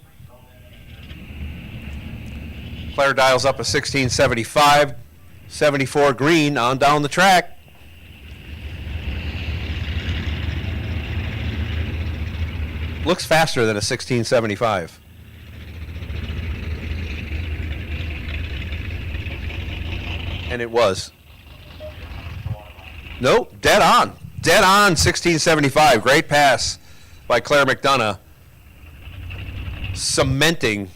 Player dials up a 1675, 74 green on down the track. Looks faster than a 1675. And it was. Nope, dead on. Dead on 1675. Great pass by Claire McDonough. Cementing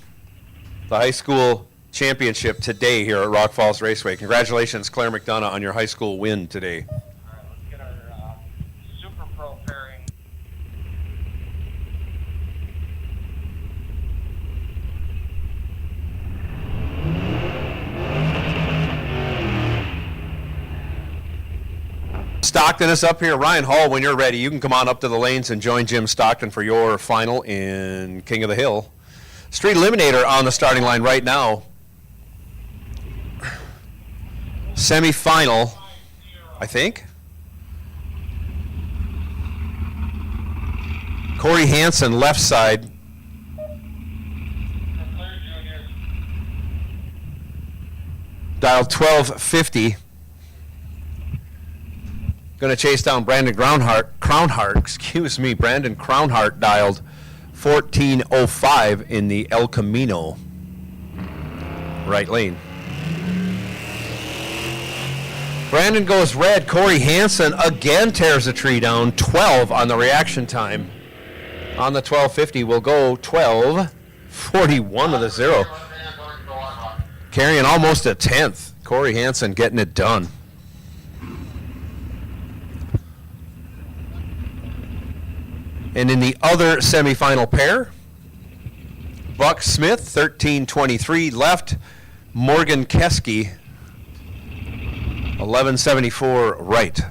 the high school championship today here at Rock Falls Raceway. Congratulations, Claire McDonough, on your high school win today. All right, let's get our Super Pro pairing. Stockton is up here. Ryan Hall, when you're ready, you can come on up to the lanes and join Jim Stockton for your final in King of the Hill. Street Eliminator on the starting line right now. Semi-final, I think. Corey Hansen, left side. Dial 1250. Going to chase down Brandon Crownhart, excuse me, Brandon Crownhart dialed 1405 in the El Camino right lane. Brandon goes red. Corey Hansen again tears a tree down. 12 on the reaction time. On the 1250 will go 1241 to the 0. Carrying almost a 10th. Corey Hansen getting it done. And in the other semifinal pair, Buck Smith, 1323 left. Morgan Keski, 1174 right.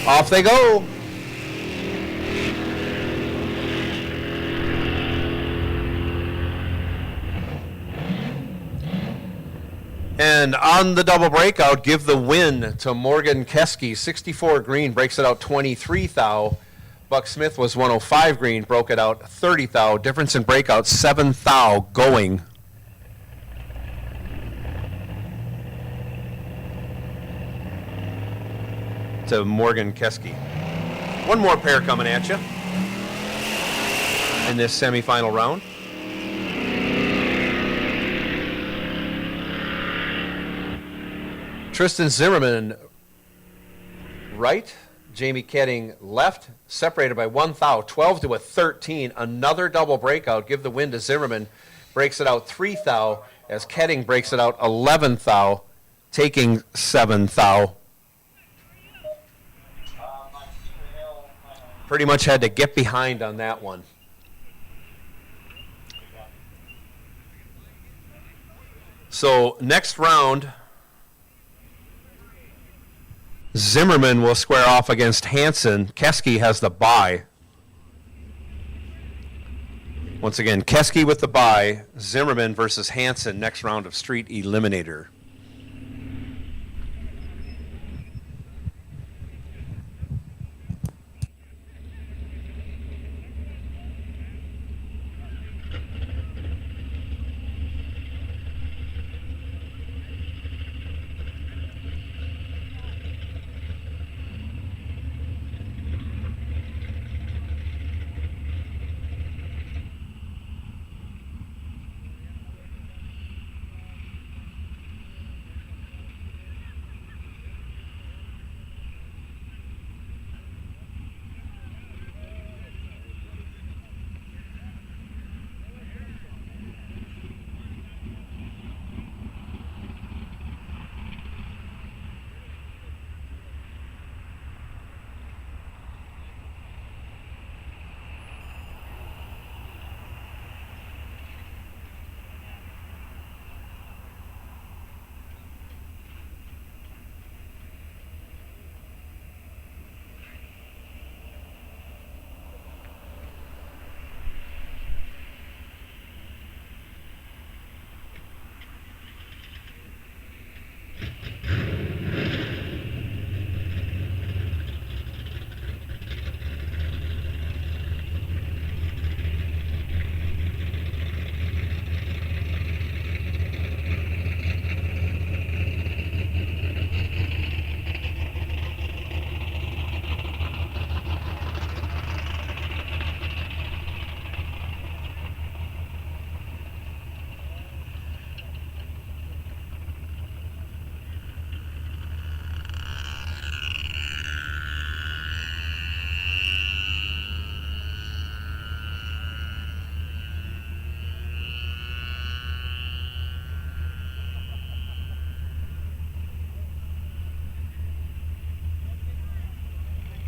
Off they go. And on the double breakout, give the win to Morgan Keski. 64 green, breaks it out 23 thou. Buck Smith was 105 green, broke it out 30 thou. Difference in breakout, 7 thou going. To Morgan Keski. One more pair coming at you in this semifinal round. Tristan Zimmerman right, Jamie Ketting left, separated by 1 thou, 12 to a 13. Another double breakout, give the win to Zimmerman, breaks it out 3 thou, as Ketting breaks it out 11 thou, taking 7 thou. Pretty much had to get behind on that one. So next round, Zimmerman will square off against Hansen. Keski has the bye. Once again, Keski with the bye. Zimmerman versus Hansen, next round of Street Eliminator.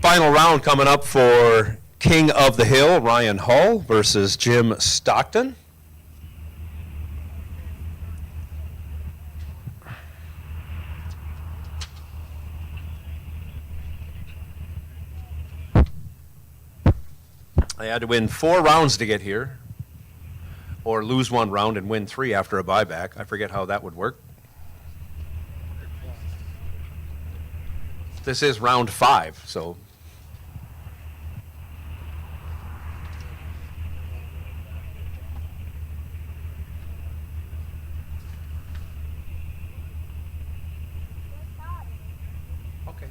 Final round coming up for King of the Hill, Ryan Hull versus Jim Stockton. I had to win 4 rounds to get here, or lose 1 round and win 3 after a buyback. I forget how that would work. This is round 5, so. Okay.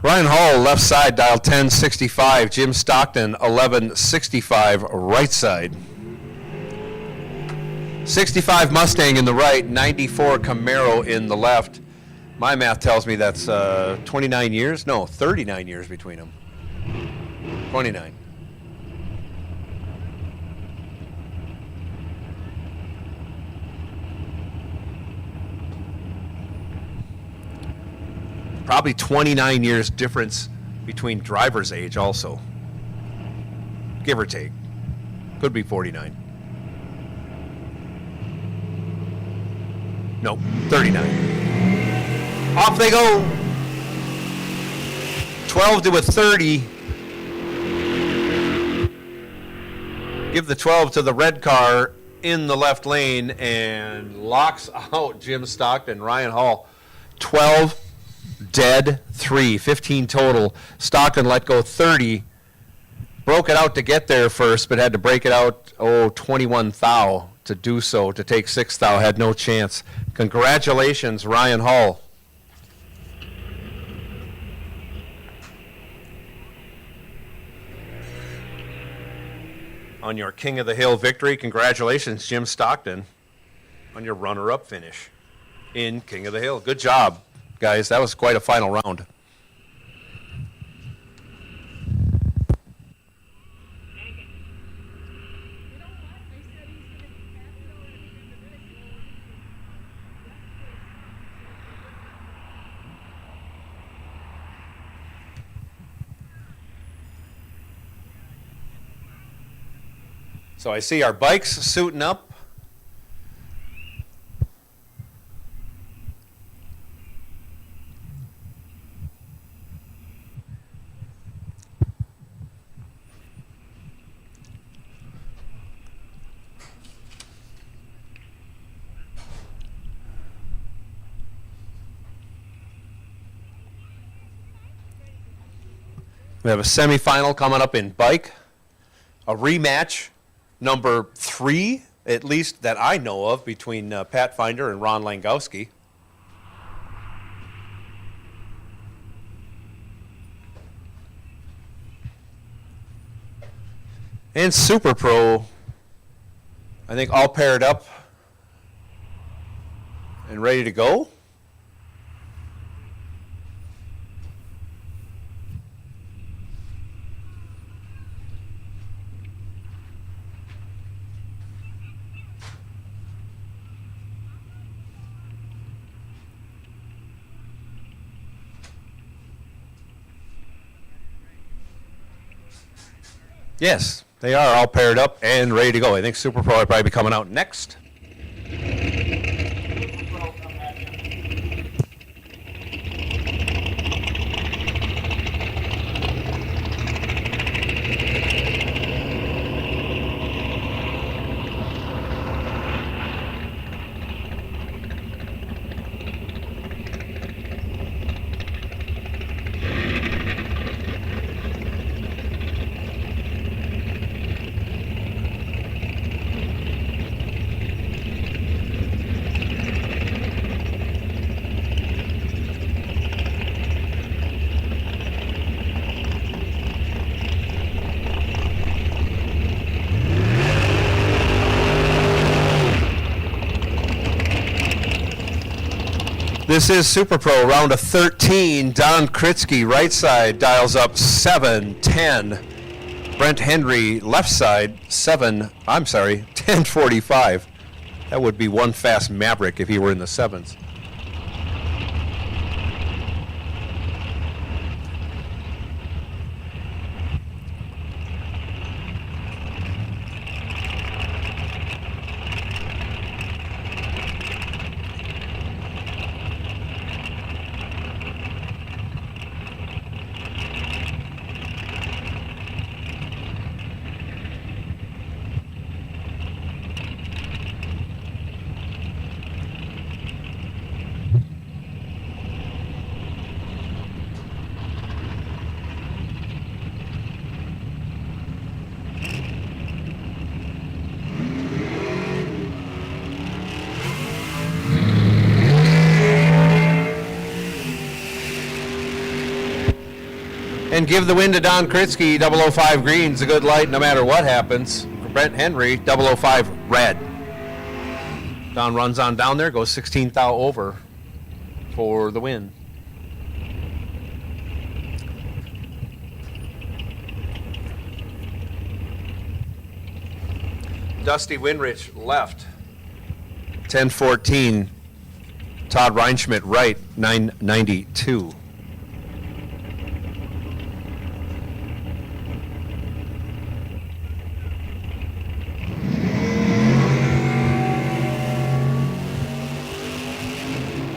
Ryan Hall, left side, dial 1065. Jim Stockton, 1165, right side. 65 Mustang in the right, 94 Camaro in the left. My math tells me that's 29 years? No, 39 years between them. 29. Probably 29 years difference between driver's age also. Give or take. Could be 49. Nope, 39. Off they go. 12 to a 30. Give the 12 to the red car in the left lane and locks out Jim Stockton. Ryan Hall, 12. Dead 3, 15 total. Stockton let go 30. Broke it out to get there first, but had to break it out, 21 thou to do so, to take 6 thou. Had no chance. Congratulations, Ryan Hall. On your King of the Hill victory, congratulations, Jim Stockton, on your runner-up finish in King of the Hill. Good job, guys. That was quite a final round. So I see our bikes suiting up. We have a semifinal coming up in bike, a rematch, number 3, at least that I know of, between Pat Finder and Ron Langowski. And Super Pro, I think all paired up and ready to go. Yes, they are all paired up and ready to go. I think Super Pro will probably be coming out next. This is Super Pro, round of 13. Don Kritzky, right side, dials up 7:10. Brent Henry, left side, 10:45. That would be one fast Maverick if he were in the sevens. And give the win to Don Kritzky, 005 green's a good light no matter what happens. For Brent Henry, 005 red. Don runs on down there, goes 16 thou over for the win. Dusty Winrich left, 10-14. Todd Reinschmidt right, 992.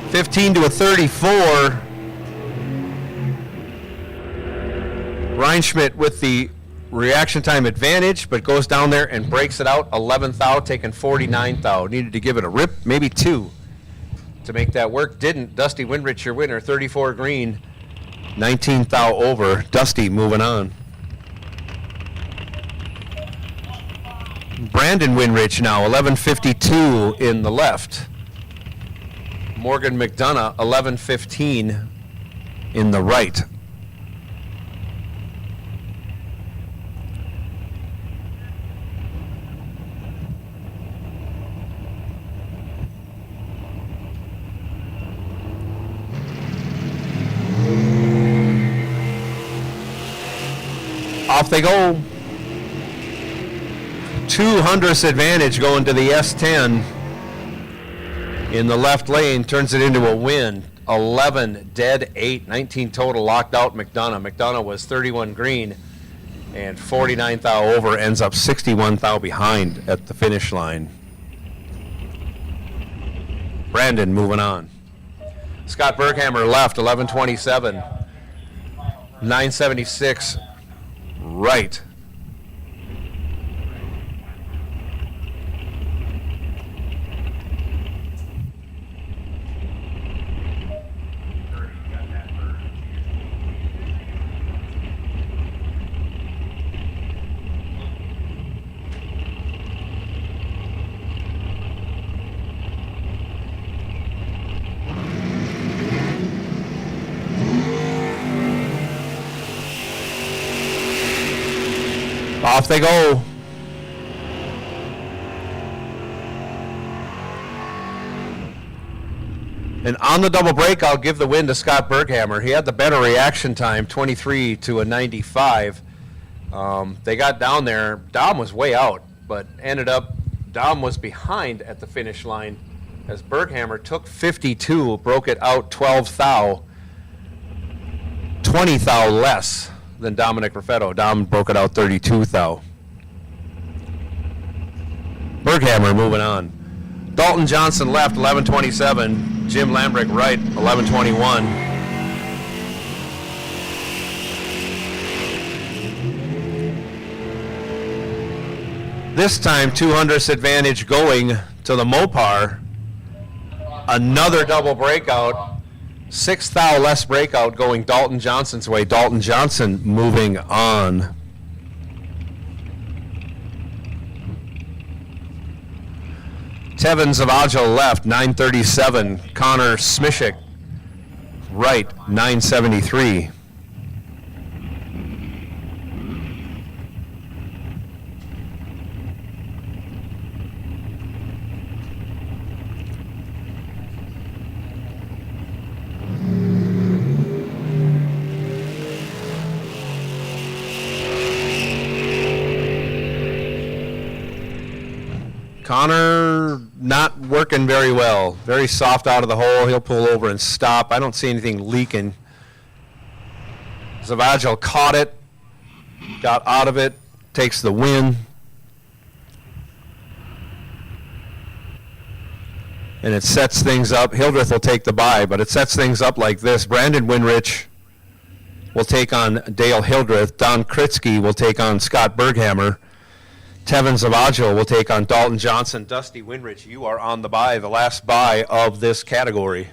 $15 to a 34. Reinschmidt with the reaction time advantage, but goes down there and breaks it out. 11th thou, taking 49th thou. Needed to give it a rip, maybe two, to make that work. Didn't. Dusty Winrich, your winner, 34 green, 19th thou over. Dusty moving on. Brandon Winrich now, 11:52 in the left. Morgan McDonough, 11:15 in the right. Off they go. 200th advantage going to the S10 in the left lane, turns it into a win. 11 dead, 8, 19 total locked out McDonough. McDonough was 31 green and 49 thou over, ends up 61 thou behind at the finish line. Brandon moving on. Scott Berghammer left, 11:27. 976 right. Off they go. And on the double break, I'll give the win to Scott Berghammer. He had the better reaction time, 23 to a 95. They got down there. Dom was way out, but ended up, Dom was behind at the finish line as Berghammer took 52, broke it out 12 thou, 20 thou less than Dominic Raffetto. Dom broke it out 32 thou. Berghammer moving on. Dalton Johnson left, 11:27. Jim Lambrick right, 11:21. This time, 200th advantage going to the Mopar. Another double breakout. 6 thou less breakout going Dalton Johnson's way. Dalton Johnson moving on. Tevin Zavagil left, 937. Connor Smishik right, 973. Connor not working very well. Very soft out of the hole. He'll pull over and stop. I don't see anything leaking. Zavagil caught it, got out of it, takes the win. And it sets things up. Hildreth will take the bye, but it sets things up like this. Brandon Winrich will take on Dale Hildreth. Don Kritzky will take on Scott Berghammer. Tevin Zavagil will take on Dalton Johnson. Dusty Winrich, you are on the bye, the last bye of this category.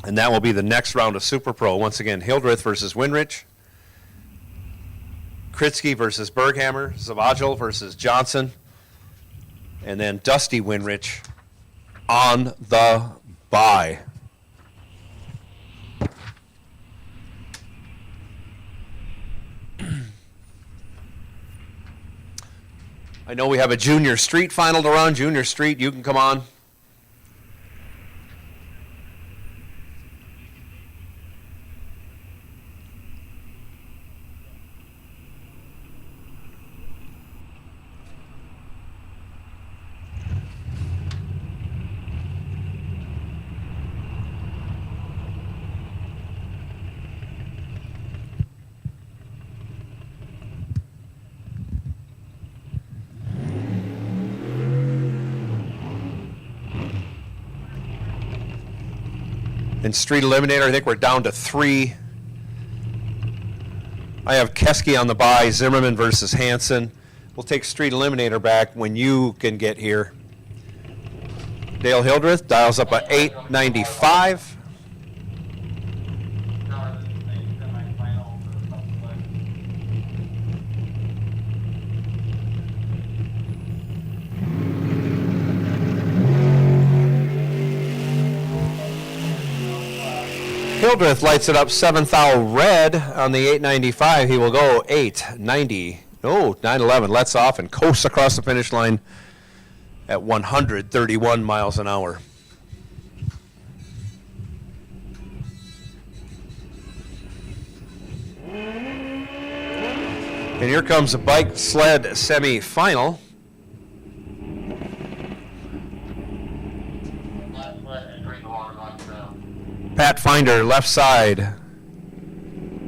And that will be the next round of Super Pro. Once again, Hildreth versus Winrich. Kritzky versus Berghammer. Zavagil versus Johnson. And then Dusty Winrich on the bye. I know we have a junior street final to run. Junior street, you can come on. In Street Eliminator, I think we're down to 3. I have Keski on the bye, Zimmerman versus Hansen. We'll take Street Eliminator back when you can get here. Dale Hildreth dials up a 895. Hildreth lights it up 7th thou red on the 895. He will go 890. No, 911 lets off and coasts across the finish line at 131 miles an hour. And here comes a bike sled semi-final. Pat Finder, left side,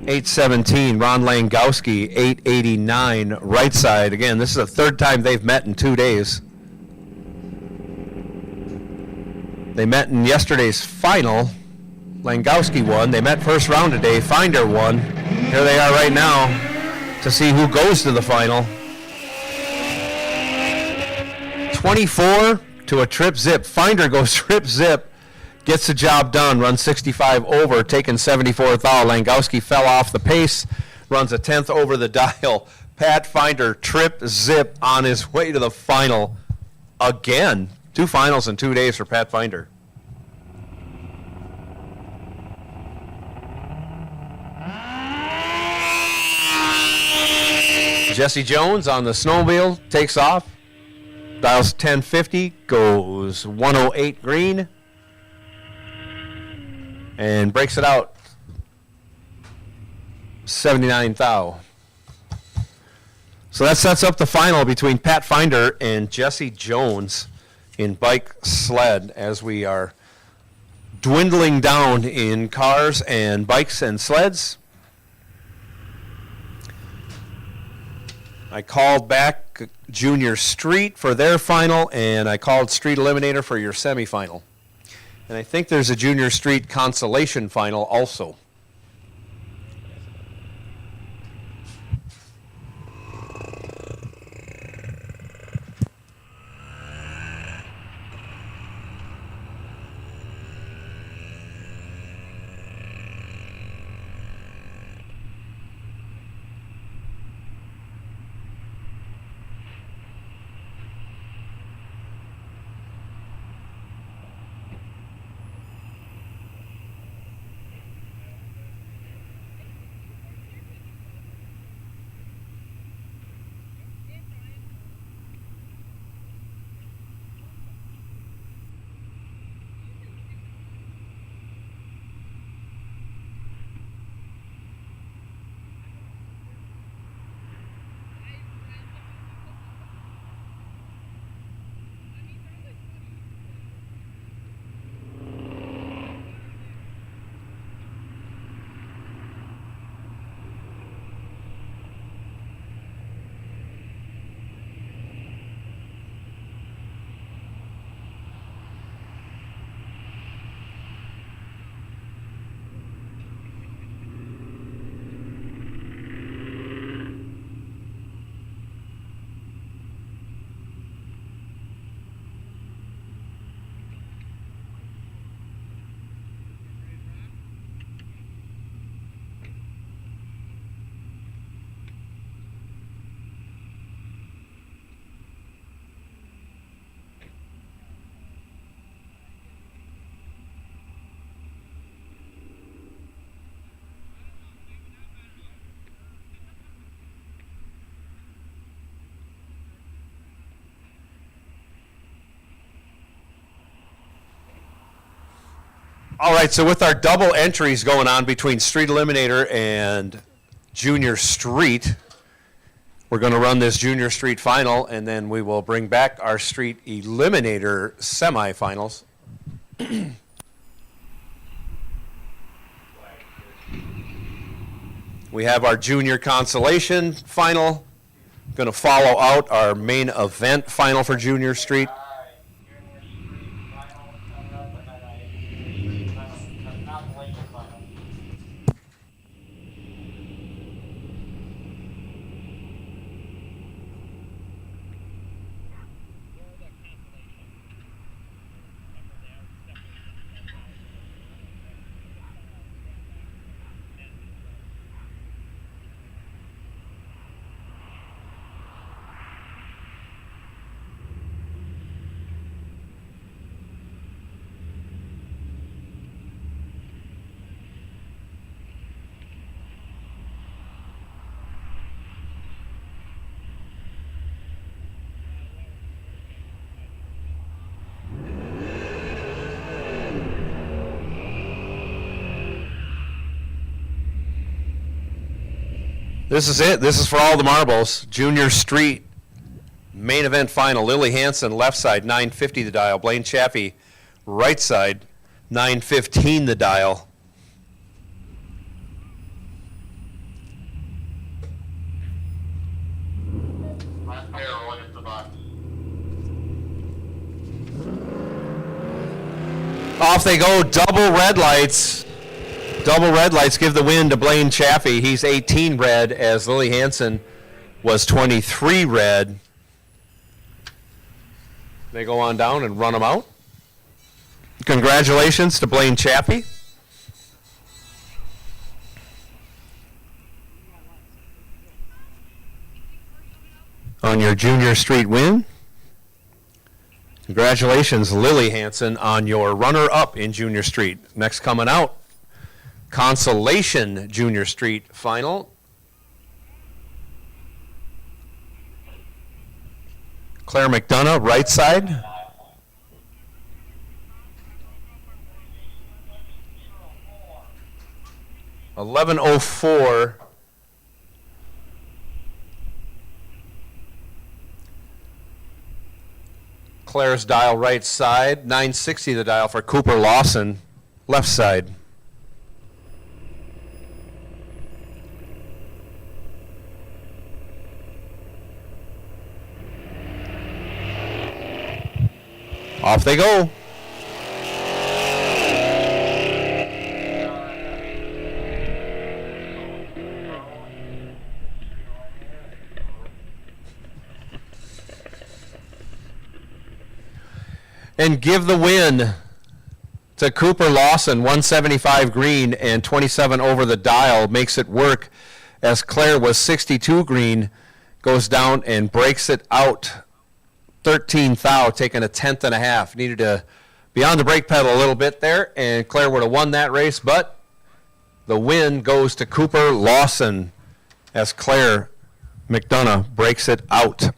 817. Ron Langowski, 889. Right side. Again, this is the third time they've met in 2 days. They met in yesterday's final. Langowski won. They met first round today. Finder won. Here they are right now to see who goes to the final. 24 to a trip zip. Finder goes trip zip. Gets the job done, runs 65 over, taking 74th thou. Langowski fell off the pace, runs a 10th over the dial. Pat Finder, trip zip on his way to the final again. 2 finals in 2 days for Pat Finder. Jesse Jones on the snowmobile takes off, dials 1050, goes 108 green. And breaks it out 79 thou. So that sets up the final between Pat Finder and Jesse Jones in bike sled as we are dwindling down in cars and bikes and sleds. I called back Junior Street for their final, and I called Street Eliminator for your semifinal. And I think there's a Junior Street Consolation final also. All right, so with our double entries going on between Street Eliminator and Junior Street, we're going to run this Junior Street final, and then we will bring back our Street Eliminator semifinals. We have our Junior Consolation final, going to follow out our main event final for Junior Street. This is it. This is for all the marbles. Junior Street main event final. Lily Hansen, left side, 950 the dial. Blaine Chaffee, right side, 915 the dial. Off they go. Double red lights. Double red lights give the win to Blaine Chaffee. He's 18 red, as Lily Hansen was 23 red. They go on down and run them out. Congratulations to Blaine Chaffee. On your Junior Street win. Congratulations, Lily Hansen, on your runner-up in Junior Street. Next coming out, Consolation Junior Street final. Claire McDonough, right side. $11.04. Claire's dial right side. 960 the dial for Cooper Lawson, left side. Off they go. And give the win to Cooper Lawson, 175 green and 27 over the dial. Makes it work, as Claire was 62 green, goes down and breaks it out. 13 thou, taking a tenth and a half. Needed to be on the brake pedal a little bit there, and Claire would have won that race, but the win goes to Cooper Lawson as Claire McDonough breaks it out.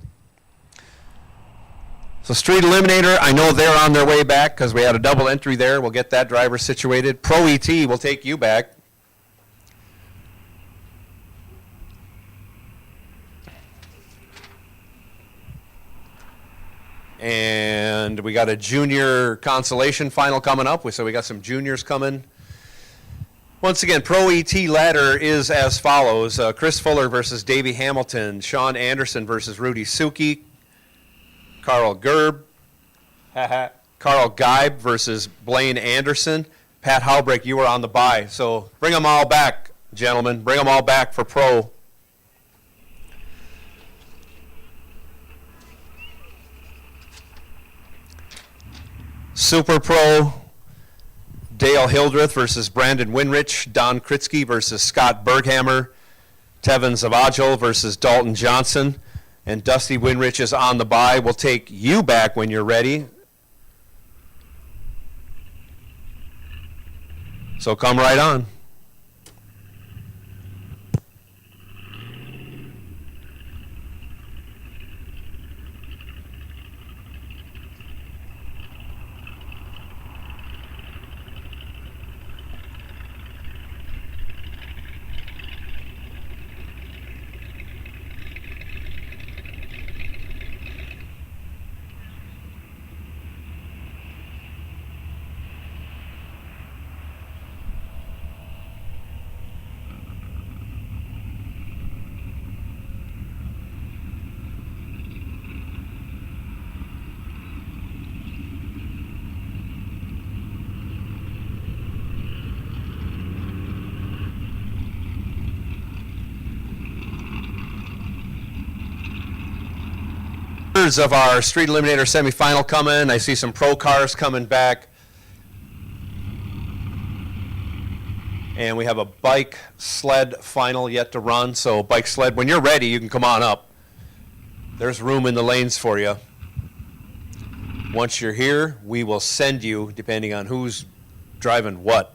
So Street Eliminator, I know they're on their way back because we had a double entry there. We'll get that driver situated. Pro ET will take you back. And we got a junior consolation final coming up. So we got some juniors coming. Once again, Pro ET ladder is as follows. Chris Fuller versus Davey Hamilton. Sean Anderson versus Rudy Suki. Carl Gerb. Carl Geib versus Blaine Anderson. Pat Halbrecht, you were on the bye. So bring them all back, gentlemen. Bring them all back for Pro. Super Pro, Dale Hildreth versus Brandon Winrich, Don Kritzky versus Scott Berghammer, Tevin Zavagil versus Dalton Johnson, and Dusty Winrich is on the bye. We'll take you back when you're ready. So come right on. 2/3 of our Street Eliminator semifinal coming. I see some pro cars coming back. And we have a bike sled final yet to run. So bike sled, when you're ready, you can come on up. There's room in the lanes for you. Once you're here, we will send you, depending on who's driving what.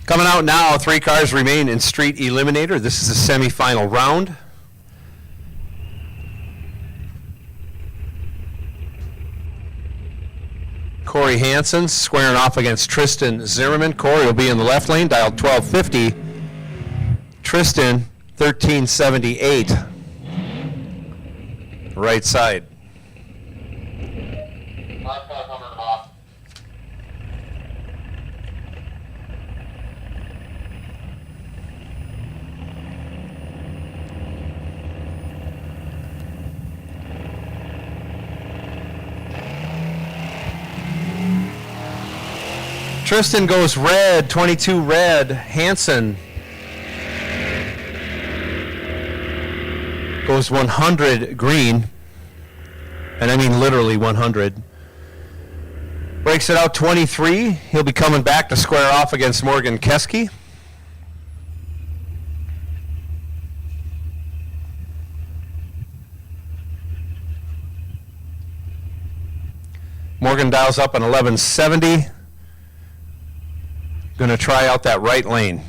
Coming out now, 3 cars remain in Street Eliminator. This is the semifinal round. Corey Hansen squaring off against Tristan Zimmerman. Corey will be in the left lane, dial 1250. Tristan, 1378. Right side. Last car coming off. Tristan goes red, 22 red. Hansen goes 100 green. And I mean literally 100. Breaks it out 23. He'll be coming back to square off against Morgan Keski. Morgan dials up an 1170. Going to try out that right lane.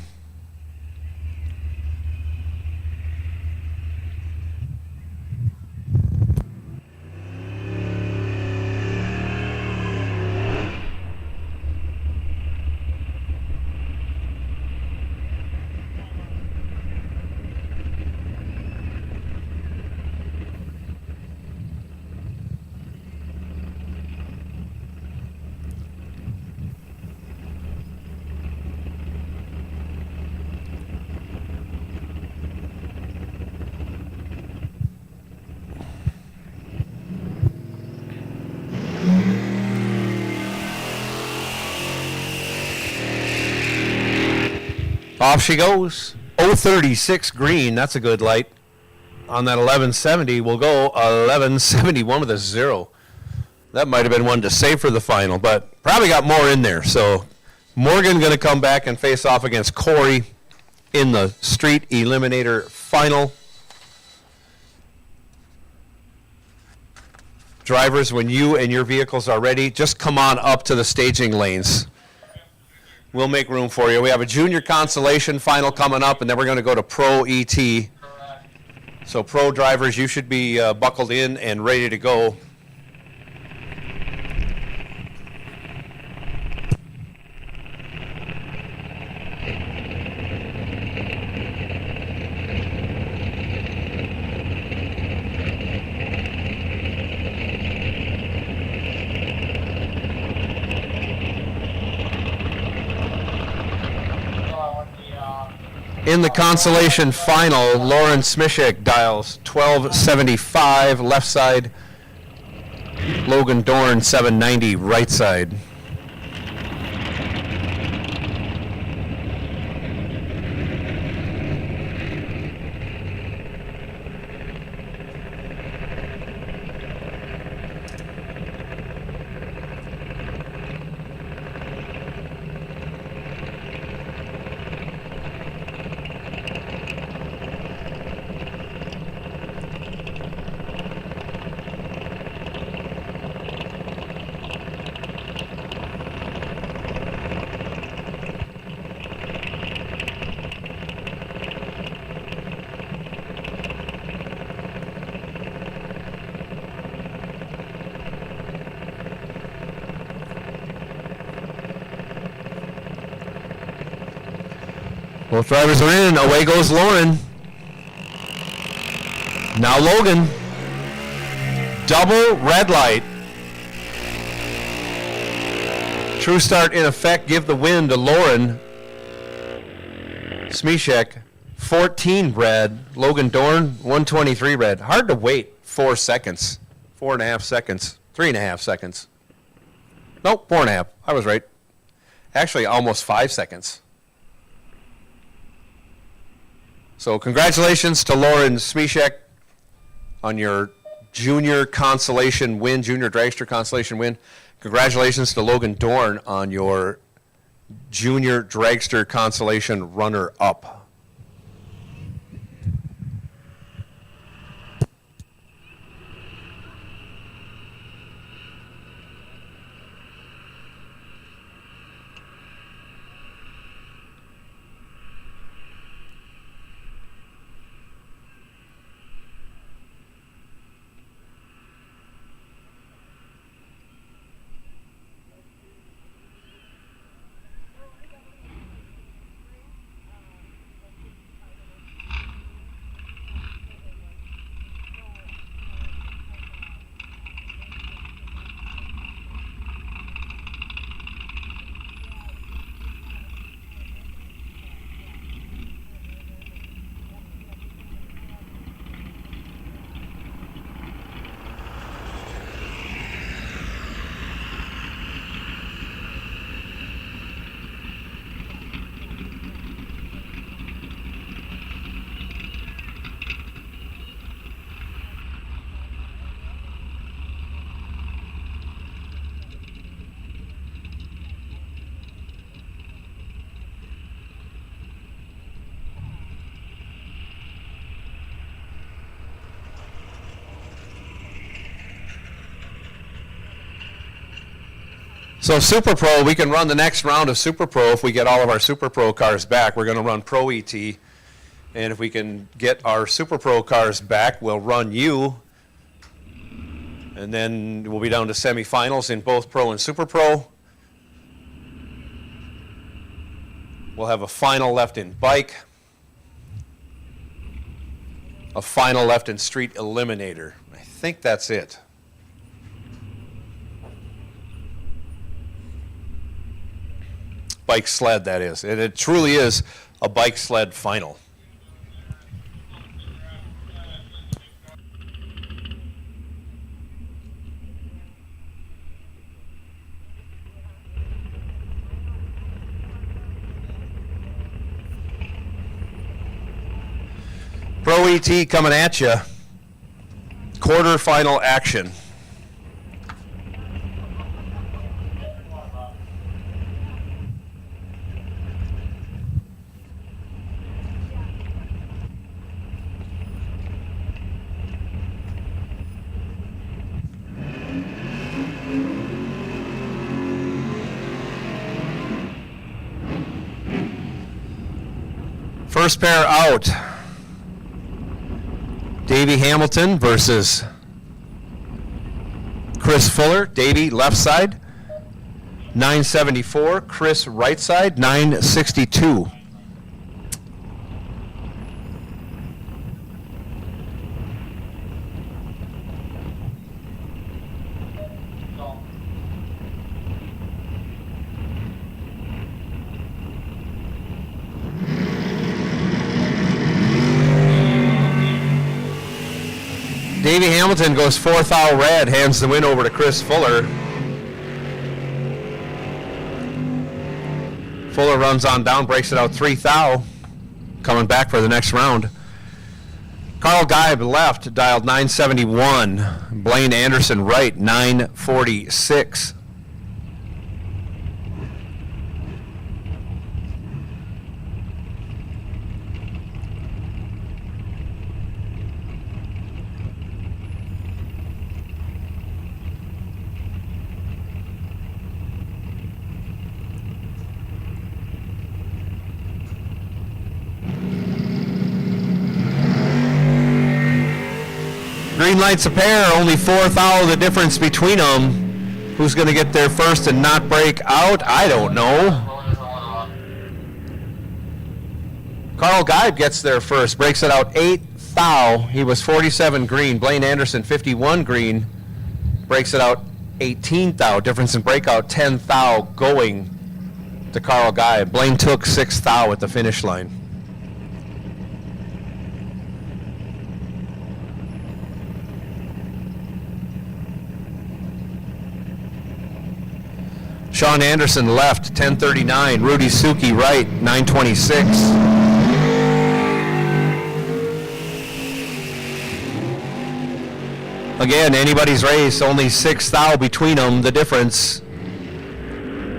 Off she goes. 036 green. That's a good light. On that 1170, we'll go 1171 with a 0. That might have been one to save for the final, but probably got more in there. So Morgan going to come back and face off against Corey in the Street Eliminator final. Drivers, when you and your vehicles are ready, just come on up to the staging lanes. We'll make room for you. We have a junior consolation final coming up, and then we're going to go to Pro ET. So pro drivers, you should be buckled in and ready to go. In the consolation final, Lauren Smishek dials 1275 left side, Logan Dorn 790 right side. Both drivers are in. Away goes Lauren. Now Logan. Double red light. True start in effect. Give the win to Lauren Smishek. 14 red. Logan Dorn, 123 red. Hard to wait 4 seconds. 4.5 seconds. 3.5 seconds. Nope, 4.5. I was right. Actually, almost 5 seconds. So congratulations to Lauren Smishek on your junior consolation win, junior dragster consolation win. Congratulations to Logan Dorn on your junior dragster consolation runner-up. So Super Pro, we can run the next round of Super Pro if we get all of our Super Pro cars back. We're going to run Pro ET. And if we can get our Super Pro cars back, we'll run you. And then we'll be down to semifinals in both Pro and Super Pro. We'll have a final left in bike. A final left in street eliminator. I think that's it. Bike sled, that is. And it truly is a bike sled final. Pro ET coming at you. Quarterfinal action. First pair out. Davey Hamilton versus Chris Fuller. Davey left side, 974. Chris right side, 962. Davey Hamilton goes 4th thou red, hands the win over to Chris Fuller. Fuller runs on down, breaks it out 3th thou, coming back for the next round. Carl Geib left, dialed 971. Blaine Anderson right, 946. Green lights a pair, only 4th thou the difference between them. Who's going to get there first and not break out? I don't know. Carl Geib gets there first, breaks it out 8th thou. He was 47 green. Blaine Anderson 51 green, breaks it out 18th thou. Difference in breakout 10th thou going to Carl Geib. Blaine took 6th thou at the finish line. Sean Anderson left, 1039. Rudy Suki right, 926. Again, anybody's race, only 6th thou between them, the difference.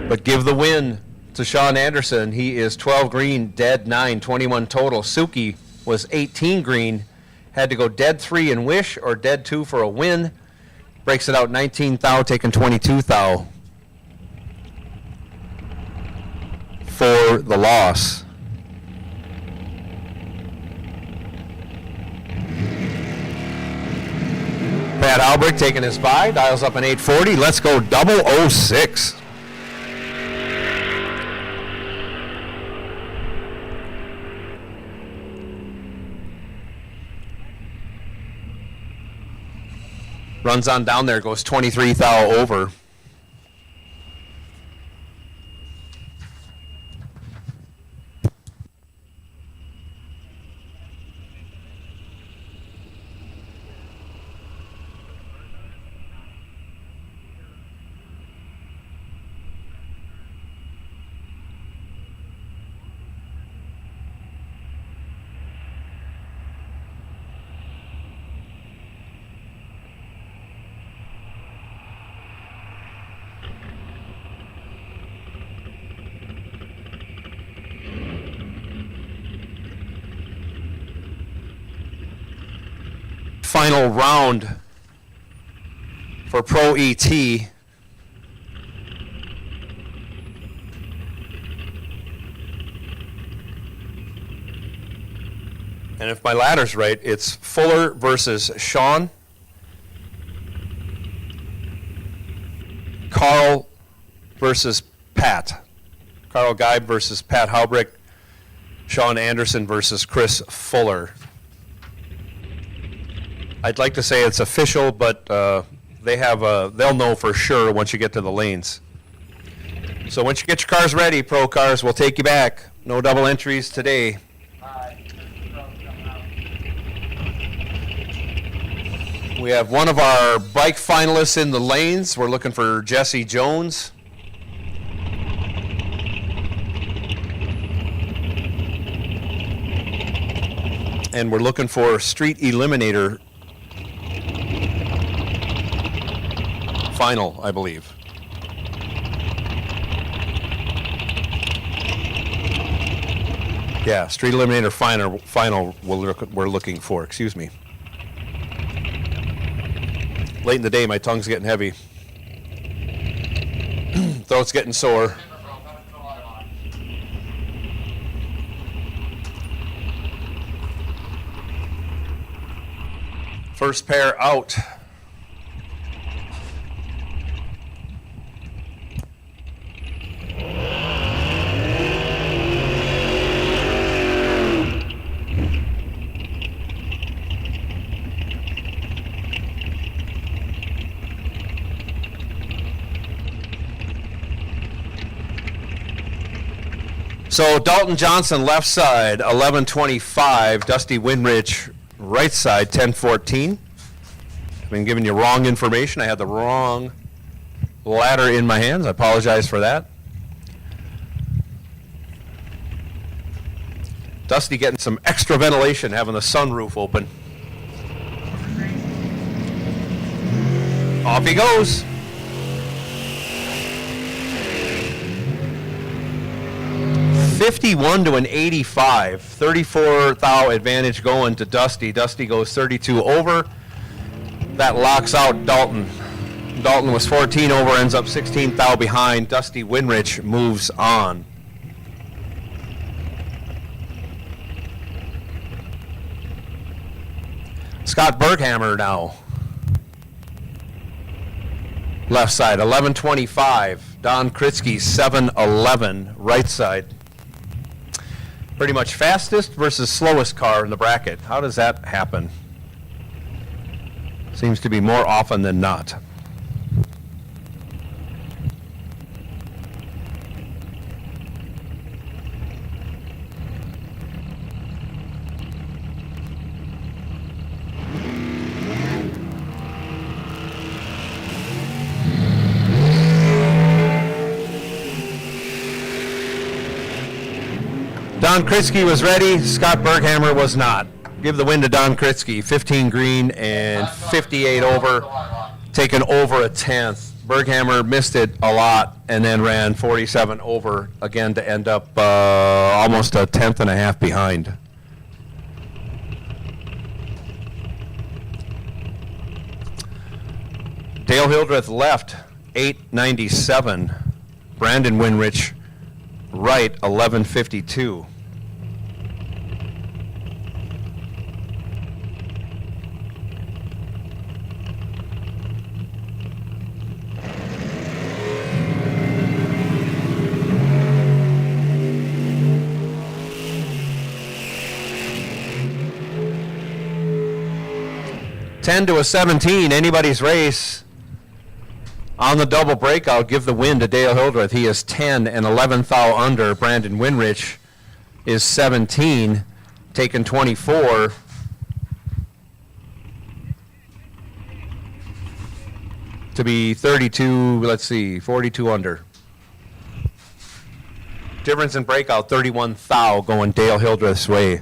But give the win to Sean Anderson. He is 12 green, dead 9, 21 total. Suki was 18 green, had to go dead 3 and wish or dead 2 for a win. Breaks it out 19 thou, taking 22 thou. For the loss. Pat Albrecht taking his bye, dials up an 840. Let's go 006. Runs on down there, goes 23 thou over. Final round for Pro ET. And if my ladder's right, it's Fuller versus Sean, Carl versus Pat, Carl Geib versus Pat Haubrick, Sean Anderson versus Chris Fuller. I'd like to say it's official, but they'll know for sure once you get to the lanes. So once you get your cars ready, Pro Cars, we'll take you back. No double entries today. We have one of our bike finalists in the lanes. We're looking for Jesse Jones. And we're looking for Street Eliminator final, I believe. Yeah, Street Eliminator final we're looking for, excuse me. Late in the day, my tongue's getting heavy. Throat's getting sore. First pair out. So Dalton Johnson left side 11:25, Dusty Winrich right side 10:14. I've been giving you wrong information. I had the wrong ladder in my hands. I apologize for that. Dusty getting some extra ventilation, having the sunroof open. Off he goes. $51 to an 85, 34 thou advantage going to Dusty. Dusty goes 32 over. That locks out Dalton. Dalton was 14 over, ends up 16 thou behind. Dusty Winrich moves on. Scott Berghammer now. Left side, 11:25. Don Kritzky, 7:11, right side. Pretty much fastest versus slowest car in the bracket. How does that happen? Seems to be more often than not. Don Kritzky was ready. Scott Berghammer was not. Give the win to Don Kritzky. 15 green and 58 over, taking over a tenth. Berghammer missed it a lot and then ran 47 over again to end up almost a tenth and a half behind. Dale Hildreth left, 897. Brandon Winrich right, 1152. $10 to a 17, anybody's race. On the double breakout, give the win to Dale Hildreth. He is 10 and 11 thou under. Brandon Winrich is 17, taking 24. To be 32, let's see, 42 under. Difference in breakout, 31 thou going Dale Hildreth's way.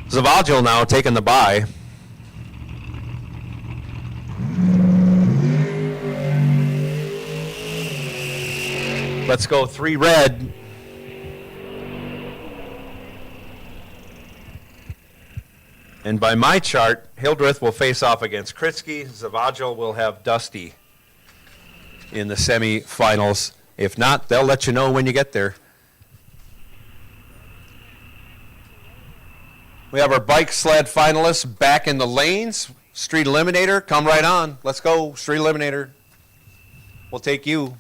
Zavagil now taking the bye. Let's go 3 red. And by my chart, Hildreth will face off against Kritzky. Zavagil will have Dusty in the semifinals. If not, they'll let you know when you get there. We have our bike sled finalists back in the lanes. Street Eliminator, come right on. Let's go, Street Eliminator. We'll take you.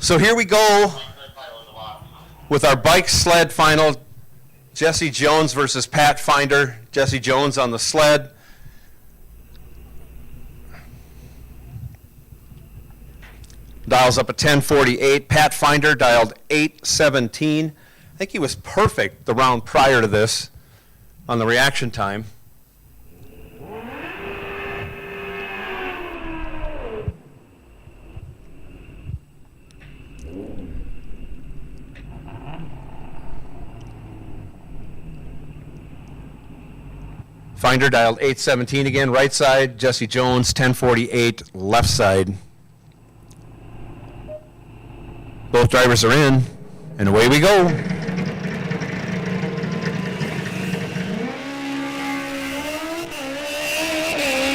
So here we go with our bike sled final. Jesse Jones versus Pat Finder. Jesse Jones on the sled. Dials up a 1048. Pat Finder dialed 817. I think he was perfect the round prior to this on the reaction time. Finder dialed 817 again, right side. Jesse Jones, 1048, left side. Both drivers are in, and away we go.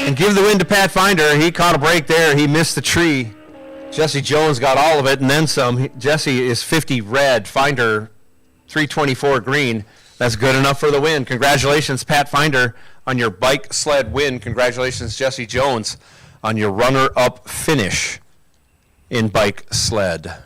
And give the win to Pat Finder. He caught a break there. He missed the tree. Jesse Jones got all of it and then some. Jesse is 50 red. Finder 324 green. That's good enough for the win. Congratulations, Pat Finder, on your bike sled win. Congratulations, Jesse Jones, on your runner-up finish in bike sled.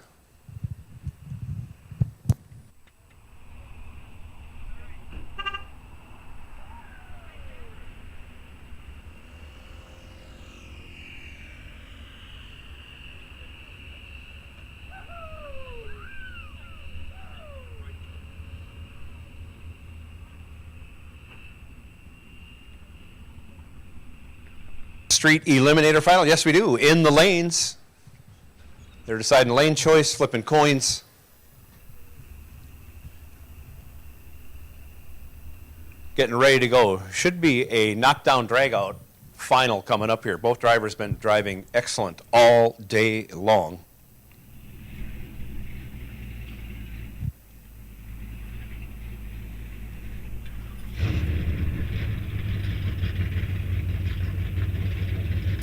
Street Eliminator final. Yes, we do. In the lanes. They're deciding lane choice, flipping coins. Getting ready to go. Should be a knockdown drag-out final coming up here. Both drivers been driving excellent all day long.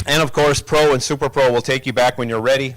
And of course, Pro and Super Pro will take you back when you're ready.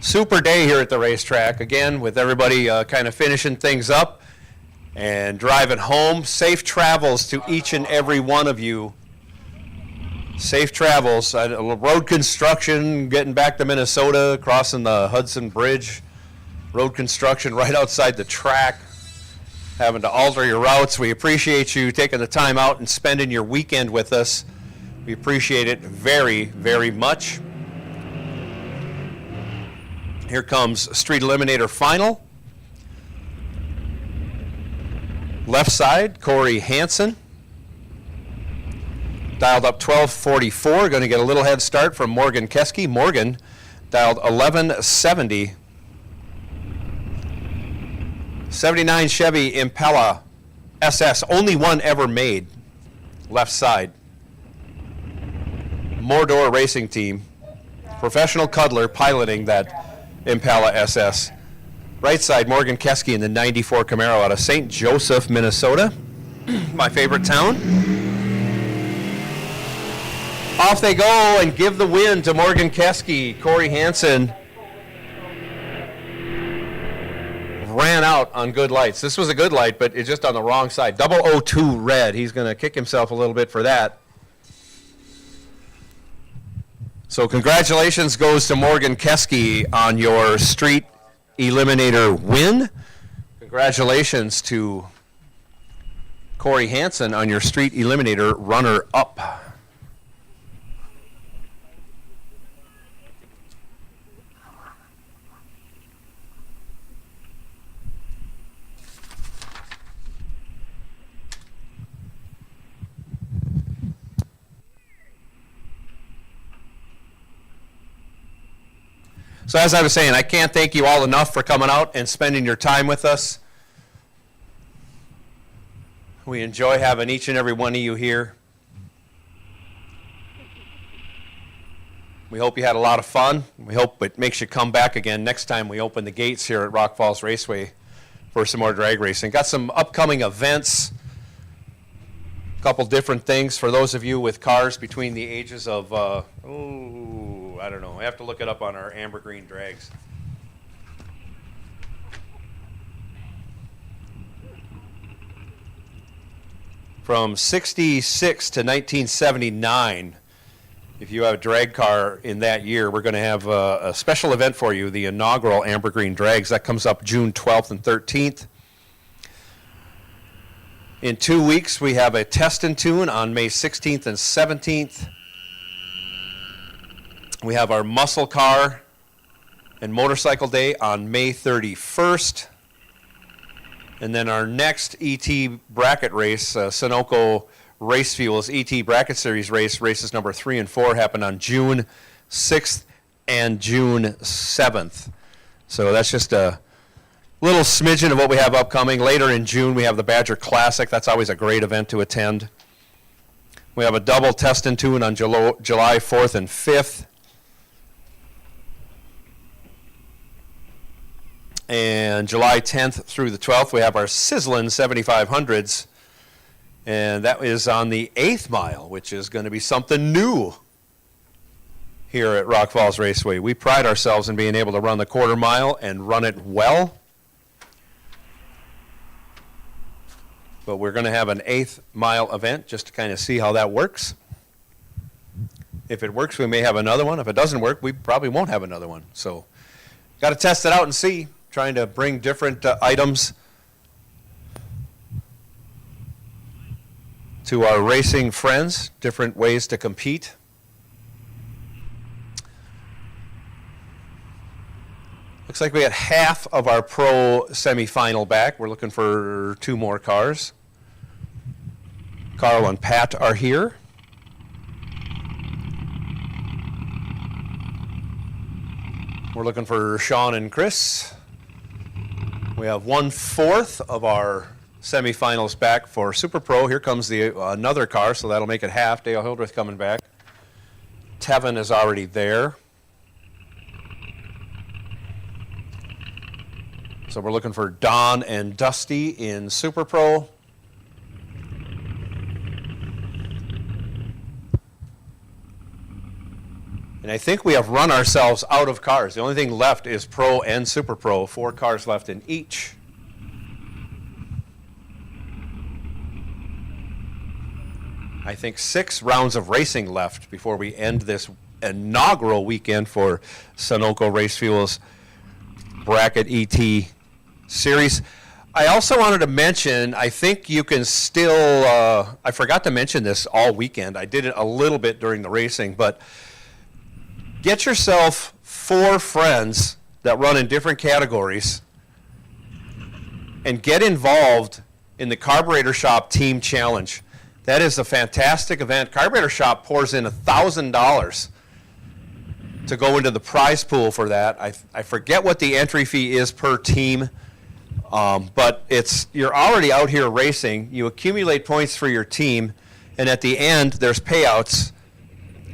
Super day here at the racetrack, again, with everybody kind of finishing things up and driving home. Safe travels to each and every one of you. Safe travels. Road construction, getting back to Minnesota, crossing the Hudson Bridge. Road construction right outside the track, having to alter your routes. We appreciate you taking the time out and spending your weekend with us. We appreciate it very, very much. Here comes Street Eliminator final. Left side, Corey Hansen. Dialed up 1244, going to get a little head start from Morgan Keski. Morgan dialed 1170. 79 Chevy Impala SS, only one ever made. Left side. Mordor Racing Team. Professional cuddler piloting that Impala SS. Right side, Morgan Keski in the 94 Camaro out of St. Joseph, Minnesota. My favorite town. Off they go and give the win to Morgan Keski. Corey Hansen ran out on good lights. This was a good light, but it's just on the wrong side. 002 red. He's going to kick himself a little bit for that. So congratulations goes to Morgan Keski on your Street Eliminator win. Congratulations to Corey Hansen on your Street Eliminator runner-up. So as I was saying, I can't thank you all enough for coming out and spending your time with us. We enjoy having each and every one of you here. We hope you had a lot of fun. We hope it makes you come back again next time we open the gates here at Rock Falls Raceway for some more drag racing. Got some upcoming events, a couple different things for those of you with cars between the ages of, I don't know. I have to look it up on our amber green drags. from 66 to 1979. If you have a drag car in that year, we're going to have a special event for you, the inaugural Amber Green Drags. That comes up June 12th and 13th. In 2 weeks, we have a test and tune on May 16th and 17th. We have our muscle car and motorcycle day on May 31st. And then our next ET bracket race, Sunoco Race Fuels ET Bracket Series races number 3 and 4 happen on June 6th and June 7th. So that's just a little smidgen of what we have upcoming. Later in June, we have the Badger Classic. That's always a great event to attend. We have a double test and tune on July 4th and 5th. And July 10th through the 12th, we have our sizzling 7500s. And that is on the 8th mile, which is going to be something new here at Rock Falls Raceway. We pride ourselves in being able to run the quarter mile and run it well. But we're going to have an 8th mile event just to kind of see how that works. If it works, we may have another one. If it doesn't work, we probably won't have another one. So got to test it out and see. Trying to bring different items to our racing friends, different ways to compete. Looks like we got half of our pro semifinal back. We're looking for 2 more cars. Carl and Pat are here. We're looking for Sean and Chris. We have 1/4 of our semifinals back for Super Pro. Here comes the another car, so that'll make it half. Dale Hildreth coming back. Tevin is already there. So we're looking for Don and Dusty in Super Pro. And I think we have run ourselves out of cars. The only thing left is Pro and Super Pro. 4 cars left in each. I think 6 rounds of racing left before we end this inaugural weekend for Sunoco Race Fuels Bracket ET Series. I also wanted to mention, I think you can still, I forgot to mention this all weekend. I did it a little bit during the racing, but get yourself 4 friends that run in different categories and get involved in the Carburetor Shop Team Challenge. That is a fantastic event. Carburetor Shop pours in $1,000 to go into the prize pool for that. I forget what the entry fee is per team, but you're already out here racing. You accumulate points for your team, and at the end, there's payouts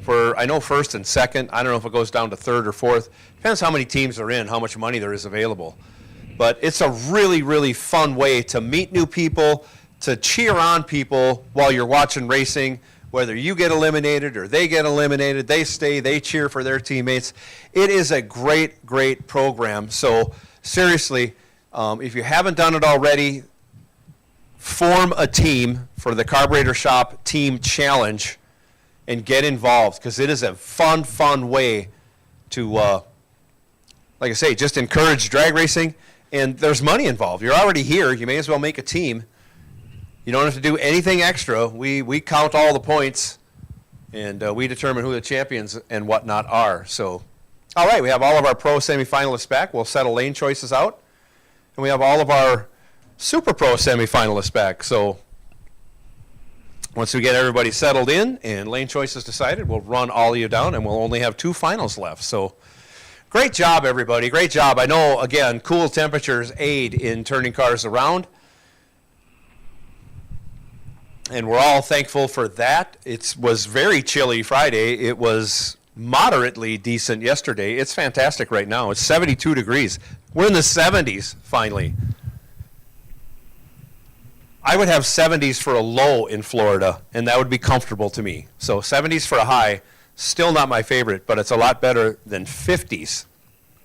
for, I know, 1st and 2nd. I don't know if it goes down to 3rd or 4th. Depends how many teams are in, how much money there is available. But it's a really, really fun way to meet new people, to cheer on people while you're watching racing, whether you get eliminated or they get eliminated, they stay, they cheer for their teammates. It is a great, great program. So seriously, if you haven't done it already, form a team for the Carburetor Shop Team Challenge and get involved, because it is a fun, fun way to, like I say, just encourage drag racing. And there's money involved. You're already here. You may as well make a team. You don't have to do anything extra. We count all the points, and we determine who the champions and whatnot are. So, all right, we have all of our pro semifinalists back. We'll settle lane choices out. And we have all of our Super Pro semifinalists back. So once we get everybody settled in and lane choices decided, we'll run all of you down, and we'll only have 2 finals left. So great job, everybody. Great job. I know, again, cool temperatures aid in turning cars around, and we're all thankful for that. It was very chilly Friday. It was moderately decent yesterday. It's fantastic right now. It's 72 degrees. We're in the 70s, finally. I would have 70s for a low in Florida, and that would be comfortable to me. So 70s for a high, still not my favorite, but it's a lot better than 50s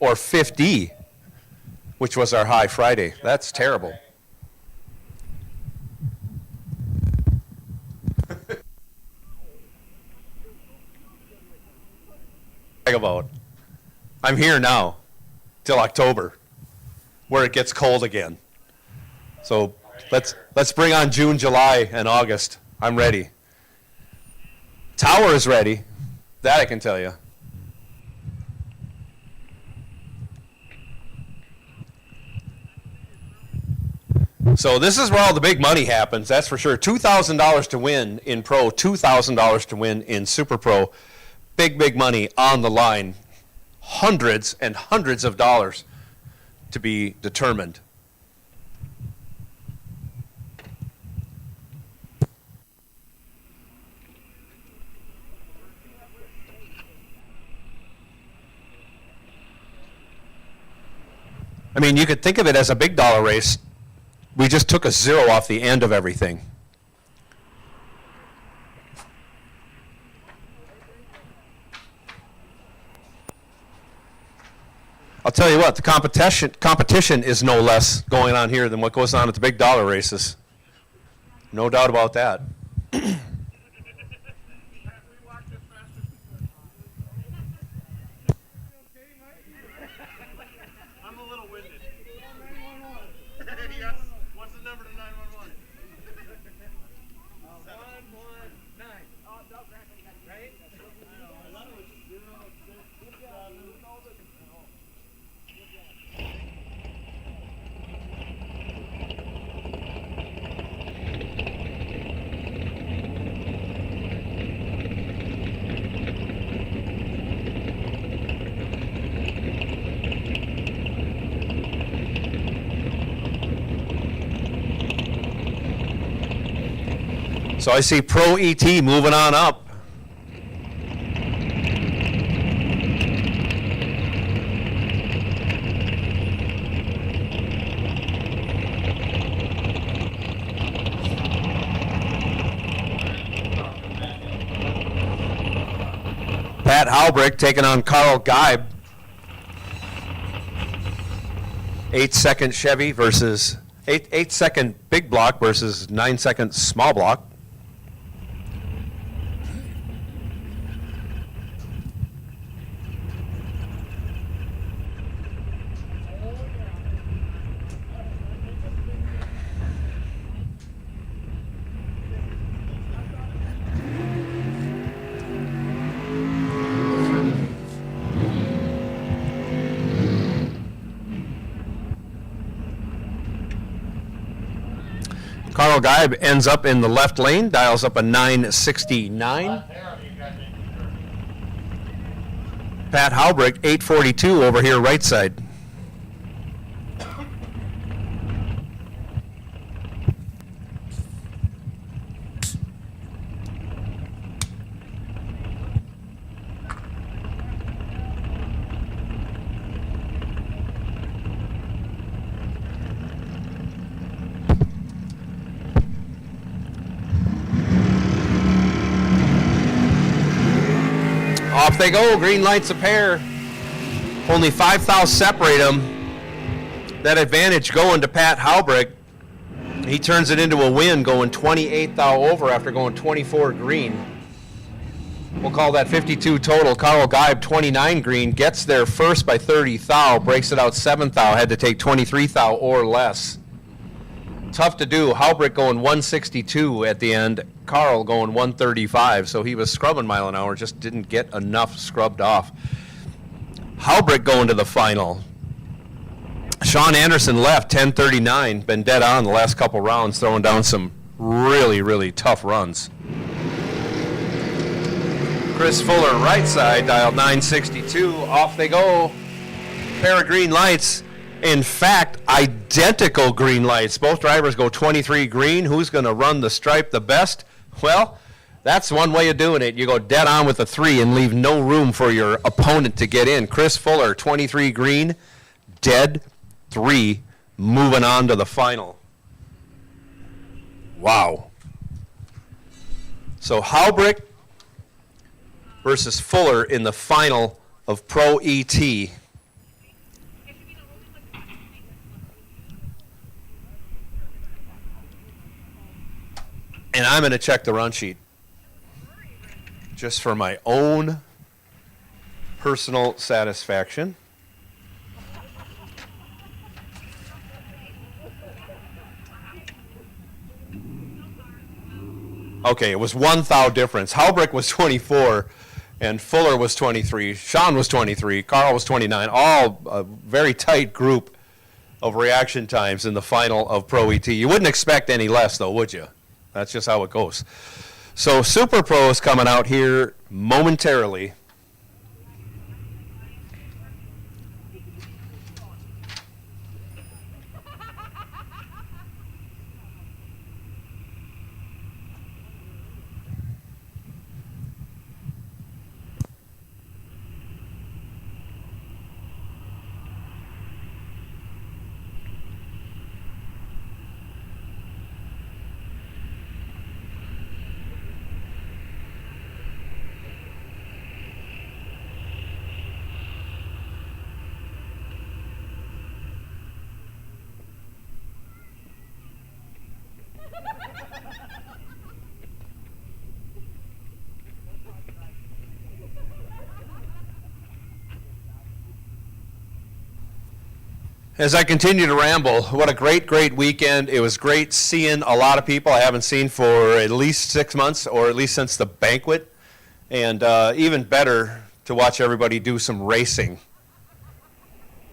or 50, which was our high Friday. That's terrible. I'm here now till October, where it gets cold again. So let's bring on June, July, and August. I'm ready. Tower is ready. That I can tell you. So this is where all the big money happens, that's for sure. $2,000 to win in Pro, $2,000 to win in Super Pro. Big, big money on the line. Hundreds and hundreds of dollars to be determined. I mean, you could think of it as a big dollar race. We just took a zero off the end of everything. I'll tell you what, the competition is no less going on here than what goes on at the big dollar races. No doubt about that. I'm a little winded. Yes. What's the number to 911? 119. Oh, no, right? So I see Pro ET moving on up. Pat Halbrick taking on Carl Geib. 8-second Chevy versus 8-second big block versus 9-second small block. Carl Geib ends up in the left lane, dials up a 969. Pat Halbrick, 842 over here right side. Off they go, green lights a pair. Only 5 thou separate them. That advantage going to Pat Halbrick. He turns it into a win going 28 thou over after going 24 green. We'll call that 52 total. Carl Geib, 29 green, gets there first by 30 thou, breaks it out 7 thou, had to take 23 thou or less. Tough to do. Halbrick going 162 at the end. Carl going 135. So he was scrubbing mile an hour, just didn't get enough scrubbed off. Halbrick going to the final. Sean Anderson left 10:39. Been dead on the last couple rounds, throwing down some really, really tough runs. Chris Fuller right side, dialed 962. Off they go. Pair of green lights. In fact, identical green lights. Both drivers go 23 green. Who's going to run the stripe the best? Well, that's one way of doing it. You go dead on with a 3 and leave no room for your opponent to get in. Chris Fuller, 23 green, dead 3, moving on to the final. Wow. So Halbrick versus Fuller in the final of Pro ET. And I'm going to check the run sheet just for my own personal satisfaction. Okay, it was 1 thou difference. Halbrick was 24, and Fuller was 23. Sean was 23. Carl was 29. All a very tight group of reaction times in the final of Pro ET. You wouldn't expect any less, though, would you? That's just how it goes. So Super Pro is coming out here momentarily. As I continue to ramble, what a great, great weekend. It was great seeing a lot of people I haven't seen for at least 6 months, or at least since the banquet. And even better to watch everybody do some racing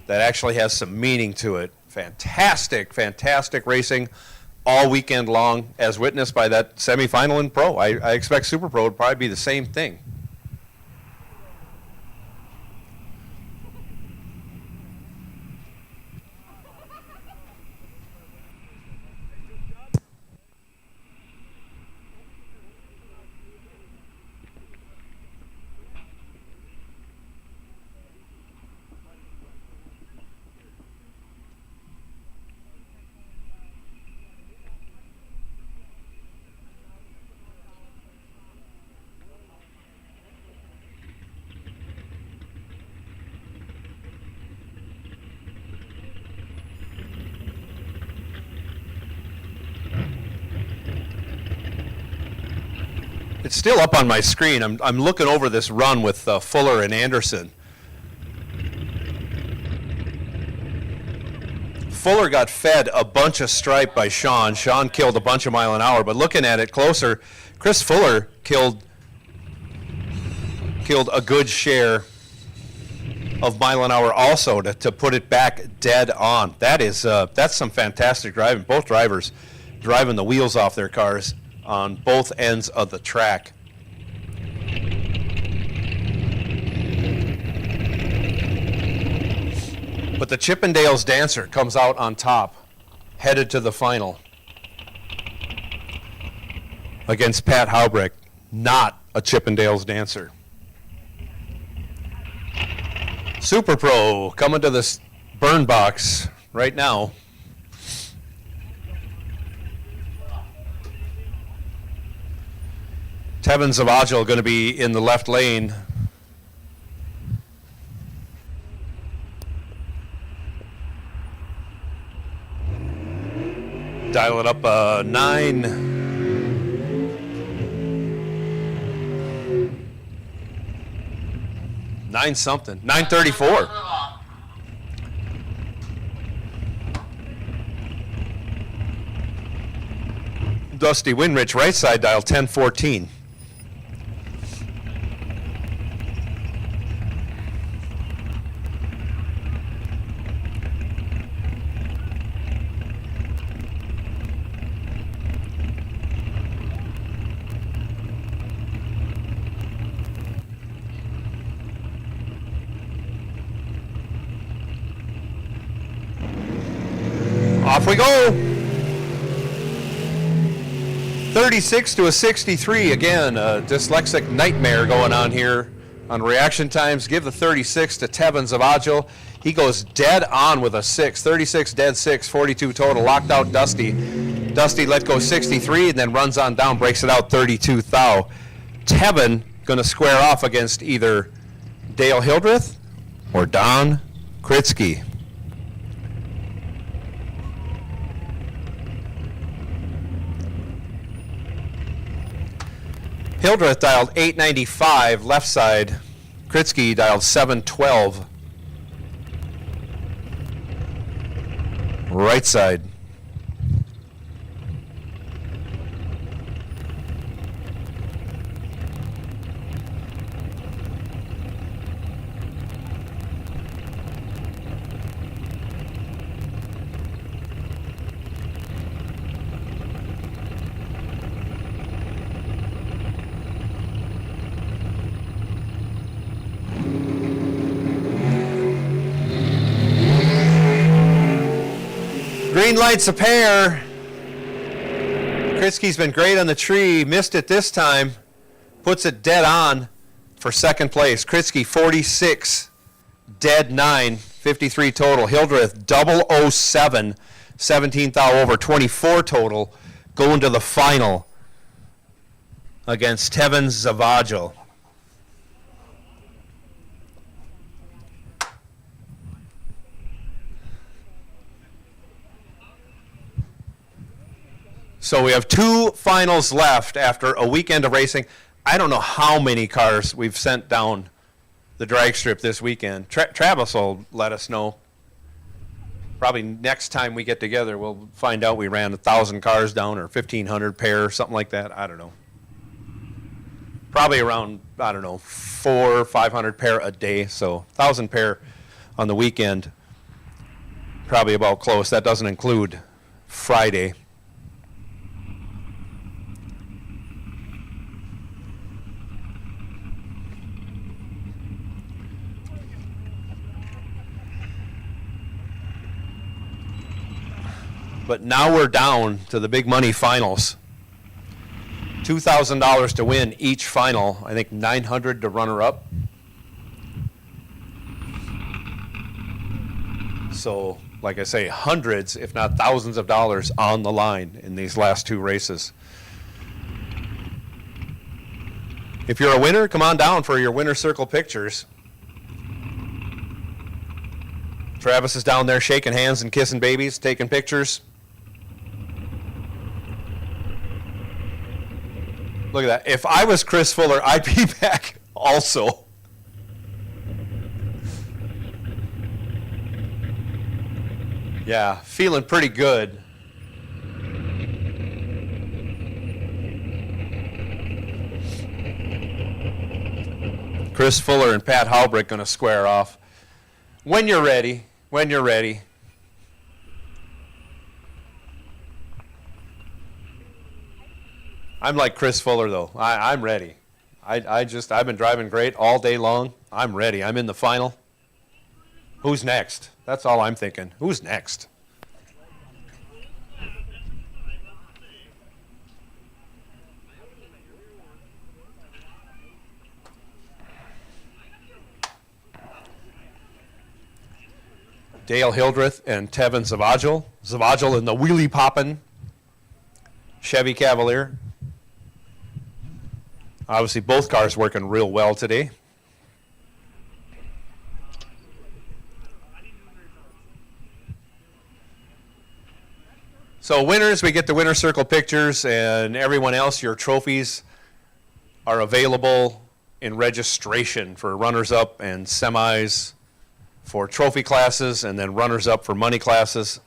that actually has some meaning to it. Fantastic, fantastic racing all weekend long, as witnessed by that semifinal in Pro. I expect Super Pro would probably be the same thing. It's still up on my screen. I'm looking over this run with Fuller and Anderson. Fuller got fed a bunch of stripe by Sean. Sean killed a bunch of mile an hour, but looking at it closer, Chris Fuller killed a good share of mile an hour also to put it back dead on. That's some fantastic driving. Both drivers driving the wheels off their cars on both ends of the track. But the Chippendales Dancer comes out on top, headed to the final against Pat Halbrick, not a Chippendales Dancer. Super Pro coming to this burn box right now. Tevin Zavagil going to be in the left lane. Dial it up 9 something, 9:34. Dusty Winrich right side dial 10:14. Off we go. 36 to a 63. Again, a dyslexic nightmare going on here on reaction times. Give the 36 to Tevin Zavagil. He goes dead on with a 6. 36 dead 6, 42 total. Locked out Dusty. Dusty let go 63 and then runs on down, breaks it out 32 thou. Tevin going to square off against either Dale Hildreth or Don Kritzky. Hildreth dialed 895 left side. Kritzky dialed 712 right side. Green light's a pair. Kritzky's been great on the tree. Missed it this time. Puts it dead on for second place. Kritzky 46, dead 9, 53 total. Hildreth 007, 17th thou over, 24 total, going to the final against Tevin Zavagil. So we have 2 finals left after a weekend of racing. I don't know how many cars we've sent down the drag strip this weekend. Travis will let us know. Probably next time we get together, we'll find out we ran 1,000 cars down or 1,500 pair or something like that. I don't know. Probably around, I don't know, 400 or 500 pair a day. So 1,000 pair on the weekend. Probably about close. That doesn't include Friday. But now we're down to the big money finals. $2,000 to win each final. I think $900 to runner-up. So, like I say, hundreds, if not thousands of dollars on the line in these last 2 races. If you're a winner, come on down for your winner circle pictures. Travis is down there shaking hands and kissing babies, taking pictures. Look at that. If I was Chris Fuller, I'd be back also. Yeah, feeling pretty good. Chris Fuller and Pat Halbrick going to square off. When you're ready, when you're ready. I'm like Chris Fuller, though. I'm ready. I've been driving great all day long. I'm ready. I'm in the final. Who's next? That's all I'm thinking. Who's next? Dale Hildreth and Tevin Zavagil. Zavagil in the wheelie poppin' Chevy Cavalier. Obviously, both cars working real well today. So winners, we get the winner circle pictures, and everyone else, your trophies are available in registration for runners-up and semis for trophy classes, and then runners-up for money classes.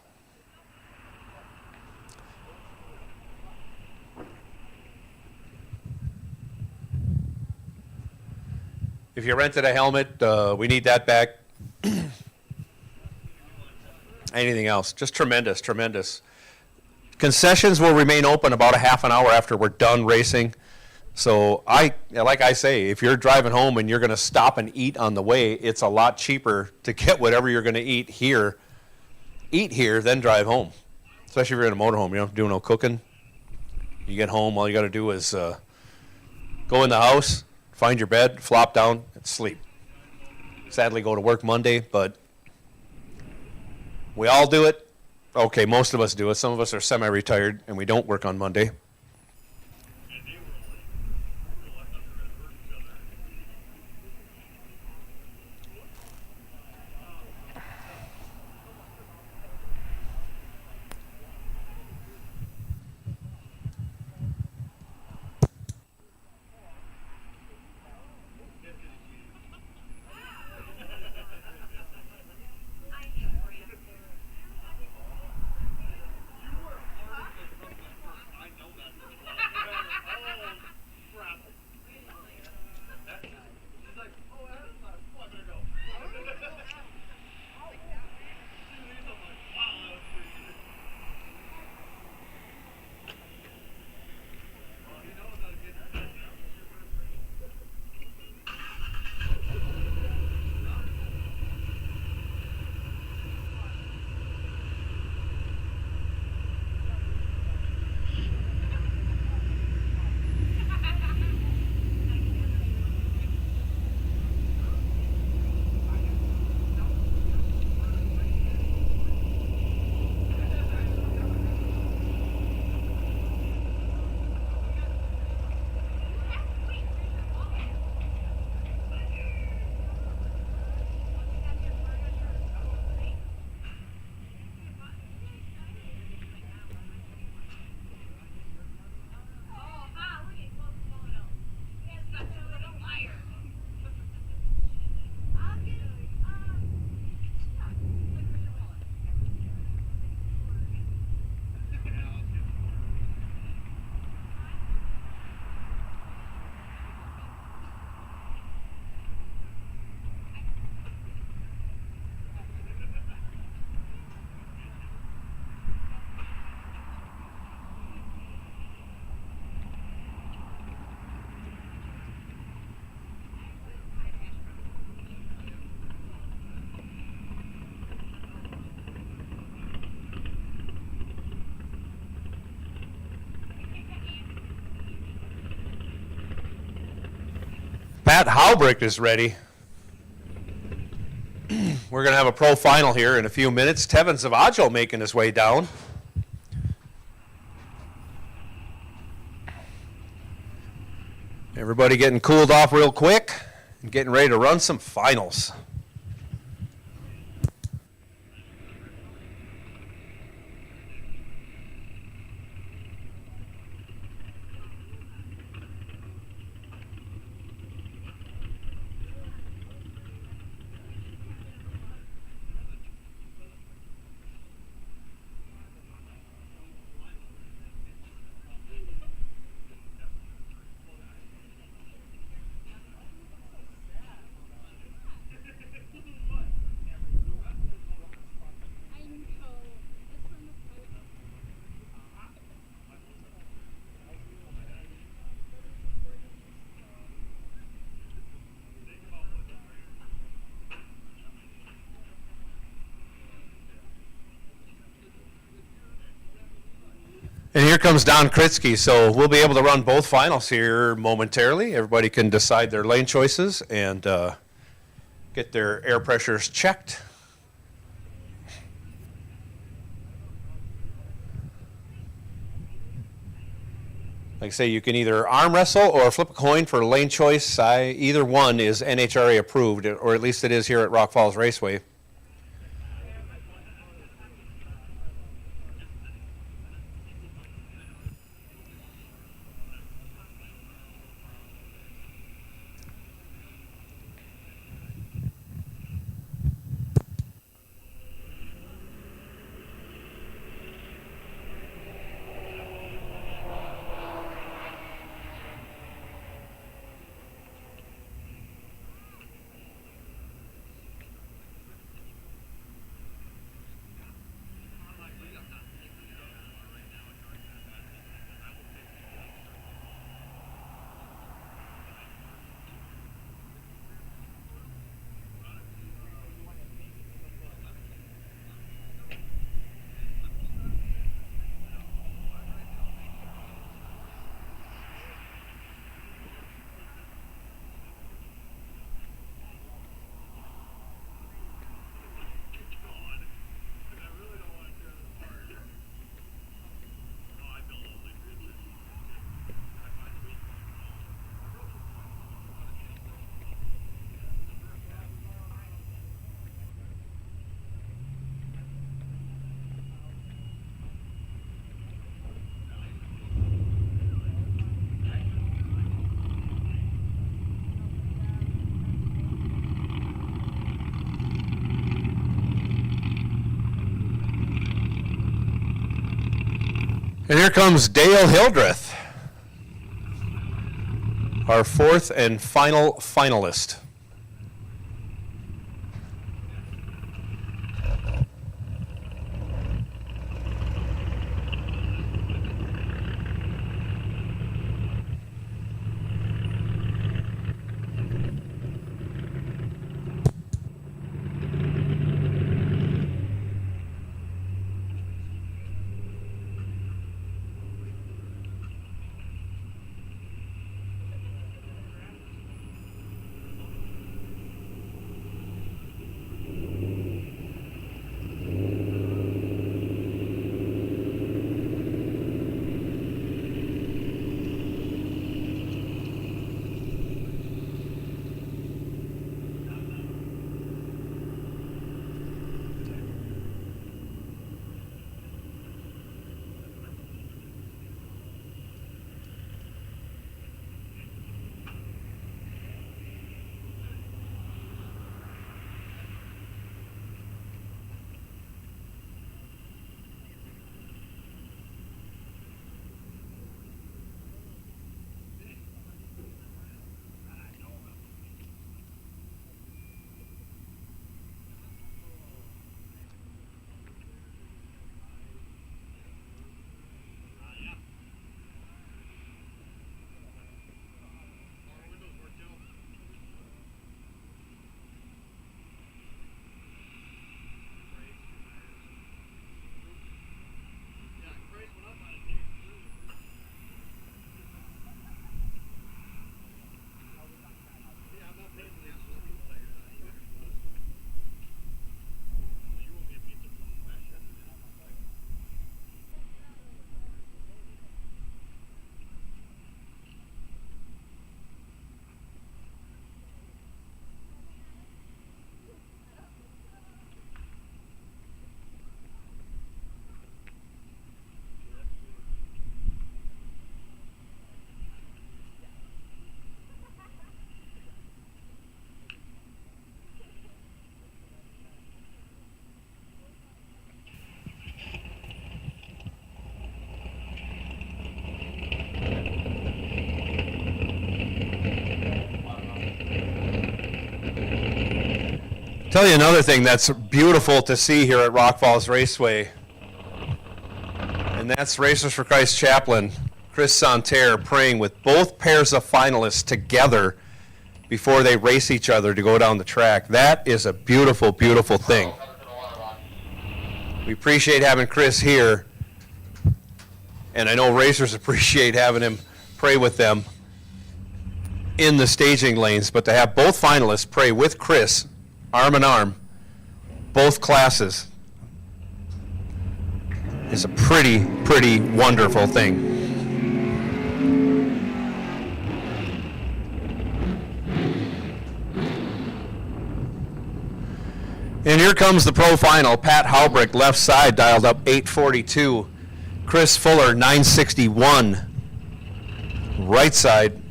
If you rented a helmet, we need that back. Anything else? Just tremendous, tremendous. Concessions will remain open about a half an hour after we're done racing. So like I say, if you're driving home and you're going to stop and eat on the way, it's a lot cheaper to get whatever you're going to eat here, then drive home. Especially if you're in a motorhome, you don't have to do no cooking. You get home, all you got to do is go in the house, find your bed, flop down, and sleep. Sadly, go to work Monday, but we all do it. Okay, most of us do it. Some of us are semi-retired, and we don't work on Monday. Pat Halbrick is ready. We're going to have a pro final here in a few minutes. Tevin Zavaggio making his way down. Everybody getting cooled off real quick and getting ready to run some finals. And here comes Don Kritsky, so we'll be able to run both finals here momentarily. Everybody can decide their lane choices and get their air pressures checked. Like I say, you can either arm wrestle or flip a coin for lane choice. Either one is NHRA approved, or at least it is here at Rock Falls Raceway. And here comes Dale Hildreth, our fourth and final finalist. Tell you another thing that's beautiful to see here at Rock Falls Raceway, and that's Racers for Christ chaplain Chris Santerre praying with both pairs of finalists together before they race each other to go down the track. That is a beautiful, beautiful thing. We appreciate having Chris here, and I know racers appreciate having him pray with them in the staging lanes, but to have both finalists pray with Chris, arm in arm, both classes, is a pretty, pretty wonderful thing. And here comes the pro final. Pat Halbrick, left side, dialed up 842. Chris Fuller, 961. Right side.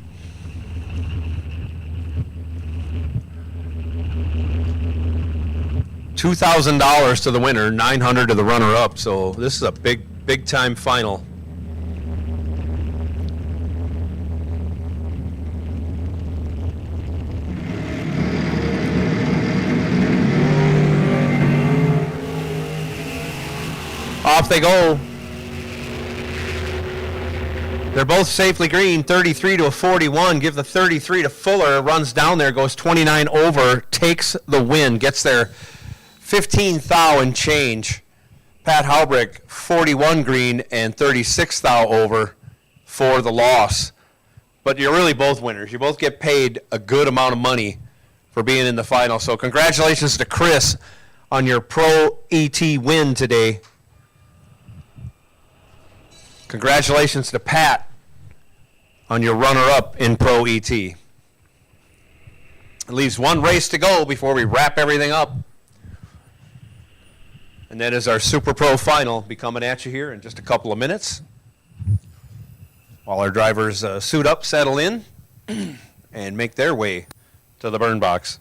$2,000 to the winner, $900 to the runner-up. So this is a big time final. Off they go. They're both safely green, 33 to a 41. Give the 33 to Fuller. Runs down there, goes 29 over, takes the win, gets there 15 thou and change. Pat Halbrick, 41 green and 36 thou over for the loss. But you're really both winners. You both get paid a good amount of money for being in the final. So congratulations to Chris on your Pro ET win today. Congratulations to Pat on your runner-up in Pro ET. It leaves one race to go before we wrap everything up. And that is our Super Pro Final. Be coming at you here in just a couple of minutes, while our drivers suit up, settle in, and make their way to the burn box.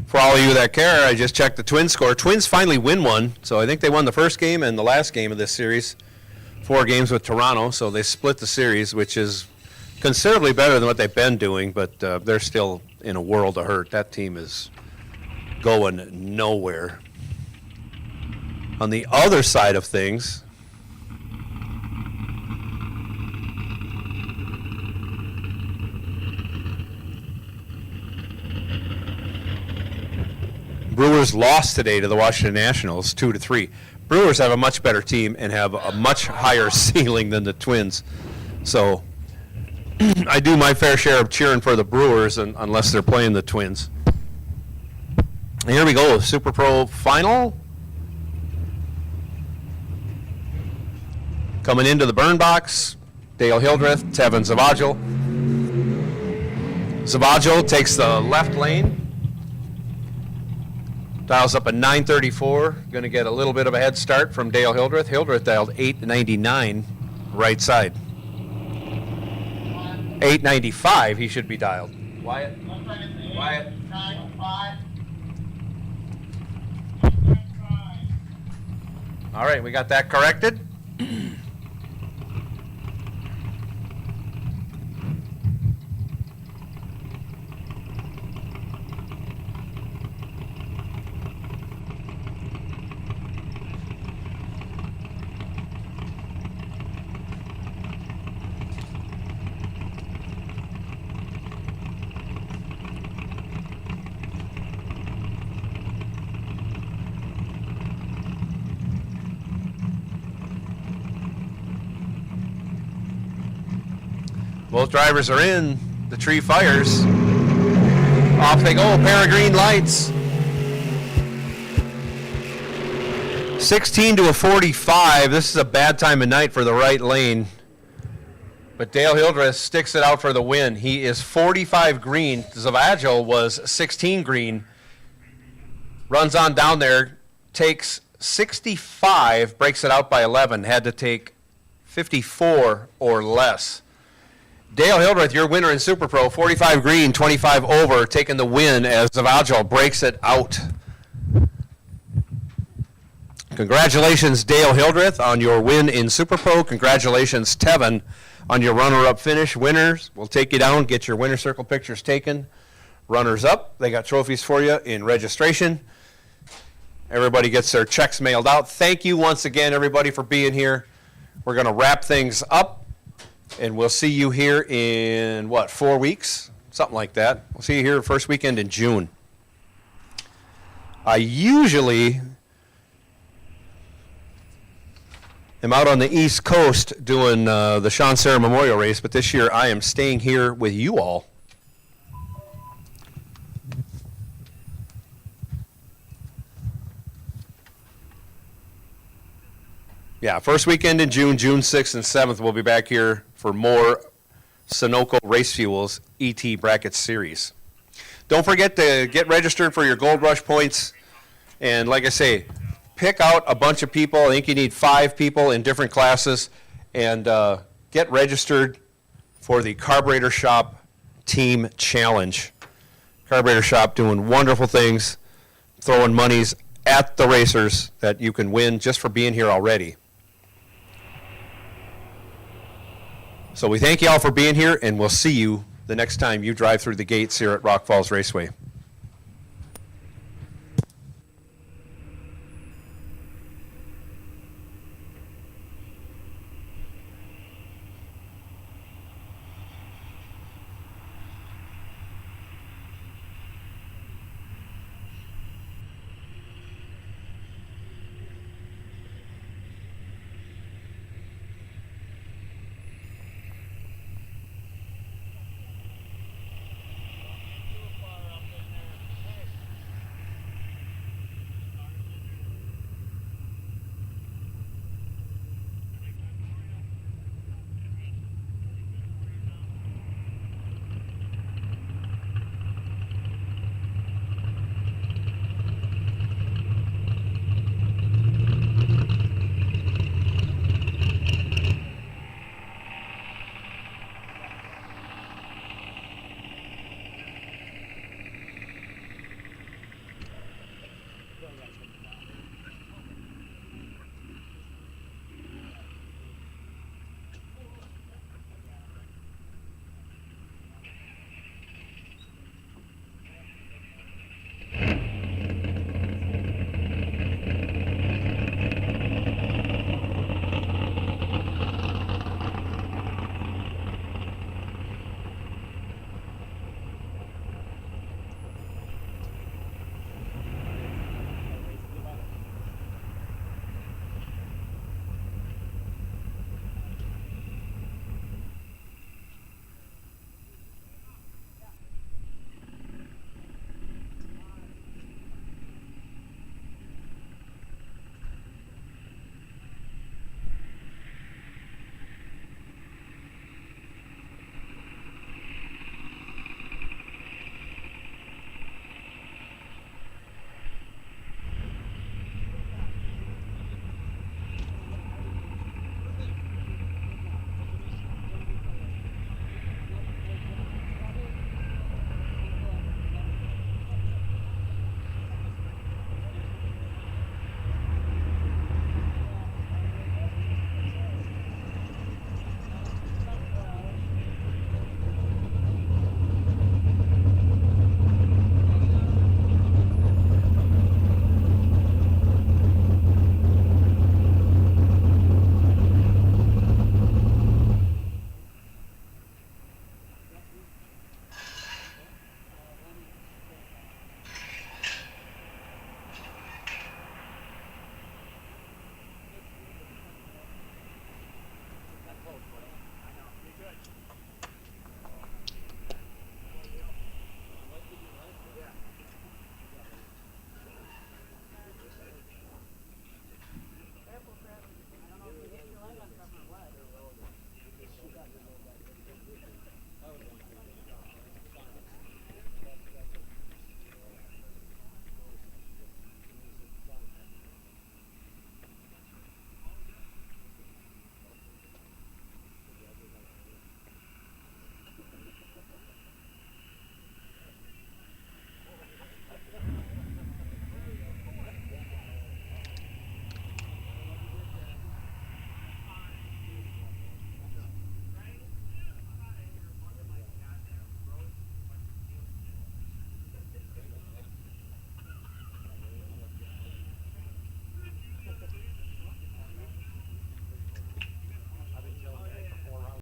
For all of you that care, I just checked the Twins score. Twins finally win one, so I think they won the first game and the last game of this series. 4 games with Toronto, so they split the series, which is considerably better than what they've been doing, but they're still in a world of hurt. That team is going nowhere. On the other side of things, Brewers lost today to the Washington Nationals 2-3. Brewers have a much better team and have a much higher ceiling than the Twins. So I do my fair share of cheering for the Brewers unless they're playing the Twins. And here we go, Super Pro Final. Coming into the burn box, Dale Hildreth, Tevin Zavagil. Zavagil takes the left lane. Dials up a 934. Going to get a little bit of a head start from Dale Hildreth. Hildreth dialed 899 right side. 895 he should be dialed. Wyatt. Wyatt. All right, we got that corrected. Both drivers are in. The tree fires. Off they go. Pair of green lights. 16 to a 45. This is a bad time of night for the right lane. But Dale Hildreth sticks it out for the win. He is 45 green. Zavagil was 16 green. Runs on down there, takes 65, breaks it out by 11. Had to take 54 or less. Dale Hildreth, your winner in Super Pro, 45 green, 25 over, taking the win as Zavagil breaks it out. Congratulations, Dale Hildreth, on your win in Super Pro. Congratulations, Tevin, on your runner-up finish. Winners, we'll take you down, get your winner circle pictures taken. Runners up, they got trophies for you in registration. Everybody gets their checks mailed out. Thank you once again, everybody, for being here. We're going to wrap things up, and we'll see you here in, 4 weeks? Something like that. We'll see you here first weekend in June. I usually am out on the East Coast doing the Sean Serra Memorial Race, but this year I am staying here with you all. Yeah, first weekend in June, June 6th and 7th, we'll be back here for more Sunoco Race Fuels ET Bracket Series. Don't forget to get registered for your Gold Rush points. And like I say, pick out a bunch of people. I think you need 5 people in different classes. And get registered for the Carburetor Shop Team Challenge. Carburetor Shop doing wonderful things, throwing monies at the racers that you can win just for being here already. So we thank you all for being here, and we'll see you the next time you drive through the gates here at Rock Falls Raceway.